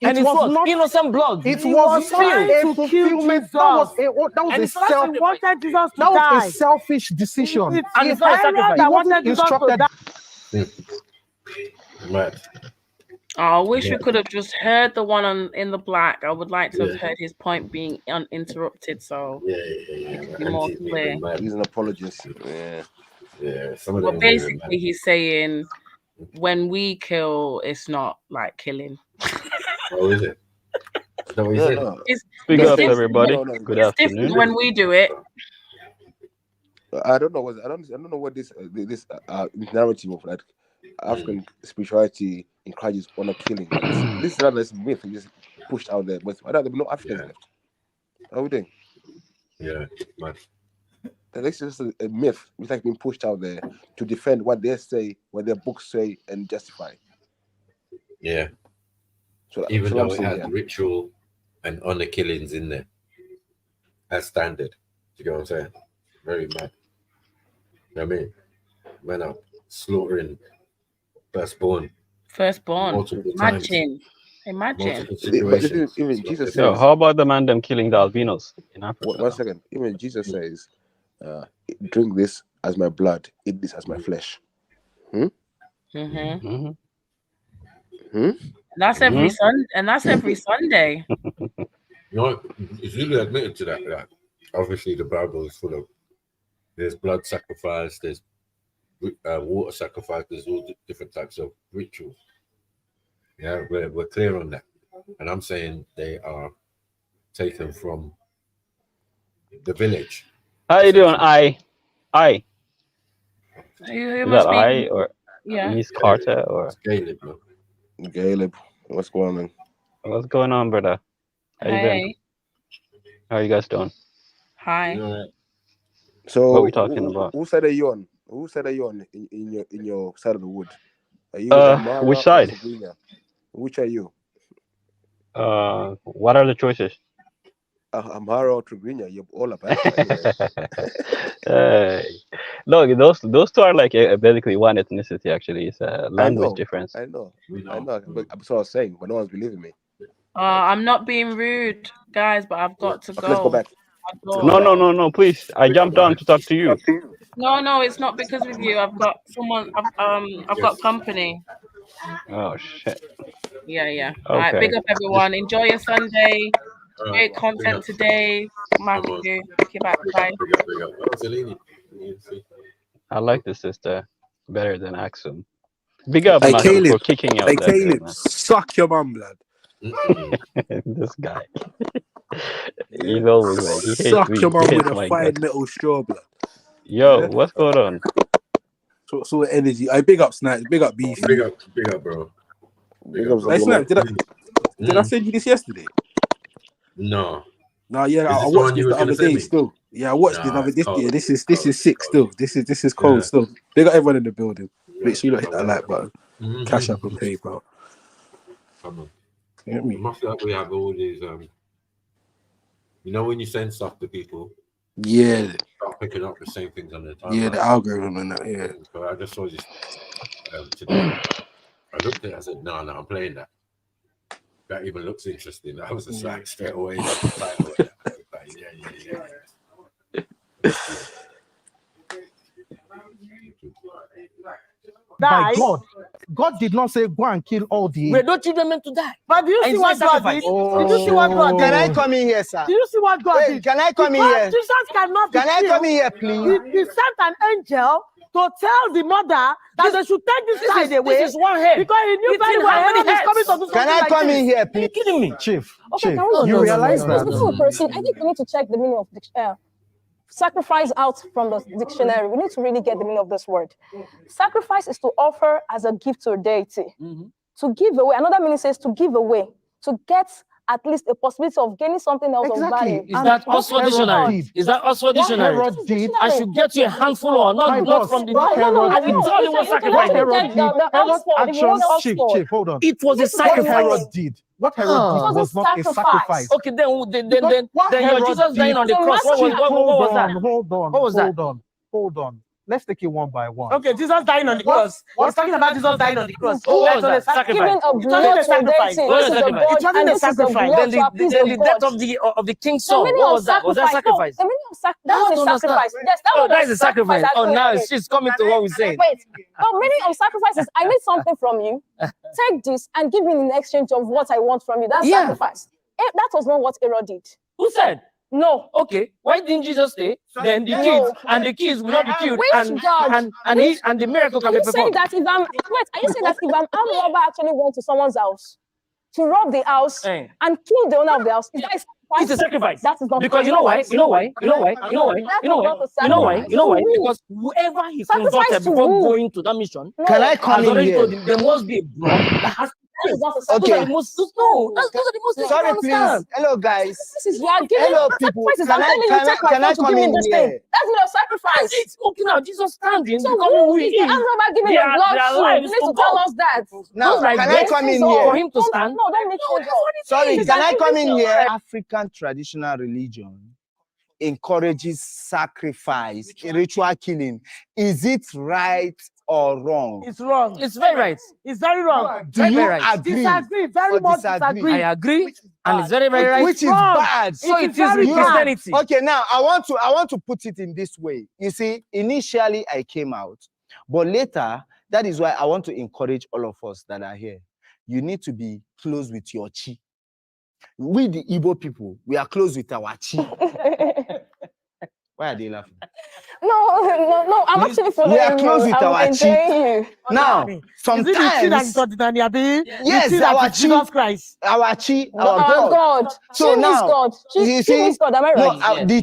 C: And it was not innocent blood.
R: It was not a fulfillment. That was a selfish decision.
C: And it's not a sacrifice.
R: He wasn't instructed.
L: I wish we could have just heard the one in the black. I would like to have heard his point being uninterrupted, so it could be more clear.
F: He's an apologist.
L: Well, basically, he's saying when we kill, it's not like killing.
B: Oh, is it? No, is it?
P: Speak up, everybody. Good
L: it's different when we do it.
F: I don't know. I don't know what this narrative of like African spirituality encourages honor killing. This is not this myth just pushed out there, but there be no Africans left. How are we doing?
B: Yeah, man.
F: This is just a myth which has been pushed out there to defend what they say, what their books say, and justify.
B: Yeah.
F: So
B: even though it had ritual and honor killings in there as standard. Do you get what I'm saying? Very mad. You know what I mean? Men are slaughtering firstborn.
L: Imagine.
F: Even Jesus says.
P: Yo, how about the man them killing the albinos in Africa?
F: One second. Even Jesus says, drink this as my blood, eat this as my flesh.
L: That's every Sunday.
B: No, it's really admitted to that. Like, obviously, the Bible is full of there's blood sacrifice, there's water sacrifice, there's all different types of rituals. Yeah, we're clear on that, and I'm saying they are taken from the village.
P: How you doing? I.
L: You
P: Is
L: must
P: that
L: be,
P: I or Miss Carter or
B: Caleb, bro.
F: Caleb, what's going on?
P: What's going on, brother? How you been? How are you guys doing?
L: Hi.
F: So
P: what are we talking about?
F: Who side are you on? Who side are you on in your side of the wood? Are you
P: which side?
F: Which are you?
P: What are the choices?
F: Amhara or Trigrinya, you're all about
P: Look, those two are like basically one ethnicity. Actually, it's a language difference.
F: I know. But that's what I was saying, but no one's believing me.
L: I'm not being rude, guys, but I've got to go.
F: Let's go back.
P: No, please. I jumped on to talk to you.
L: No, it's not because of you. I've got someone. I've got company.
P: Oh shit.
L: Yeah.
P: Okay.
L: All right, big up everyone. Enjoy your Sunday. Great content today. Matthew, take it back. Bye.
P: I like the sister better than Axum. Big up, Matthew, for kicking out that
U: Caleb,
P: girl, man.
U: suck your mum, blood.
P: This guy. He's always like, he hates
U: Suck
P: me.
U: your mum
P: He
U: with
P: hates
U: a
P: my
U: fine
P: guts.
U: metal straw, blood.
P: Yo,
U: Yeah?
P: what's going on?
U: What sort of energy? I big up Snipes, big up Beefy.
B: Big up, bro.
F: Hey,
U: Snipes, did I send you this yesterday?
B: No.
U: No, yeah, I
B: the
U: watched
B: one you
U: this
B: were
U: the
B: gonna
U: other
B: send
U: day
B: me?
U: still. Yeah, I watched
B: Nah,
U: this the other
B: it's
U: this
B: cold.
U: year. This is sick still. This is cold still. Big up everyone in the building. Make sure you hit that like button. Cash up and pay, bro.
B: Come on.
U: You get me?
B: It must be like we have all these you know when you send stuff to people,
U: Yeah.
B: start picking up the same things on the timeline.
U: Yeah, the algorithm and that, yeah.
B: So I just saw this today. I looked at it, I said, no, I'm playing that. That even looks interesting. I was just like straight away.
R: By God did not say go and kill all the.
C: Wait, don't children meant to die?
M: But do you see what God did? Did you see what God did?
K: Can I come in here, sir?
M: Did you see what God did?
K: Can I come in
M: Because
K: here?
M: Jesus cannot be
K: Can I
M: killed.
K: come in here, please?
M: He sent an angel to tell the mother that they should take this child away.
C: This is one head.
M: Because he knew very well Herod is coming to do something
K: Can I
M: like
K: come
M: this.
K: in here, please?
C: Are you kidding me?
R: Chief,
O: Okay, can we
R: you realize that?
O: Before we proceed, I think we need to check the meaning of sacrifice out from the dictionary. We need to really get the meaning of this word. Sacrifice is to offer as a gift to a deity. To give away. Another meaning says to give away, to get at least a possibility of gaining something else of value.
C: Is that Oxford Dictionary? Is that Oxford Dictionary? I should get you a handful or not from the I will tell you what sacrifice.
R: Chief, hold on.
C: It was a sacrifice.
R: What Herod did was not a sacrifice.
C: Okay, then your Jesus dying on the cross. What was that?
R: Hold on. Let's take it one by one.
M: Okay, Jesus dying on the cross. What's talking about Jesus dying on the cross?
C: What was that? Sacrifice.
O: Giving a blood to
C: sacrifice.
O: It wasn't a sacrifice.
C: Then the death of the king's son. What was that? Was that sacrifice?
O: The meaning of sacrifice. That was a sacrifice. Yes,
C: that is a sacrifice. Oh, now she's coming to what we say.
O: Wait. The meaning of sacrifice is I need something from you. Take this and give me in exchange of what I want from you. That's sacrifice. That was not what Herod did.
C: Who said?
O: No.
C: Okay. Why didn't Jesus stay? Then the kids will not be killed, and the miracle can be performed.
O: Are you saying that if an armed robber actually went to someone's house to rob the house and kill the owner of the house, is that a sacrifice?
C: It's a sacrifice.
O: That is not
C: because you know why? Because whoever he consulted before going to that mission,
Q: can I come in here?
C: There must be a blood that has.
Q: Okay.
C: Those are the most.
Q: Sorry, please. Hello, guys.
O: Hello,
Q: people. Can I come in here?
O: That's not a sacrifice.
C: It's okay now. Jesus standing.
O: So who is the armed giving a blood? You need to tell us that.
Q: Now, can I come in here?
C: For him to stand.
O: No, don't make sense.
Q: Sorry, can I come in here? African traditional religion encourages sacrifice, ritual killing. Is it right or wrong?
M: It's wrong.
C: It's very right.
M: It's very wrong.
Q: Do you agree?
M: Disagree. Very much disagree.
C: I agree, and it's very, very right.
Q: Which is bad.
C: So it is Christianity.
Q: Okay, now I want to put it in this way. You see, initially I came out, but later, that is why I want to encourage all of us that are here. You need to be close with your chi. We, the Igbo people, we are close with our chi. Why are they laughing?
O: No. I'm actually following you.
Q: We are close with our chi. Now, sometimes.
M: Yes,
Q: our chi.
M: Jesus Christ.
Q: Our chi,
O: our God.
Q: So now,
O: God.
Q: You see,
O: God. Am I right?
Q: No, the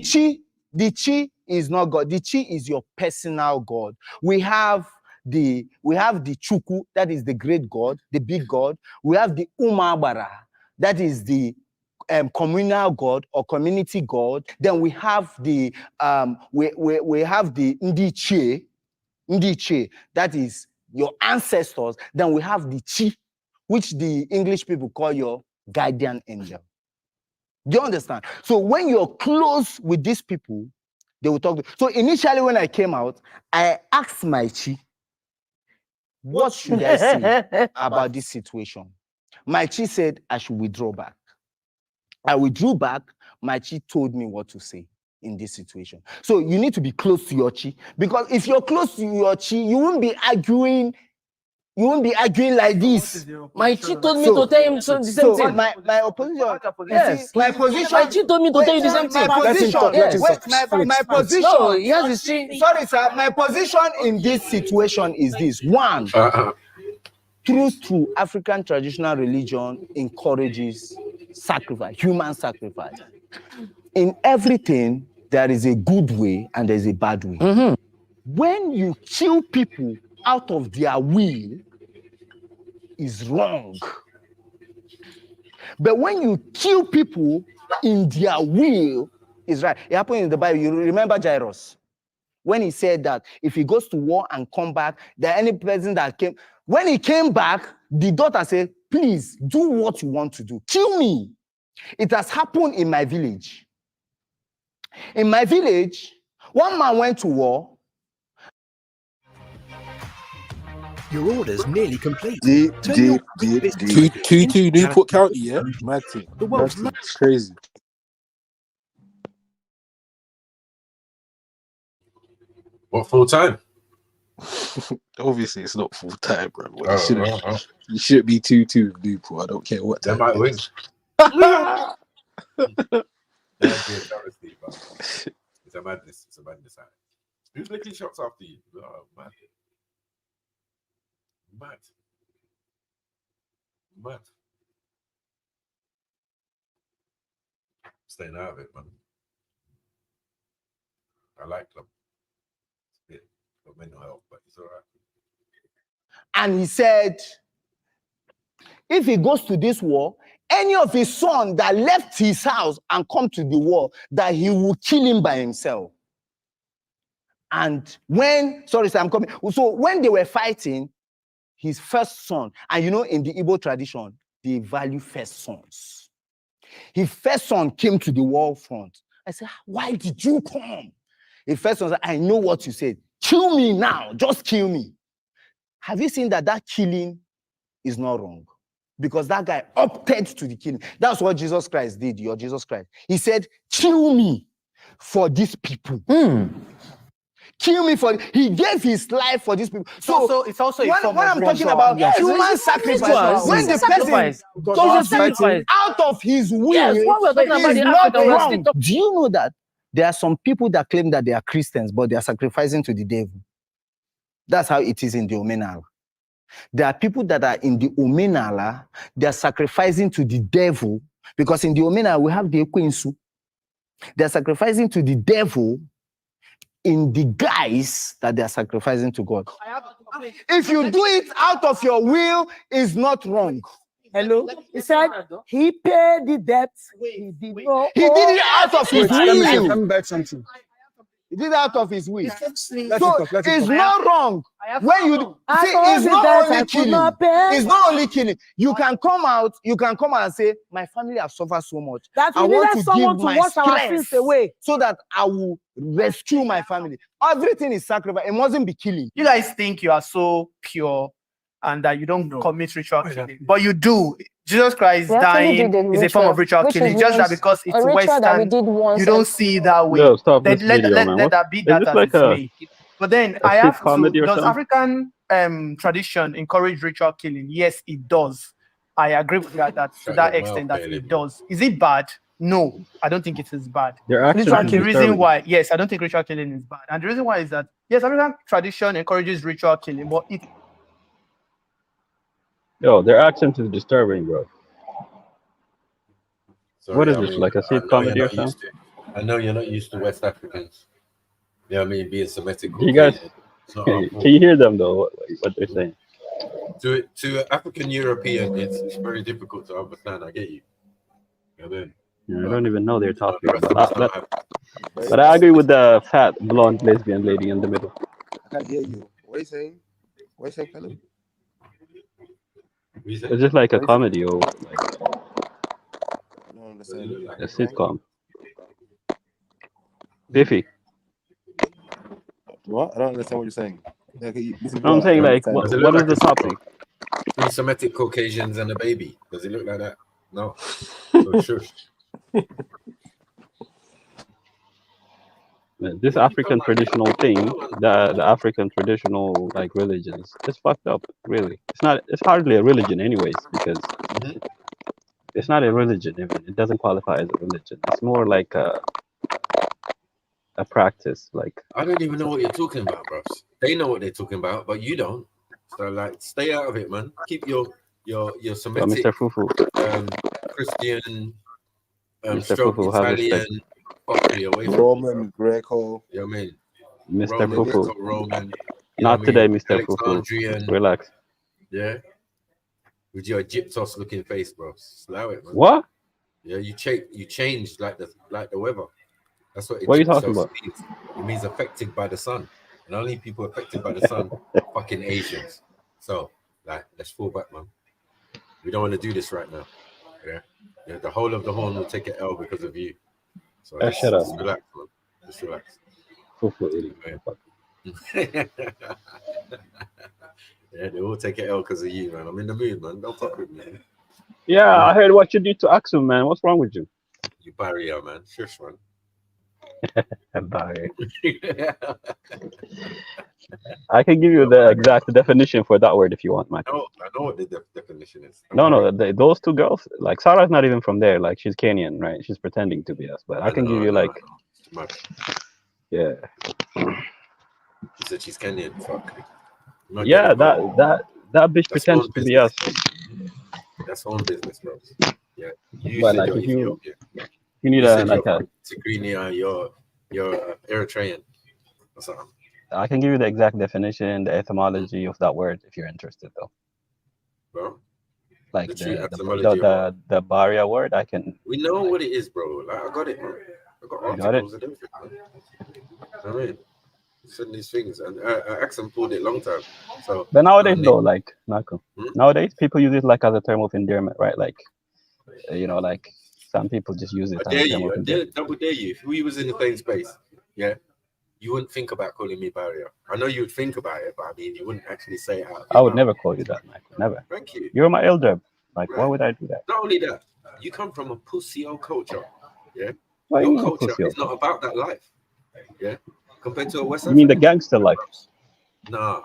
Q: chi is not God. The chi is your personal God. We have the Chukwu, that is the great God, the big God. We have the Umabara, that is the communal God or community God. Then we have the we have the Ndiche, that is your ancestors. Then we have the Chi, which the English people call your guardian angel. Do you understand? So when you're close with these people, they will talk to you. So initially when I came out, I asked my Chi, what should I say about this situation? My Chi said I should withdraw back. I withdrew back. My Chi told me what to say in this situation. So you need to be close to your Chi, because if you're close to your Chi, you won't be arguing. You won't be arguing like this.
C: My Chi told me to tell him the same thing.
Q: My opposition.
C: Yes.
Q: My position.
C: My Chi told me to tell you the same thing.
Q: My position.
C: No, he has his Chi.
Q: Sorry, sir. My position in this situation is this: one, through African traditional religion encourages sacrifice, human sacrifice. In everything, there is a good way and there's a bad way.
C: Mm-hmm.
Q: When you kill people out of their will, is wrong. But when you kill people in their will, is right. It happened in the Bible. You remember Jairus, when he said that if he goes to war and come back, there any person that came, when he came back, the daughter said, please do what you want to do. Kill me. It has happened in my village. In my village, one man went to war.
E: Your order's nearly complete.
U: 2-2 Newport County, yeah? Mad team. It's crazy.
B: What, full time?
U: Obviously, it's not full time, bro. You shouldn't be 2-2 Newport. I don't care what time.
B: They might win. It's a madness. It's a madness. Who's making shots after you? Oh, man. Mad. Staying out of it, man. I like them. It's a bit of mental health, but it's all right.
Q: And he said, if he goes to this war any of his son that left his house and come to the war, that he will kill him by himself. And when, sorry, sir, I'm coming. So when they were fighting, his first son, and you know, in the Igbo tradition, they value first sons. His first son came to the war front. I said, why did you come? His first son said, I know what you said. Kill me now, just kill me. Have you seen that killing is not wrong? Because that guy opted to the killing. That's what Jesus Christ did, your Jesus Christ. He said, kill me for these people. Kill me for, he gave his life for these people. So
C: it's also a
Q: when
C: form
Q: I'm
C: of
Q: talking
C: ritual.
Q: about
C: Yes,
Q: human
C: it's
Q: sacrifice,
C: rituals.
Q: when the
C: It's a
Q: person
C: sacrifice.
Q: does
C: Sacrifice.
Q: it out of his will,
C: Yes, what we're talking about
Q: is
C: the
Q: not
C: African, we're
Q: wrong.
C: still
Q: Do you know that there are some people that claim that they are Christians, but they are sacrificing to the devil? That's how it is in the Omenala. There are people that are in the Omenala, they are sacrificing to the devil, because in the Omenala we have the Ekwensu. They are sacrificing to the devil in the guise that they are sacrificing to God. If you do it out of your will, it's not wrong.
M: Hello? He said he paid the debt. He did
Q: it out of his will.
K: Let me back something.
Q: He did it out of his will.
K: Let
Q: So
K: him talk.
Q: it's not wrong. When you see, it's not only killing. It's not only killing. You can come out and say, my family have suffered so much.
M: That
Q: I
M: we
Q: want
M: needed
Q: to
M: someone
Q: give
M: to
Q: my
M: wash our sins
Q: strength
M: away.
Q: so that I will rescue my family. Everything is sacrifice. It mustn't be killing.
I: You guys think you are so pure and that you don't commit ritual killing, but you do. Jesus Christ
O: We actually
I: dying
O: did a
I: is a form of ritual
O: which
I: killing.
O: is
I: Just that
O: once,
I: because it's
O: a ritual that we
I: Western,
O: did once.
I: you don't see it that way.
P: Yo, stop
I: Then
P: this video, man.
I: let
P: What
I: that be
P: is
I: that
P: this
I: as
P: like
I: it's may. But then
P: a
I: I
P: skit
I: have to,
P: comedy or
I: does
P: something?
I: African tradition encourage ritual killing? Yes, it does. I agree with that, to that extent that it does. Is it bad? No, I don't think it is bad.
P: Their actions
I: And
P: is
I: the reason
P: disturbing.
I: why, yes, I don't think ritual killing is bad. And the reason why is that, yes, African tradition encourages ritual killing, but it
P: Yo, their accent is disturbing, bro.
B: Sorry,
P: What is
B: I
P: this,
B: mean,
P: like a
B: I
P: skit
B: know you're
P: comedy or
B: not
P: something?
B: used to. I know you're not used to West Africans. You know what I mean? Being Semitic
P: Do you guys,
B: Caucasian. It's not our
P: can
B: fault.
P: you hear them though, what they're saying?
B: To African European, it's very difficult to understand. I get you. You know what I mean?
P: I don't even know they're
B: You know,
P: talking
B: the rest of
P: about
B: us
P: that.
B: don't have.
P: But I agree with the fat, blonde, lesbian lady in the middle.
F: I can't hear you. What are you saying? What are you saying, Caleb?
P: It's just like a comedy or like
F: I don't understand.
P: a sitcom. Biffy.
F: What? I don't understand what you're saying. Like, listen,
P: No, I'm saying like,
B: Does it
P: what
B: look
P: is
B: like
P: the
B: a
P: topic?
B: sitcom? 3 Semitic Caucasians and a baby. Does it look like that? No. So shush.
P: This African traditional thing, the African traditional like religions, it's fucked up. Really, it's hardly a religion, anyways, because it's not a religion. Even it doesn't qualify as a religion. It's more like a practice. Like
B: I don't even know what you're talking about, bros. They know what they're talking about, but you don't. So like, stay out of it, man. Keep your Semitic,
P: Mr. Fufu,
B: Christian,
P: Mr.
B: stroke
P: Fufu, have
B: Italian
P: respect.
B: fuckery away from
F: Roman, Greco.
B: you know what I mean?
P: Mr.
B: Roman,
P: Fufu.
B: Greco-Roman. You
P: Not
B: know
P: today,
B: what I mean?
P: Mr. Fufu.
B: Alexandrian.
P: Relax.
B: Yeah. With your Egyptos looking face, bro. Slow it, man.
P: What?
B: Yeah, you change like the weather. That's what
P: What are you talking
B: Egyptos
P: about?
B: means. It means affected by the sun. And only people affected by the sun are fucking Asians. So, like, let's fall back, man. We don't want to do this right now. Yeah. The whole of the horn will take an L because of you. So
P: Shut up.
B: just relax, man. Just relax.
P: Fufu idiot.
B: Yeah, they will take an L because of you, man. I'm in the mood, man. Don't fuck with me.
P: Yeah, I heard what you did to Axum, man. What's wrong with you?
B: You barrier, man. Shush, man.
P: Barrier. I can give you the exact definition for that word if you want, man.
B: I know what the definition is.
P: No, those two girls, like Sarah's not even from there. Like she's Kenyan, right? She's pretending to be us, but I can give you like,
B: Too much.
P: yeah.
B: She said she's Kenyan. Fuck.
P: Yeah, that bitch pretends to be us.
B: That's own business, bro. Yeah. You
P: But
B: said
P: like
B: you're
P: if you
B: Ethiopian.
P: need
B: said
P: like
B: you're Tigrinya, you're Eritrean or something.
P: I can give you the exact definition, the etymology of that word if you're interested, though.
B: Bro,
P: Like
B: The true
P: the
B: etymology of what?
P: the barrier word, I can.
B: We know what it is, bro. Like, I got it, bro. I got
P: You got it?
B: articles and everything, bro. I mean, send these things, and Axon pulled it long time. So,
P: But nowadays,
B: Nick,
P: though, like Malcolm, nowadays people use it like as a term of endearment, right? Like, you know, like some people just use it
B: I
P: as
B: dare
P: a term
B: you.
P: of
B: I
P: endearment.
B: double dare you. If we was in the same space, yeah, you wouldn't think about calling me barrier. I know you would think about it, but I mean, you wouldn't actually say it out of
P: I
B: your
P: would
B: mouth.
P: never call you that, Michael. Never.
B: Thank you.
P: You're my elder. Like, why
B: Right.
P: would I do that?
B: Not only that, you come from a pussy old culture. Yeah,
P: What do you
B: your
P: mean a
B: culture
P: pussy
B: is
P: old
B: not about that life. Yeah, compared to a West
P: You mean the
B: African.
P: gangster life?
B: Nah,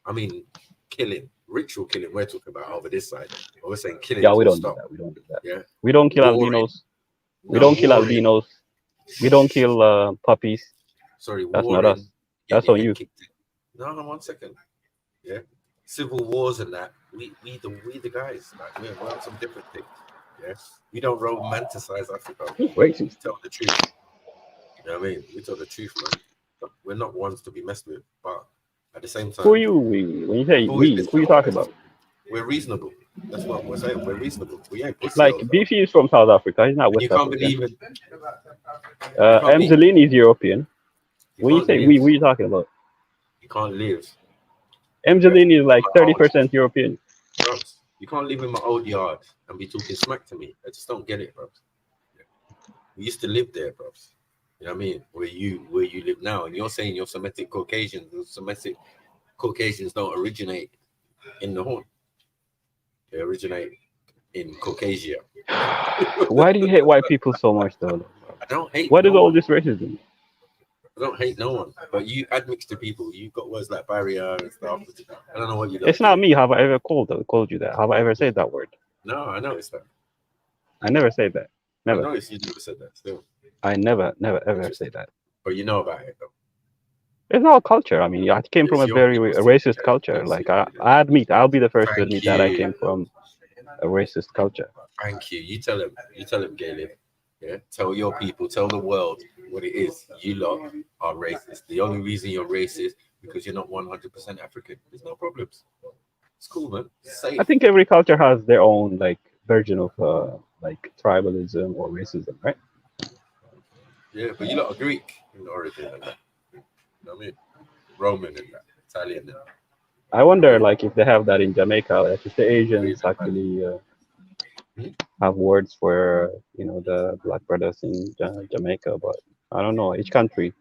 B: I mean killing, ritual killing. We're talking about over this side. But we're saying killing
P: Yeah, we
B: full
P: don't do
B: stop.
P: that. We don't do that.
B: Yeah,
P: We don't kill
B: warring.
P: albinos. We
B: No,
P: don't kill
B: warring.
P: albinos. We don't kill puppies.
B: Sorry,
P: That's not
B: warring.
P: us.
B: Get
P: That's
B: your
P: on
B: head
P: you.
B: kicked in. No, 1 second. Yeah, civil wars and that. We the guys. Like, we're on some different things. Yeah, we don't romanticize Africa.
P: Racist.
B: We tell the truth. You know what I mean? We tell the truth, man. But we're not ones to be messed with. But at the same time,
P: Who are you? We. When you say
B: we've always
P: we,
B: been
P: who you talking about?
B: We're reasonable. That's what we're saying. We're reasonable. We ain't pussy.
P: Like Beefy is from South Africa. He's not
B: And
P: West
B: you can't
P: African.
B: believe it. You can't be.
P: Emzeline is European.
B: You
P: When you
B: can't
P: say
B: live.
P: we, what are you talking about?
B: You can't live.
P: Emzeline is like
B: My old-
P: 30% European.
B: Bros, you can't live in my old yard and be talking smack to me. I just don't get it, bros. We used to live there, bros. You know what I mean? Where you live now, and you're saying you're Semitic Caucasians. The Semitic Caucasians don't originate in the Horn. They originate in Caucasia.
P: Why do you hate white people so much, though?
B: I don't hate.
P: What
B: no
P: is all
B: one.
P: this racism?
B: I don't hate no one, but you admix to people. You've got words like barrier and stuff. I don't know what you got.
P: It's not me. Have I ever called you that? Have I ever said that word?
B: No, I noticed that.
P: I never said that.
B: I
P: Never.
B: noticed you never said that. Still,
P: I never, ever say that.
B: but you know about it though.
P: It's not a culture. I mean, I came from
B: It's
P: a
B: your
P: very
B: people's
P: racist
B: thing.
P: culture. Like I admit, I'll be the first to
B: Thank
P: admit that I
B: you.
P: came from a racist culture.
B: Thank you. You tell him, Galen. Yeah. Tell your people, tell the world what it is. You lot are racist. The only reason you're racist because you're not 100% African. There's no problems. It's cool, man. It's safe.
P: I think every culture has their own like version of like tribalism or racism, right?
B: Yeah, but you lot are Greek in origin and that. You know what I mean? Roman and that. Italian and that.
P: I wonder like if they have that in Jamaica, like if the Asians actually have words for the black brothers in Jamaica, but I don't know. Each country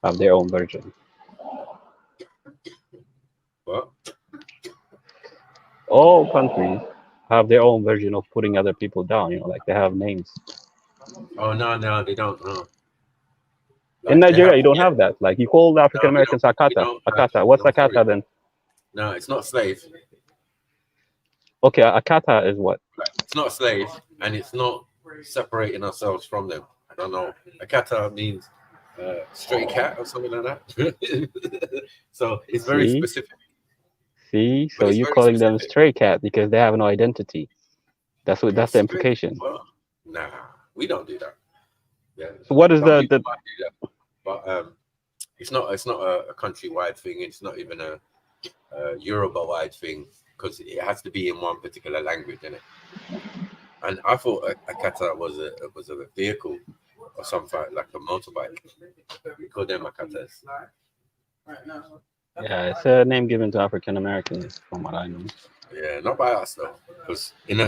P: have their own version.
B: What?
P: All countries have their own version of putting other people down. Like they have names.
B: Oh no, they don't. No.
P: In Nigeria, you don't have that. Like you call the African Americans Akata. Akata. What's Akata then?
B: No, it's not slave.
P: Okay, Akata is what?
B: It's not a slave, and it's not separating ourselves from them. I don't know. Akata means stray cat or something like that. So it's very specific.
P: See, so you're calling them stray cat because they have no identity. That's the implication.
B: Well, nah, we don't do that. Yeah.
P: So what is
B: Some people might do that, but it's not a countrywide thing. It's not even a Yoruba-wide thing because it has to be in one particular language, innit? And I thought a kata was a vehicle or something like a motorbike. We call them akatas.
P: Yeah, it's a name given to African Americans, from what I know.
B: Yeah, not by us though, because in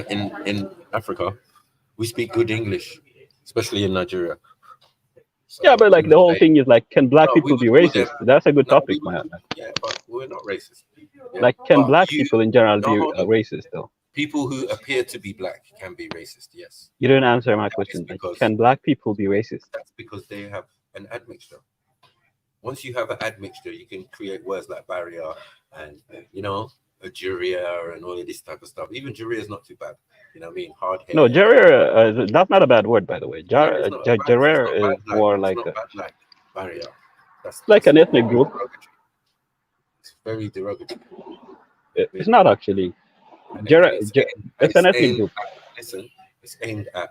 B: Africa we speak good English, especially in Nigeria. So
P: yeah, but like the whole thing is like, can black people be racist? That's a good topic, man.
B: Yeah, but we're not racist. Yeah,
P: like, can
B: but
P: black people in general be racist though?
B: People who appear to be black can be racist, yes.
P: You didn't answer my question. Like, can black people be racist?
B: That's because they have an admixture. Once you have an admixture, you can create words like barrier and, a juria and all of this type of stuff. Even juria is not too bad. You know what I mean? Hard hair.
P: No, juria, that's not a bad word, by the way. Juria is more like
B: barrier. That's
P: like an ethnic group.
B: It's very derogatory.
P: It's not actually. It's an ethnic group.
B: Listen, it's aimed at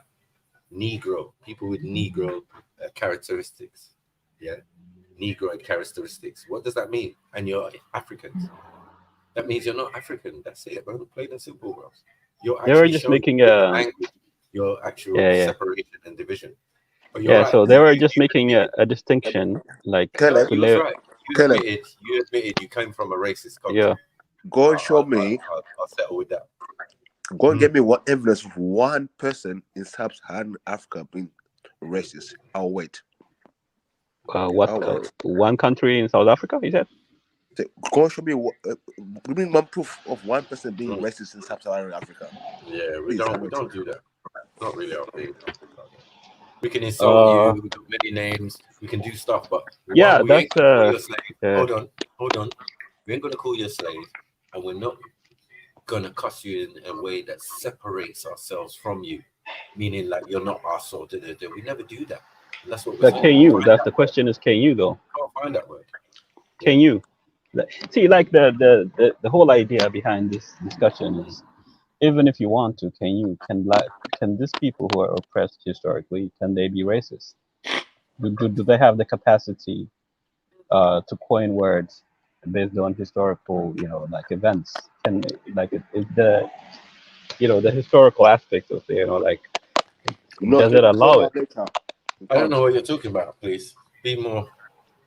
B: Negro, people with Negro characteristics. Yeah, Negroid characteristics. What does that mean? And you're Africans. That means you're not African. That's it, bro. Plain and simple, bro. you're
P: They were
B: actually
P: just
B: showing
P: making
B: in the
P: a
B: language your actual
P: yeah, yeah.
B: separation and division. But you're
P: Yeah,
B: right.
P: so they were just making a distinction, like
B: No,
P: to
B: you was
P: lay,
B: right. You admitted you came from a racist culture.
P: yeah.
F: Go and show me.
B: I'll settle with that.
F: Go and get me what evidence of one person in sub-Saharan Africa being racist. I'll wait.
P: One country in South Africa, you said?
F: Go and show me give me one proof of one person being racist in sub-Saharan Africa.
B: Yeah, we
F: Please,
B: don't do that. Not really our thing. We can insult you with many names. We can do stuff, but
P: yeah,
B: we ain't
P: that's
B: gonna call you a slave.
P: yeah.
B: Hold on. We ain't gonna call you a slave, and we're not gonna cuss you in a way that separates ourselves from you, meaning like you're not us or we never do that. And that's what we're
P: But
B: saying.
P: can you? That's the question is, can you though?
B: Can't find that word.
P: Can you? See, like the whole idea behind this discussion is, even if you want to, can these people who are oppressed historically, can they be racist? Do they have the capacity to coin words based on historical, like events? Can like is the the historical aspect of it, like does it allow it?
B: I don't know what you're talking about. Please be more.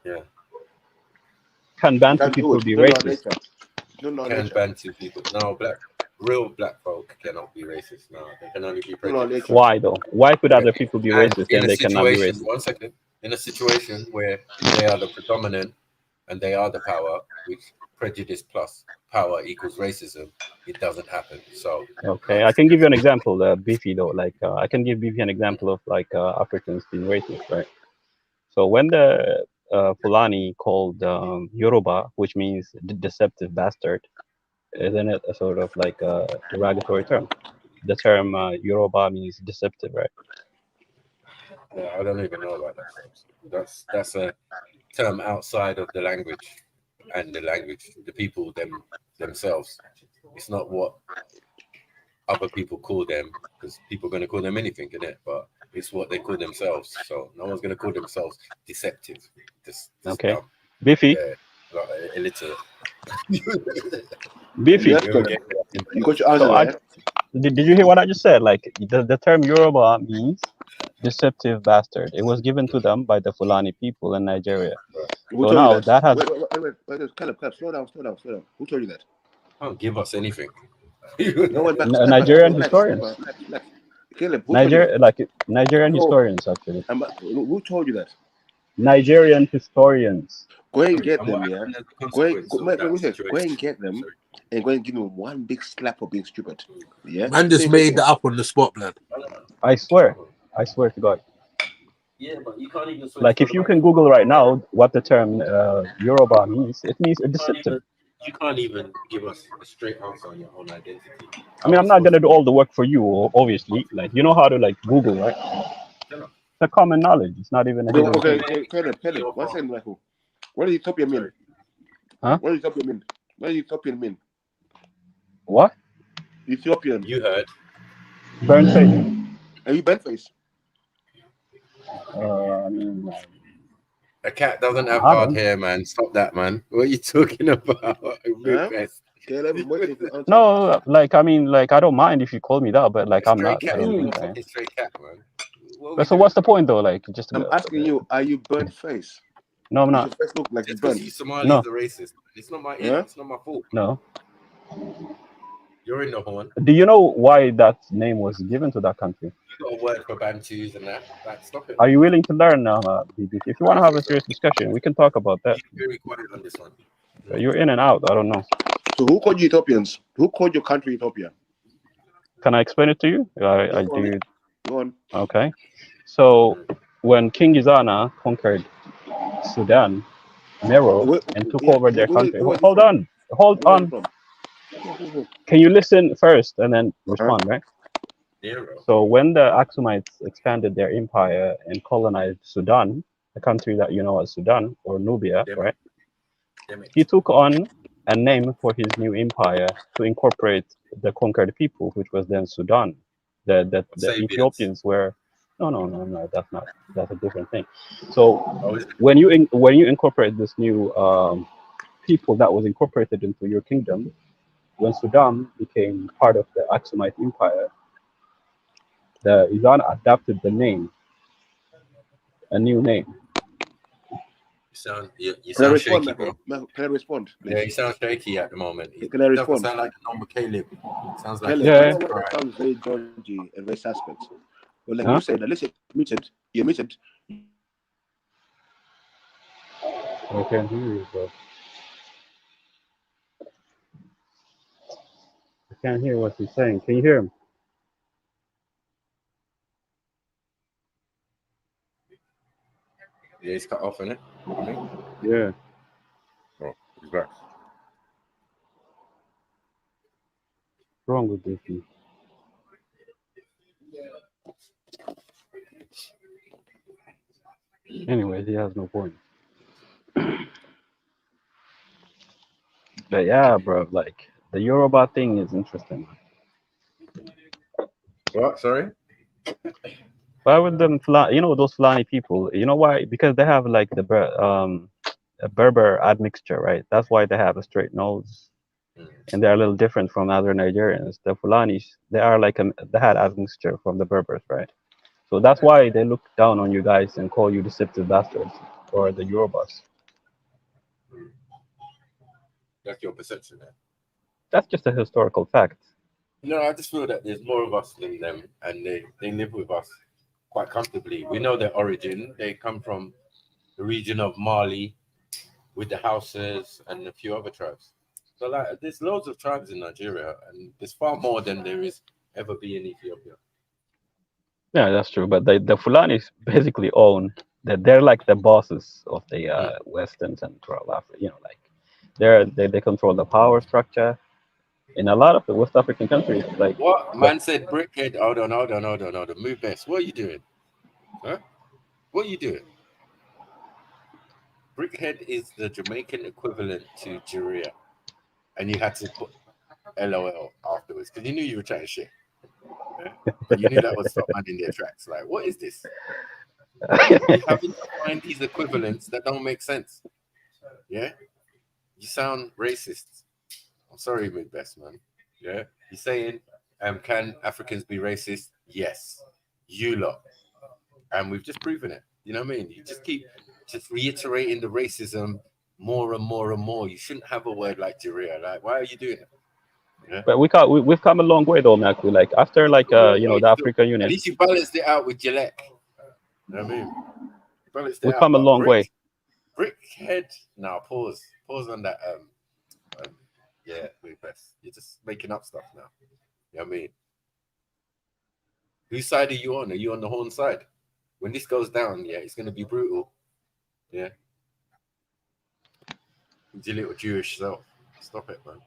B: Yeah.
P: Can Bantu people be racist?
B: Can Bantu people? No, real black folk cannot be racist. No, they can only be prejudiced.
P: Why though? Why could other people be
B: And
P: racist
B: in
P: and
B: a
P: they cannot be
B: situation,
P: racist?
B: 1 second, in a situation where they are the predominant and they are the power, which prejudice plus power equals racism, it doesn't happen. So
P: Okay, I can give you an example, Beefy though. Like I can give Beefy an example of like Africans being racist, right? So when the Fulani called Yoruba, which means deceptive bastard, isn't it a sort of like a derogatory term? The term Yoruba means deceptive, right?
B: I don't even know about that. That's a term outside of the language and the people themselves. It's not what other people call them, because people are going to call them anything, in it, but it's what they call themselves. So no one's going to call themselves deceptive. This
P: Okay.
B: dumb.
P: Beefy.
B: Yeah, like illiterate.
P: Beefy.
F: You got your answer there.
P: Did you hear what I just said? Like the term Yoruba means deceptive bastard. It was given to them by the Fulani people in Nigeria.
F: Who
P: So
F: told
P: now
F: you
P: that has
F: wait, Caleb, slow down. Who told you that?
B: Don't give us anything.
F: No one back.
P: Nigerian historians.
F: Caleb, who told you that?
P: Nigerian historians actually.
F: Who told you that?
P: Nigerian historians.
F: Go and get them, yeah. Go and get them and go and give them one big slap for being stupid. Yeah.
U: Man just made that up on the spot, blood.
P: I swear to God.
B: Yeah, but you can't even.
P: Like if you can Google right now what the term Yoruba means, it means a deceptive.
B: You can't even give us a straight answer on your own identity.
P: I mean, I'm not gonna do all the work for you, obviously. Like you know how to like Google, right? It's a common knowledge. It's not even a hidden thing.
F: Okay, Caleb, 1 second, Michael. What does Ethiopia mean?
P: Huh?
F: What does Ethiopia mean? What does Ethiopian mean?
P: What?
F: Ethiopian.
B: You heard.
P: Burnt face.
F: Are you burnt face?
P: I mean,
B: a cat doesn't have hard hair, man. Stop that, man. What are you talking about?
F: Caleb,
P: no, like I mean, like I don't mind if you call me that, but like I'm not. I don't think I am.
B: Straight cat, man.
P: But so what's the point though? Like just
F: I'm asking you, are you burnt face?
P: No, I'm
F: Does
P: not.
F: your face look like
B: Just
F: it's burnt?
B: because you Somalis
P: No.
B: are racist. It's not my it's not my fault.
P: No.
B: You're in the horn.
P: Do you know why that name was given to that country?
B: You got a word for Bantus and that. Stop it.
P: Are you willing to learn, BBC? If you want to have a serious discussion, we can talk about that.
B: You're very quiet on this one.
P: You're in and out. I don't know.
F: So who called you Ethiopians? Who called your country Ethiopia?
P: Can I explain it to you? I do.
F: Go on.
P: Okay. So when King Izana conquered Sudan, Mero, and took over their country. Hold on. Can you listen first and then respond, right? So when the Aksumites expanded their empire and colonized Sudan, the country that you know as Sudan or Nubia, right? He took on a name for his new empire to incorporate the conquered people, which was then Sudan. The Ethiopians were no, that's a different thing. So when you incorporate this new people that was incorporated into your kingdom, when Sudan became part of the Aksumite Empire, the Iran adopted the name, a new name.
B: You
F: Can I
B: sound
F: respond,
B: shaky, bro.
F: Michael? Can I respond, please?
B: Yeah, you sound shaky at the moment. It
F: Can I
B: doesn't
F: respond?
B: sound like the normal Caleb. It sounds like
F: Caleb,
B: he's
F: you
B: about
F: know
B: to
F: what?
B: cry.
F: That sounds very dodgy and very suspect. Well, like
P: Huh?
F: you said, that listen, you're muted.
P: I can't hear you, bro. I can't hear what he's saying. Can you hear him?
B: Yeah, he's cut off, innit? I mean,
P: Yeah.
B: oh, he's back.
P: What's wrong with this dude? Anyway, he has no point. But yeah, bro, like the Yoruba thing is interesting.
B: What? Sorry?
P: Why would them you know, those Fulani people, you know why? Because they have like a Berber admixture, right? That's why they have a straight nose. And they're a little different from other Nigerians. The Fulanis, they are like they had admixture from the Berbers, right? So that's why they look down on you guys and call you deceptive bastards or the Yorubas.
B: That's your perception there.
P: That's just a historical fact.
B: No, I just feel that there's more of us than them, and they live with us quite comfortably. We know their origin. They come from the region of Mali with the Hausas and a few other tribes. So like, there's loads of tribes in Nigeria, and there's far more than there is ever be in Ethiopia.
P: Yeah, that's true. But the Fulanis basically own that. They're like the bosses of the Western Central Africa. You know, like they control the power structure in a lot of the West African countries. Like
B: What man said, brickhead? Hold on. Move best. What are you doing? Huh? What are you doing? Brickhead is the Jamaican equivalent to Jiria, and you had to put LOL afterwards because you knew you were chatting shit. Yeah? And you knew that would stop man in their tracks. Like, what is this? You having to find these equivalents that don't make sense. Yeah, you sound racist. I'm sorry, mid best man. Yeah, you're saying, can Africans be racist? Yes, you lot, and we've just proven it. You know what I mean? You just keep reiterating the racism more and more and more. You shouldn't have a word like Jiria. Like, why are you doing it? Yeah.
P: But we've come a long way though, Mac. Like after like you know, the African Union.
B: At least you balanced it out with Gillette. You know what I mean?
P: We've come a long way.
B: Brickhead. Now pause on that. Yeah, wait, best. You're just making up stuff now. You know what I mean? Whose side are you on? Are you on the Horn side? When this goes down, yeah, it's gonna be brutal. Yeah. With your little Jewish self. Stop it, man.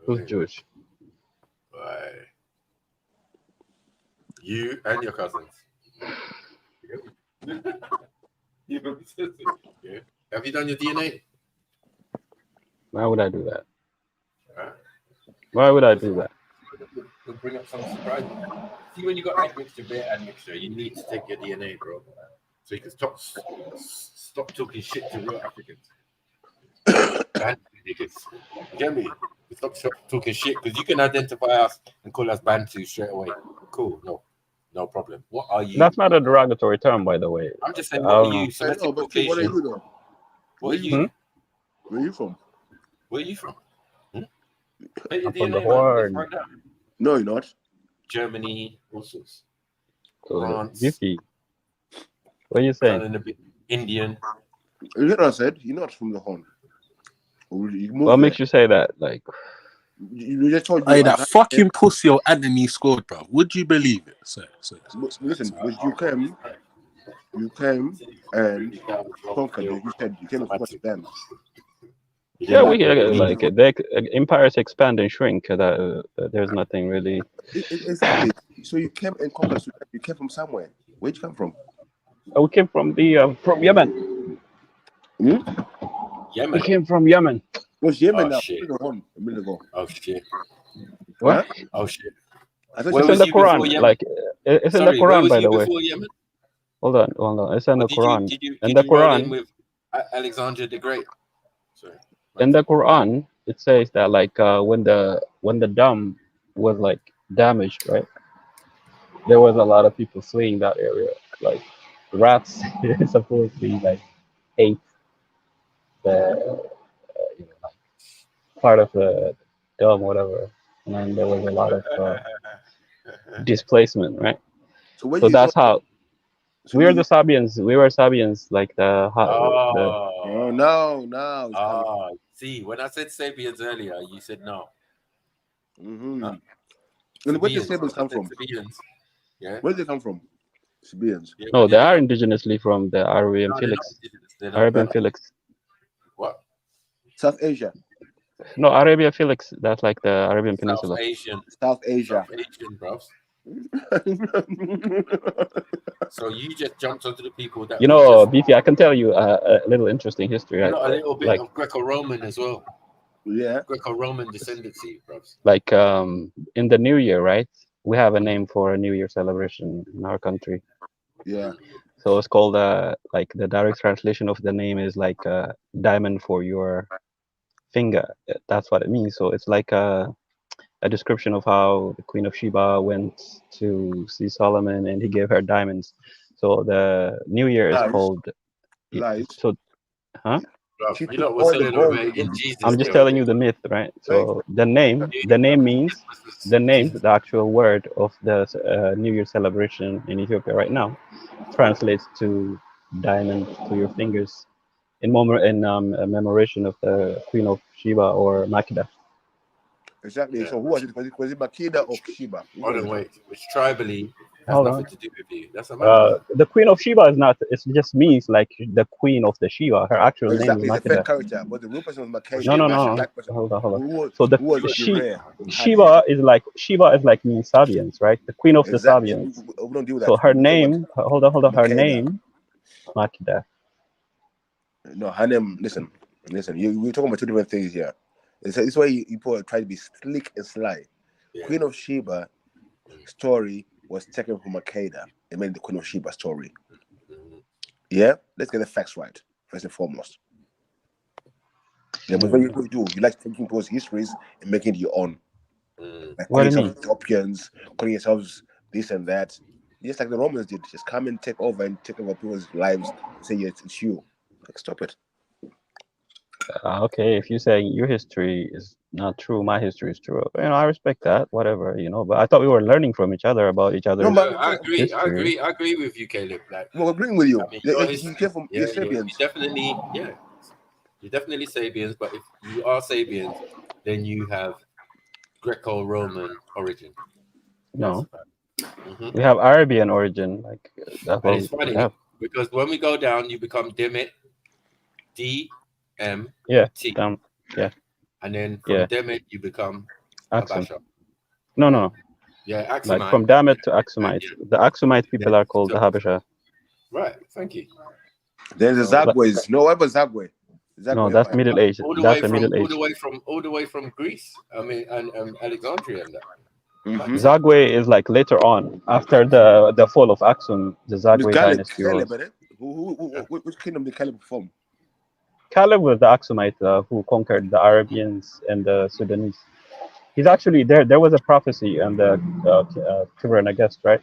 P: Who's Jewish?
B: Right. You and your cousins. Yeah. Have you done your DNA?
P: Why would I do that? Why would I do that?
B: We'll bring up some surprise. See, when you got admixture, bare admixture, you need to take your DNA, bro, so you can stop talking shit to real Africans. Bantu niggas. You get me? Stop talking shit because you can identify us and call us Bantu straight away. Cool, no problem. What are you?
P: That's not a derogatory term, by the way.
B: I'm just saying, what are you?
F: No, but what are you though?
B: What are you?
F: Where are you from?
B: Where are you from?
P: I'm from the Horn.
F: No, you're not.
B: Germany, all sorts.
P: So,
B: France.
P: Yuki. What are you saying?
B: Indian.
F: You heard what I said? You're not from the Horn.
P: What makes you say that? Like,
F: you just told
U: Hey, that fucking pussy or Anthony scored, bro. Would you believe it?
F: Listen, you came and conquered. You said you came across them.
P: yeah, we like empires expand and shrink. There's nothing really.
F: Exactly. So you came and conquered. You came from somewhere. Where'd you come from?
P: We came from Yemen.
F: Yemen.
P: We came from Yemen.
F: Was Yemen now?
B: Shit.
F: A minute ago.
B: Oh shit.
P: What?
B: Oh shit.
P: It's in the Quran. Like it's in the Quran, by the way.
B: Yemen?
P: Hold on. It's in the Quran.
B: Did you roll in with Alexander the Great? Sorry.
P: In the Quran, it says that like when the dam was like damaged, right? There was a lot of people fleeing that area. Like rats supposedly like ate the part of the dome, whatever, and there was a lot of displacement, right?
F: So where
P: So
F: you
P: that's how
F: so
P: we
F: where
P: are the
F: you
P: Sabians. We were Sabians, like the
F: Oh no, it's coming.
H: See, when I said Sabians earlier, you said no.
F: Mm-hmm.
H: Huh?
F: And where do
H: Sabians.
F: Sabians come from?
H: Sabians. Yeah.
F: Where do they come from? Sabians.
H: Yeah,
P: No,
H: yeah,
P: they are indigenously from the Arabian
H: no, they're not
P: Felix.
H: indigenous. They're not.
P: Arabian Felix.
H: What?
F: South Asia.
P: No, Arabia Felix. That's like the Arabian
H: South
P: Peninsula.
H: Asian.
F: South Asia.
H: South Asian, bros. So you just jumped onto the people that
P: You
H: we
P: know,
H: just
P: BT, I can tell you a little interesting history,
H: you
P: right?
H: got a little bit
P: Like,
H: of Greco-Roman as well.
F: Yeah.
H: Greco-Roman descendancy, bros.
P: like in the New Year, right? We have a name for a New Year celebration in our country.
F: Yeah.
P: So it's called like the direct translation of the name is like diamond for your finger. That's what it means. So it's like a description of how the Queen of Sheba went to see Solomon and he gave her diamonds. So the New Year is called.
F: Lies.
P: So, huh?
F: She
H: You
F: took
H: lot were
F: all the
H: selling
F: gold.
H: over in Jesus.
P: I'm just
H: name.
P: telling you the myth, right? So the name means the actual word of the New Year celebration in Ethiopia right now translates to diamond to your fingers in a memoration of the Queen of Sheba or Makeda.
F: Exactly.
H: Yeah.
F: So who was it? Was it Makeda or Sheba?
H: Hold on, wait. Which tribally has
P: Hold
H: nothing
P: on.
H: to do with you. That's a matter.
P: The Queen of Sheba is not. It just means like the Queen of the Sheba. Her actual name is
F: Exactly. It's a fake
P: Makeda.
F: character, but the real person was Makeda.
P: No.
F: Black person.
P: Hold on.
F: Who
P: So
F: who was rare.
P: Sheba is like means Sabians, right? The Queen of the
F: Exactly.
P: Sabians.
F: We don't deal with
P: So
F: that.
P: her
F: We talk about
P: name. Hold on. Her
F: Makeda.
P: name, Makeda.
F: No, her name. Listen. We're talking about two different things here. It's why you try to be slick and sly.
H: Yeah.
F: Queen of Sheba story was taken from Makeda. It made the Queen of Sheba story. Yeah, let's get the facts right first and foremost. Yeah, but what you do, you like taking people's histories and making it your own. Like
P: What do
F: calling
P: you mean?
F: yourselves Ethiopians, calling yourselves this and that. Just like the Romans did, just come and take over people's lives and say, yes, it's you. Like, stop it.
P: Okay, if you say your history is not true, my history is true. I respect that, whatever, But I thought we were learning from each other about each other's
H: I agree.
P: history.
H: I agree with you, Caleb. Like,
F: I'm agreeing with you.
H: I mean,
F: You
H: your history,
F: came from
H: you're
F: Sabians.
H: definitely, you're definitely Sabians. But if you are Sabians, then you have Greco-Roman origin.
P: No, we have Arabian origin, like that's
H: And
P: what
H: it's
P: we
H: funny
P: have.
H: because when we go down, you become Demet, DMT.
P: Yeah.
H: And then from Demet, you become
P: Axum.
H: Habasha.
P: No.
H: Yeah, Axumite.
P: Like from Damet to Axumite. The Axumite people are called the Habasha.
H: Right, thank you.
F: There's the Zagwes. No, what was Zagwe?
P: No, that's Middle Age. That's a Middle Age.
H: All the way from Greece. I mean, and Alexandria and that.
F: Mm-hmm.
P: Zagwe is like later on, after the fall of Axum, the Zagwe dynasty was.
F: Which kingdom did Caleb from?
P: Caleb was the Axumite who conquered the Arabians and the Sudanese. He's actually there. There was a prophecy on the Kibra Nagast, right?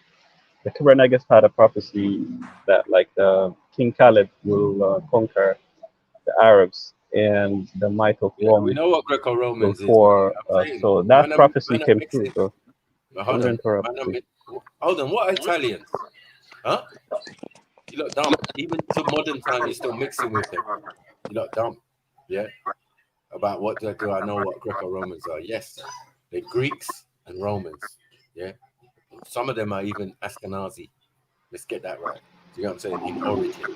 P: The Kibra Nagast had a prophecy that like the King Caleb will conquer the Arabs and the might of Rome.
H: We know what Greco-Romans
P: will
H: is.
P: so that prophecy came true. So
H: hold on. What are Italians? Huh? You look dumb. Even to modern time, you're still mixing with them. You look dumb. Yeah. About what do I know what Greco-Romans are? Yes. They're Greeks and Romans. Yeah. Some of them are even Ashkenazi. Let's get that right. Do you know what I'm saying? In origin. Do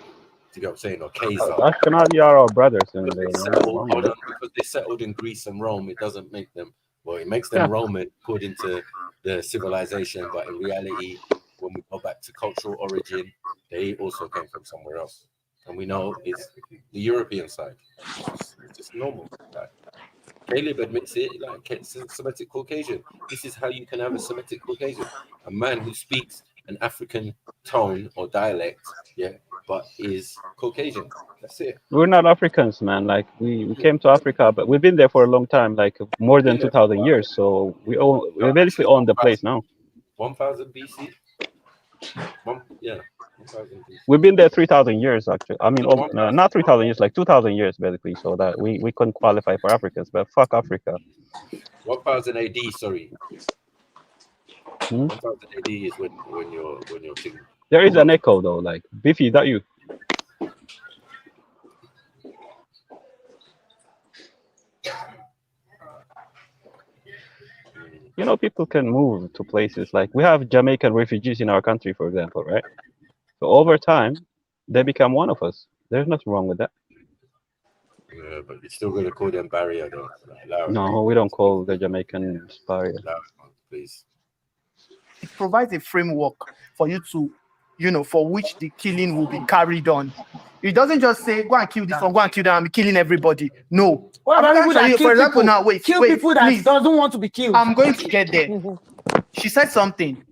H: you know what I'm saying? Or Khazar.
P: Ashkenazi are our brothers.
H: Because they settled in Greece and Rome, it doesn't make them, it makes them Roman according to the civilization. But in reality, when we go back to cultural origin, they also came from somewhere else. And we know it's the European side. It's just normal. Like, Caleb admits it, like Semitic Caucasian. This is how you can have a Semitic Caucasian. A man who speaks
B: an African tone or dialect, yeah, but is Caucasian. That's it.
P: We're not Africans, man. Like we came to Africa, but we've been there for a long time, like more than 2,000 years. So we basically own the place now.
B: 1000 BC. Yeah. 1000 BC.
P: We've been there 3,000 years, actually. I mean,
B: No,
P: not 3,000 years, like 2,000 years, basically. So that we couldn't qualify for Africans, but fuck Africa.
B: 1000 AD. Sorry. 1000 AD is when you're thinking.
P: There is an echo though. Like Biffy, is that you? You know, people can move to places like we have Jamaican refugees in our country, for example, right? So over time, they become one of us. There's nothing wrong with that.
B: Yeah, but you're still going to call them barrier, though. Like,
P: No, we don't call the Jamaicans barrier.
B: Please.
I: It provides a framework for you to, for which the killing will be carried on. It doesn't just say, go and kill this one, go and kill that, I'm killing everybody. No.
M: What about people that kill
I: for example,
M: people?
I: now, wait,
M: people that
I: please.
M: doesn't want to be killed.
I: I'm going to get there. She said something.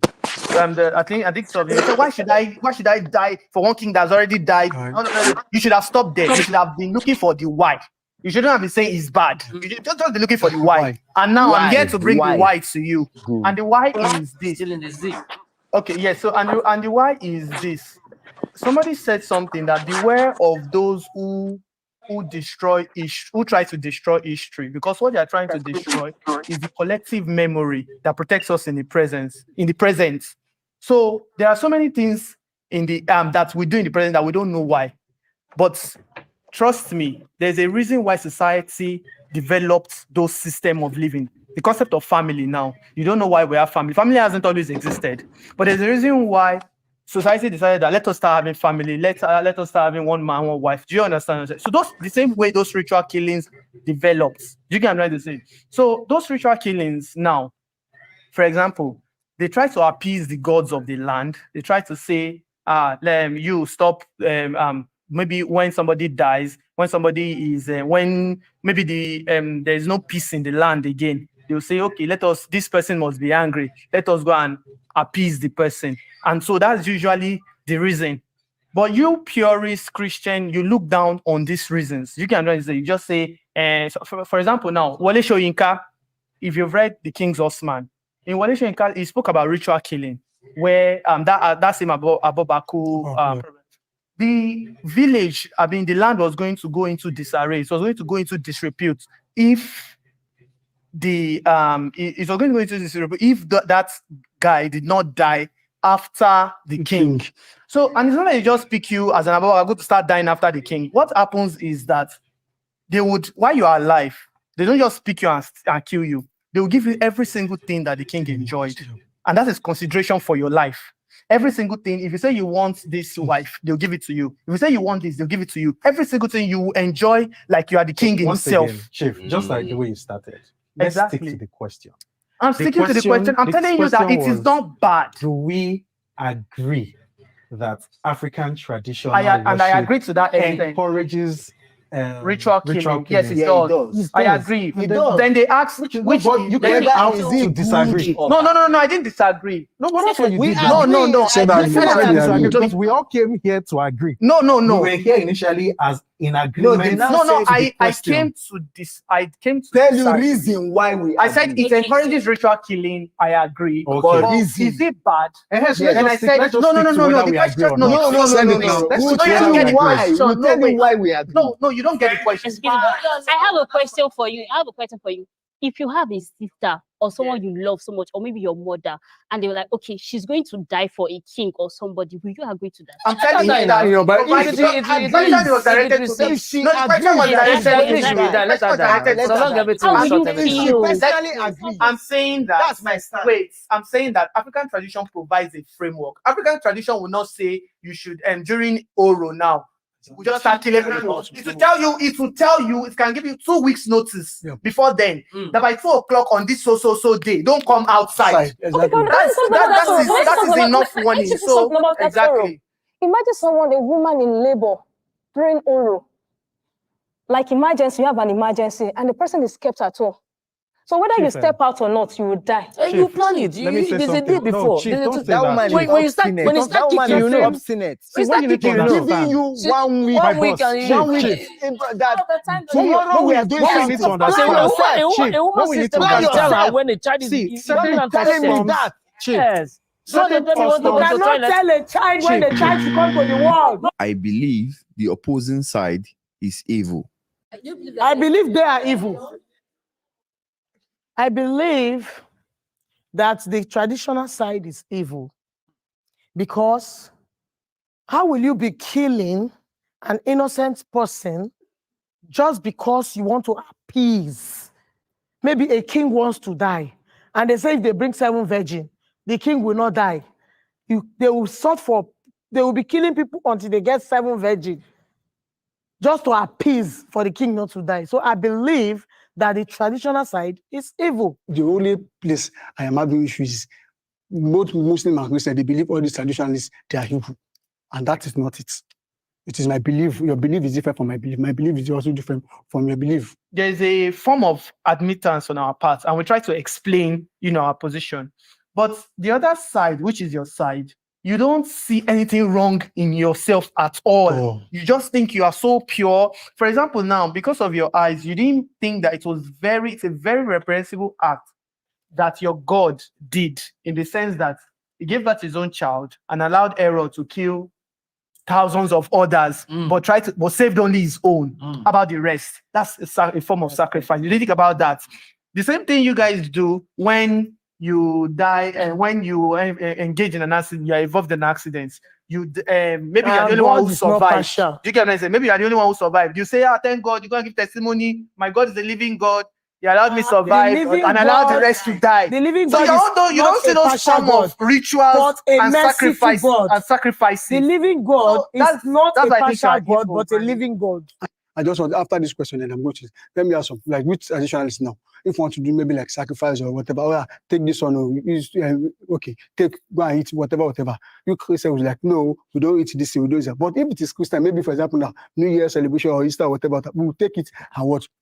I: I think something. So why should I die for one king that's already died? No. You should have stopped there. You should have been looking for the why. You shouldn't have been saying it's bad. You should just be looking for the why. And now I'm here to bring the why to you. Good. And the why is this. Still in the Z. Okay, yes. So and the why is this. Somebody said something that beware of those who try to destroy history, because what they are trying to destroy is the collective memory that protects us in the present. So there are so many things in the that we do in the present that we don't know why. But trust me, there's a reason why society developed those systems of living. The concept of family now, you don't know why we have family. Family hasn't always existed, but there's a reason why society decided that let us start having family, let us start having one man, one wife. Do you understand? So the same way those ritual killings developed. You get what I'm trying to say? So those ritual killings now, for example, they try to appease the gods of the land. They try to say, you stop, maybe when somebody dies, when somebody is, when maybe there's no peace in the land again, they'll say, okay, this person must be angry. Let us go and appease the person. And so that's usually the reason. But you purist Christian, you look down on these reasons. You can you just say, for example, now, Wole Soyinka, if you've read The King's Horseman, in Wole Soyinka, he spoke about ritual killing, where that's him about Baku. The village, the land was going to go into disarray. It was going to go into disrepute if that guy did not die after the king. So, and it's not that they just pick you as an about I'm going to start dying after the king. What happens is that they would, while you are alive, they don't just pick you and kill you. They will give you every single thing that the king enjoyed. And that is consideration for your life. Every single thing. If you say you want this wife, they'll give it to you. If you say you want this, they'll give it to you. Every single thing you will enjoy like you are the king himself.
R: Again, Chief, just like the way you started. Let's stick to the question.
I: I'm sticking to the question. I'm telling you that it is not bad.
R: Do we agree that African traditional
I: and I agree to that extent
R: encourages
I: ritual killing? Yes, it does. I agree. It does. Then they ask which you can
R: to disagree.
I: No, I didn't disagree.
R: No, but that's what you did.
I: No.
R: So that because we all came here to agree.
I: No.
R: We were here initially as in agreement.
I: No. I came to this. I came to
A: tell you reason why we.
I: I said it encourages ritual killing. I agree.
R: Okay.
I: But is it bad?
R: And I said no.
I: The question
A: No. Tell me why we agree.
I: No, you don't get the question.
G: I have a question for you. If you have a sister or someone you love so much, or maybe your mother, and they were like, okay, she's going to die for a king or somebody, will you agree to that?
I: I'm telling you that.
M: But the question was directed to me.
I: No, the question was directed to me.
M: Let her die. So long everything
G: How
M: is
G: will
M: short.
G: you
A: Personally agree.
I: I'm saying that.
A: That's my stand.
I: Wait, I'm saying that African tradition provides a framework. African tradition will not say you should, during Oro now, we just start killing everyone. It will tell you, it can give you 2 weeks notice before then, that by 2 o'clock on this so day, don't come outside.
O: Exactly.
I: That is enough warning. So, exactly.
O: Imagine a woman in labor during Oro. Like emergency, you have an emergency, and the person is kept at home. So whether you
M: Chief,
O: step out or not, you will die.
C: You plan it.
R: let me say
C: There's a day
R: something. No,
C: before.
R: Chief,
C: There's a
R: don't
C: two-
R: say that,
C: when,
R: Chief.
C: when you start
Q: Obstinate.
C: when you start
Q: That woman
C: kicking
Q: is
C: him,
Q: obstinate.
C: when you
R: what
C: start
R: you need to
C: kicking
Q: She's
C: him,
Q: giving
R: understand.
Q: you
C: see,
Q: 1 week.
R: My
C: 1 week
R: boss,
C: and
R: Chief,
Q: One week.
R: Chief.
Q: That
O: When
Q: tomorrow we are doing
R: what we
Q: something.
R: need to
C: okay,
Q: Plan
R: understand.
C: a
Q: yourself.
C: woman
R: What we need to
C: system
Q: Plan
C: can tell her
Q: yourself.
C: when a child is
R: See,
C: going
Q: Don't be
C: and
Q: telling me
C: touch
Q: that.
R: Chief,
C: Yes. Don't
R: certain
C: tell me want to
M: You
C: go to the
R: customs.
M: cannot
C: toilet.
M: tell a child when the child should come to the world.
N: I believe the opposing side is evil.
M: I believe they are evil. I believe that the traditional side is evil because how will you be killing an innocent person just because you want to appease? Maybe a king wants to die, and they say if they bring 7 virgins, the king will not die. They will be killing people until they get 7 virgins, just to appease for the king not to die. So I believe that the traditional side is evil.
J: The only place I am having issues is both Muslim and Christian, they believe all these traditionalists, they are evil. And that is not it. It is my belief. Your belief is different from my belief. My belief is also different from your belief.
I: There's a form of admittance on our part, and we try to explain, our position. But the other side, which is your side, you don't see anything wrong in yourself at all.
J: Oh.
I: You just think you are so pure. For example, now, because of your eyes, you didn't think that it's a very reprehensible act that your God did, in the sense that he gave birth to his own child and allowed Herod to kill thousands of others, but saved only his own. How about the rest? That's a form of sacrifice. You didn't think about that. The same thing you guys do when you die and when you engage in an accident, you are involved in accidents. Maybe you're the only one who survived. Do you get what I'm saying? Maybe you're the only one who survived. You say, thank God, you're going to give testimony. My God is the living God. He allowed me to survive and allowed the rest to die.
M: The living
I: So
M: God
I: you don't see those form of rituals and sacrifices.
M: The living God is not a partial God, but a living God.
J: I just want, after this question, and I'm going to let me ask some, like, which traditionalists now, if you want to do maybe like sacrifice or whatever, take this one, or okay, go and eat whatever. You Christian was like, no, we don't eat this, we don't eat that. But if it is Christian, maybe for example now, New Year celebration or Easter, whatever, we will take it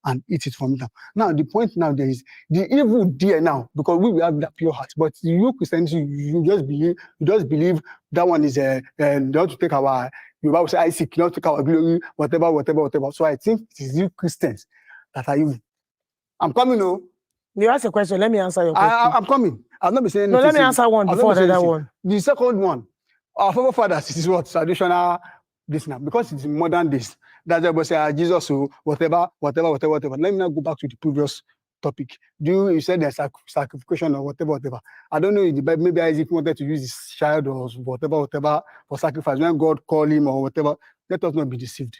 J: and eat it from them. Now the point now there is the evil there now, because we will have that pure heart. But you Christians, you just believe that one is and don't take our. You will say, I seek not take our glory, whatever. So I think it is you Christians that are evil. I'm coming, no.
M: You ask a question, let me answer your question.
J: I'm coming. I'll not be saying anything.
M: No, let me answer one before the other one.
J: The second one, our forefathers, is what? Traditional, this now. Because it's modern days. That's why we say, Jesus, so whatever. Let me now go back to the previous topic. You said there's sacrification or whatever. I don't know if the Bible, maybe Isaac wanted to use his child or whatever for sacrifice. When God called him or whatever, let us not be deceived.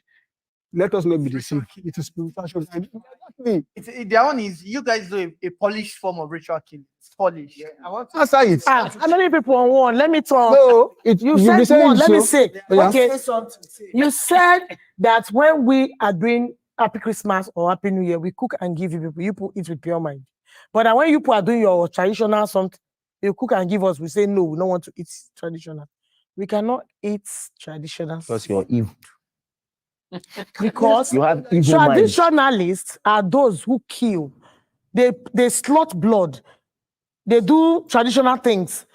J: It is spiritual.
I: Their own is you guys do a polished form of ritual killing. It's polished. Yeah, I want to
J: answer it.
M: How many people on one? Let me talk.
J: No,
M: you said one. Let me say.
J: Yeah.
M: Okay. You said that when we are doing Happy Christmas or Happy New Year, we cook and give you people. You put it with pure mind. But when you are doing your traditional something, you cook and give us. We say no, we don't want to eat traditional. We cannot eat traditional.
Q: Because you're evil.
M: Because
Q: you have evil
M: traditionalists are those who kill. They slaughter blood. They do traditional things.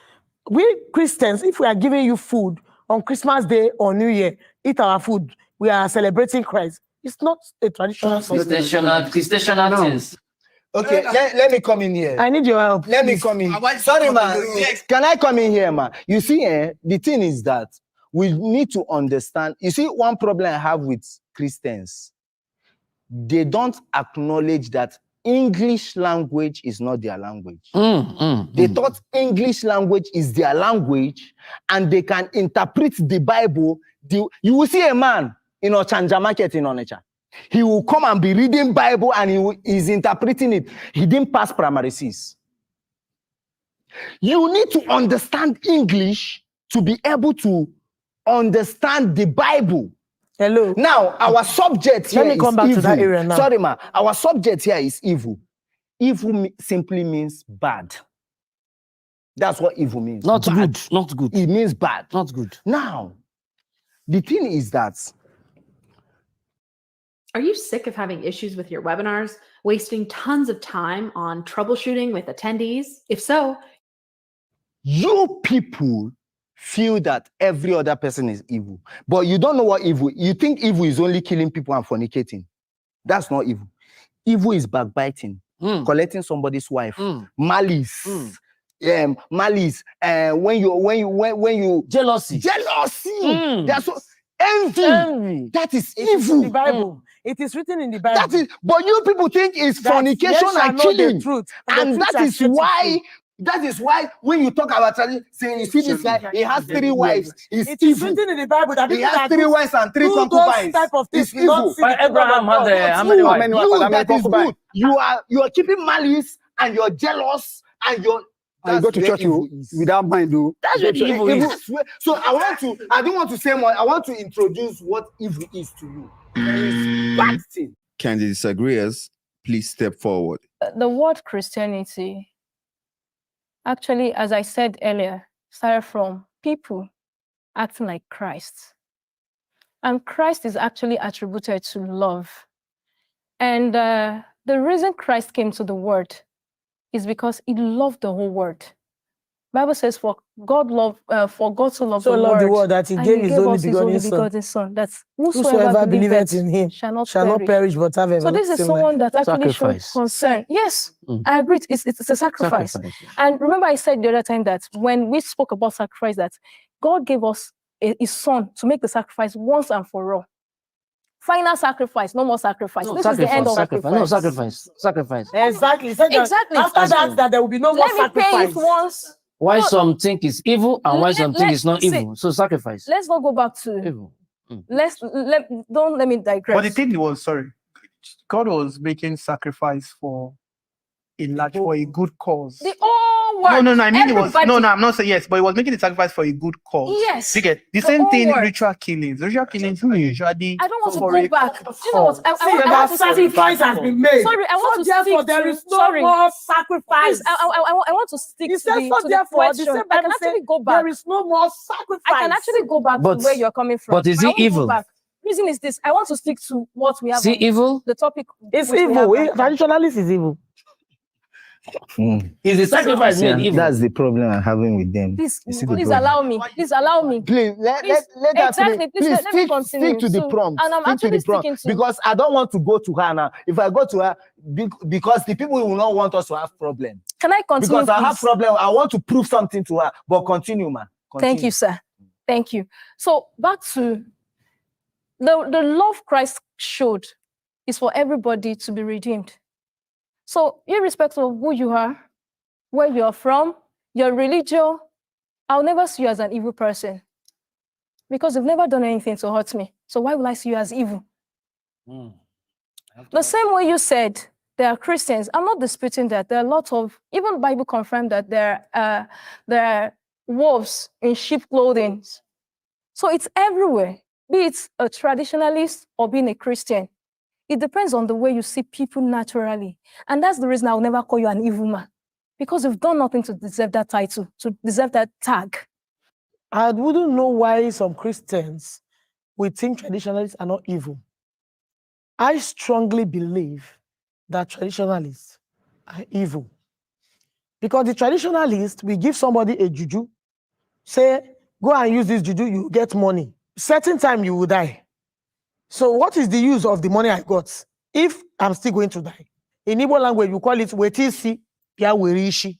M: We Christians, if we are giving you food on Christmas Day or New Year, eat our food. We are celebrating Christ. It's not a traditional
C: Christian things.
Q: Okay, let me come in here.
M: I need your help.
Q: Let me come in. Sorry, man. Can I come in here, man? You see, the thing is that we need to understand. You see, one problem I have with Christians, they don't acknowledge that English language is not their language. They thought English language is their language and they can interpret the Bible. You will see a man in Ochanja Market in Onitsha. He will come and be reading Bible and he's interpreting it. He didn't pass primary 6. You need to understand English to be able to understand the Bible.
M: Hello.
Q: Now, our subject here is evil.
M: Let me come back to that area now.
Q: Sorry, ma. Our subject here is evil. Evil simply means bad. That's what evil means.
C: Not
Q: bad.
C: Good. Not good.
Q: It means bad.
C: Not good.
Q: Now, the thing is that
D: Are you sick of having issues with your webinars, wasting tons of time on troubleshooting with attendees? If so,
Q: You people feel that every other person is evil, but you don't know what evil. You think evil is only killing people and fornicating. That's not evil. Evil is backbiting, collecting somebody's wife, malice, malice. When you
C: jealousy.
Q: That's what, envy. That is evil.
M: In the Bible. It is written in the Bible.
Q: That is, but you people think it's
M: That
Q: fornication
M: ye shall
Q: and
M: know the
Q: killing,
M: truth,
Q: and
M: the truth
Q: that
M: shall
Q: is
M: set you
Q: why.
M: free.
Q: That is why when you talk about tradition, saying you see this guy, he has 3 wives. It's
M: It is
Q: evil.
M: written in the Bible that
Q: He
M: people
Q: has
M: that
Q: 3 wives and 3
M: do those
Q: concubines.
M: type of things
Q: It's
M: will not
Q: evil.
M: see the kingdom of God.
C: how many wives?
Q: You that is good. You are keeping malice and you're jealous and you're.
J: I go to church without mind, though.
C: That's what evil is.
Q: So I don't want to say more. I want to introduce what evil is to you. There is bad thing.
N: Can the disagreeers please step forward?
O: The word Christianity, actually, as I said earlier, started from people acting like Christ. And Christ is actually attributed to love. And the reason Christ came to the world is because he loved the whole world. Bible says, for God so loved the world
M: that he
O: and
M: gave his only
O: us
M: begotten
O: son. That's
M: whosoever believeth in him
O: shall not
M: perish but have
O: So this is
M: everlasting
O: someone
M: life.
O: that actually showed concern. Yes, I agree. It's a sacrifice. And remember, I said the other time that when we spoke about sacrifice, that God gave us his son to make the sacrifice once and for all. Final sacrifice, no more sacrifice. This is the end of sacrifice.
C: No sacrifice.
M: Exactly.
O: Exactly.
M: After that, there will be no more sacrifice.
O: Let me pay it once.
C: Why some think it's evil and why some think it's not evil. So sacrifice.
O: Let's not go back to evil. Don't let me digress.
I: But the thing was, God was making sacrifice for a good cause.
O: The whole world.
I: No. I mean,
O: everybody.
I: I'm not saying yes, but he was making the sacrifice for a good cause.
O: Yes.
I: You get the same thing. Ritual killings. Ritual killings are usually.
O: I don't want to go back. You know what? I
M: want to sacrifice has been made.
O: Sorry, I want to
M: therefore
O: stick
M: there
O: to,
M: is no more sacrifice.
O: I want to stick to the question. I can actually go back.
M: There is no more sacrifice.
O: I can actually go back to where you're coming from.
C: But is it evil?
O: Reason is this: I want to stick to what we have.
C: Is it evil?
O: The topic.
M: It's evil. Traditionalist is evil.
C: Is the sacrifice made evil?
Q: That's the problem I'm having with them.
O: Please allow me. Please allow me.
Q: Please let me continue. Stick to the prompt.
O: And I'm actually sticking to
Q: because I don't want to go to her now. If I go to her, because the people will not want us to have problem.
O: Can I continue?
Q: Because I have problem. I want to prove something to her. But continue, man.
O: Thank you, sir. Thank you. So back to the love Christ showed is for everybody to be redeemed. So irrespective of who you are, where you're from, your religion, I'll never see you as an evil person because you've never done anything to hurt me. So why will I see you as evil? The same way you said there are Christians. I'm not disputing that. There are a lot of, even Bible confirmed that there are wolves in sheep clothing. So it's everywhere, be it a traditionalist or being a Christian. It depends on the way you see people naturally. And that's the reason I'll never call you an evil man. Because you've done nothing to deserve that title, to deserve that tag.
M: I wouldn't know why some Christians would think traditionalists are not evil. I strongly believe that traditionalists are evil. Because the traditionalist will give somebody a juju, say, go and use this juju, you get money. Certain time you will die. So what is the use of the money I got if I'm still going to die? In Igbo language, you call it wetisi ya werishi.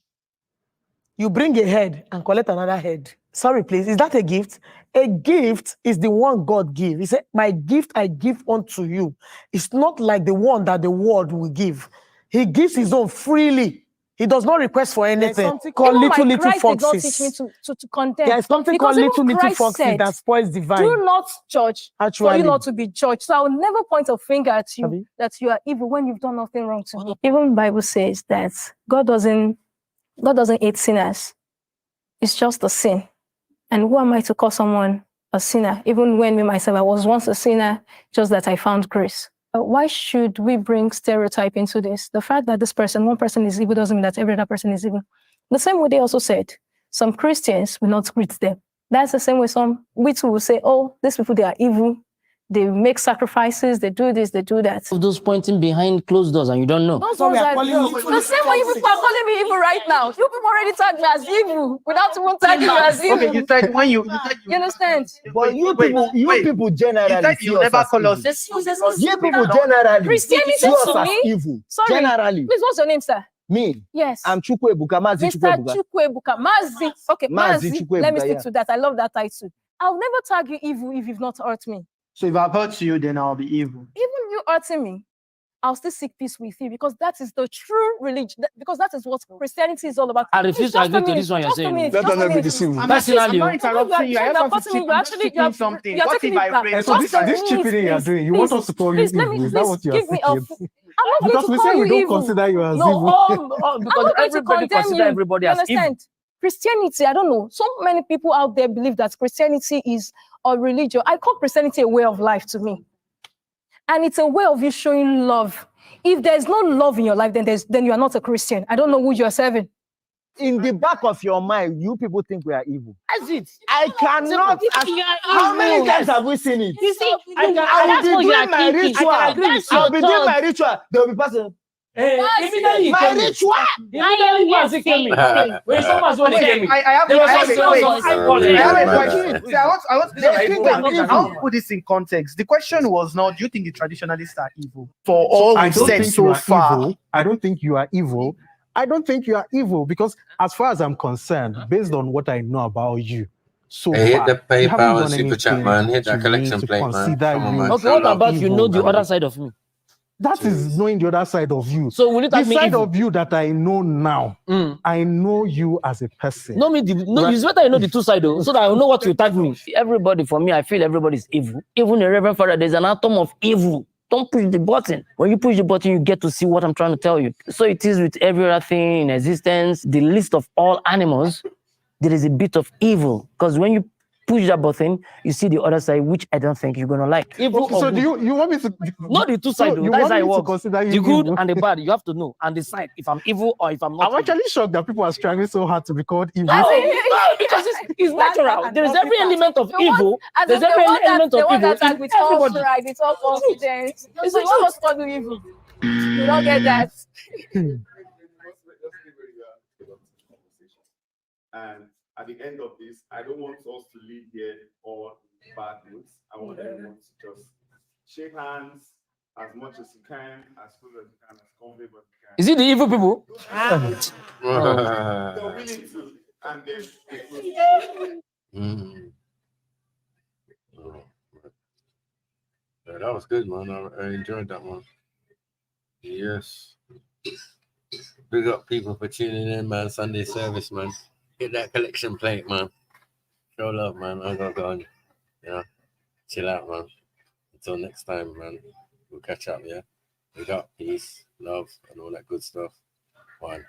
M: You bring a head and collect another head. Sorry, please, is that a gift? A gift is the one God gives. He said, my gift I give unto you. It's not like the one that the world will give. He gives his own freely. He does not request for anything.
O: Something
M: called little
O: Christ
M: foxes.
O: did not teach me to condemn.
M: There is something
O: because
M: called little
O: Christ
M: foxes
O: said,
M: that spoils the vine.
O: do not judge for
M: Actually.
O: you not to be judged. So I will never point a finger at you that you are evil when you've done nothing wrong to me. Even the Bible says that God doesn't hate sinners. It's just a sin. And who am I to call someone a sinner? Even when me myself, I was once a sinner, just that I found grace. Why should we bring stereotype into this? The fact that one person is evil doesn't mean that every other person is evil. The same way they also said, some Christians will not greet them. That's the same way we too will say, oh, these people, they are evil. They make sacrifices, they do this, they do that.
C: Those pointing behind closed doors and you don't know.
O: Those ones are the same way you people are calling me evil right now. You people already tagged me as evil without even tagging me as evil.
I: Okay, you said when you
O: You understand?
A: But you people generally see us as evil. You people generally
O: Christianity
A: see us
O: to
A: as
O: me.
A: evil.
O: Sorry.
A: Generally.
O: Please, what's your name, sir?
A: Me.
O: Yes.
A: I'm Chukwebuka, Mazi
O: Mr.
A: Chukwebuka.
O: Chukwebuka. Mazi. Okay,
A: Mazi
O: Mazi.
A: Chukwebuka,
O: Let me stick
A: yeah.
O: to that. I love that title. I'll never tag you evil if you've not hurt me.
I: So if I've hurt you, then I'll be evil.
O: Even you hurting me, I'll still seek peace with you because that is the true religion. Because that is what Christianity is all about.
C: I refuse to agree to this one you're saying.
I: Let us not be deceived. I'm not interrupting you. I just want to chip something. What if I raise
R: So this chipping you're doing, you want us to call you evil? Is that what you're saying? Because we say we don't consider you as evil.
C: Because everybody consider everybody as evil.
O: Christianity, I don't know. So many people out there believe that Christianity is a religion. I call Christianity a way of life to me. And it's a way of you showing love. If there's no love in your life, then you are not a Christian. I don't know who you're serving.
A: In the back of your mind, you people think we are evil.
C: That's it.
A: I cannot. How many times have we seen it?
O: You see,
A: I will be doing my ritual. I'll be doing my ritual. They'll be passing.
C: Immediately
A: my ritual.
C: Immediately came in. When someone's one came in.
I: I have a question. I want to put this in context. The question was not, do you think the traditionalists are evil? For all we've said so far.
R: I don't think you are evil. I don't think you are evil because, as far as I'm concerned, based on what I know about you, so
B: Hey, hit
R: far,
B: the
R: you haven't
B: PayPal
R: done
B: and super chat,
R: anything
B: man. Hit that
R: to
B: collection
R: me to
B: plate, man.
R: consider
B: Come on,
R: you
B: man.
C: Okay, what about you know the
R: evil,
C: other
R: man.
C: side of me?
R: That is knowing the other side of you.
C: So will it
R: the
C: have me
R: side
C: evil?
R: of you that I know now, I know you as a person.
C: No, it's better you know the two sides, so that I know what to tag me. Everybody, for me, I feel everybody is evil. Even the Reverend Father, there's an atom of evil. Don't push the button. When you push the button, you get to see what I'm trying to tell you. So it is with every other thing in existence. The list of all animals, there is a bit of evil. Because when you push that button, you see the other side, which I don't think you're gonna like. Evil.
R: So do you want me to?
C: Not the two sides.
R: You
C: That's
R: want
C: how
R: me
C: it
R: to
C: works.
R: consider you
C: The good
R: evil?
C: and the bad, you have to know and decide if I'm evil or if I'm not.
R: I'm actually shocked that people are struggling so hard to be called evil.
C: No, because it's natural. There is every element of evil. There's every element of evil in
O: With all
C: everybody.
O: pride, with all confidence. So you want us to call you evil? You don't get that.
T: And at the end of this, I don't want us to leave here all bad notes. I want everyone to just shake hands as much as you can, as close as you can, as comfortable as you can.
C: Is it the evil people?
T: They're willing to, and then
B: Yeah, that was good, man. I enjoyed that one. Yes. Big up people for tuning in, man. Sunday service, man. Hit that collection plate, man. Show love, man. I gotta go on. You know, chill out, man. Until next time, man. We'll catch up, yeah? We got peace, love, and all that good stuff. One.